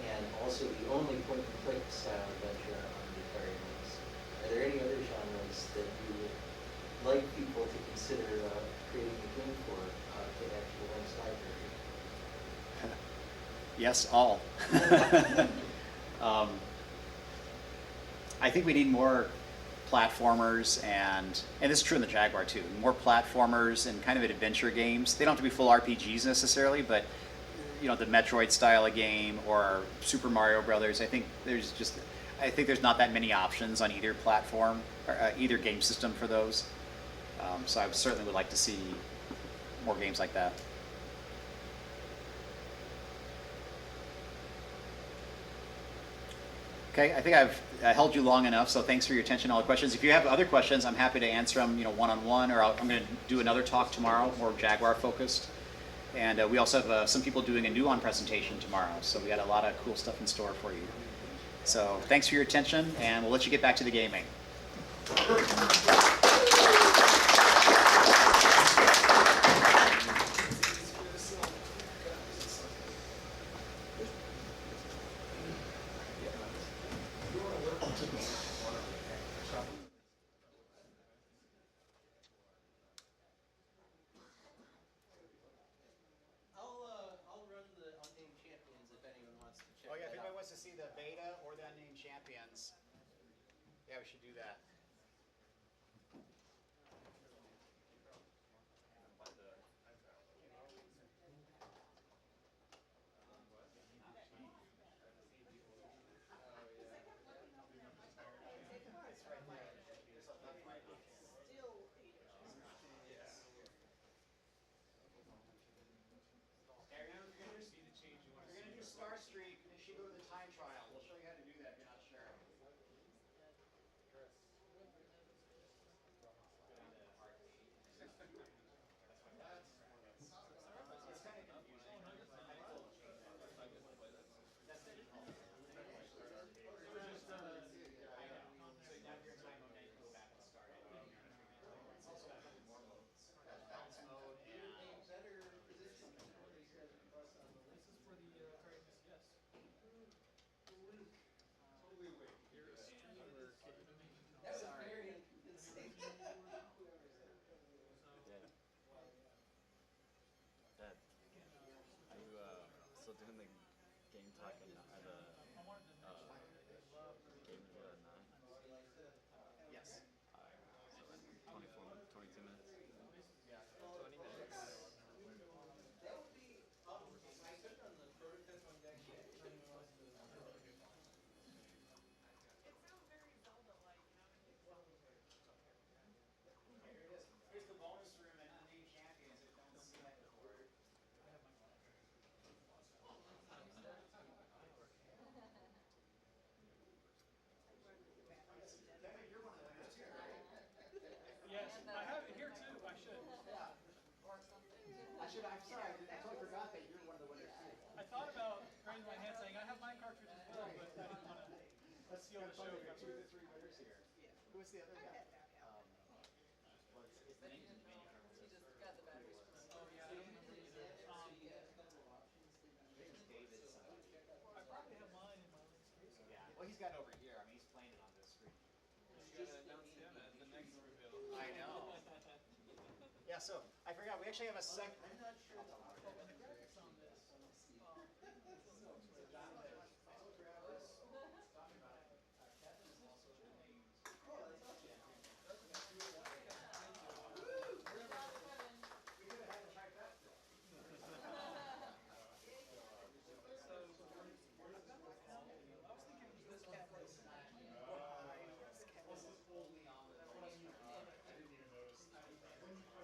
and also the only point-and-click style adventure on the Atari Lynx. Are there any other genres that you would like people to consider creating a game for? Yes, all. I think we need more platformers, and this is true in the Jaguar too, more platformers and kind of adventure games. They don't have to be full RPGs necessarily, but you know, the Metroid style of game or Super Mario Brothers. I think there's not that many options on either platform or either game system for those. So I certainly would like to see more games like that. Okay, I think I've held you long enough, so thanks for your attention, all the questions. If you have other questions, I'm happy to answer them, you know, one-on-one, or I'm going to do another talk tomorrow, more Jaguar focused. And we also have some people doing a Nuon presentation tomorrow, so we got a lot of cool stuff in store for you. So thanks for your attention, and we'll let you get back to the gaming. I'll run the Unnamed Champions if anyone wants to check Oh yeah, if that anybody out. wants to see the beta or the Unnamed Champions, yeah, we should do that. Hey, remember, if you're gonna do Star Streak, make sure you go to the time trial. We'll show you how to do that if you're not sure. It's kind of confusing. I think we'll change that. That's the default. I know. So now if you're in time mode, now you can go back and start it. It's also got a couple more modes. Bounce mode and... This is for the Titans, yes. Totally awake. You're a streamer. That was very unconvincing. Dad, are you still doing the game talk at the game at 9? Yes. So in 22 minutes? Yeah. 20 minutes. That would be, I could run the prototype on Jagfest. It sounds very Zelda-like, you know, when you Zelda. Here it is. Here's the bonus room and Unnamed Champions if you don't see that before. Kevin, you're one of the winners too, right? Yes, I have it here too. I should. Yeah. I'm sorry, I totally forgot that you're one of the winners too. I thought about raising my hand saying I have my cartridge as well, but I didn't want to. Let's see on the show. We got 2 of the 3 winners here. Who's the other guy? It's the engine manufacturer. He just got the batteries from it. Oh yeah, I don't remember either. I think it's David's. I probably have mine in my Lynx case. Yeah. Well, he's got it over here. I mean, he's playing it on this screen. You gotta announce him at the next reveal. I know. Yeah, so I forgot. We actually have a second. I'm not sure. And the graphics on this.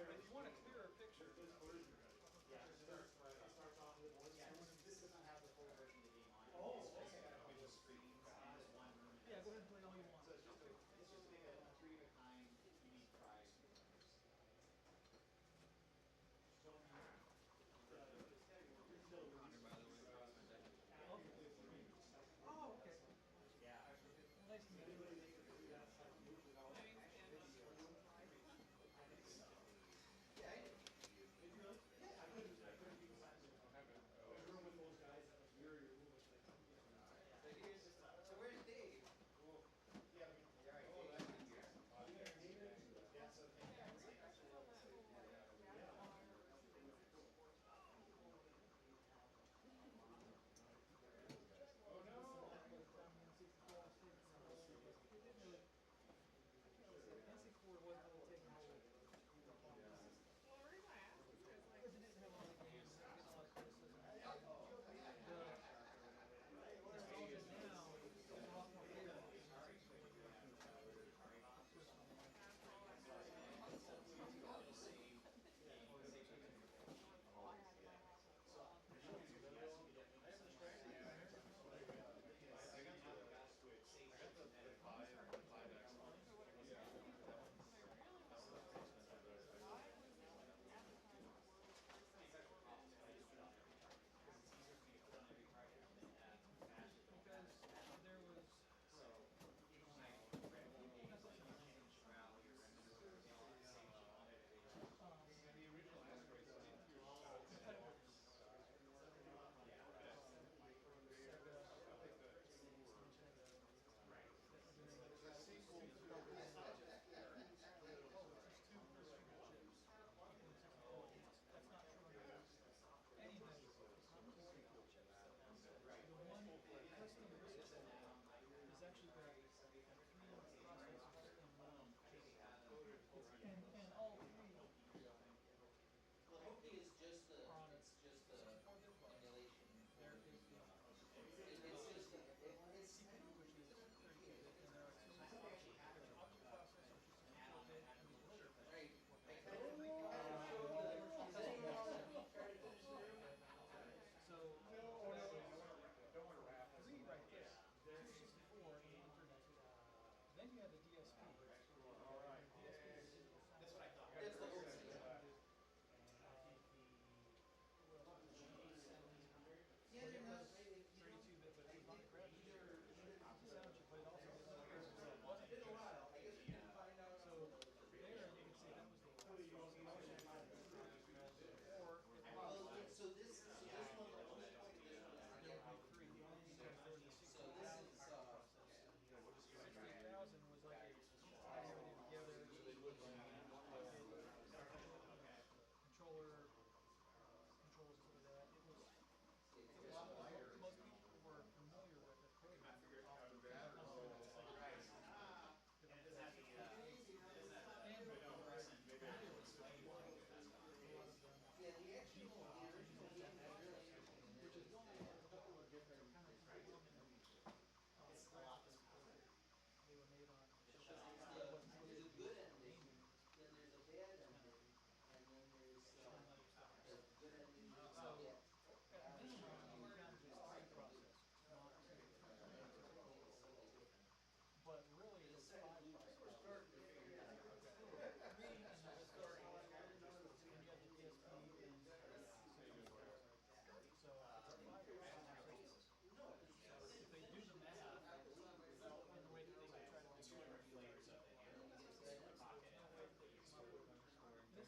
If you want a clearer picture,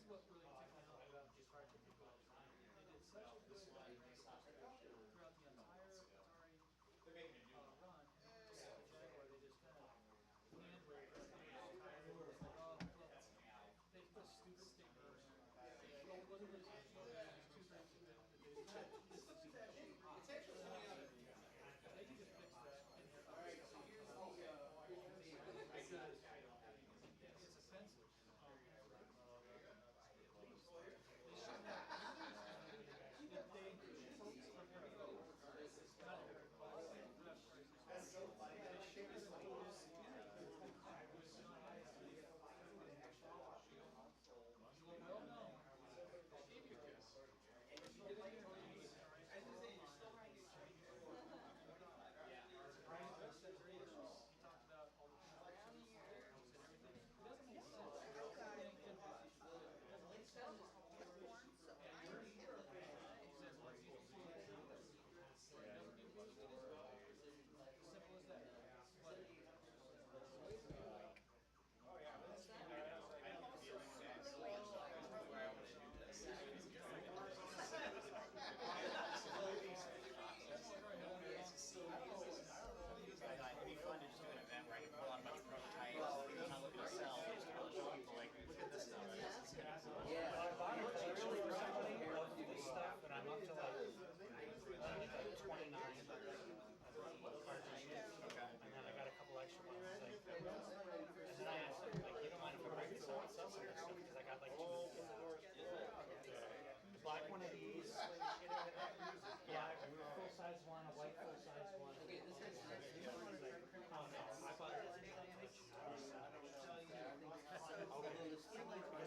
what really ticked me off about just hardcore people. They did such a good job throughout the entire Atari run. And the Jaguar, they just kind of hand-waved. It's like, oh, look, they put a stupid sticker in. It wasn't really too crazy. It's actually coming out of They can just fix that. Alright, so here's the, It's a pencil. That's so funny. It'd be fun to just do an event where I can pull out a bunch of prototypes and I'm looking to sell, just to show people like, look at this stuff. This is kind of cool. I really love this stuff, and I'm up to like 29 cartridges. And then I got a couple extra ones. Like, and then I asked them, like, you don't mind if I break this out and sell some of this stuff? Because I got like the black one of these, black full-size one, a white full-size one. Oh no, I bought it because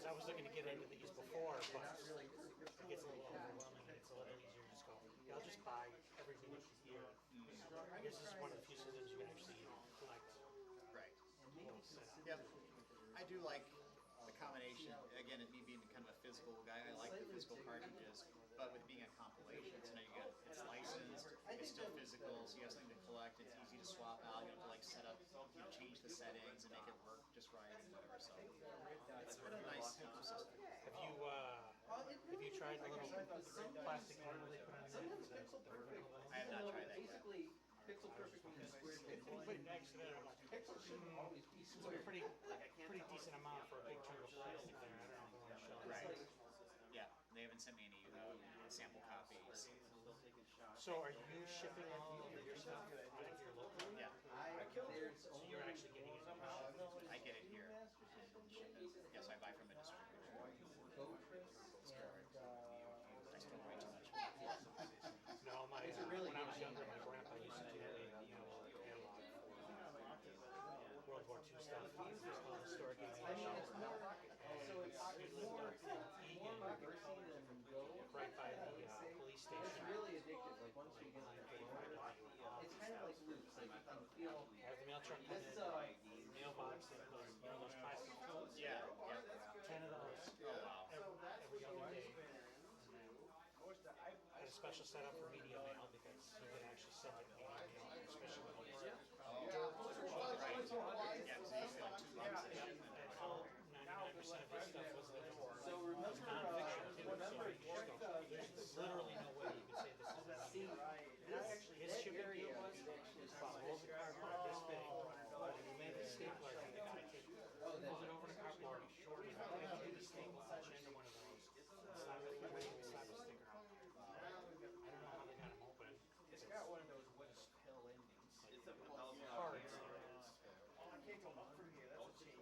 I was looking to get into these before, but it gets a little overwhelming and it's a little easier to just go, yeah, I'll just buy everything here. I guess this is one of the few systems you can actually collect. Right. Yep. I do like the combination, again, it me being kind of a physical guy, I like the physical cartridges, but with being a compilation, so now you got, it's licensed, it's still physical, so you have something to collect, it's easy to swap out, you don't have to like set up, you know, change the settings and make it work just right and whatever, so it's been a nice ecosystem. Have you tried the little plastic handle they put on there? I have not tried that yet. Pixel perfect when it's square pixel. Put next to that, I'm like, Pixel shouldn't always be it's square. a pretty decent amount for a big chunk of plastic there. I don't know if I want to show it. Right. Yeah, they haven't sent me any sample copies. So are you shipping all of your stuff out of your local? Yeah. So you're actually getting it from I get it here and ship it. Yes, I buy from a distributor. I spend way too much. No, when I was younger, my grandpa used to do a catalog for World War II stuff. He was just on the store getting So it's more Egan, right by the police station. It's really addictive. Like once you get it's kind of like loops. Like you can feel. Have the mail truck come in, mailbox, those plastic coats. Yeah. 10 of those. Oh wow. Every other day. I had a special setup for media mail because you could actually send it media mail, especially when you work. Right. Yeah, so you feel like $2 And all 99% of his stuff was nonfiction So remember, too. So there's literally no way you could say this is not. His shipping deal was about roll the cardboard this big, but if you made the stapler, the guy rolls it over the cardboard, shorten it, and do the staple touch into one of those. Slap a sticker on there. I don't know how they got them open. It's got one of those West pill endings. It's a Hard. Oh, I can't come up from here. That's a change.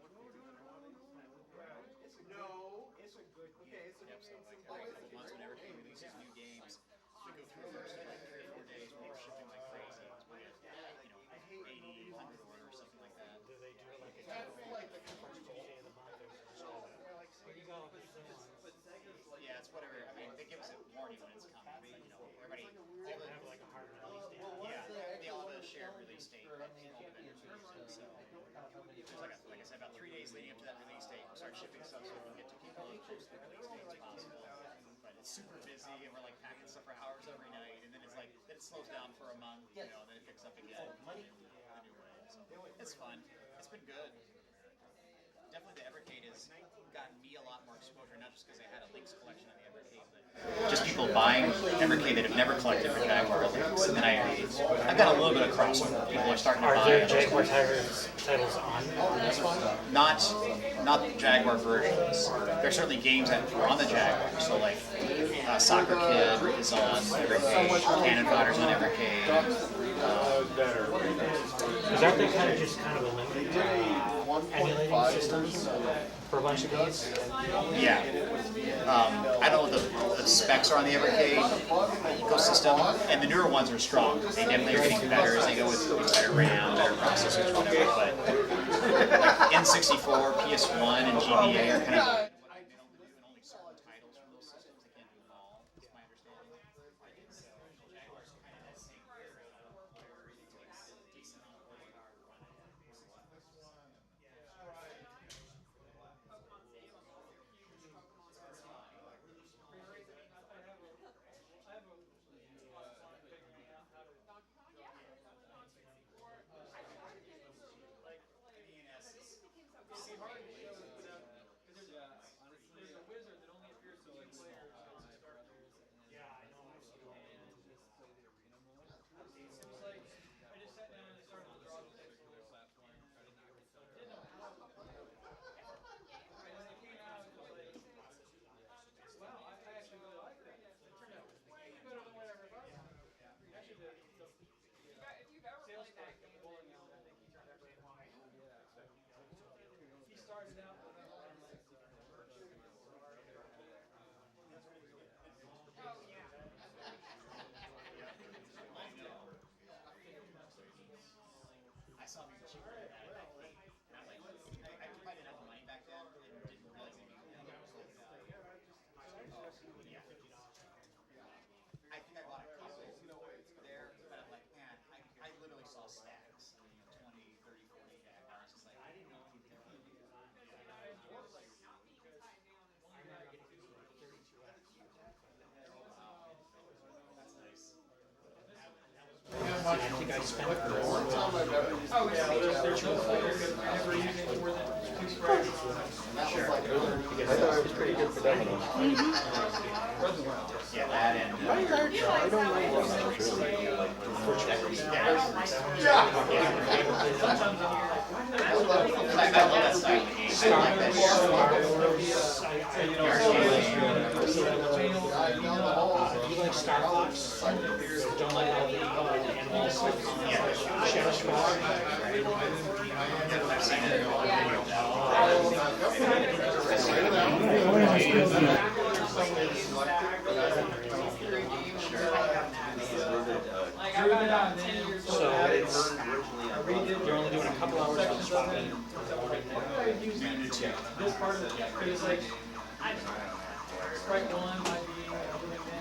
No, it's a good game. Okay, it's a Yep, so like every couple months whenever he releases new games, we go through the first like 3 or 4 days where we're shipping like crazy. We have, you know, 80, 100 orders, something like that. Do they do it like a first Tuesday of the month or just here you go, keep going. Yeah, it's whatever. I mean, they give us a warning when it's coming, but you know, everybody, all They have the, like a hard release date. yeah, they all have a shared release date that all the vendors use. So there's like I said, about 3 days leading up to that release date, we start shipping stuff so we can get to people as close to the release date as possible. But it's super busy, and we're like packing stuff for hours every night, and then it's like, then it slows down for a month, you know, and then it picks up again the new way. So it's fun. It's been good. Definitely the Evercade has gotten me a lot more exposure, not just because they had a Lynx collection in the Evercade, but just people buying Evercade that have never collected for Jaguar or Lynx. And then I've got a little bit of crossover. People are starting to buy. Are there Jaguar titles on this one? Not the Jaguar versions. There's certainly games that were on the Jaguar. So like Soccer Kid is on Evercade, Cannon Fodder's on Evercade. Because aren't they kind of eliminated emulating systems for a bunch of games? Yeah. I don't know what the specs are on the Evercade ecosystem, and the newer ones are strong. They definitely are getting better as they go with better RAM, better processors, whatever. But like N64, PS1, and GBA are kind of only certain titles from those systems. They can't do them all, is my understanding. So Jaguar's kind of that same era where it takes a decent amount of horsepower to run it. I saw him cheaper than that, and I'm like, I probably didn't have the money back then and didn't realize it. Yeah. I think I bought a couple there, but I'm like, man, I literally saw stacks, 20, 30, 40 Jaguars. It's like, I didn't know anything. That's nice. I think I spent more. Oh, yeah, they're too close. I never used it more than 2 sprays. Sure. I thought it was pretty good for dominoes. Yeah, that and I don't like them. I love that style of game. I like that You like Star Fox? Don't like all the animals? Shadow Squad? I've seen it on video. So it's, you're only doing a couple hours on spot. This part of it, because like, strike one might be doing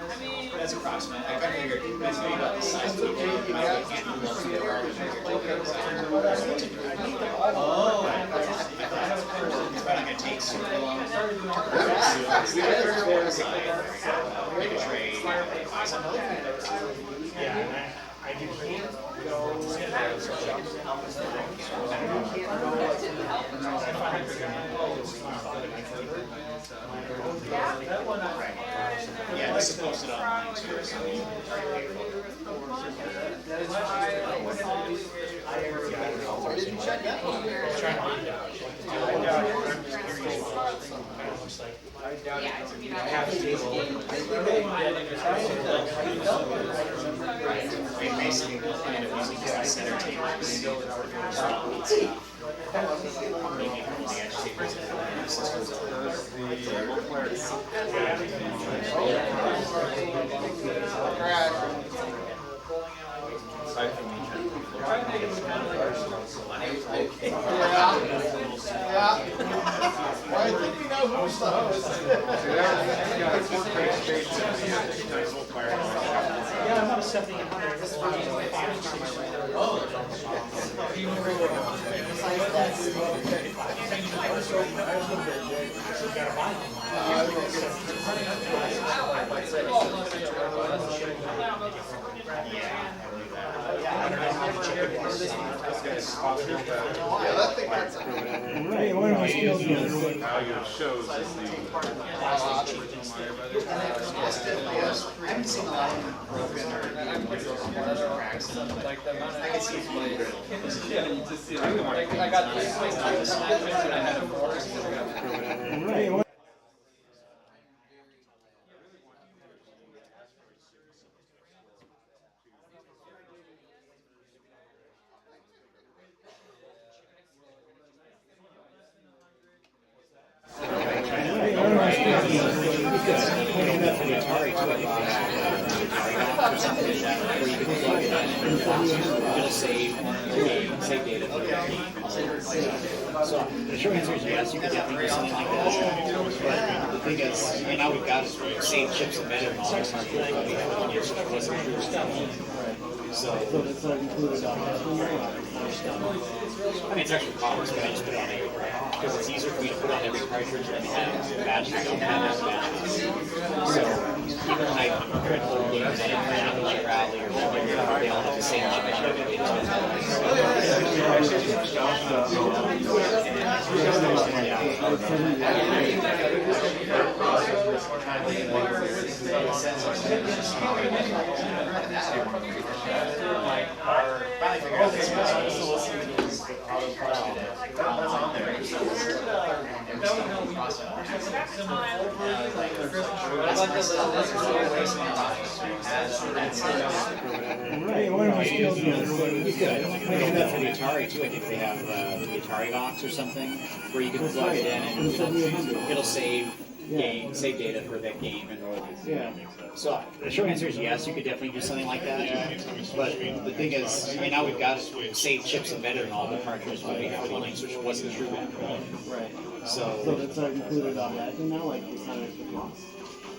this. That's approximate. I kind of figured it's maybe about the size of the game. I can't do most of the Oh, it's probably not going to take super long. Make a trade. Yeah, I can't go. Yeah, this is posted online too. So Did you check that? basically we'll kind of using this as center table. Maybe the edge tables and the systems Well, I think we know who's the host. Yeah, I'm not a 7800. This is fine. yeah. How your shows is I haven't seen a lot of them broken or cracks. I can see it's really good. I got this place on the Snapchat and I had a forest. It'll save data for your game. So the short answer is yes, you could definitely do something like that. But the thing is, right now we've got save chips embedded in all this hardware. We have 1 year since it wasn't true stuff. So it's not included on that. I mean, it's extra cost, but I just put it on every cartridge because it's easier for me to put on every cartridge than have batches that don't have those batches. So even when I print old games, I didn't print like Rally or something, they all have the same chip on it. They just don't You could. I do that for the Atari too. I think they have the Atari box or something where you can plug it in and it'll save data for that game and so the short answer is yes, you could definitely do something like that. But the thing is, right now we've got save chips embedded in all the cartridges when we have the Lynx, which wasn't true back then. Right. So it's not included on that now, like it's not extra cost.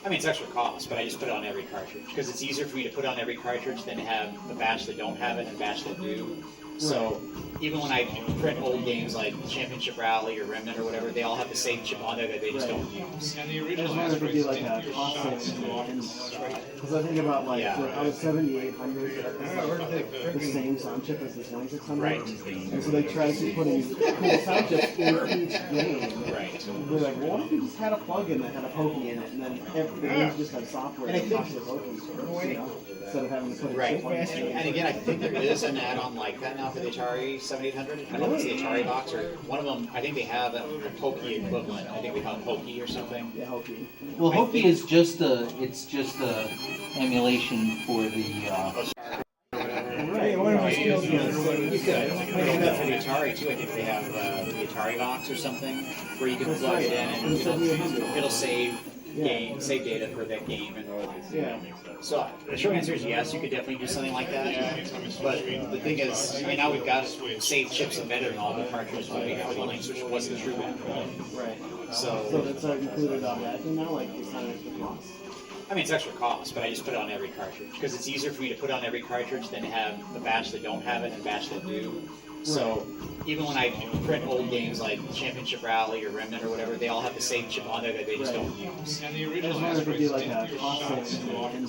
I mean, it's extra cost, but I just put it on every cartridge because it's easier for me to put on every cartridge than to have a batch that don't have it and a batch that do. So even when I print old games like Championship Rally or Remnant or whatever, they all have the same chip on there that they just don't use. And the original I just wanted to be like a cost saving, because I think about like I was 7800, the same sound chip as the 2600. Right. And so they try to keep putting cool sound chips in each game. Right. They're like, well, what if you just had a plug-in that had a pokey in it, and then the games just had software that talks to the pokies, you know, instead of having to put a chip on it. And again, I think there is an add-on like that now for the Atari 7800. I don't know if it's the Atari box or one of them. I think they have a Pokey equivalent. I think they call it Pokey or something. Yeah, Hokey. Well, Hokey is just the emulation for the. You could. I do that for the Atari too. I think they have the Atari box or something where you can plug it in and it'll save data for that game and so the short answer is yes, you could definitely do something like that. But the thing is, right now we've got save chips embedded in all the cartridges when we have the Lynx, which wasn't true back then. Right. So it's not included on that now, like it's not extra cost. I mean, it's extra cost, but I just put it on every cartridge because it's easier for me to put on every cartridge than to have a batch that don't have it and a batch that do. So even when I print old games like Championship Rally or Remnant or whatever, they all have the same chip on there that they just don't use. And the I original just wanted to be like a cost saving,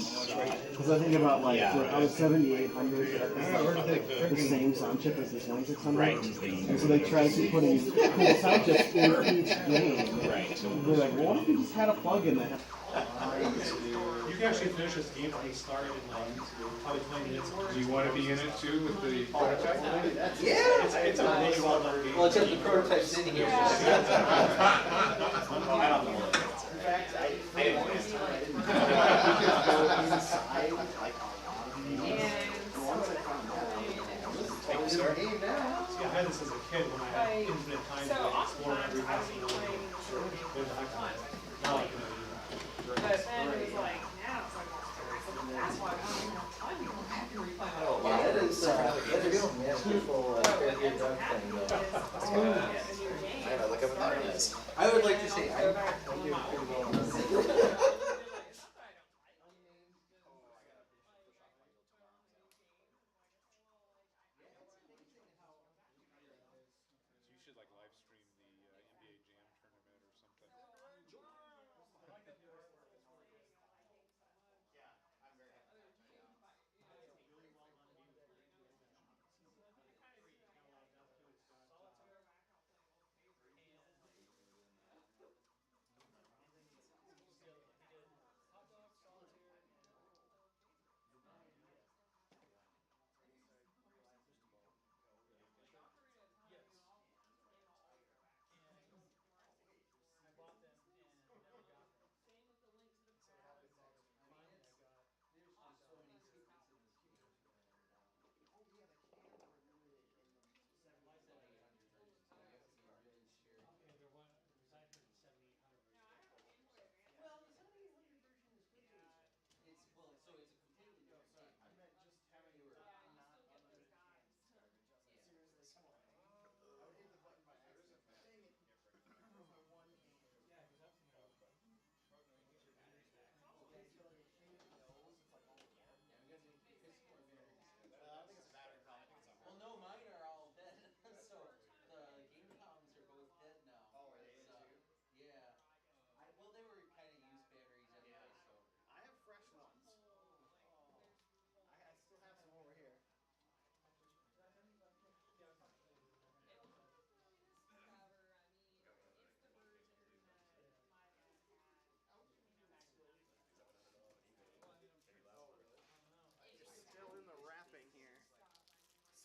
because I think about like I was 7800, the same sound chip as the 2600. Right. And so they try to keep putting cool sound chips in each game. Right. They're like, well, what if you just had a plug-in that had... You can actually finish this game from the start in like probably 20 minutes. Do you want to be in it too with the prototype? Yeah! It's a really well done game. Well, except the prototype's in here. I don't know. In fact, I didn't want to. See, I had this as a kid when I had infinite time to explore every possible now I can But then it was like, now it's like, that's why I don't even have time to go back and replay my old Yeah, that is real masterful failure drug thing though. I gotta look up what that is. I would like to say I did pretty well. You should like live stream the NBA Jam tournament or something.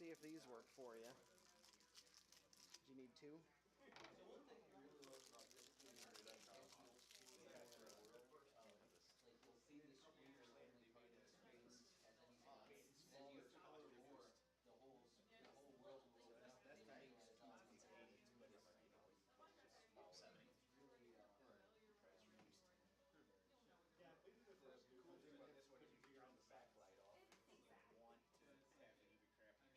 see if these work for you. Do you need two? So one thing I really love about this cleaner is like you'll see the screen or randomly part of the screen, and then you can smaller color more, the whole world will open up. And the thing is, It's 80s, but it's, you know, it's about 70. really Yeah, maybe the first cool thing about this one is you can turn the backlight off if you want to have an even crappier screen.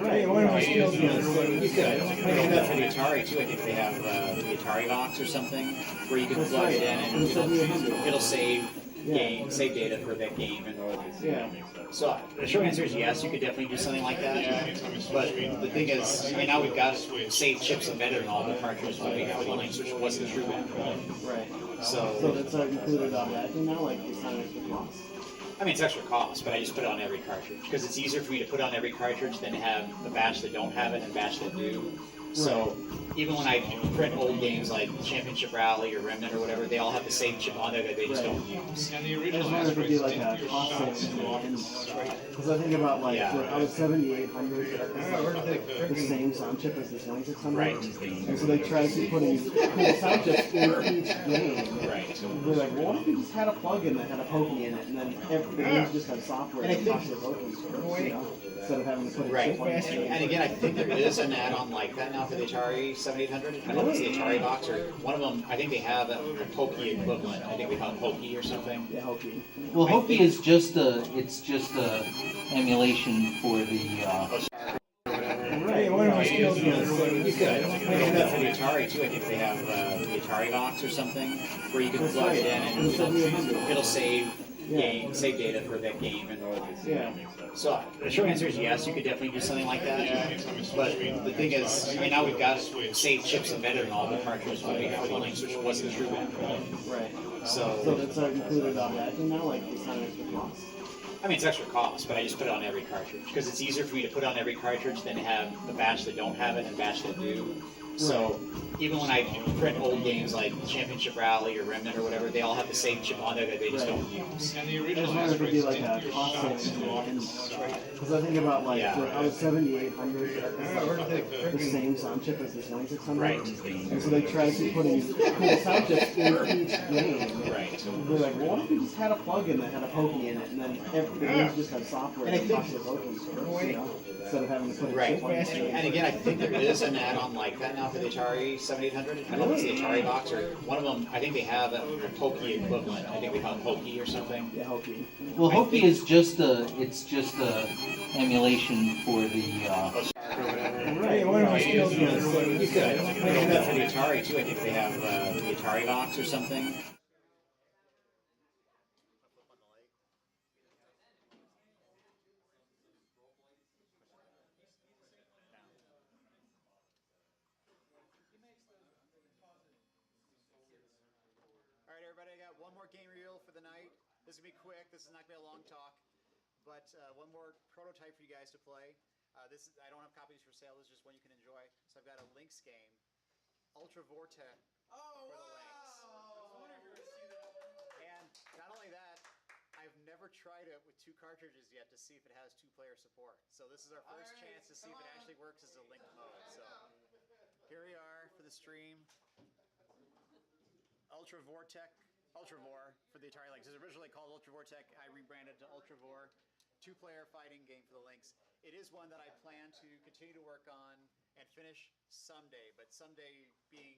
Right, one of our skills is You could. They have that for the Atari too. I think they have the Atari box or something where you can plug it in and it'll save save data for that game. And so the short answer is yes, you could definitely do something like that. But the thing is, I mean, now we've got saved chips embedded in all the cartridges for the Lynx, which wasn't true back then. Right. So that's included on that now, like it's not extra cost. I mean, it's extra cost, but I just put it on every cartridge because it's easier for me to put on every cartridge than to have the batch that don't have it and batch that do. So even when I print old games like Championship Rally or Remnant or whatever, they all have the same chip on there that they just don't use. And the original I just wonder if it'd be like a cost savings. Because I think about like out of 7800, it's the same sound chip as the 2600. Right. And so they try to keep putting cool sound chips in each game. Right. They're like, well, what if you just had a plug-in that had a pokey in it, and then the games just had software that talks to the pokies, you know, instead of having to put a chip on it. And again, I think there is an add-on like that now for the Atari 7800. I don't know if it's the Atari box or one of them. I think they have a Pokey equivalent. I think we call it Pokey or something. Yeah, Hokey. Well, Hokey is just it's just a emulation for the. Right, one of our skills is you could. They have that for the Atari too. I think they have the Atari box or something where you can plug it in and it'll save save data for that game. And so the short answer is yes, you could definitely do something like that. But the thing is, I mean, now we've got saved chips embedded in all the cartridges for the Lynx, which wasn't true back then. Right. So that's included on that now, like it's not extra cost. I mean, it's extra cost, but I just put it on every cartridge because it's easier for me to put on every cartridge than to have the batch that don't have it and batch that do. So even when I print old games like Championship Rally or Remnant or whatever, they all have the same chip on there that they just don't use. And the original I just wonder if it'd be like a cost savings. Because I think about like out of 7800, it's the same sound chip as the 2600. Right. And so they try to keep putting cool sound chips in each game. Right. They're like, well, what if you just had a plug-in that had a pokey in it, and then the games just had software that talks to the pokies, you know, instead of having to put a chip on it. And again, I think there is an add-on like that now for the Atari 7800. I don't know if it's the Atari box or one of them. I think they have a Pokey equivalent. I think we call it Pokey or something. Yeah, Hokey. Well, Hokey is just a emulation for the. Right, one of our skills is you could. They have that for the Atari too. I think they have the Atari box or something. All right, everybody, I got one more game reveal for the night. This is going to be quick. This is not going to be a long talk. But one more prototype for you guys to play. I don't have copies for sale. This is just one you can enjoy. So I've got a Lynx game, Ultravore for the Lynx. And not only that, I've never tried it with two cartridges yet to see if it has two-player support. So this is our first chance to see if it actually works as a link mode. So here we are for the stream. Ultravore for the Atari Lynx. It was originally called Ultravore. I rebranded to Ultravore. Two-player fighting game for the Lynx. It is one that I plan to continue to work on and finish someday, but someday being,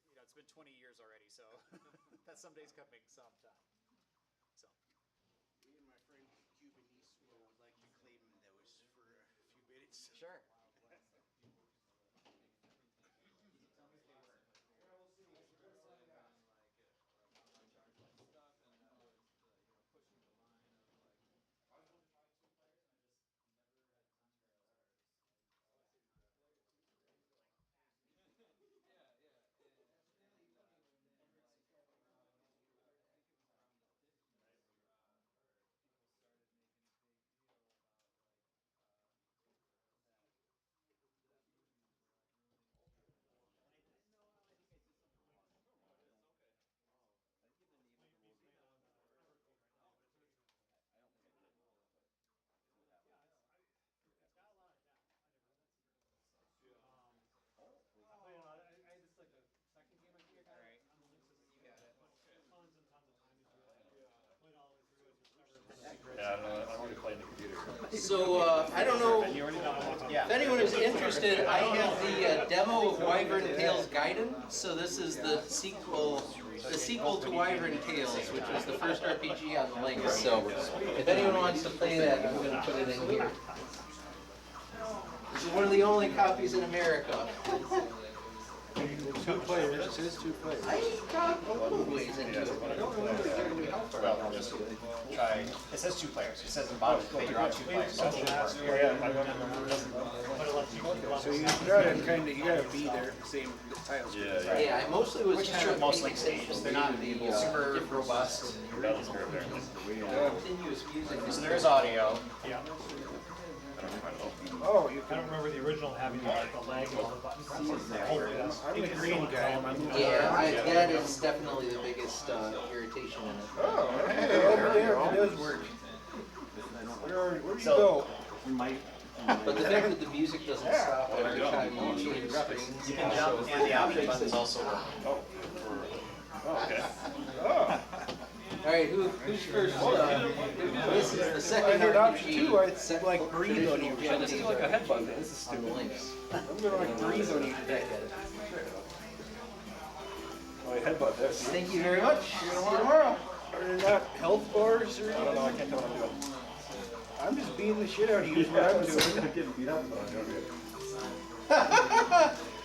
you know, it's been 20 years already, so that someday's coming sometime. So. Me and my friend Cubanissimo would like to claim those for a few minutes. Sure. So, I don't know if anyone is interested, I have the demo of Wyvern Tales Gaiden. So this is the sequel to Wyvern Tales, which was the first RPG on the Lynx. So if anyone wants to play that, I'm going to put it in here. This is one of the only copies in America. 2 players, it says 2 players. I got a little ways into it. Well, just try. It says 2 players. It says in the bottom that you're on 2 players. So it should work. So you gotta you gotta be there, same tiles. Yeah, I mostly was Which is kind true of of most Lynx games. They're not super robust. continuous music. So there is audio. Yeah. Oh, you I don't remember the original having like the leg and all the buttons. I'm the green guy. Yeah, that is definitely the biggest irritation in it. Oh, yeah, it does work. Where do you go? But the fact that the music doesn't stop every time you change screens. You can jump, and the option buttons also work. Okay. Alright, who's first? This is the second I heard option RPG. 2, I'd like breathe on you. Yeah, let's do like a headbutt. This is stupid. I'm gonna like breathe on you. Oh, headbutt this. Thank you very much. See you tomorrow. Are there not health bars or I don't know, I can't tell what I'm doing. I'm just beating the shit out of you is what I'm doing. I'm getting beat up, but I'm doing good.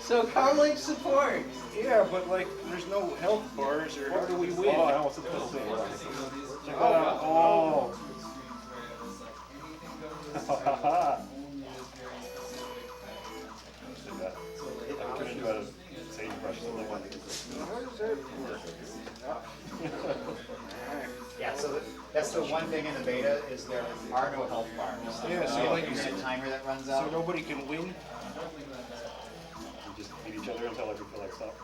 So Comlink support. Yeah, but like, there's no health bars, or how do we win? Oh, I almost hit the thing. Check that out. Oh. I'm gonna do a sagebrush or something like that. How does that work? Yeah, so that's the one thing in the beta is there are no health bars. Yeah, so There's no like unit timer that runs So out. nobody can win? You just beat each other until like we feel like stop.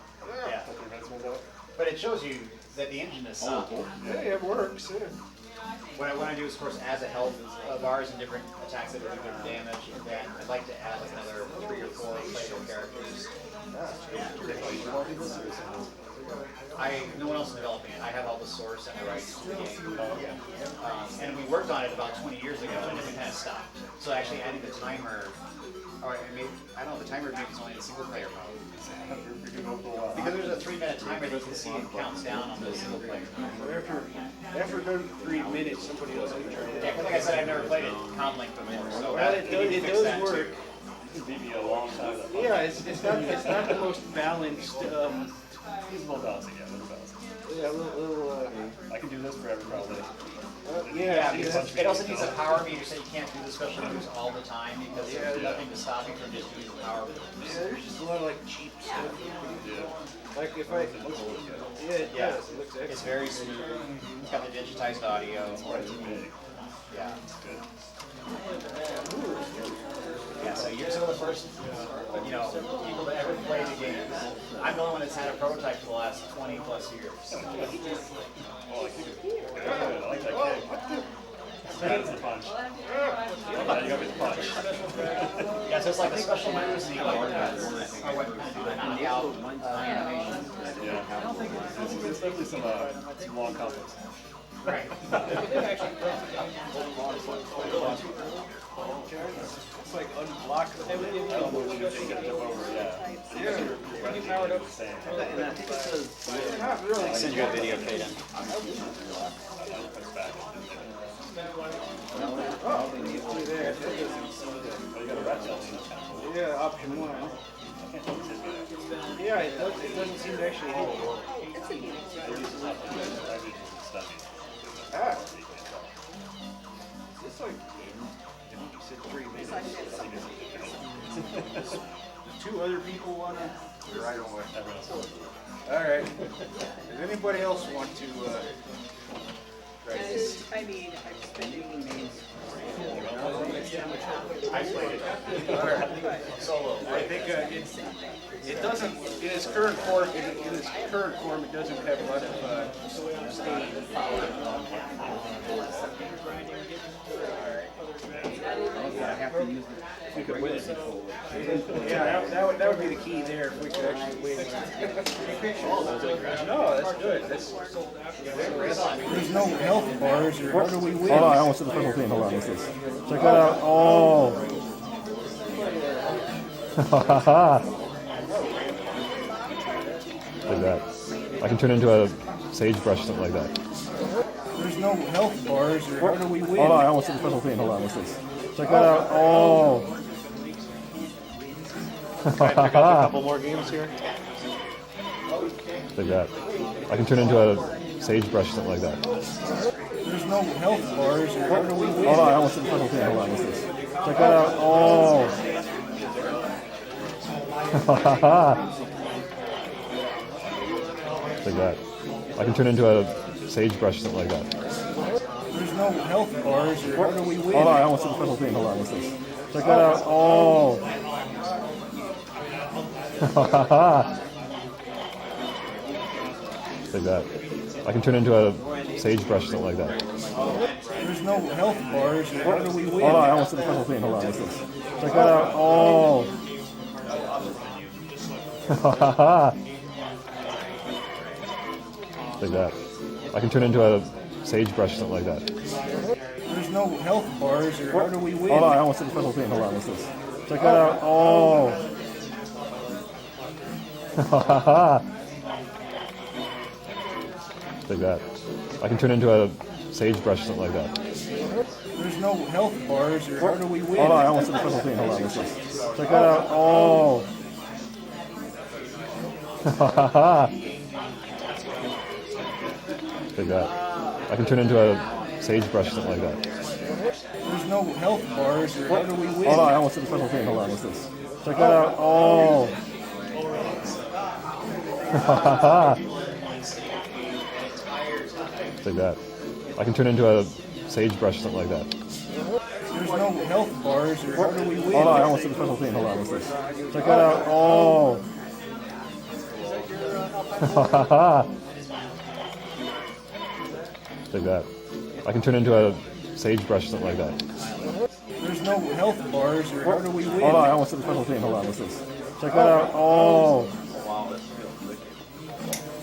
Yeah. Until the events runs out. But it shows you that the engine is stopped. Yeah, it works. Yeah. What I want to do is, of course, add the health bars and different attacks that do different damage, and then I'd like to add like another 3 or 4 playable characters. No one else is developing it. I have all the source and the rights to the game. And we worked on it about 20 years ago, and then we kind of stopped. So actually adding the timer, or maybe, I don't know, the timer maybe is only in single player mode. Because there's a 3-minute timer that you can see it counts down on the single player. After 3 minutes, somebody else can turn it. Yeah, like I said, I've never played it Comlink before, so Well, it does work. Beat me a long time. Yeah, it's not the most balanced. It's a little balancing, yeah, a little balancing. Yeah, a little. I can do this forever, probably. Yeah, because it also needs a power meter, so you can't do the special moves all the time because there's nothing to stop you from just using the power moves. Yeah, there's just a lot of like cheap stuff. Yeah. Like if I. Yeah, it does. It looks excellent. It's very smooth. It's got the digitized audio. Yeah. Yeah, so you're some of the first, people that ever played the game. I'm the only one that's had a prototype for the last 20 plus years. Oh, I like that kick. That's the punch. Yeah, you got me the punch. Yeah, so it's like a special moves and you like what kind of do the knockout animation. Yeah. It's definitely some long combos. Right. It's like unblocked. Not really. I'll send you a video, Kaden. Yeah, option 1. Yeah, it doesn't seem to actually hit you. Ah. It's like, you said 3 minutes. 2 other people want to? Right away. Alright. Does anybody else want to try this? I mean, I've just been doing these. I played it. Solo. I think it doesn't, in its current form, it doesn't have a lot of staying power. We could win it. Yeah, that would be the key there if we could actually win. No, that's good. There's no health bars, or how do we win? Hold on, I almost did the special thing. Hold on, what's this? Check that out. Oh. Like that. I can turn into a sagebrush, something like that. There's no health bars, or how do we win? Hold on, I almost did the special thing. Hold on, what's this? Check that out. Oh. Can I pick up a couple more games here? Like that. I can turn into a sagebrush, something like that. There's no health bars, or how do we win? Hold on, I almost did the special thing. Hold on, what's this? Check that out. Oh. Like that. I can turn into a sagebrush, something like that. There's no health bars, or how do we win? Hold on, I almost did the special thing. Hold on, what's this? Check that out. Oh. Like that. I can turn into a sagebrush, something like that. There's no health bars, or how do we win? Hold on, I almost did the special thing. Hold on, what's this? Check that out. Oh. Like that. I can turn into a sagebrush, something like that. There's no health bars, or how do we win? Hold on, I almost did the special thing. Hold on, what's this? Check that out. Oh. Like that. I can turn into a sagebrush, something like that. There's no health bars, or how do we win? Hold on, I almost did the special thing. Hold on, what's this? Check that out. Oh. Like that. I can turn into a sagebrush, something like that. There's no health bars, or how do we win? Hold on, I almost did the special thing. Hold on, what's this? Check that out. Oh. Like that. I can turn into a sagebrush, something like that. There's no health bars, or how do we win? Hold on, I almost did the special thing. Hold on, what's this? Check that out. Oh. Like that. I can turn into a sagebrush, something like that. There's no health bars, or how do we win? Hold on, I almost did the special thing. Hold on, what's this? Check that out. Oh.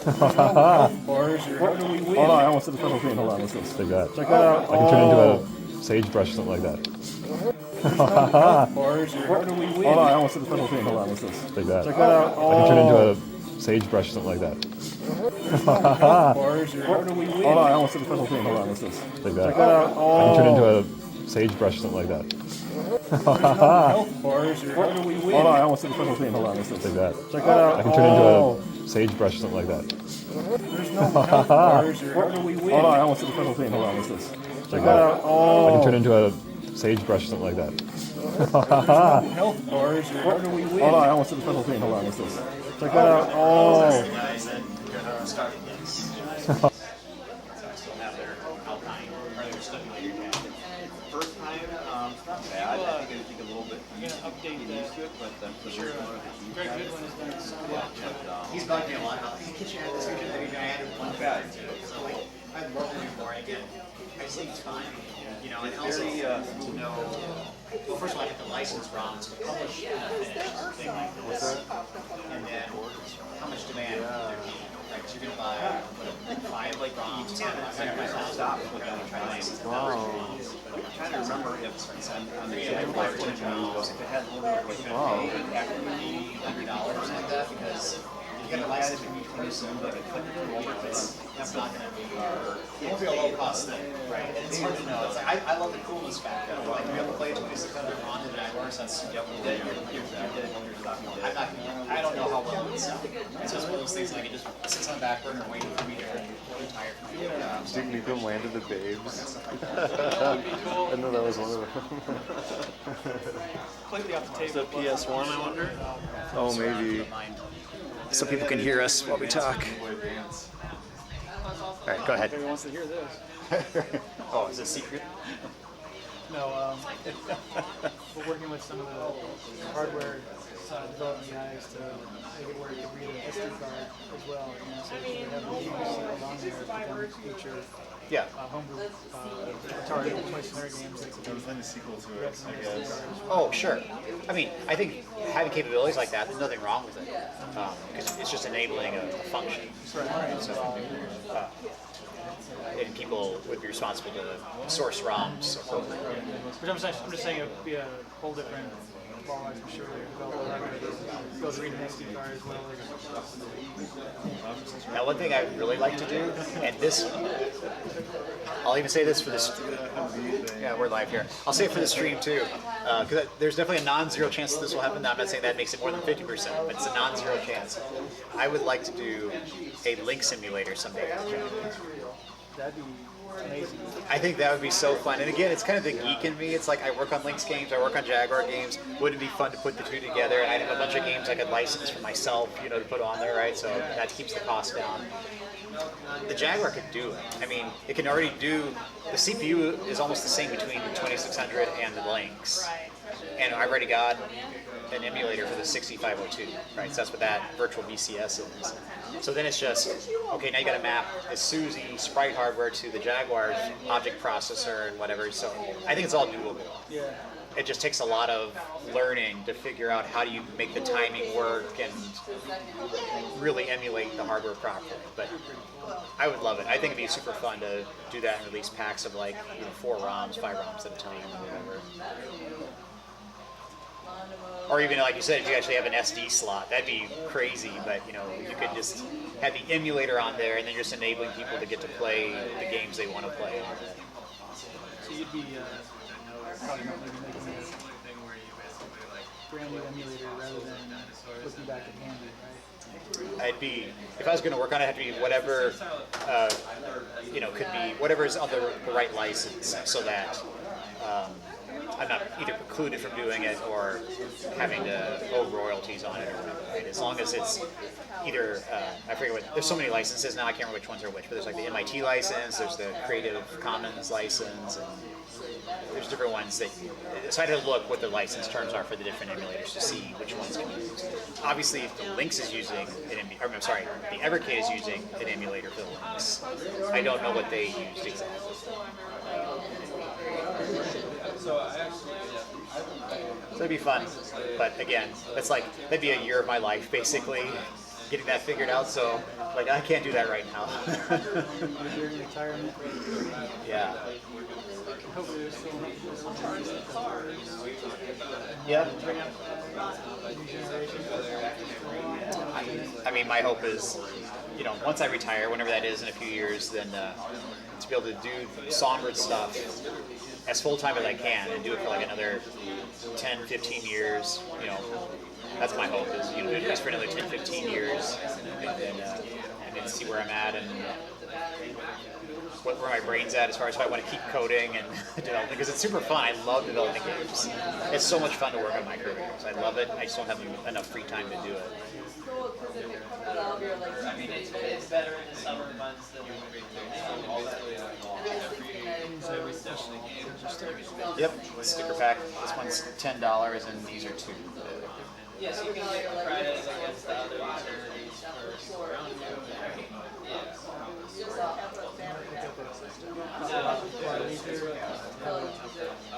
There's no health bars, or how do we win? Hold on, I almost did the special thing. Hold on, what's this? Like that. Check that out. I can turn into a sagebrush, something like that. There's no health bars, or how do we win? Hold on, I almost did the special thing. Hold on, what's this? Like that. Check that out. I can turn into a sagebrush, something like that. There's no health bars, or how do we win? Hold on, I almost did the special thing. Hold on, what's this? Like that. Check that out. I can turn into a sagebrush, something like that. There's no health bars, or how do we win? Hold on, I almost did the special thing. Hold on, what's this? Like that. Check that out. I can turn into a sagebrush, something like that. There's no health bars, or how do we win? Hold on, I almost did the special thing. Hold on, what's this? Check that out. I can turn into a sagebrush, something like that. There's no health bars, or how do we win? Hold on, I almost did the special thing. Hold on, what's this? Check that out. Oh. First time, not bad. I think it'd take a little bit to get used to it, but the first one with the huge Greg guys. Goodwin has done it so Yeah, much. he's bugged me a lot. Hey, can you add this? Can you add this? I added one bad too. So like, I'd love to do more. Again, I just think it's fun. You know, and also to know. Well, first of all, I get the license wrong to publish thing like this, and then how much demand there be. Right, so you're gonna buy 5 like ROMs. I'm gonna stop with them and try to license them. I'm trying to remember if on the Jaguar and Lynx, if it had a little bit of like after $80, $100 or something like that, because you get a license and you can use them, but it couldn't go over, but that's not gonna be, it won't be a low cost thing, right? And it's hard to know. It's like, I love the coolness factor. Like, we have to play 2600 on the Jaguars, that's, yep, we did. I'm not gonna, I don't know how well it's sell. It's just one of those things like it just sits on the back burner waiting for me to retire from it. Didn't you come land of the babes? I know that was one of them. Completely off the table. The PS1, I wonder? Oh, maybe. So people can hear us while we talk. All right, go ahead. Everyone wants to hear this. Oh, is it a secret? No, we're working with some of the hardware development guys to make it where you can read an SD card as well. You know, so you can have the DVD on there, but then feature Yeah. Homebrew, Atari 2600 games. It was like the sequel to it, I guess. Oh, sure. I mean, I think having capabilities like that, there's nothing wrong with it, because it's just enabling a function. Right? So, and people would be responsible to source ROMs. Which I'm just saying it would be a whole different ballpark for sure. Go read an SD card as well. Now, one thing I really like to do, and this, I'll even say this for this. Yeah, we're live here. I'll say it for the stream too, because there's definitely a non-zero chance that this will happen. Now, I'm not saying that makes it more than 50%, but it's a non-zero chance. I would like to do a Lynx simulator someday. That'd be amazing. I think that would be so fun. And again, it's kind of the geek in me. It's like I work on Lynx games, I work on Jaguar games. Wouldn't it be fun to put the two together? And I'd have a bunch of games I could license for myself, you know, to put on there, right? So that keeps the cost down. The Jaguar could do it. I mean, it can already do, the CPU is almost the same between the 2600 and the Lynx. And I've already got an emulator for the 6502, right? So that's what that virtual VCS is. So then it's just, okay, now you got to map the SUSE sprite hardware to the Jaguar's object processor and whatever. So I think it's all doable. Yeah. It just takes a lot of learning to figure out how do you make the timing work and really emulate the hardware properly. But I would love it. I think it'd be super fun to do that and release packs of like 4 ROMs, 5 ROMs at a time or whatever. Or even, like you said, if you actually have an SD slot, that'd be crazy, but you know, you could just have the emulator on there and then you're just enabling people to get to play the games they want to play on it. So you'd be talking about maybe making a brand new emulator rather than looking back at Handy, right? I'd be, if I was going to work on it, it'd have to be whatever, you know, could be whatever is on the right license, so that I'm not either precluded from doing it or having to owe royalties on it or whatever, right? As long as it's either, I forget what, there's so many licenses now, I can't remember which ones are which, but there's like the MIT license, there's the Creative Commons license, and there's different ones that, so I had to look what the license terms are for the different emulators to see which ones can be used. Obviously, if the Lynx is using, I'm sorry, the Evercade is using an emulator for the Lynx. I don't know what they used exactly. So I actually, So it'd be fun, but again, that's like, that'd be a year of my life, basically, getting that figured out, so, like, I can't do that right now. You're in retirement. Yeah. Hopefully there's still Yeah. I mean, my hope is, you know, once I retire, whenever that is in a few years, then to be able to do Songbird stuff as full-time as I can and do it for like another 10, 15 years, you know, that's my hope, is, you know, do this for another 10, 15 years and then see where I'm at and where my brain's at as far as if I want to keep coding and developing, because it's super fun. I love developing games. It's so much fun to work on Microvaders. I love it. I just don't have enough free time to do it. I mean, it's better in the summer months than Yep, sticker pack. This one's $10 and these are $2. yes, you can get credits against the other utilities for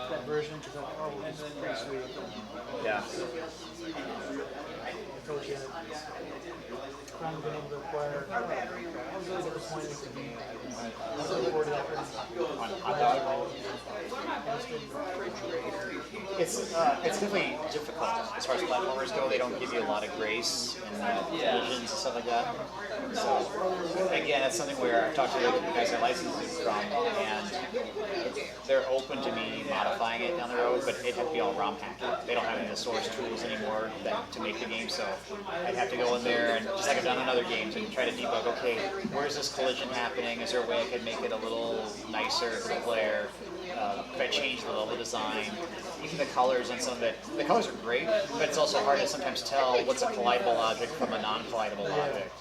that version, because that probably is pretty sweet. Yeah. Coach had finally been able to acquire. I was really disappointed with the game. I was looking forward to that On Hotdog. It's definitely difficult as far as platformers go. They don't give you a lot of grace and collisions and stuff like that. So again, that's something where I've talked to the guys that license it from, and they're open to me modifying it down the road, but it'd have to be all ROM hacking. They don't have any of the source tools anymore to make the game, so I'd have to go in there and, just like I've done in other games, and try to debug, okay, where's this collision happening? Is there a way I could make it a little nicer for the player? Could I change the level design? Even the colors and some of it. The colors are great, but it's also hard to sometimes tell what's a collidable object from a non-collidable object.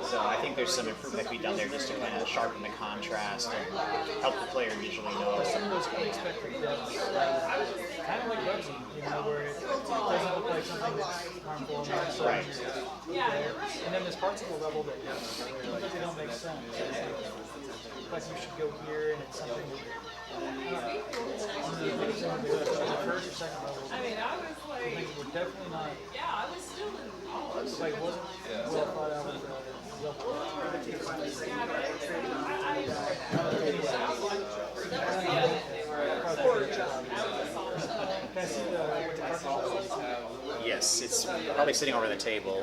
So I think think there's some improvement that can be done there just to kind of sharpen the contrast and help the player visually know. Some of those unexpected depths, kind of like Bugsy, you know, where it doesn't look like something that's harmful and all of a sudden Right. it's there. And then there's parts of the level that they don't make sense. Like you should go here and it's something that the first or second level, I mean, I was like, things were definitely not, yeah, I was still in awe. like wasn't well thought out with the level. Yes, it's probably sitting over the table.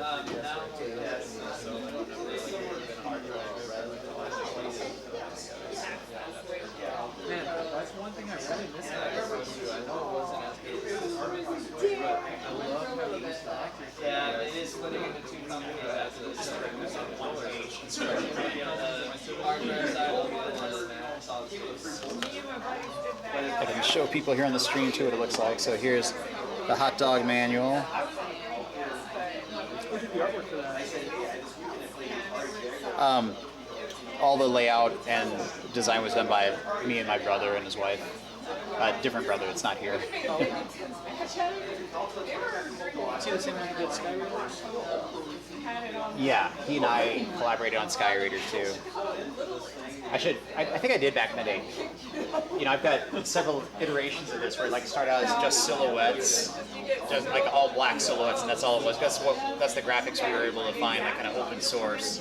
Man, that's one thing I really miss about this movie. I know it wasn't as good as I love how they used the actors. Yeah, it is splitting into two companies as a separate one page. You know, the hardware side will be the one that solid space. I can show people here on the stream too what it looks like. So here's the Hotdog manual. All the layout and design was done by me and my brother and his wife. Different brother, it's not here. See the same one you did Skyward? Yeah, he and I collaborated on Sky Raider too. I think I did back in the day. You know, I've got several iterations of this where like start out as just silhouettes, just like all black silhouettes, and that's all it was. That's the graphics we were able to find, like kind of open source.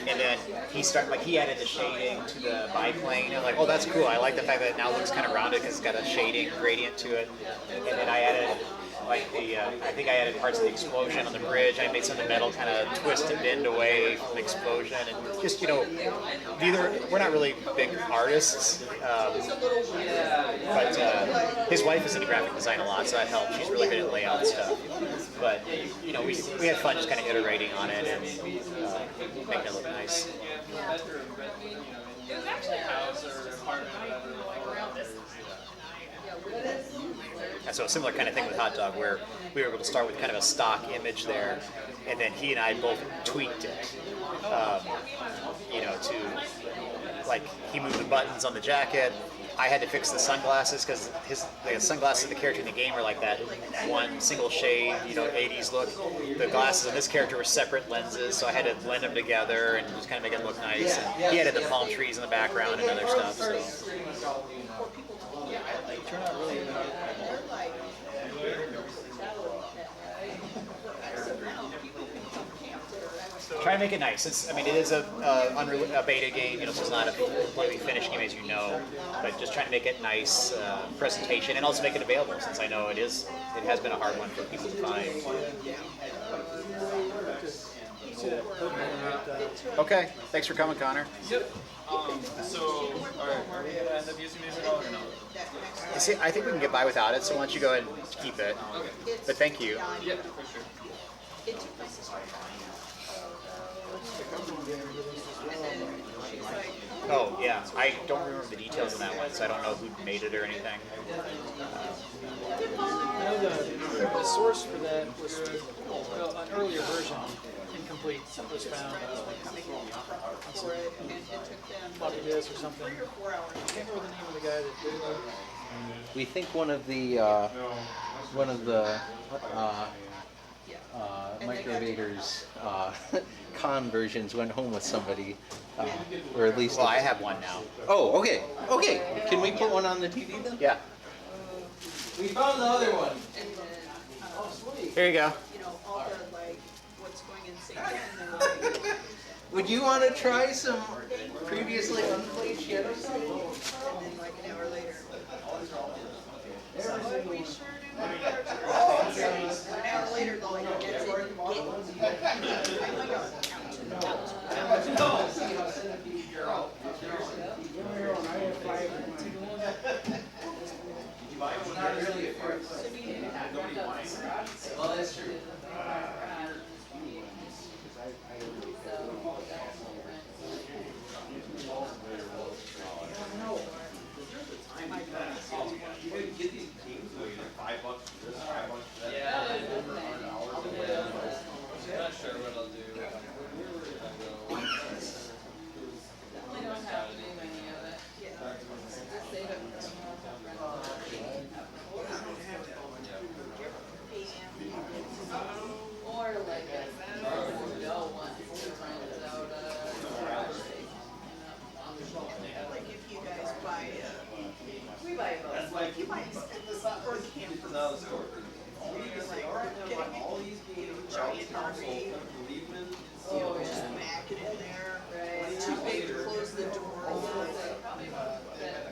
And then he added the shading to the biplane, and like, oh, that's cool. I like the fact that it now looks kind of rounded because it's got a shading gradient to it. And then I added like I think I added parts of the explosion on the bridge. I made some of the metal kind of twist and bend away from the explosion, and just, you know, we're not really big artists, but his wife is into graphic design a lot, so that helped. She's really good at layout stuff. But you know, we had fun just kind of iterating on it and making it look nice. It was actually house or apartment, like around this time. And so a similar kind of thing with Hotdog, where we were able to start with kind of a stock image there, and then he and I both tweaked it, you know, to, like, he moved the buttons on the jacket. I had to fix the sunglasses because the sunglasses of the character in the game were like that one single shade, you know, 80s look. The glasses of this character were separate lenses, so I had to blend them together and just kind of make it look nice. And he added the palm trees in the background and other stuff. So. Turn out really Try to make it nice. I mean, it is a beta game, you know, so it's not a completely finished game, as you know. But just trying to make it nice presentation, and also make it available, since I know it has been a hard one for people to find. Okay, thanks for coming, Connor. Yep. So, alright, are we gonna end up using these at all or no? You see, I think we can get by without it, so why don't you go ahead and keep it. But thank you. Yeah, for sure. Oh, yeah, I don't remember the details on that one, so I don't know who made it or anything. I know the source for that was an earlier version, incomplete, was found on some floppy disk or something. I can't remember the name of the guy that did it. We think one of the Microvaders con versions went home with somebody, or at least. Well, I have one now. Oh, okay, okay. Can we put one on the TV then? Yeah. We found the other one. Here you go. You know, all the, like, what's going insane. Would you want to try some previously unplayed Shadow stuff? And then, like, an hour later. We sure do have characters. An hour later, going, that's it. Well, that's true. Yeah. I'm not sure what I'll do. Or campers. All these games, giant RV. Just back it in there. It's too big to close the door.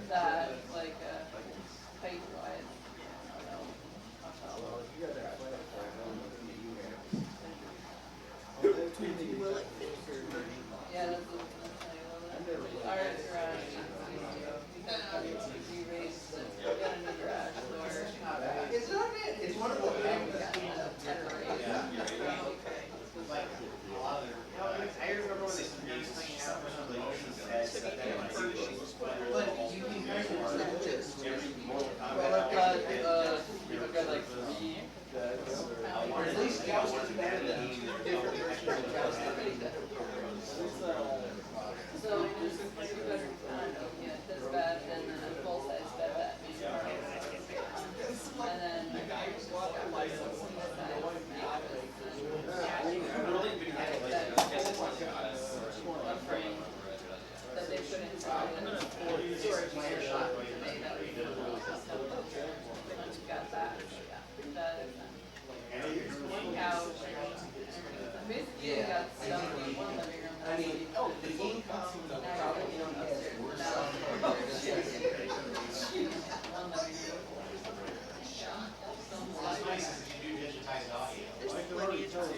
That like height wise. Will it fit? Yeah, that's what I was gonna say. Our garage we raised it. We got a new garage door. It's not it. It's one of the things. I remember when they used to hang out with the oceans that We've got like 3 or at least that was better than different versions of So we just two bedrooms yeah, this bed and then a full size bed that means and then a frame that they put inside the storage got that, couch. Basically, you got stuff in one living room. I mean, the income probably upstairs. One living room. What's nice is if you do digitized audio. There's plenty of time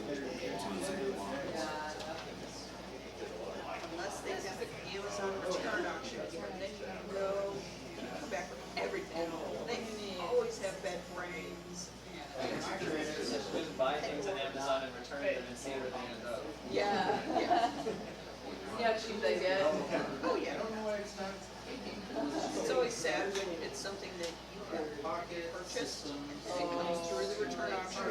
unless they have an Amazon return auction, and then you can go, you can come back with everything. Then you always have bed frames. Just buy things on Amazon and return them and see where they end up. Yeah. See how cheap they get? Oh, yeah. I don't know why it's not. It's always sad when it's something that you have purchased, and it comes through the return auction.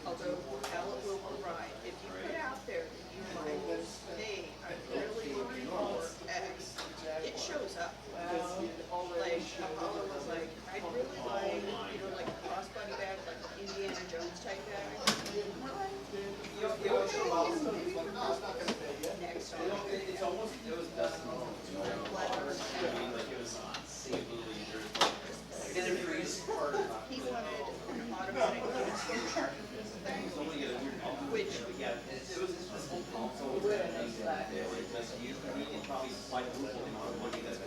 Although Pallet will provide, if you put out there that you might, hey, I'm really looking for X, it shows up. Like, Apollo was like, I'd really like, like a crossbody bag, like an Indiana Jones type bag. And we're like, next time. It's almost, it was best in the world. I mean, like it was unsafely He wanted an automatic which it was this whole console that they were just used. I mean, it's probably quadruple the amount of money that's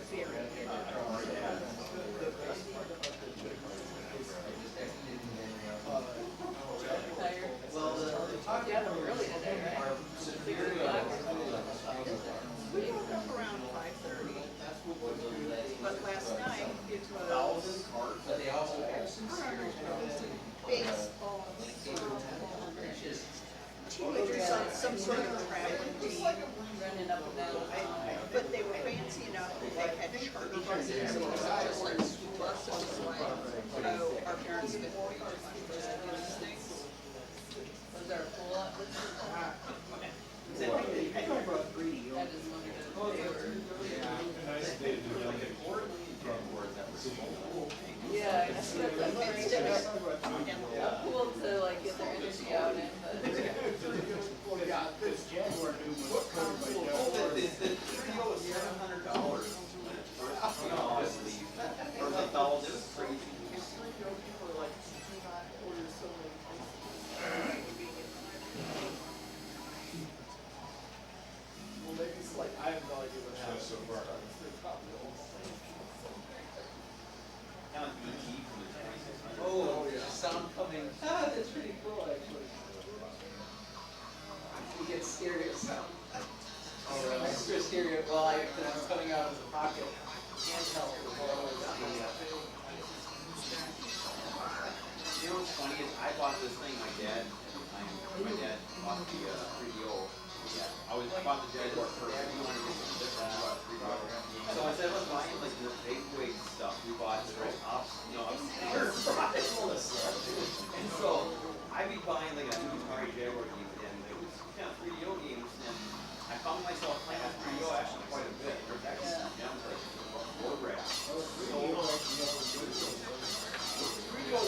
we woke up around 5:30. But last night it was based on teenagers on some sort of traveling team. Running up and down. But they were fancy enough that they had charter buses, so it wasn't just like school bus, it was like, oh, our parents could pay money for these things. Was there a pool up? I brought 3D. I just wondered if they were. Yeah, I guess that's cool to like get their energy out in, but. Yeah, this Jaguar dude was covered by Jaguar. The 3DO was $700. Or like dolls, it was crazy. Well, maybe it's like, I have no idea what happened so far. Kind of like ET from the 2600. Oh, there's a sound coming. Ah, that's pretty cool, actually. You get stereo sound. Oh, really? Extra stereo. Well, it's coming out of the pocket. Handheld. You know what's funny is I bought this thing, my dad bought the 3DO. Yeah, I bought the Jaguar first. He wanted to get this one, I bought the 3DO. So instead of buying like the big wig stuff, we bought the upstairs. And so I'd be buying like a new Atari Jaguar game and it was kind of 3DO games and I found myself playing with 3DO actually quite a bit. There's actually some gems like Road Rash. 3DO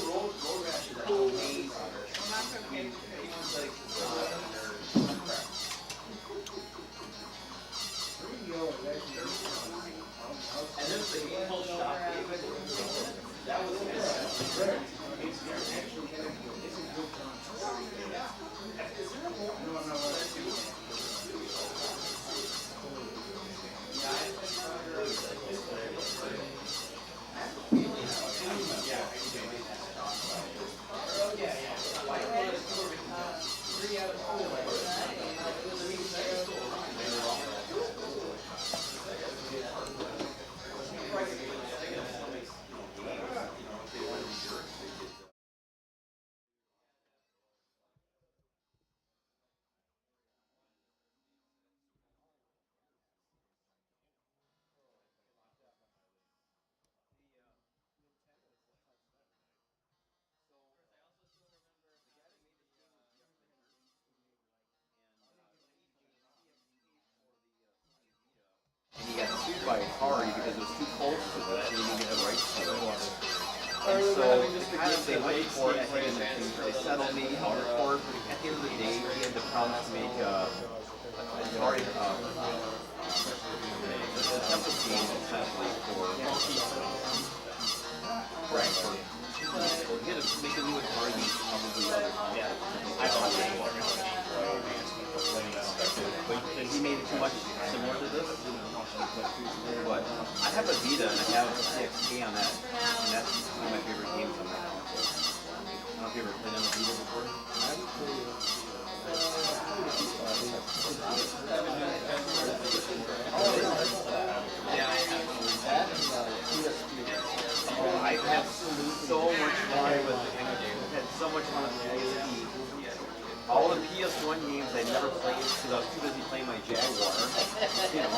Road Rash is amazing. I mean, anyone's like, crap. 3DO is actually And then the game too close to it, and you need to get right to it. And so kind of they went for it, I think, and they settled me out of court. At the end of the day, he had to promise to make a target the template game essentially for right. So he had to make a new Atari probably other I thought but he made it too much similar to this. But I have a Vita and I have a 6K on that, and that's one of my favorite games on that console. I don't know if you ever played on the Vita before. I have so much fun with it. I had so much fun with the PSP. All the PS1 games I never played because I was too busy playing my Jaguar. You know,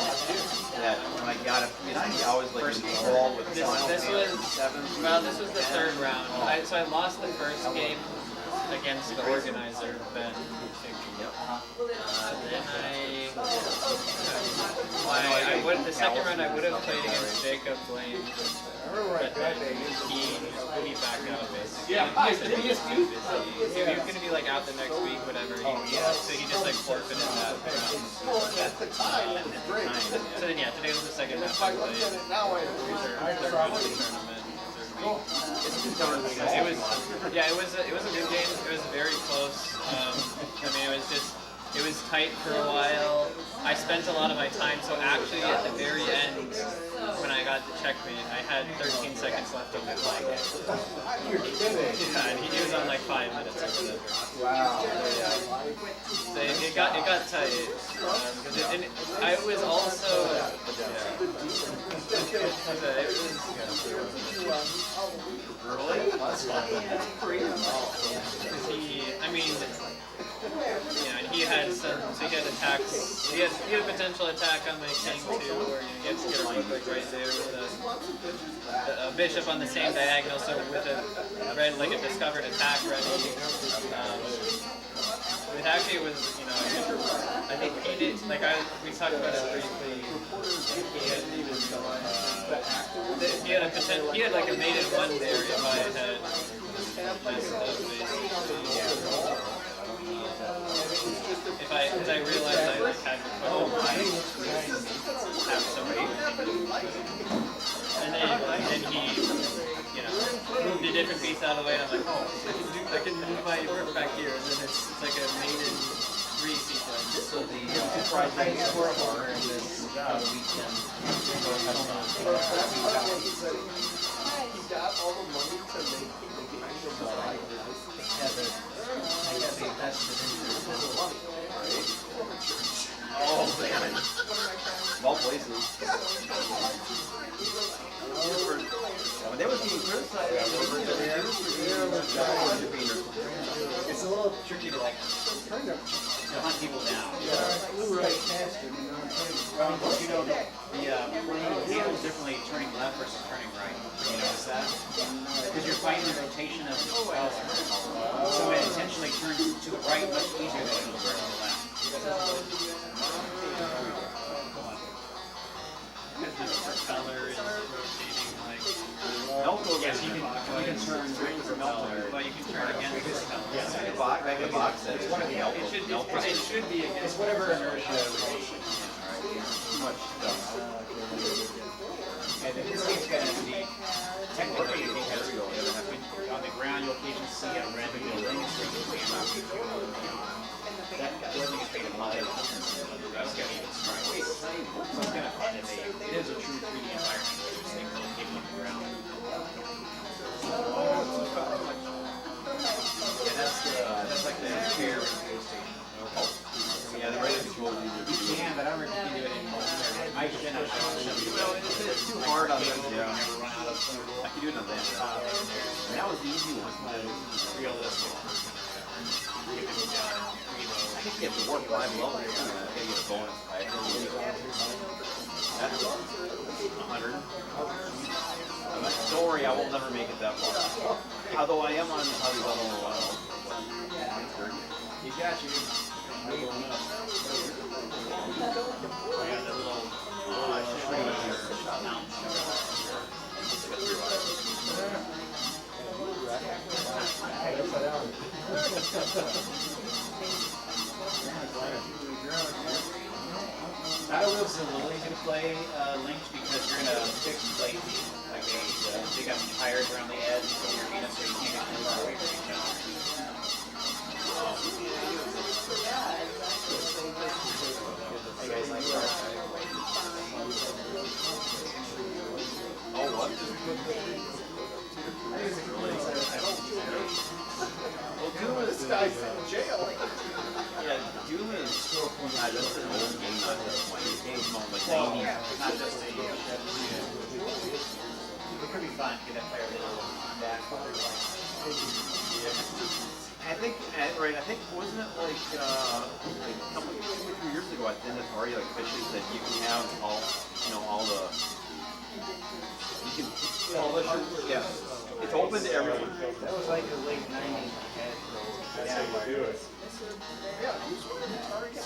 that when I got a PSP, I was like involved with Final Fantasy 7. Well, this was the third round. So I lost the first game against the organizer, Ben. Then I would the second round I would have played against Jacob Blaine, but then he backed out basically. Yeah, he was too busy. He was gonna be like out the next week, whatever. So he just like forfeited that round. At the time, that was great. So then yeah, today was the second half I played. Third round of the tournament. It was it was a good game. It was very close. I mean, it was tight for a while. I spent a lot of my time, so actually at the very end, when I got the checkmate, I had 13 seconds left of the clock. You're kidding. Yeah, and he was on like 5 minutes or whatever. Wow. So it got tight. And I was also and he had attacks. He had a potential attack on my king too, where he gets to get a quick right there with a bishop on the same diagonal, so with a red like a discovered attack ready. It actually was, I think he did, we talked about it briefly. He had like a maiden one there if I had messed up basically. Because I realized I like had to put have somebody. And then he, moved a different piece out of the way, and I'm like, I can move my work back here, and then it's like a maiden 3 sequence. So the surprising score of our in this weekend. He got all the money to make the game. Oh man, small places. They was being criticized. It's a little tricky to hunt people down. The handles differently turning left versus turning right. You notice that? Because you're fighting the rotation of the spell. So it intentionally turns to the right much easier than it will turn to the left. Because the color is rotating like. Yes, you can turn for color, but you can turn against this color. Yes, the box says It should be against whatever inertia rotation. too much stuff. And in this case, going to be technically on the ground. You'll occasionally see a red building. That building is made of mud. That's going to be strike. So it's kind of fun. It is a true 3D environment where there's things located on the ground. Yeah, that's like the chair radio station. Yeah, the radio control is easier. You can, but I don't know if you can do it anymore. I cannot Well, it's too hard on them. Yeah. I can do it on that. And that was the easy one. Realistic. I think you have to work 5 levels. You gotta get a bonus. That's 100. Don't worry, I will never make it that far. Although I am on probably level 1. You got you. I got the little Tyler Wilson, Lily's gonna play Lynx because you're gonna fix blade feet. Like they got some tires around the edge of your Venus, so you can't get too far away from each other. Hey guys, like oh what? Well, Doom is this guy's in jail. Yeah, Doom is that's an old game, not this one. This game's more like 90s, not just 80s. It could be fun to get that player a little back. I think, right, I think, wasn't it like a couple, 2 or 3 years ago at the end of Atari, like officially said you can have all, you know, all the, you can, yeah, it's open to everyone. That was like the late 90s. That's how you do it. Yeah, who's one of the targets?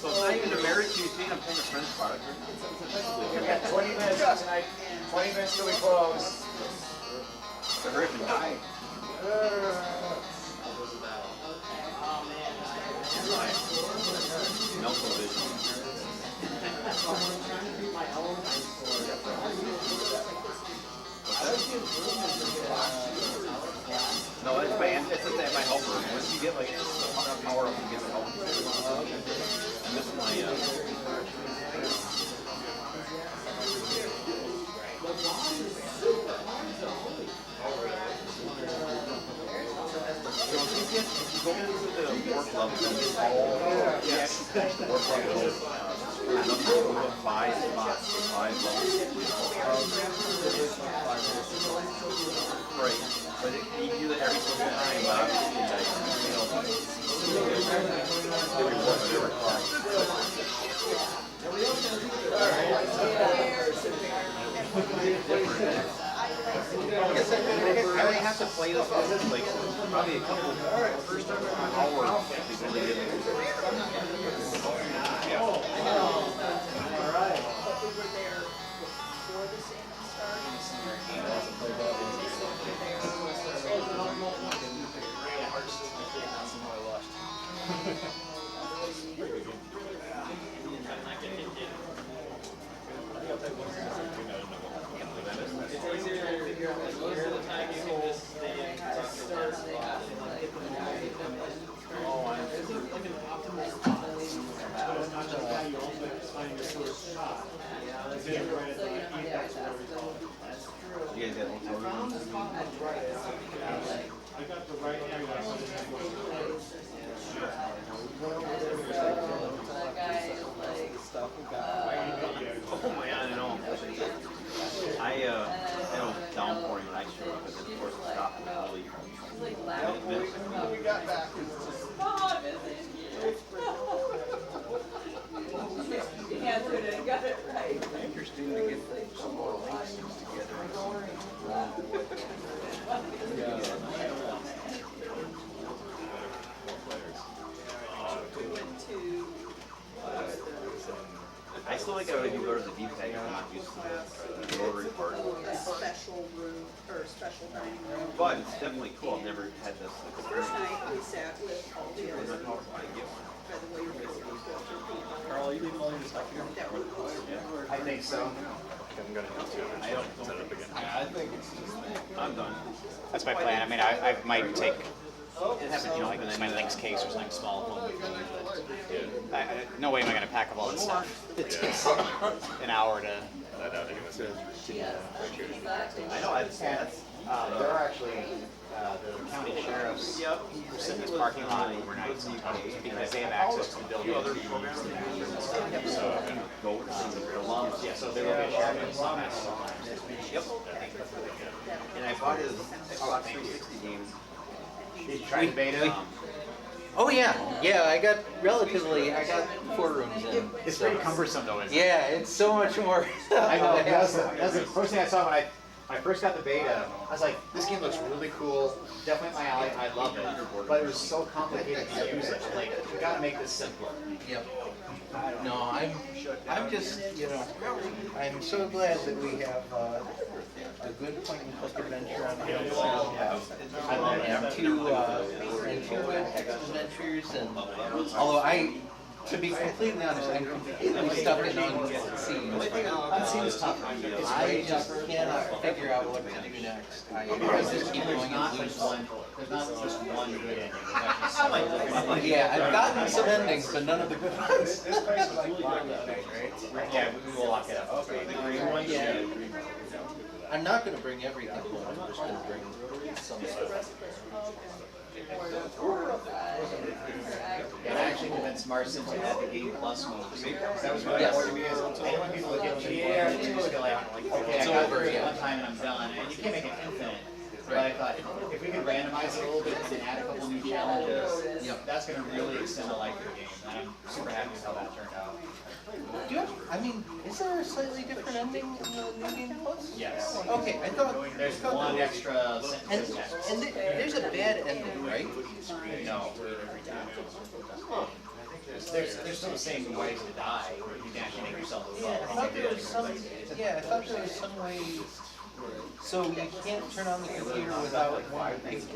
So it's not even American, you see, I'm paying a French product. We've got 20 minutes tonight, 20 minutes till we close. The hurry up and die. Melco vision. No, it's my helper. Once you get like power up, you get the helper. And this is my if you go into the work level, you get all the work level. Five spots, 5 levels. Right, but you do that every single time, obviously, I only have to play this like probably a couple first hours before they get it. You guys got hotel rooms? I got the right area. Oh my god, I know. I know downpouring when I showed up, and then of course it stopped in the early. We got back. He answered it and got it right. Interesting to get some more links together. I still think I would do better the deep tag. I'm not used to the rotary part. A special room, or a special dining room. But it's definitely cool. I've never had this The first experience. night, we sat with all the Where's other, my power supply? Get one. by the way, you're Carl, are you leaving all your stuff here? I think so. I'm gonna have to I don't set it up again. I think it's I'm done. That's my plan. I mean, I might take, It happens, you know, like my Lynx case or something small home with me, but no way am I going to pack up all this stuff. It takes an hour to. I know, they're gonna say I know, that's They're actually the county sheriffs who sit in this parking lot overnight sometimes because they have access to the building. So, yeah, so there will be a sheriff sometimes. Yep. And I bought his Xbox 360 game. Did you try the beta? Oh yeah, I got 4 rooms in. It's pretty cumbersome though, isn't it? Yeah, it's so much more. I know. That's the first thing I saw when I first got the beta, I was like, this game looks really cool, definitely my alley, I love it, but it was so complicated to use it. Like, you gotta make this simpler. Yep. No, I'm just, you know, I'm so glad that we have a good point and click adventure on the and two text adventures, and although to be completely honest, I'm completely stuck in Unseen. Unseen is tough. I just cannot figure out what to do next. I just keep going and lose. There's not just one good ending. There's actually some. Yeah, I've gotten some endings, but none of the good ones. This place is like blocked up, right? Yeah, we will lock it up. Okay. The green one? Yeah. I'm not going to bring everything home. I'm just going to bring some stuff. Yeah, I actually convinced Marcin to add the Game Plus mode. That was really important to me. Is I didn't want people to get cheated. You just go like, okay, I got it one time and I'm done. And you can't make it infinite. But I thought, if we could randomize it a little bit and add a couple new challenges, that's going to really extend the life of the game. And I'm super happy with how that turned out. Is there a slightly different ending in the New Game Plus? Yes. Okay, I thought there's one extra sentence. And there's a bad ending, right? No. There's still the same ways to die. You can actually make yourself a I thought there was some way. So you can't turn on the computer without one thing. I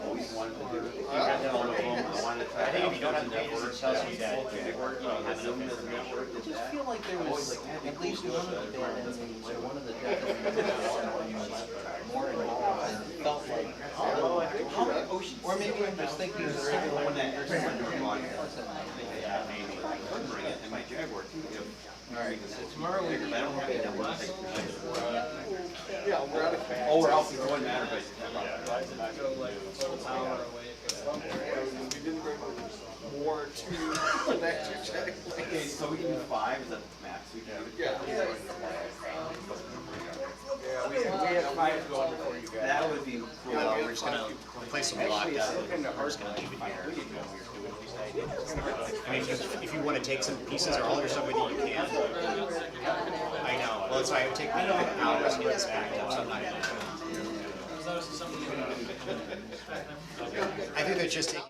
think if you don't have the pages, it tells you that I just feel like there was at least one of the bad endings or one of the death endings more involved and felt like, or maybe I'm just thinking of the one that Bring it in my Jaguar too. Alright, so tomorrow we I don't have any numbers. yeah, we're out of Oh, we're out. It wouldn't matter, but So like a full hour away. We didn't bring more to the next two check. okay, so we can do 5 as a max. We can do it. Yeah, we had 5 going before you guys. That would be cool. We're just going to place them locked out. We're just going to leave it here. I mean, if you want to take some pieces or all your stuff with you, you can. I know. Well, that's why I would take hours to get this back up, so I'm not going to. I think they're just taking.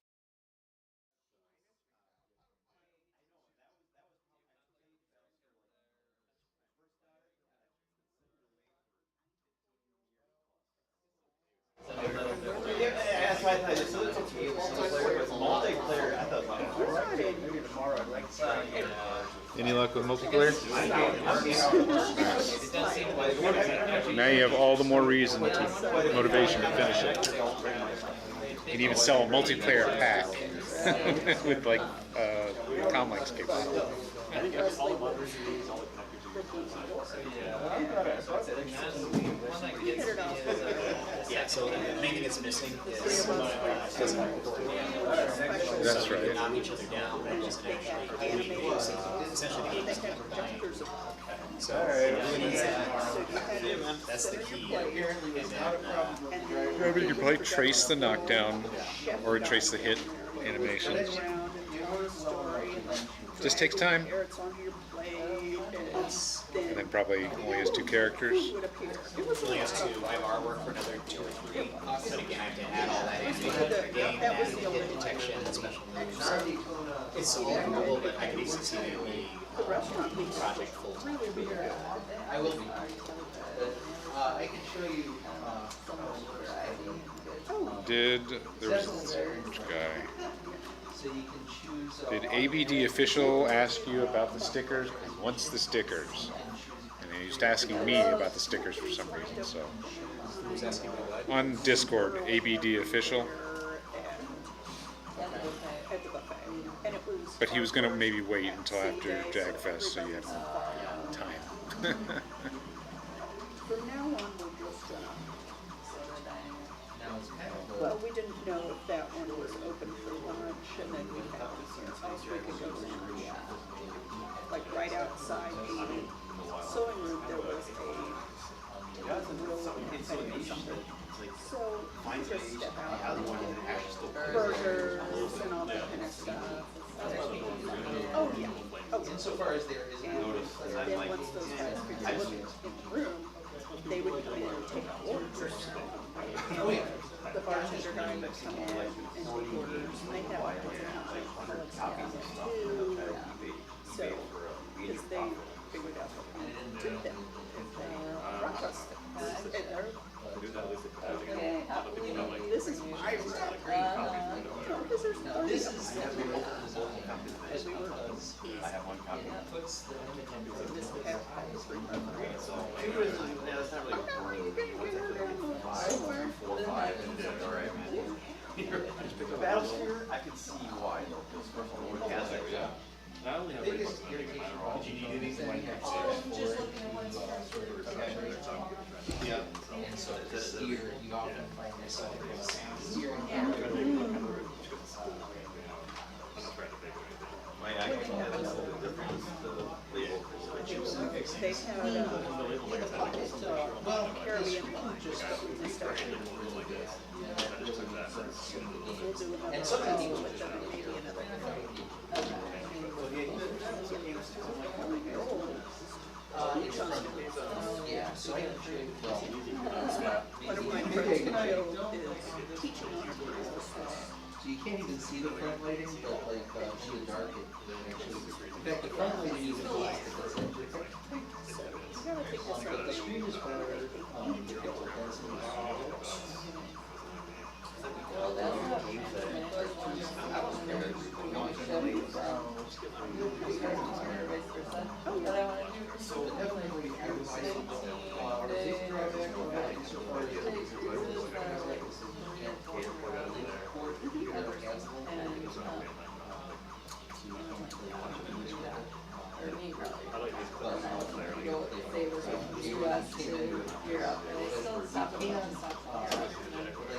That's why I thought it's okay. Multiplayer, I thought maybe tomorrow I'd like to. Any luck with multiplayer? Now you have all the more motivation to finish it. You can even sell a multiplayer pack with like Comlinks capability. Yeah, so the main thing that's missing is That's right. knock each other down, but just actually essentially the game is never dying. So really needs that. That's the key. Yeah, but you could probably trace the knockdown or trace the hit animations. Just takes time. And then probably only has 2 characters. It only has 2. I have artwork for another 2 or 3. But again, I have to add all that in. The game and hit detection and special moves. It's so cool, but I can easily see the project full time. I will be. I can show you. There was which guy? So you can choose. Did ABD official ask you about the stickers? He wants the stickers, and he was asking me about the stickers for some reason. So Who's asking me what? on Discord, ABD official. But he was gonna maybe wait until after Jagfest, so you have time. From now on, we're just, well, we didn't know if that one was open for lunch, and then we had this house we could go in, like right outside the sewing room, there was a so we just step out, burgers and all that kind of stuff. Oh, yeah. Oh, Insofar as there is a notice, and then once those guys figured out in the room, they would come in and take orders. Oh, yeah. The bartender guy would come in and take orders, and they have like too. So, because they figured out what to do them if they Rochester. This is my because there's 30 This of is them. every local only copy that I have one copy. It puts the image into This the half is for Two is, yeah, it's not really boring. What's that, like 4 or 5, and it's like, all right, man. Battlesphere, I can see why. This first one would have it, yeah. Not only have biggest irritation. Did you need anything like that? Yeah. And so the steer, you often find yourself steering. My actual head is a little different. The label. They had Caribbean lunch, but we just started. We'll do another And some of the people with them, maybe another. Yeah, so I can show you. One of my friends tonight is teaching entrepreneurs. So you can't even see the front lighting, but like in the dark, it actually. In fact, the front lighting is black. You gotta take this But the screen is where the picture has some. So definitely, I would say,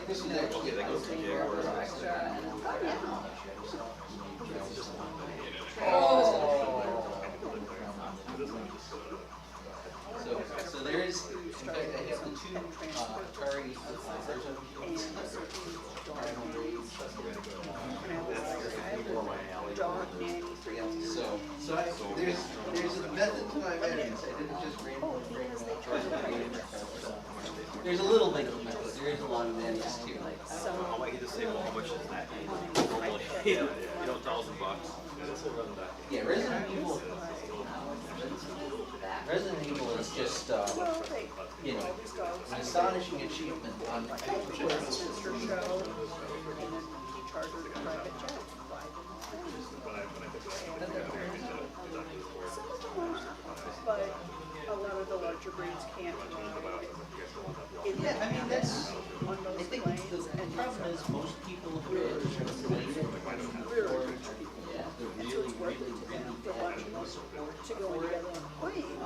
this is actually that goes to Jaguar and Lynx. So there is, in fact, I have the two Atari there's a method to my madness. I didn't just randomly There's a little bit of method. There is a lot of madness too. I might get to say, well, how much is that? $1,000. Yeah, Resident Evil is just, you know, an astonishing achievement on Sister show, and then he chartered a private jet. But a lot of the larger breeds can't ride. Yeah, I mean, that's, On I those think planes. the problem is most people who are related or they're really, really, really bad support To go together on a plane.